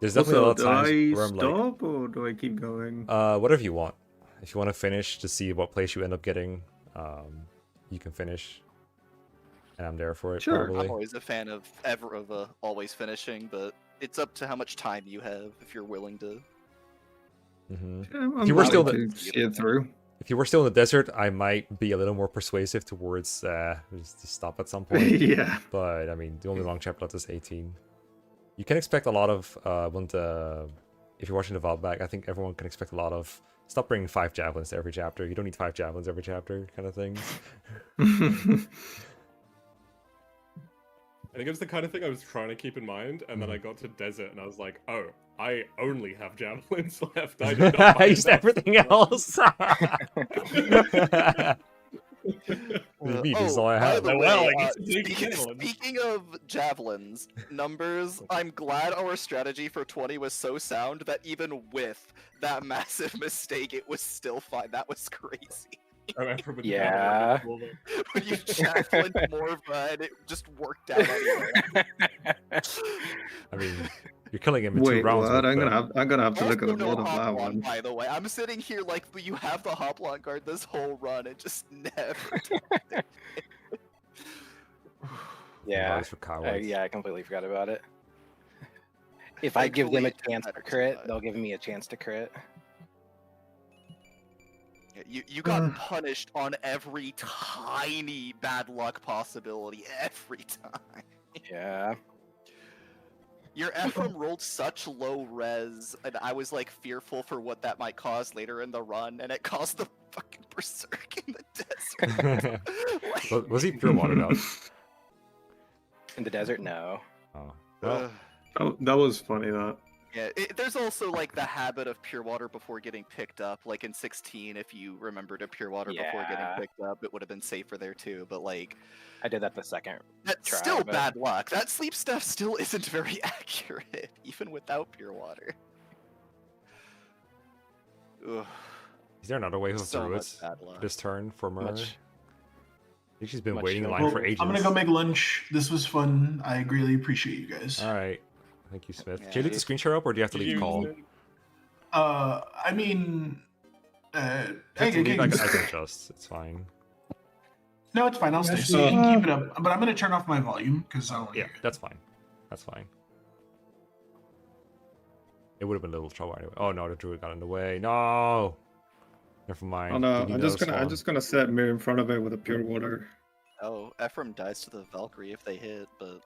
There's definitely a lot of do times I where I'm like, stop or do I keep going? whatever you want. If you want to finish to see what place you end up getting, you can finish. And I'm there for it, Sure. probably. I'm always a fan of always finishing, but it's up to how much time you have if you're willing to. Hmm. Yeah, If you were still happy to see it through. If you were still in the desert, I might be a little more persuasive towards just to stop at some point. Yeah. But I mean, the only long chapter left is 18. You can expect a lot of if you're watching the VOD back, I think everyone can expect a lot of stop bringing 5 javelins to every chapter. You don't need 5 javelins every chapter, kind of things. I think it was the kind of thing I was trying to keep in mind, and then I got to desert, and I was like, oh, I only have javelins left. I did not I used everything else. Me, this is all I by have. the Well, way, I get to take javelins. speaking of javelins, numbers, I'm glad our strategy for 20 was so sound that even with that massive mistake, it was still fine. That was crazy. I remember with the Yeah. javelin. When you javelin Morva and it just worked out anyway. I mean, you're killing him in 2 Wait, rounds. what? with, I'm gonna have to look at Also the no board of that Hoplon, one. by the way. I'm sitting here like you have the Hoplon guard this whole run and just never. Yeah. For cowards. Yeah, I completely forgot about it. If I give them a chance to crit, they'll give me a chance to crit. You got punished on every tiny bad luck possibility every time. Yeah. Your Ephraim rolled such low res, and I was like fearful for what that might cause later in the run, and it caused the fucking berserk in the desert. Was he pure watered out? In the desert, no. Oh. Well, Ugh. That was funny. That. Yeah, there's also like the habit of pure water before getting picked up. Like in 16, if you remembered a pure water before getting Yeah. picked up, it would have been safer there too. But like, I did that the second. that's Try, still but- bad luck. That sleep stuff still isn't very accurate, even without pure water. Ugh, is there another way so through much it bad luck. this turn for Murray? I Much- think she's been much waiting in fun. line well, for ages. I'm gonna go make lunch. This was fun. I greatly appreciate you guys. All right. Thank you, Smith. Yeah, Can you leave the you- screen share up, or do you have to Did leave you- call? I mean, If you have to leave, I can adjust. It's fine. no, it's fine. I'll stay. So you can keep it up, but I'm gonna turn off my volume because I don't Yeah, hear it. that's fine. That's fine. It would have been a little trouble anyway. Oh no, the druid got in the way. No. Never mind. Oh no, Didn't I'm know just spawn. gonna set Mir in front of it with a pure water. Oh, Ephraim dies to the Valkyrie if they hit, but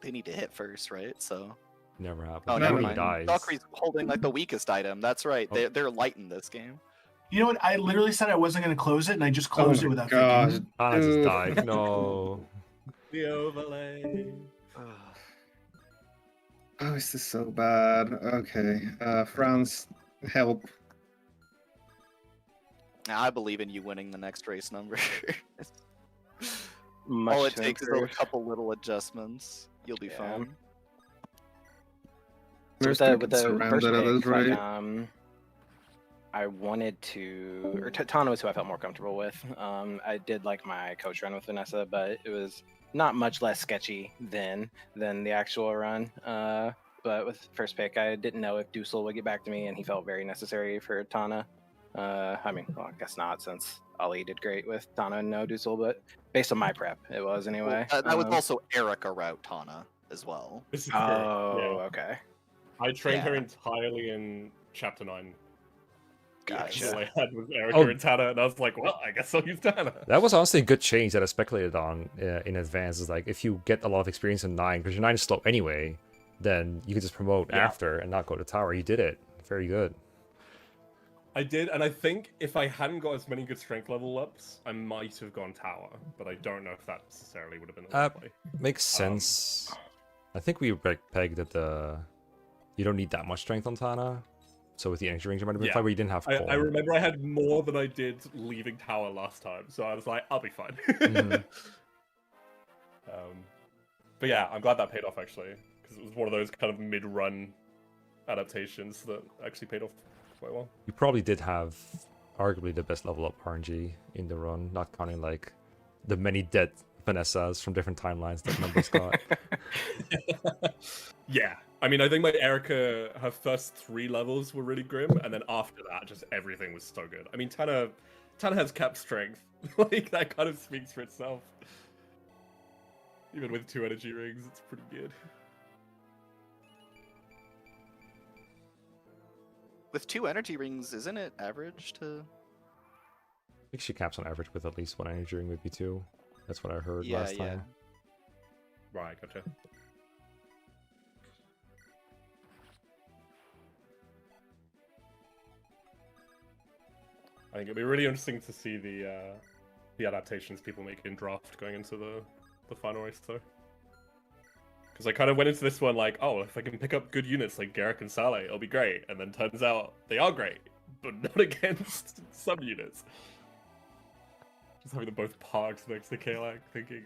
they need to hit first, right? So. Never happened. Oh, No, never When he mind. dies. Valkyrie's holding like the weakest item. That's right. Oh. They're light in this game. You know what? I literally said I wasn't gonna close it, and I just closed Oh it my without God. thinking. Anna just Ooh. died. No. The overlay. Oh, this is so bad. Okay, France, help. I believe in you winning the next race number. Much All it to takes is a improve. couple little adjustments. You'll be Yeah. fine. So We're with still the first surrounded at this pick, like, rate. I wanted to, or Tana was who I felt more comfortable with. I did like my coach run with Vanessa, but it was not much less sketchy than the actual run. But with first pick, I didn't know if Dusel would get back to me, and he felt very necessary for Tana. I mean, well, I guess not, since Ali did great with Tana and no Dusel, but based on my prep, it was anyway. That was also Erica route Tana as well. This is true. Oh, Yeah. okay. I trained her Yeah. entirely in Chapter 9. Gotcha. All I had was Erica Oh. and Tana, and I was like, well, I guess I'll use Tana. That was honestly a good change that I speculated on in advance. Is like if you get a lot of experience in 9, because your 9 is slow anyway, then you can just promote Yeah. after and not go to tower. You did it. Very good. I did, and I think if I hadn't got as many good strength level ups, I might have gone tower, but I don't know if that necessarily would have been the right play. Makes sense. I think we pegged that you don't need that much strength on Tana. So with the energy range, it might have been Yeah. fine, but you didn't have I Colm. remember I had more than I did leaving tower last time, so I was like, I'll be fine. Mhm. But yeah, I'm glad that paid off actually, because it was one of those kind of mid-run adaptations that actually paid off quite well. You probably did have arguably the best level up RNG in the run, not counting like the many dead Vanessas from different timelines that numbers got. Yeah, I mean, I think my Erica, her first 3 levels were really grim, and then after that, just everything was so good. I mean, Tana has cap strength, like that kind of speaks for itself. Even with 2 energy rings, it's pretty good. With 2 energy rings, isn't it average to? I think she caps on average with at least 1 energy ring, maybe 2. That's what I heard Yeah, last yeah. time. Right, gotcha. I think it'll be really interesting to see the adaptations people make in draft going into the final race though. Because I kind of went into this one like, oh, if I can pick up good units like Garrick and Saleh, it'll be great. And then turns out they are great, but not against some units. Just having them both parked next to Kalak, thinking,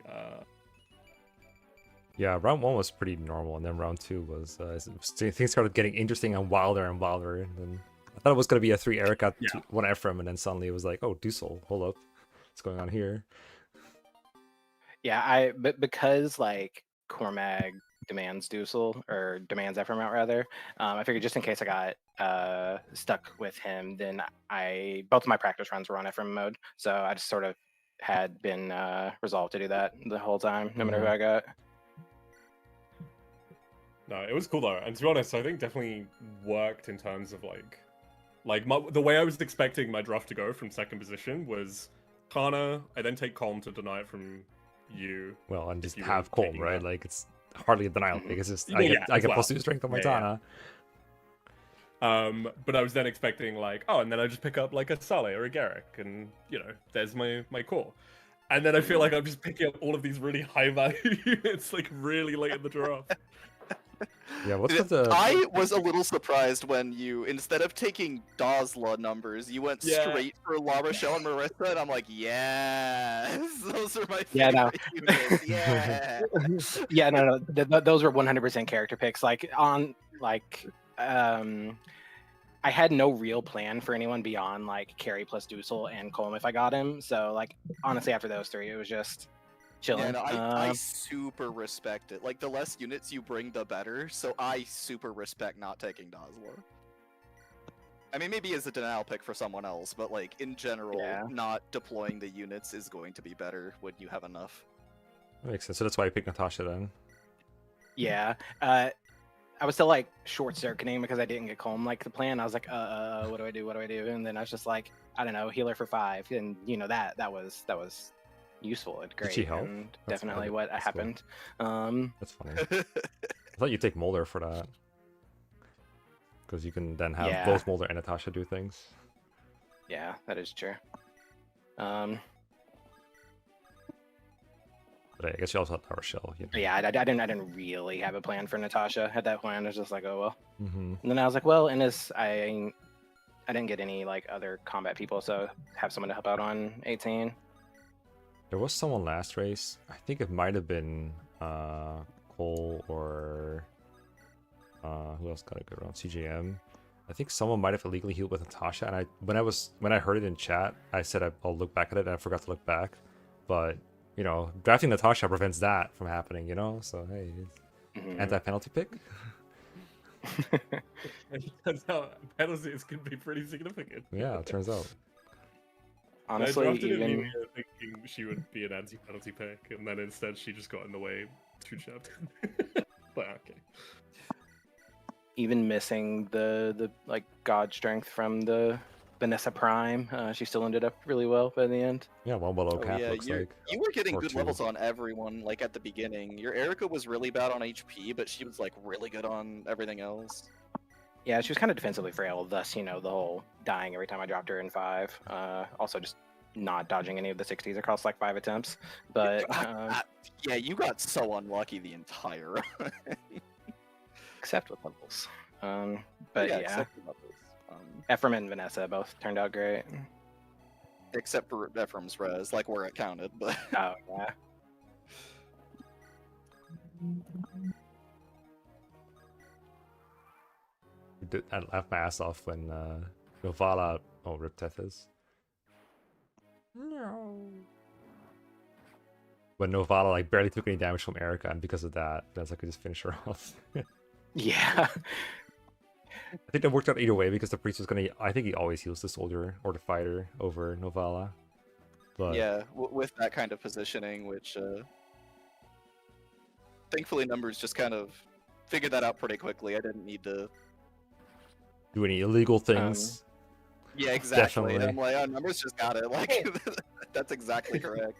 Yeah, round 1 was pretty normal, and then round 2 was things started getting interesting and wilder. And then I thought it was gonna be a 3 Erica, Yeah. 1 Ephraim, and then suddenly it was like, oh, Dusel, hold up, what's going on here? Yeah, but because like Cormag demands Dusel or demands Ephraim out rather, I figured just in case I got stuck with him, then both of my practice runs were on Ephraim mode, so I just sort of had been resolved to do that the whole time, no matter who I got. no, it was cool though. And to be honest, I think definitely worked in terms of the way I was expecting my draft to go from second position was Kana, I then take Colm to deny it from you. Well, and just you have were Colm, taking right? that. Like it's hardly a denial pick. It's just Yeah, I as get well. plus 2 strength on my Yeah, Tana. But I was then expecting like, oh, and then I just pick up like a Saleh or a Garrick, and you know, there's my core. And then I feel like I'm just picking up all of these really high value units like really late in the draft. Yeah, what's with the? I was a little surprised when you, instead of taking Dazla numbers, you went Yeah. straight for La Rochelle and Marissa, and I'm like, yes, those are my favorite Yeah, no. units. Yeah. Yeah, no, those were 100% character picks. Like I had no real plan for anyone beyond like Carry plus Dusel and Colm if I got him. So like honestly, after those 3, it was just chilling. Yeah, no, I super respect it. Like, the less units you bring, the better. So I super respect not taking Dazla. I mean, maybe as a denial pick for someone else, but like in general, Yeah. not deploying the units is going to be better when you have enough. That makes sense. So that's why I picked Natasha then. Yeah. I was still like short circuiting because I didn't get Colm like the plan. I was like, what do I do? And then I was just like, I don't know, healer for 5, and you know that was useful and great. Did she help? And That's definitely good. what That's cool. happened. That's funny. I thought you'd take Mulder for that. Because you can then have Yeah. both Mulder and Natasha do things. Yeah, that is true. But I guess you also had Power Shell. You know? But yeah, I didn't really have a plan for Natasha at that point. I was just like, oh well. Mm-hmm. And then I was like, well, in this, I didn't get any like other combat people, so have someone to help out on 18. There was someone last race. I think it might have been Cole or who else got a good round? CJM. I think someone might have illegally healed with Natasha, and when I heard it in chat, I said I'll look back at it, and I forgot to look back. But you know, drafting Natasha prevents that from happening. You know, so hey, anti-penalty pick. It turns out penalties can be pretty significant. Yeah, it turns out. Honestly, I drafted even Emilia thinking she would be an anti-penalty pick, and then instead she just got in the way 2 chapters. But okay. even missing the like god strength from the Vanessa Prime, she still ended up really well by the end. Yeah, one below Oh, cap yeah, looks like. you were getting or good 2. levels on everyone, like at the beginning. Your Erica was really bad on HP, but she was like really good on everything else. Yeah, she was kind of defensively frail, thus, you know, the whole dying every time I dropped her in 5. Also, just not dodging any of the 60s across like 5 attempts. But yeah, you got so unlucky the entire run. except with levels. But yeah, except for levels. Ephraim and Vanessa both turned out great. Except for Ephraim's res, like where it counted, but Oh yeah. I laughed my ass off when Novala rip Tethys. No. When Novala like barely took any damage from Erica, and because of that, that's like I could just finish her off. Yeah. I think that worked out either way because the priest was gonna. I think he always heals the soldier or the fighter over Novala. But yeah, with that kind of positioning, which thankfully numbers just kind of figured that out pretty quickly. I didn't need to do any illegal things. Yeah, exactly. Definitely. I'm like, oh, numbers just got it. Like, that's exactly correct.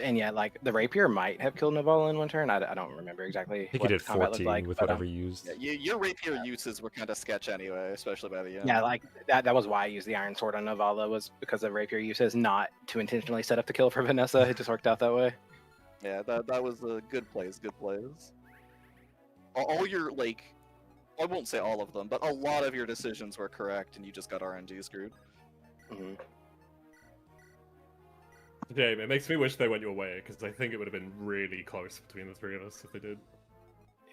And yeah, like the rapier might have killed Navala in one turn. I don't remember exactly. I think what he did the combat 14 looked like, with but, whatever he used. Yeah, your rapier uses were kind of sketch anyway, especially by the end. Yeah, like that was why I used the Iron Sword on Navala, was because of rapier uses, not to intentionally set up the kill for Vanessa. It just worked out that way. Yeah, that was a good plays, good plays. All your, like, I won't say all of them, but a lot of your decisions were correct, and you just got RNG screwed. Mm-hmm. Yeah, it makes me wish they went your way, because I think it would have been really close between the 3 of us if they did.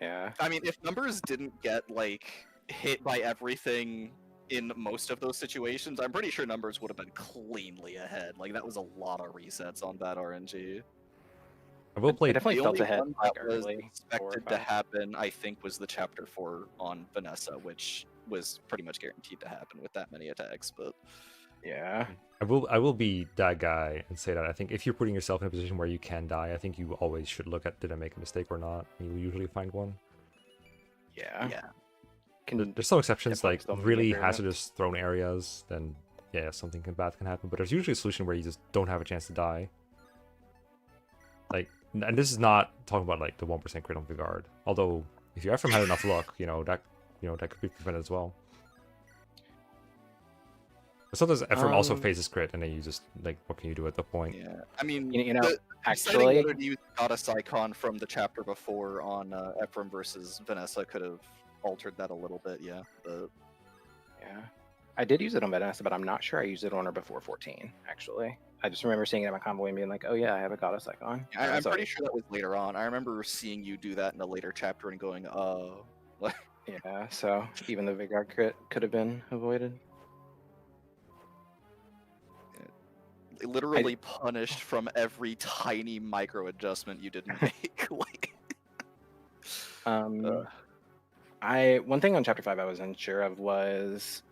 Yeah. I mean, if numbers didn't get, like, hit by everything in most of those situations, I'm pretty sure numbers would have been cleanly ahead. Like, that was a lot of resets on that RNG. I will play. It definitely The felt only ahead one like that was early. 4 or expected to 5. happen, I think, was the Chapter 4 on Vanessa, which was pretty much guaranteed to happen with that many attacks, but... Yeah. I will be that guy and say that I think if you're putting yourself in a position where you can die, I think you always should look at did I make a mistake or not. You will usually find one. Yeah. Yeah. There's some exceptions definitely like still make really improvements. hazardous thrown areas. Then yeah, something bad can happen. But there's usually a solution where you just don't have a chance to die. Like, and this is not talking about like the 1% crit on Vigard. Although if you ever had enough luck, that could be prevented as well. But sometimes Ephraim also phases crit, and then you just like, what can you do at the point? Yeah, I mean, You know, citing actually, whether to use Goddess Icon from the chapter before on Ephraim versus Vanessa could have altered that a little bit, yeah. But yeah, I did use it on Vanessa, but I'm not sure I used it on her before 14. Actually, I just remember seeing it in my convoy and being like, "Oh yeah, I have a goddess icon." I'm So- pretty sure that was later on. I remember seeing you do that in a later chapter and going, "Oh." Yeah, so even the Vigard crit could have been avoided. Literally punished from every tiny micro adjustment you didn't make. Like, One thing on chapter 5 I was unsure of was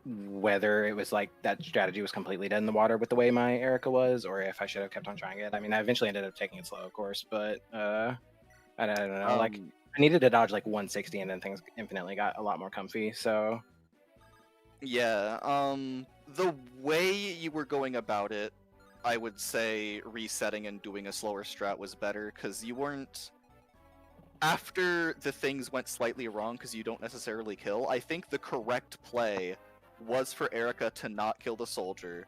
whether it was like that strategy was completely dead in the water with the way my Erica was, or if I should have kept on trying it. I mean, I eventually ended up taking it slow, of course, but I don't know. Like, I needed to dodge like 160, and then things infinitely got a lot more comfy. So yeah, the way you were going about it, I would say resetting and doing a slower strat was better, because you weren't... After the things went slightly wrong, because you don't necessarily kill, I think the correct play was for Erica to not kill the soldier,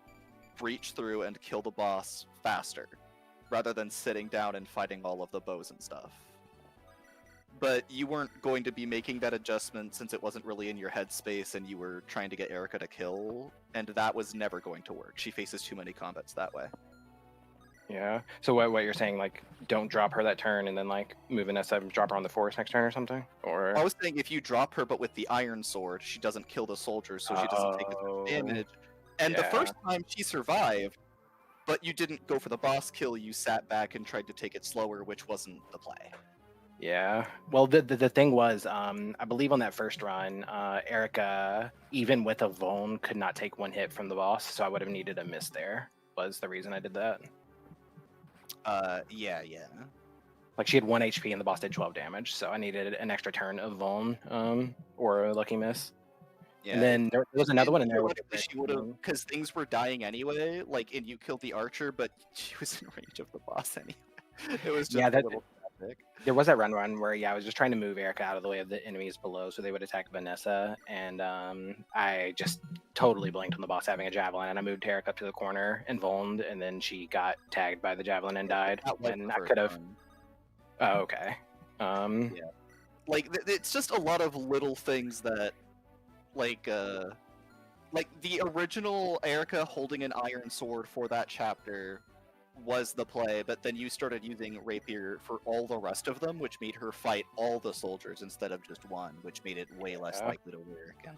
breach through and kill the boss faster, rather than sitting down and fighting all of the bows and stuff. But you weren't going to be making that adjustment since it wasn't really in your headspace and you were trying to get Erica to kill, and that was never going to work. She faces too many combats that way. Yeah. So what you're saying, like, don't drop her that turn and then like move Vanessa and drop her on the forest next turn or something? Or I was saying if you drop her but with the iron sword, she doesn't kill the soldiers, so she doesn't take as much damage. And the first time she survived, but you didn't go for the boss kill, you sat back and tried to take it slower, which wasn't the play. Yeah. Well, the thing was, I believe on that first run, Erica, even with a Vuln, could not take one hit from the boss, so I would have needed a miss there. Was the reason I did that. Yeah. Like, she had 1 HP and the boss did 12 damage, so I needed an extra turn of Vuln, or a lucky miss. Yeah. And then there was another one in there. She would have, because things were dying anyway. Like, and you killed the archer, but she was in range of the boss anyway. It was just a little traffic. There was that run where I was just trying to move Erica out of the way of the enemies below, so they would attack Vanessa, and I just totally blinked on the boss having a javelin, and I moved Erica up to the corner and Vulned, and then she got tagged by the javelin and died. And I could have. Oh, okay. Yeah. Like, it's just a lot of little things that. Like the original Erica holding an iron sword for that chapter was the play, but then you started using rapier for all the rest of them, which made her fight all the soldiers instead of just one, which made it way less likely to work. And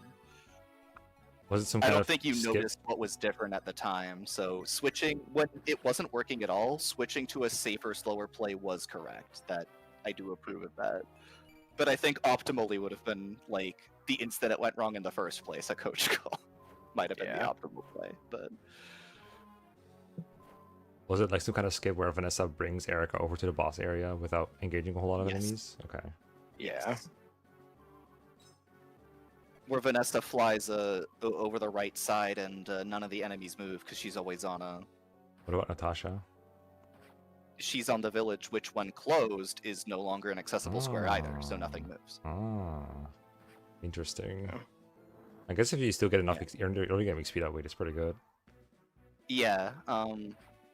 was it some I kind don't of think you skip? noticed what was different at the time, so switching when it wasn't working at all, switching to a safer, slower play was correct. That I do approve of that. But I think optimally would have been like the instant it went wrong in the first place, a coach call might have been the optimal play. But was it like some kind of skip where Vanessa brings Erica over to the boss area without engaging a whole lot of enemies? Okay. Yeah. Where Vanessa flies over the right side and none of the enemies move because she's always on a. What about Natasha? She's on the village, which when closed is no longer an accessible square either, so nothing moves. Interesting. I guess if you still get enough early game XP that way, it's pretty good. Yeah.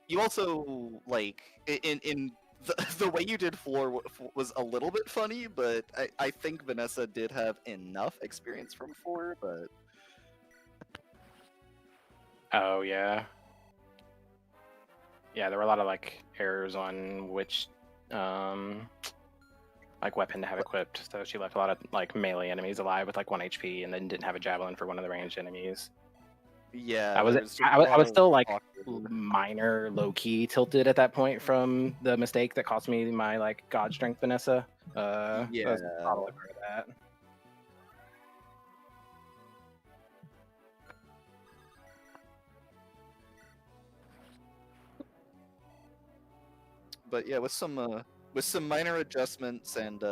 You also like in the way you did floor was a little bit funny, but I think Vanessa did have enough experience from 4, but. Oh yeah. Yeah, there were a lot of like errors on which like weapon to have equipped. So she left a lot of like melee enemies alive with like 1 HP, and then didn't have a javelin for one of the ranged enemies. Yeah, I was still like minor low key tilted at that point from the mistake that cost me my like god strength Vanessa. Yeah, that was probably part of that. But yeah, with some minor adjustments and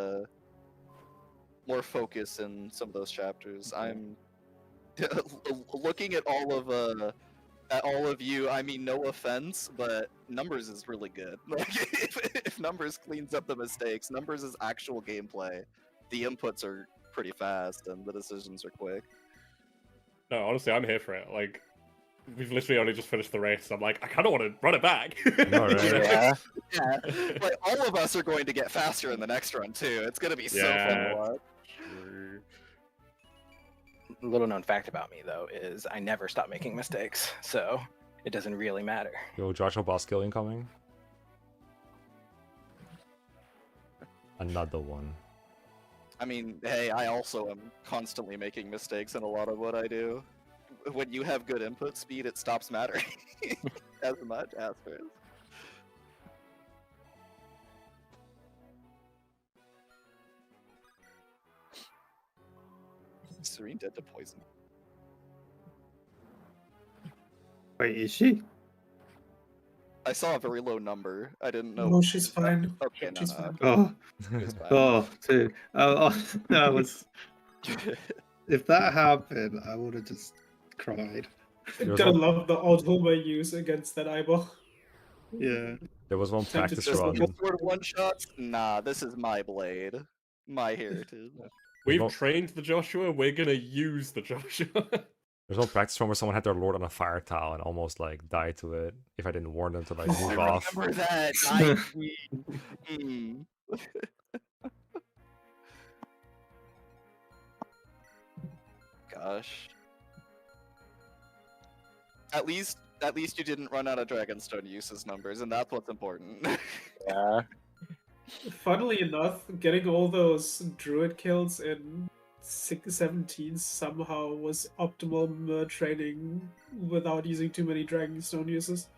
more focus in some of those chapters, I'm looking at all of you. I mean, no offense, but Numbers is really good. Like, if Numbers cleans up the mistakes, Numbers is actual gameplay. The inputs are pretty fast and the decisions are quick. No, honestly, I'm here for it. Like, we've literally only just finished the race. I'm like, I kind of want to run it back. No, right? Yeah. Like, all of us are going to get faster in the next run too. It's gonna be so fun to watch. Little known fact about me though is I never stop making mistakes, so it doesn't really matter. Yo, Joshua boss kill incoming. Another one. I mean, hey, I also am constantly making mistakes in a lot of what I do. When you have good input speed, it stops mattering as much as first. Serene dead to poison. Wait, is she? I saw a very low number. I didn't know. No, she's fine. Okay, She's fine. Oh, It's fine. oh, dude. I was. If that happened, I would have just cried. There was Gotta one- love the auto I use against that eyeball. Yeah. There was one Time to practice just run. look Sword one shots? Nah, this is my blade. My heritage. We've Well- trained the Joshua. We're gonna use the Joshua. There's no practice room where someone had their lord on a fire tile and almost like died to it if I didn't warn them to like move I off. remember that. Hmm. Gosh. At least you didn't run out of Dragonstone uses numbers, and that's what's important. Yeah. Funnily enough, getting all those druid kills in 17 somehow was optimal training without using too many Dragonstone uses.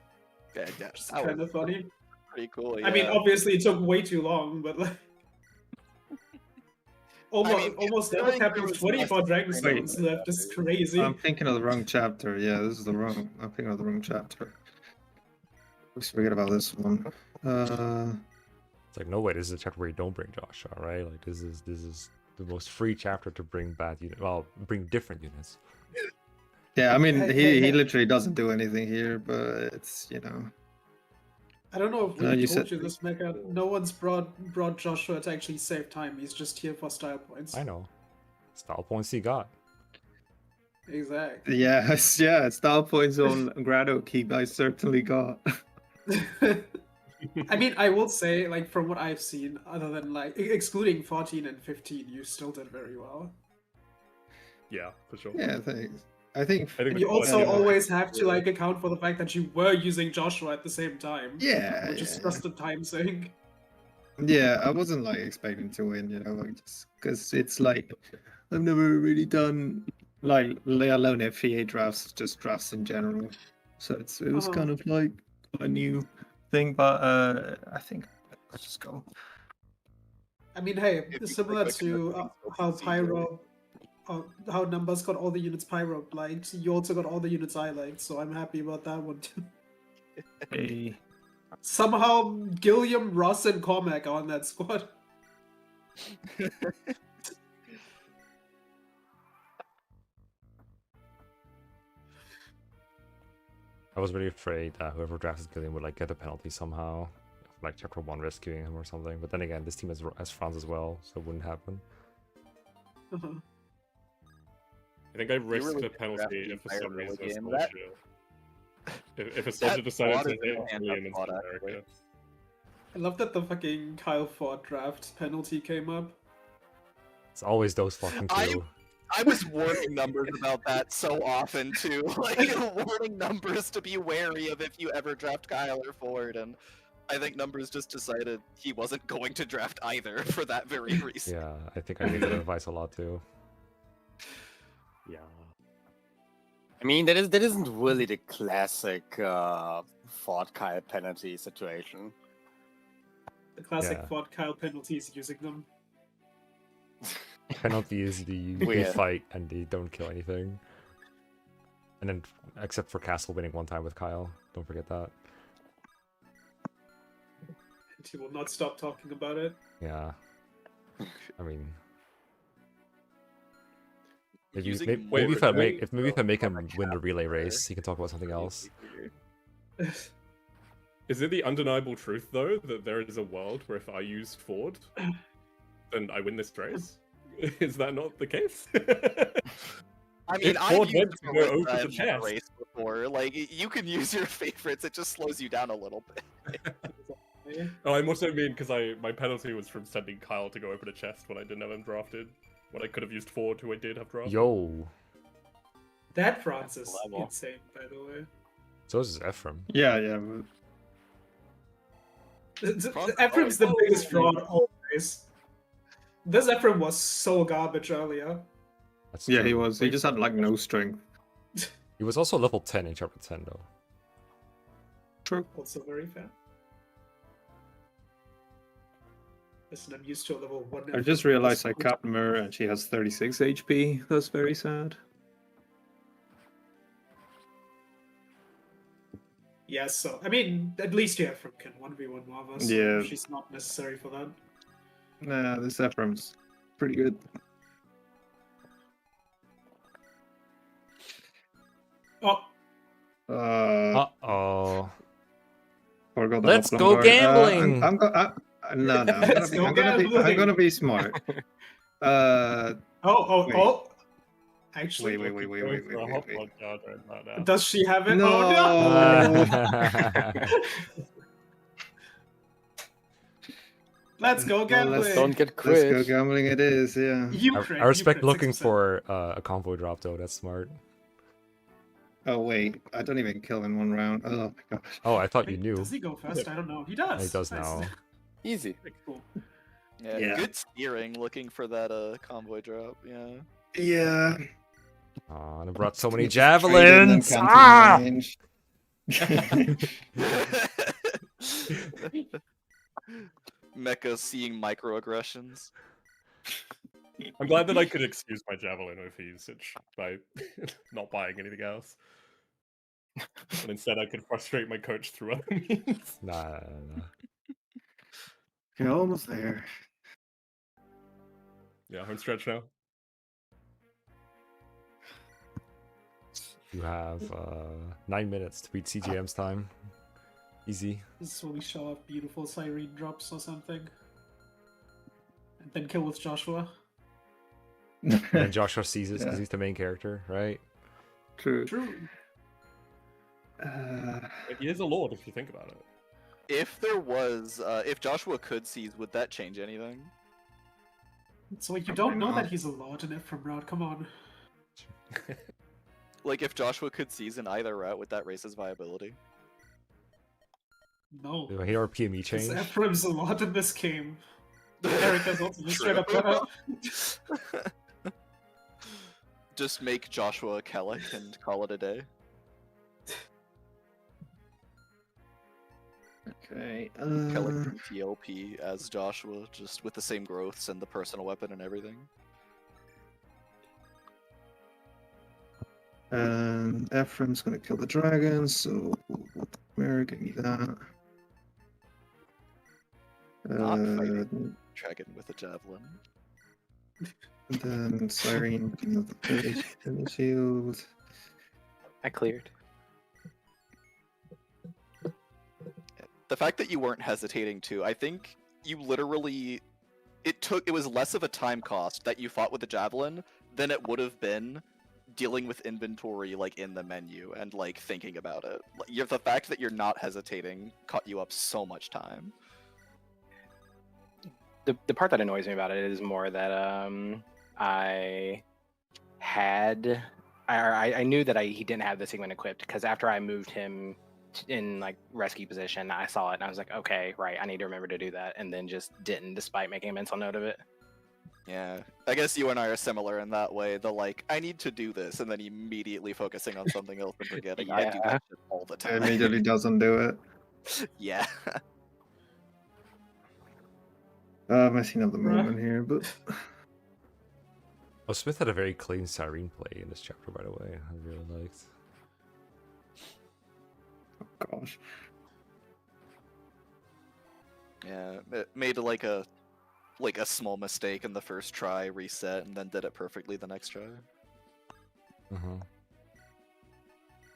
Yeah, It's kind of funny. pretty cool. I mean, yeah. obviously it took way too long, but like almost never kept there was 24 less Dragonstones training. left. It's crazy. I'm thinking of the wrong chapter. Yeah, this is the wrong. I'm thinking of the wrong chapter. Let's forget about this one. It's like, no way, this is a chapter where you don't bring Joshua, right? Like this is the most free chapter to bring bad units. Well, bring different units. Yeah, I mean, Hey. he literally doesn't do anything here, but it's, you know. I don't know if we You told said- you this, Mecca. No one's brought Joshua to actually save time. He's just here for style points. I know. Style points he got. Exactly. Yes, yeah, style points on Grado Keep I certainly got. I mean, I will say, like, from what I've seen, other than, like, excluding 14 and 15, you still did very well. Yeah, for sure. Yeah, thanks. I think. And you also always have to, like, account for the fact that you were using Joshua at the same time. Yeah, Which is yeah. just a time thing. Yeah, I wasn't like expecting to win, you know, like just because it's like I've never really done like let alone FE8 drafts, just drafts in general. So it was kind of like a new thing, but I think let's just go. I mean, hey, If you similar click on the to things, how you'll see Pyro, how Numbers got all the units Pyro liked, you also got all the units I liked, so I'm happy about that one too. Hey. Somehow, Gilliam, Ross, and Cormac are on that squad. I was really afraid that whoever drafted Gilliam would like get a penalty somehow, like chapter 1 rescuing him or something. But then again, this team has Franz as well, so it wouldn't happen. Uh-huh. I think I risked really a did penalty draft the if for entire some reason game. it's if a soldier decided squad to is a hit stand-up William instead squad, of actually. America. I love that the fucking Kyle Ford draft penalty came up. It's always those fucking two. I was warning numbers about that so often too, like warning numbers to be wary of if you ever draft Kyle or Ford, and I think numbers just decided he wasn't going to draft either for that very reason. Yeah, I think I gave that advice a lot too. Yeah. I mean, that isn't really the classic Ford Kyle penalty situation. The classic Yeah. Ford Kyle penalties using them. Penalty is they Weird. fight and they don't kill anything. And then, except for Castle winning one time with Kyle, don't forget that. And he will not stop talking about it. Yeah. I mean, maybe, Using maybe, more maybe if I make than maybe if I make him Cormac win the relay chapter. race, he can talk about something else. Is it the undeniable truth though that there is a world where if I use Ford, then I win this race? Is that not the case? I mean, If I've Ford used went to go Melissa over the in that chest. race before. Like, you can use your favorites; it just slows you down a little bit. Oh, I'm also mean because my penalty was from sending Kyle to go open a chest when I didn't have him drafted. When I could have used Ford, who I did have drafted. Yo, That France is level. insane, by the way. so is Ephraim. Yeah, yeah. Ephraim's the biggest fraud always. This Ephraim was so garbage earlier. That's Yeah, true. he was. He just had like no strength. He was also level 10 in chapter 10 though. True. Also very fair. Listen, I'm used to a level 1. I just realized I capped Mir and she has 36 HP. That's very sad. Yes, so I mean, at least you Ephraim can 1v1 Marva, so Yeah. she's not necessary for that. Nah, this Ephraim's pretty good. Oh, Uh-oh. Forgot the Let's Hoplon go guard. gambling! No, no. Let's go I'm gambling. gonna be smart. oh, Actually, Wait. Going for a hot rod guard right now. does she have it? No. Oh no! Let's go Well, gambling. Don't get Let's go quit. gambling. It is, yeah. You I, crit, I you respect crit, looking 6%. for a convoy drop though. That's smart. Oh wait, I don't even kill in one round. Oh my gosh. Oh, I thought you Wait, knew. Does he go first? I don't know. He does. He does Nice. now. Easy. Okay, cool. Yeah, Yeah. good steering looking for that convoy drop. Yeah. Yeah. Oh, and I brought so many Just trade in them javelins. canteen Ah! range. Mecha seeing microaggressions. I'm glad that I could excuse my javelin OP usage by not buying anything else. And instead I could frustrate my coach through other means. Nah. Okay, almost there. Yeah, home stretch now. You have 9 minutes to beat CGM's time. Easy. This is when we show off beautiful siren drops or something. And then kill with Joshua. And then Joshua sees it because Yeah. he's the main character, right? True. True. He is a lord if you think about it. If there was, if Joshua could seize, would that change anything? So you Probably don't know not. that he's a lord in it from Rod, come on. Like, if Joshua could seize in either route, would that raise his viability? No. Do I hear our PME Because change? Ephraim's a lot in this game. Erica's also just straight up better. Just make Joshua a Kellic and call it a day. Okay. Kellic and TLP as Joshua, just with the same growths and the personal weapon and everything. Ephraim's gonna kill the dragon, so where give me that. Not fighting dragon with a javelin. And then Siren can have the Philly shield. I cleared. The fact that you weren't hesitating to, I think you literally, it was less of a time cost that you fought with the javelin than it would have been dealing with inventory like in the menu and like thinking about it. The fact that you're not hesitating caught you up so much time. The part that annoys me about it is more that I knew that he didn't have the segment equipped because after I moved him in like rescue position, I saw it and I was like, okay, right, I need to remember to do that, and then just didn't, despite making a mental note of it. Yeah, I guess you and I are similar in that way. The like, I need to do this, and then immediately focusing on something else and forgetting. I do that shit all the time. Immediately doesn't do it. Yeah. Messing up the movement here, but Oh, Smith had a very clean siren play in this chapter, by the way. I really liked. oh gosh. Yeah, it made like a small mistake in the first try, reset, and then did it perfectly the next try.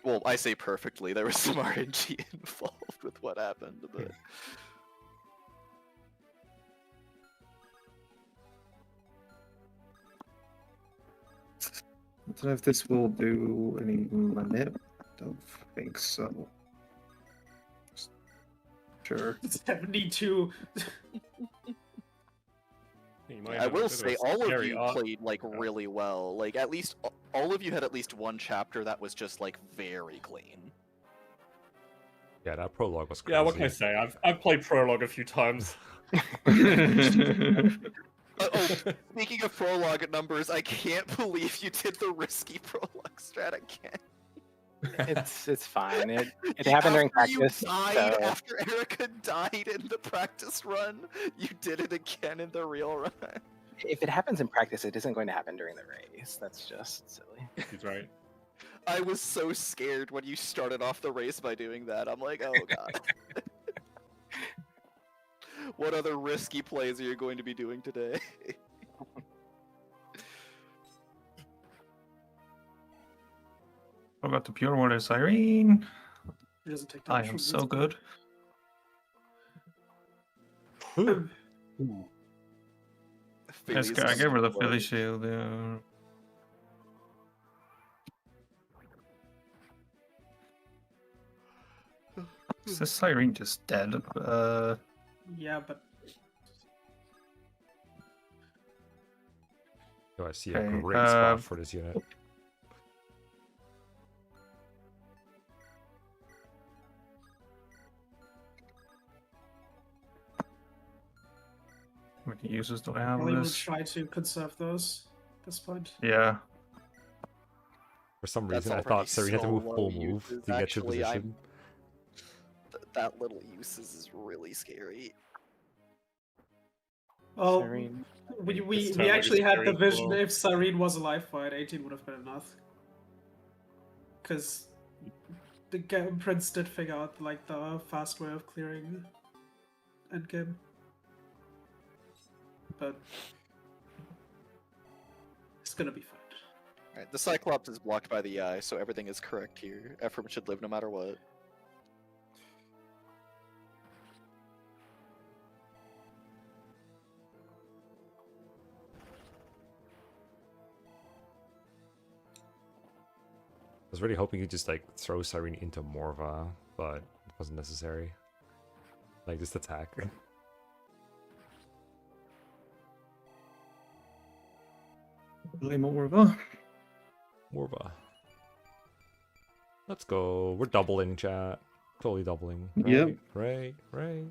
Well, I say perfectly. There was some RNG involved with what happened, but I don't know if this will do any limit. Don't think so. Sure. 72. You might I have a will bit say a all of scary you art. played like really well. Like at least all of you had at least one chapter that was just like very clean. Yeah, that prologue was crazy. Yeah, what can I say? I've played prologue a few times. Oh, speaking of prologue numbers, I can't believe you did the risky prologue strat again. It's fine. It happened during practice. So... After Erica died in the practice run, you did it again in the real run. If it happens in practice, it isn't going to happen during the race. That's just silly. He's right. I was so scared when you started off the race by doing that. I'm like, oh god. What other risky plays are you going to be doing today? I got the pure water siren. It doesn't take I damage am from so this. good. Yes, I gave her the Philly shield. Yeah. Is this Siren just dead? Yeah, but Oh, I see a Okay, great spot for this unit. How many users do I have probably on will this? try to conserve those at this point. Yeah. For some That's reason, I already thought Serene had to so move low full move uses, to get to actually, position. That little uses is really scary. Oh, Serene. we This turn might be actually had scary the as vision well. if Cyrene was alive for it, 18 would have been enough. Because the Prince did figure out like the fast way of clearing endgame. But it's gonna be fine. Alright, the Cyclops is blocked by the eye, so everything is correct here. Ephraim should live no matter what. I was really hoping you just like throw Cyrene into Morva, but it wasn't necessary. Like just attack. Really Morva. Morva. Let's go. We're doubling, chat. Totally doubling. Right? Yep. Right.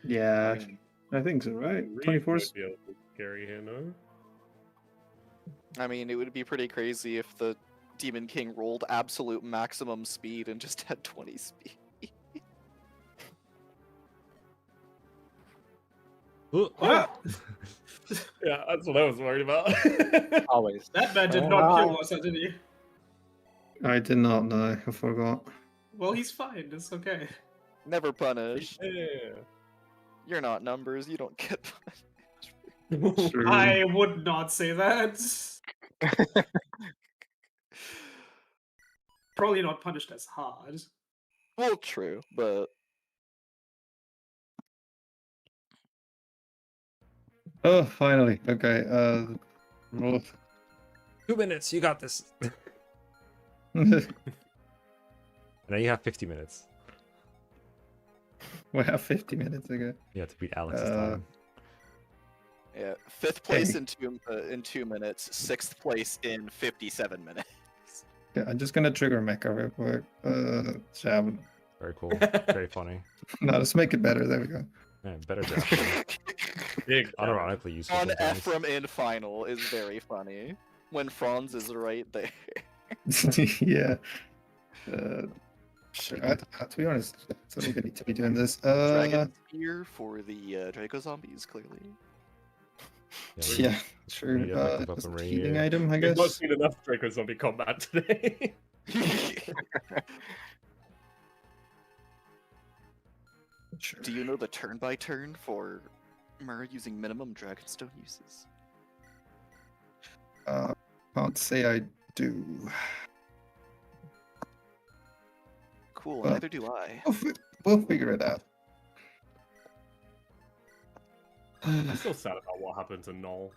Yeah, I mean, I think so, right? Reed 24 might be able to carry here, no? I mean, it would be pretty crazy if the Demon King rolled absolute maximum speed and just had 20 speed. Ah! Yeah, that's what I was worried about. Always. That man did Oh, not wow. kill us, did he? I did not know. I forgot. Well, he's fine. It's okay. Never punished. Yeah. You're not numbers, you don't get punished. True. I would not say that. Probably not punished as hard. Well, true, but Oh, finally. Okay. Roll. 2 minutes. You got this. Now you have 50 minutes. we have 50 minutes ago. You have to beat Alex's Uh, time. yeah, 5th place Hey. in 2 minutes, 6th place in 57 minutes. Yeah, I'm just gonna trigger Mecha real quick. Jab. Very cool. Very funny. No, let's make it better. There we go. Man, better draft. Big Unironically useful. On sometimes. Ephraim in final is very funny. When Franz is right there. Yeah. Sure. To be honest, I don't need to be doing this. Dragon Spear for the Draco zombies, clearly. Yeah, sure. Need a effective Just a weaponry healing here. item, I We've not guess. seen enough Draco zombie combat today. Sure. Do you know the turn by turn for Mur using minimum Dragonstone uses? Can't say I do. Cool, Well- neither do I. We'll figure it out. I'm still sad about what happened to Null.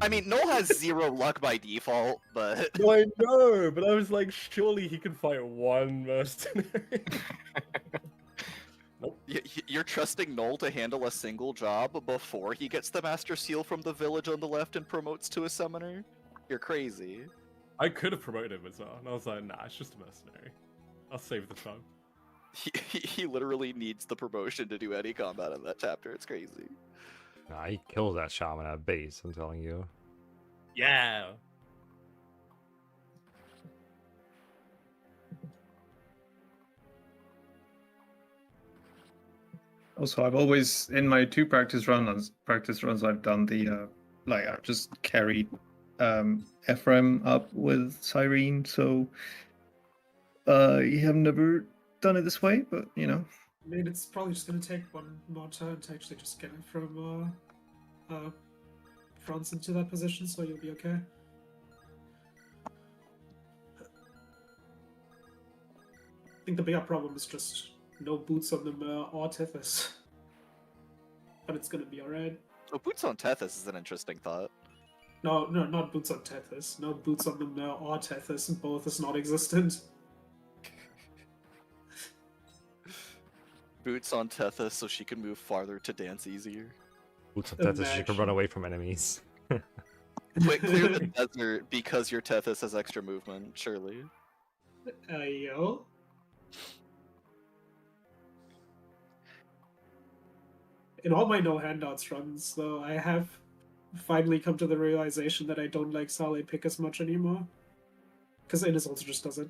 I mean, Noel has 0 luck by default, but No, I know, but I was like, surely he can fight one mercenary. you're trusting Noel to handle a single job before he gets the Master Seal from the village on the left and promotes to a summoner? You're crazy. I could have promoted him as well, and I was like, nah, it's just a mercenary. I'll save the time. He literally needs the promotion to do any combat in that chapter. It's crazy. Nah, he kills that shaman at base, I'm telling you. Yeah. Also, I've always in my 2 practice runs I've done the like I've just carried Ephraim up with Cyrene, so you have never done it this way, but you know. I mean, it's probably just gonna take one more turn to actually just get it from France into that position, so you'll be okay. I think the bigger problem is just no boots on the Mer or Tethys. But it's gonna be alright. Oh, Boots on Tethys is an interesting thought. No, not boots on Tethys. No boots on the Mer or Tethys, both is not existent. boots on Tethys so she can move farther to dance easier. Boots on Tethys, you can run Imagine. away from enemies. Quick, clear the desert because your Tethys has extra movement, surely. Yo. In all my no handouts runs, though, I have finally come to the realization that I don't like Saleh pick as much anymore. Because Innis also just does it.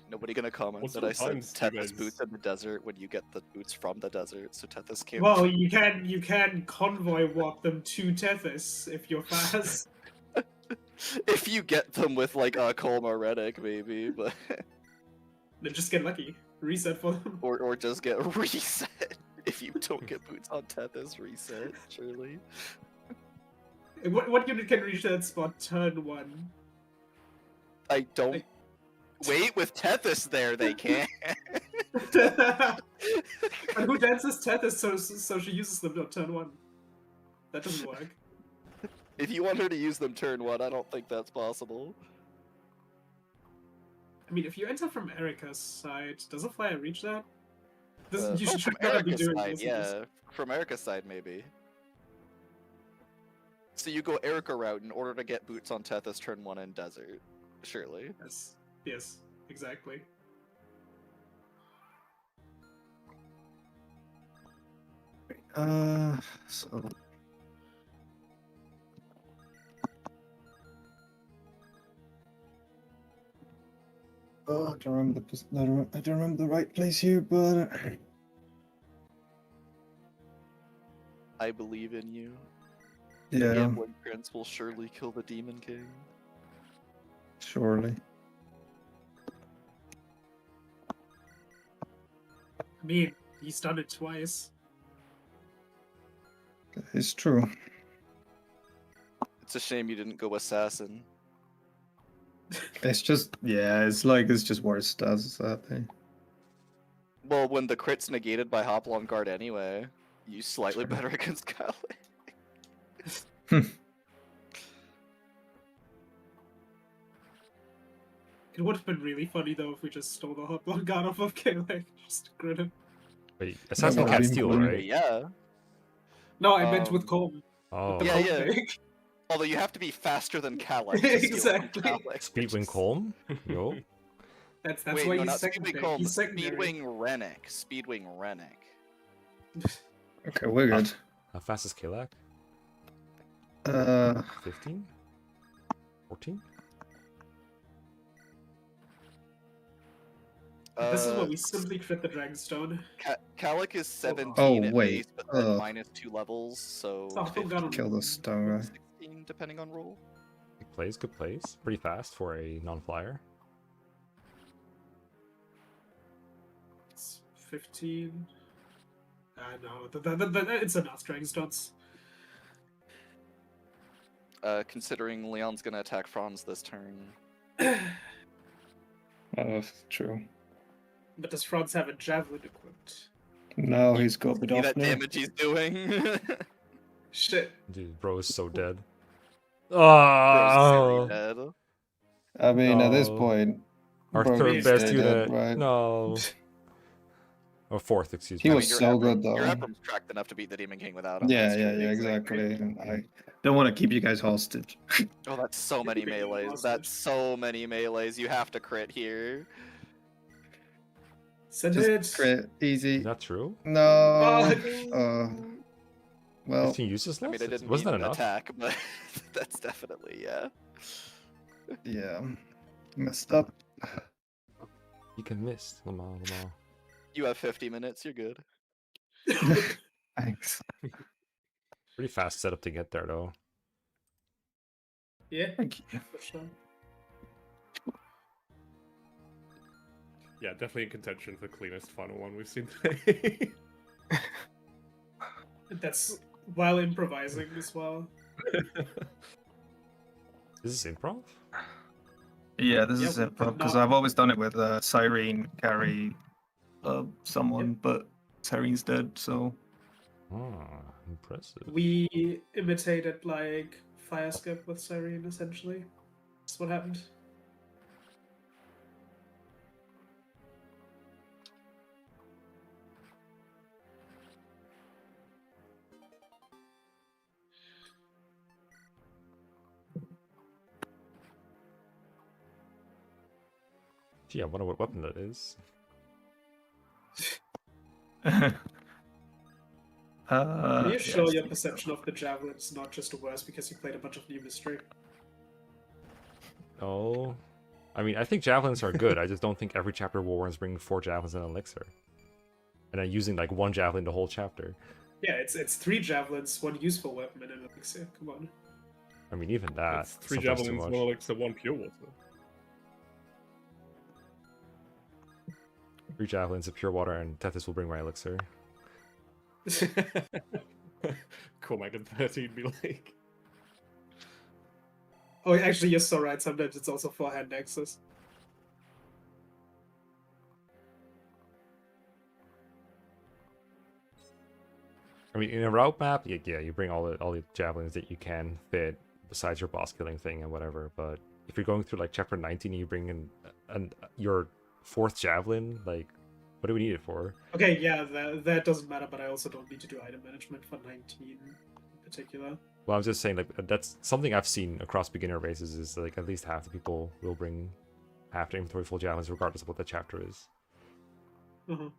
Nobody gonna comment What that sort I of said times do you Tethys guys- boots in the desert when you get the boots from the desert, so Tethys can't. Well, you can convoy walk them to Tethys if you're fast. If you get them with like a Colma Reddick, maybe, but Then just get lucky. Reset for them. or just get reset if you don't get boots on Tethys reset, surely. What unit can reach that spot turn 1? I don't Like- wait with Tethys there. They can't. But who dances Tethys so she uses them on turn 1? That doesn't work. If you want her to use them turn 1, I don't think that's possible. I mean, if you enter from Erica's side, does a flyer reach that? You Oh, should from gotta be Erica's doing side, this. yeah. From Erica's side, maybe. So you go Erica route in order to get boots on Tethys turn 1 in desert, surely. Yes, exactly. So oh, I don't remember I don't remember the right place here, but I believe in you. yeah, GamblingPrince will surely kill the Demon King. surely. I mean, he's done it twice. It's true. It's a shame you didn't go Assassin. It's just it's just worse stats that thing. Well, when the crit's negated by Hoplon Guard anyway, you slightly Sure. better against Kali. It would have been really funny though if we just stole the Hoplon Guard off of Kalec. Just grid him. Wait, Assassin would've can't been steal, funny. right? Yeah. No, I meant with Um, Colm. Oh, The Yeah, Colm yeah. thing. Although you have to be faster than Kali. to steal from Exactly. Kali. Speedwing Colm? Yo. That's Wait, why no, he's not second Speedwing pick. Colm. He's secondary. Speedwing Rennick. Speedwing Rennick. Okay, we're good. How fast is Kalak? 15? 14? This is what we simply crit the Dragonstone. Kalik is 17 Oh, at wait, base, but then ugh. minus 2 levels, so Oh, who got him? Kill the stone guy. 16 depending on roll. Good plays, good plays. Pretty fast for a non-flyer. It's 15. No, it's enough Dragonstones. Considering Leon's gonna attack Franz this turn. True. But does Franz have a javelin equipped? No, he's got it See off that now. damage he's doing? Shit. Dude, bro is so dead. Bro's Oh, silly dead. I mean, at this No. point, our bro, third he's best dead, unit. right? No. Or fourth, excuse He me. was your so Ephraim- good though. Your Ephraim's tracked enough to beat the Demon King without him. Yeah, that's yeah, true, yeah, exactly. And I don't want to keep you guys hostage. Oh, that's so many Keeping you melees. hostage. That's so many melees. You have to crit here. Send Just it. crit, easy. Is that true? No. Fuck. Well, 15 uses I left? mean, I didn't Wasn't mean that enough? attack, but that's definitely, yeah. yeah, messed up. You can miss. Lamar. You have 50 minutes, you're good. Thanks. Pretty fast setup to get there, though. Yeah, Thank you. for sure. Yeah, definitely in contention for cleanest final one we've seen today. That's while improvising as well. Is this improv? Yeah, this Yeah, is we it, could because not- I've always done it with Cyrene carry someone, but Cyrene's dead, so Oh, impressive. We imitated like fire skip with Cyrene essentially. That's what happened. Gee, I wonder what weapon that is. Are you sure yes. your perception of the javelin is not just worse because you played a bunch of new mystery? No. I mean, I think javelins are good. I just don't think every chapter Warren's bringing 4 javelins and an elixir. And then using like 1 javelin the whole chapter. Yeah, it's 3 javelins, 1 useful weapon, and an elixir. Come on. I mean, even that. That's 3 sometimes too javelins, much. 1 elixir, 1 pure water. 3 javelins of pure water, and Tethys will bring my elixir. Cormac at 13 be like. Oh, actually, you're so right. Sometimes it's also 4-hand access. I mean, in a route map, yeah, you bring all the javelins that you can fit besides your boss killing thing and whatever. But if you're going through like chapter 19 and you bring in your 4th javelin, like, what do we need it for? Okay, yeah, that doesn't matter, but I also don't need to do item management for 19 in particular. Well, I'm just saying, like, that's something I've seen across beginner races is like at least half the people will bring half their inventory full javelins regardless of what the chapter is. Uh-huh.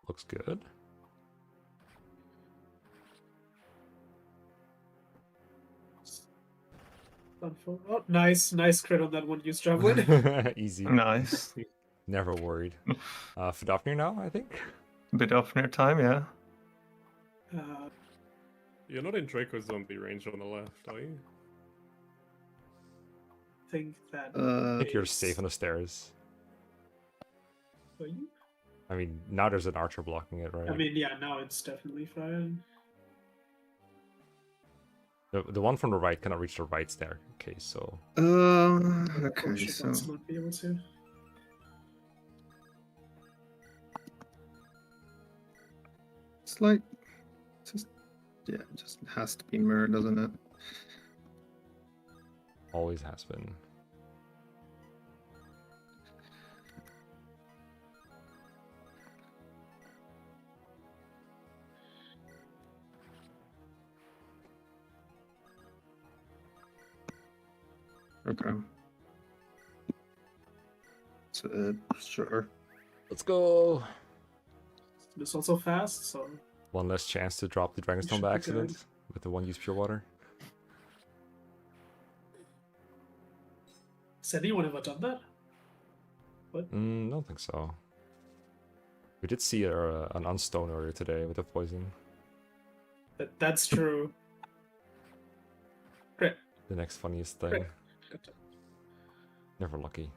Looks good. Oh, nice crit on that one use javelin. Easy. Nice. Never worried. Fidofnir now, I think. Bit off near time, yeah. You're not in Draco zombie range on the left, are you? Think that. I think you're is- safe on the stairs. Are you? I mean, now there's an archer blocking it, right? I mean, yeah, now it's definitely fine. The one from the right cannot reach the right staircase, so... Okay, Should so once not be able to. it's like it just has to be mirror, doesn't it? Always has been. Okay. So, sure. Let's go! It's also fast, so. One less chance to drop the Dragonstone should by be accident good. with the 1 use pure water. Has anyone ever done that? What? I don't think so. We did see an unstone earlier today with the poison. That's true. Great. The next funniest thing. Great. Good. Never lucky.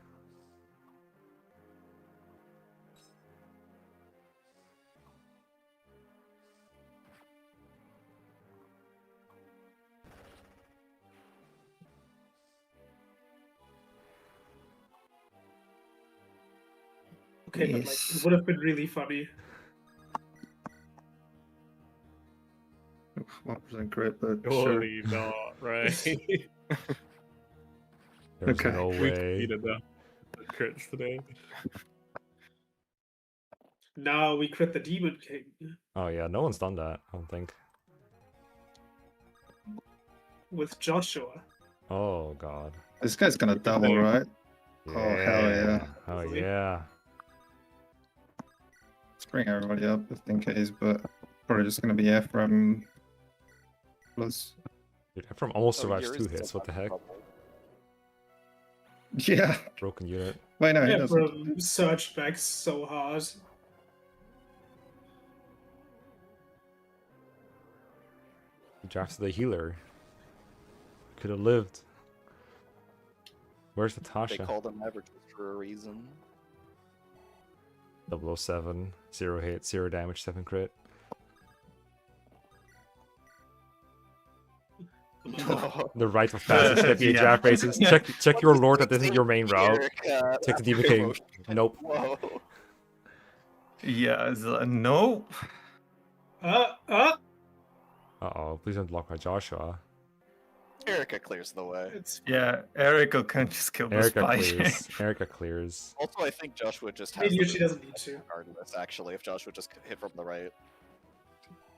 Okay, but like, it would have been really funny. 1% crit, but sure. Surely not, right? There's Okay. no We way. defeated the crits today. Now we crit the Demon King. Oh yeah, no one's done that, I don't think. With Joshua. Oh god. This guy's gonna double, right? Yeah. Oh, hell yeah. Oh yeah. Let's bring everybody up just in case, but probably just gonna be Ephraim plus. Dude, Ephraim almost Oh, survives yours 2 is hits, what the heck? double. Yeah. Broken unit. Wait, no, he Yeah, doesn't. bro, surged back so hard. He drafts the healer. Could have lived. Where's They Natasha? call them averages for a reason. 007, 0 hit, 0 damage, 7 crit. The rite of passage that the Yeah. draft races. Check your lord that this is your main route. Take the Demon King. Nope. Whoa. Yeah, no. Uh-oh, please don't block my Joshua. Erica clears the way. It's Yeah, Erica can just kill the Erica spy. clears. Erica clears. Also, I think Joshua just I mean, has. usually doesn't need to. Regardless, actually, if Joshua just hit from the right,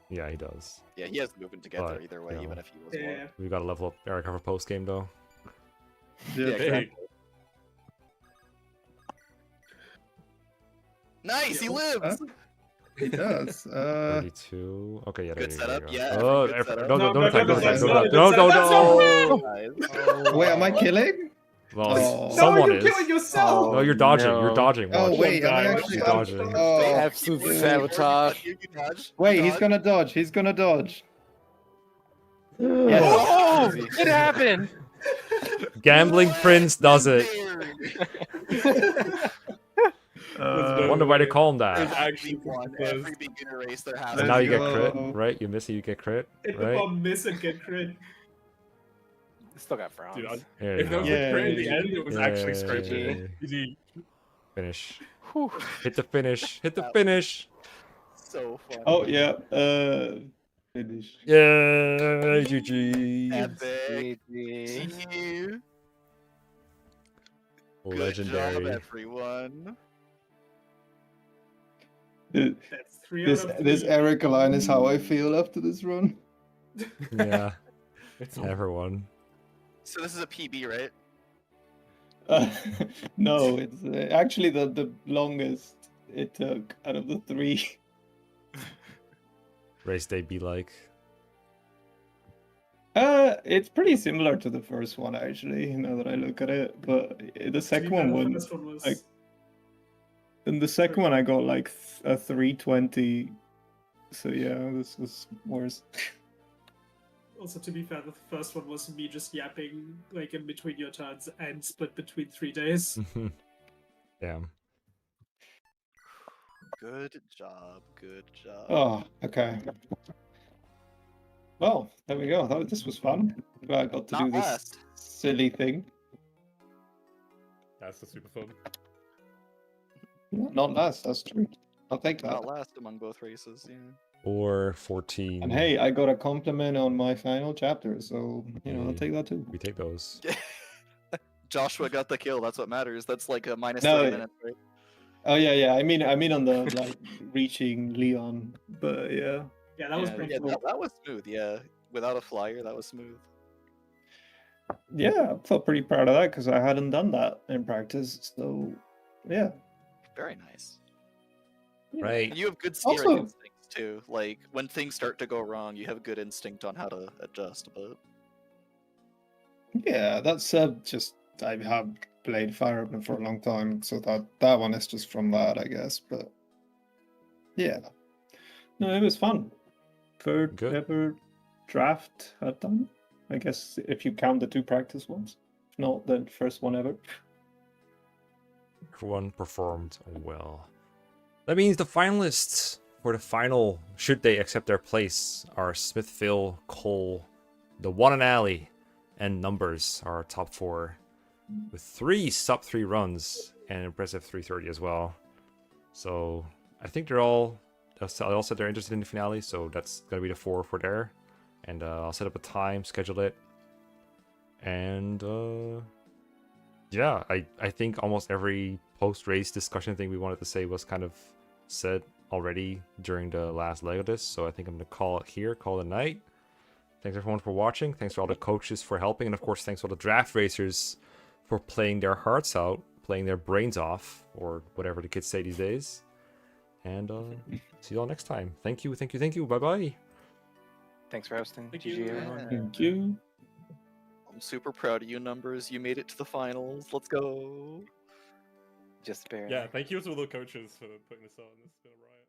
Yeah, he does. yeah, he has the movement to get there But, either way, you even know. if he was Yeah. more. We gotta level up Erica for post game though. Yeah, Yeah. exactly. Nice, he lives. He does. 32. Okay, yeah. Good there setup, you go. yeah, Oh, good setup. don't No, attack! no, Don't attack! no, Don't no, attack! no, No! Nice. Wait, am I killing? Well, Oh. No, someone you're is. killing yourself! No, you're dodging. no. You're dodging. Oh Watch. wait, am I You're actually dodging. Oh, Absolute dude. sabotage. You dodge. Wait, You he's dodge. gonna dodge. He's gonna dodge. Oh, Easy. it happened. GamblingPrince does it. There's Wonder why they call him There's that. actually One, there's- every beginner race there has. And Let's now you get go. crit, right? You miss it, you get crit, Hit the right? bomb, miss and get crit. Still got Franz. Dude, There if you there was go. a crit in the Yay. end, it was actually straight Yay. to GG. Finish. Hit the finish. Hit the finish. So funny. Oh yeah. Finish. Yay, GG. Epic. GG. Good job, Legendary. everyone. That's 3 This out of 3. this Eric line is how I feel after this run. Yeah, It's everyone. So this is a PB, right? No, it's actually the longest it took out of the 3. Race day be like. It's pretty similar to the first one actually. Now that I look at it, but the second one The went first one was like. In the second one, I got like a 320. So yeah, this was worse. also, to be fair, the first one was me just yapping like in between your turns and split between 3 days. Damn. Good job. Good job. Oh, okay. Well, there we go. This was fun. Glad I got to Not do this last. silly thing. That's super fun. Not last, that's true. I'll take that. Not last among both races. Yeah. Or 14. And hey, I got a compliment on my final chapter, so I'll Hey. take that too. We take those. Joshua got the kill. That's what matters. That's like a minus No, 30 it- minutes, right? Oh yeah. I mean on the like reaching Leon, but yeah. Yeah, that was Yeah, painful. that was smooth. Yeah, without a flyer, that was smooth. Yeah, I felt pretty proud of that because I hadn't done that in practice. So yeah. Very nice. Right. And you have good steering Also- instincts too. Like when things start to go wrong, you have good instinct on how to adjust. But Yeah, that's just I have played Fire Emblem for a long time, so that one is just from that, I guess. But yeah, no, it was fun. Third Good. ever draft I've done. I guess if you count the 2 practice ones, if not, then first one ever. Everyone performed well. That means the finalists for the final, should they accept their place, are Smithsville, Cole, the one and alley, and Numbers are our top 4, with 3 sub-3 runs and an impressive 330 as well. So I think they're all said they're interested in the finale, so that's gonna be the 4 for there. And I'll set up a time, schedule it, and yeah, I think almost every post-race discussion thing we wanted to say was kind of said already during the last leg of this, so I think I'm going to call it here, call it a night. Thanks everyone for watching, thanks for all the coaches for helping, and of course thanks to all the draft racers for playing their hearts out, playing their brains off, or whatever the kids say these days. And see you all next time. Thank you, bye-bye. Thanks for hosting. Thank GG, you. everyone. Thank you. I'm super proud of you, Numbers. You made it to the finals. Let's go. Just barely. Yeah, thank you to all the coaches for putting this on. It's been a riot.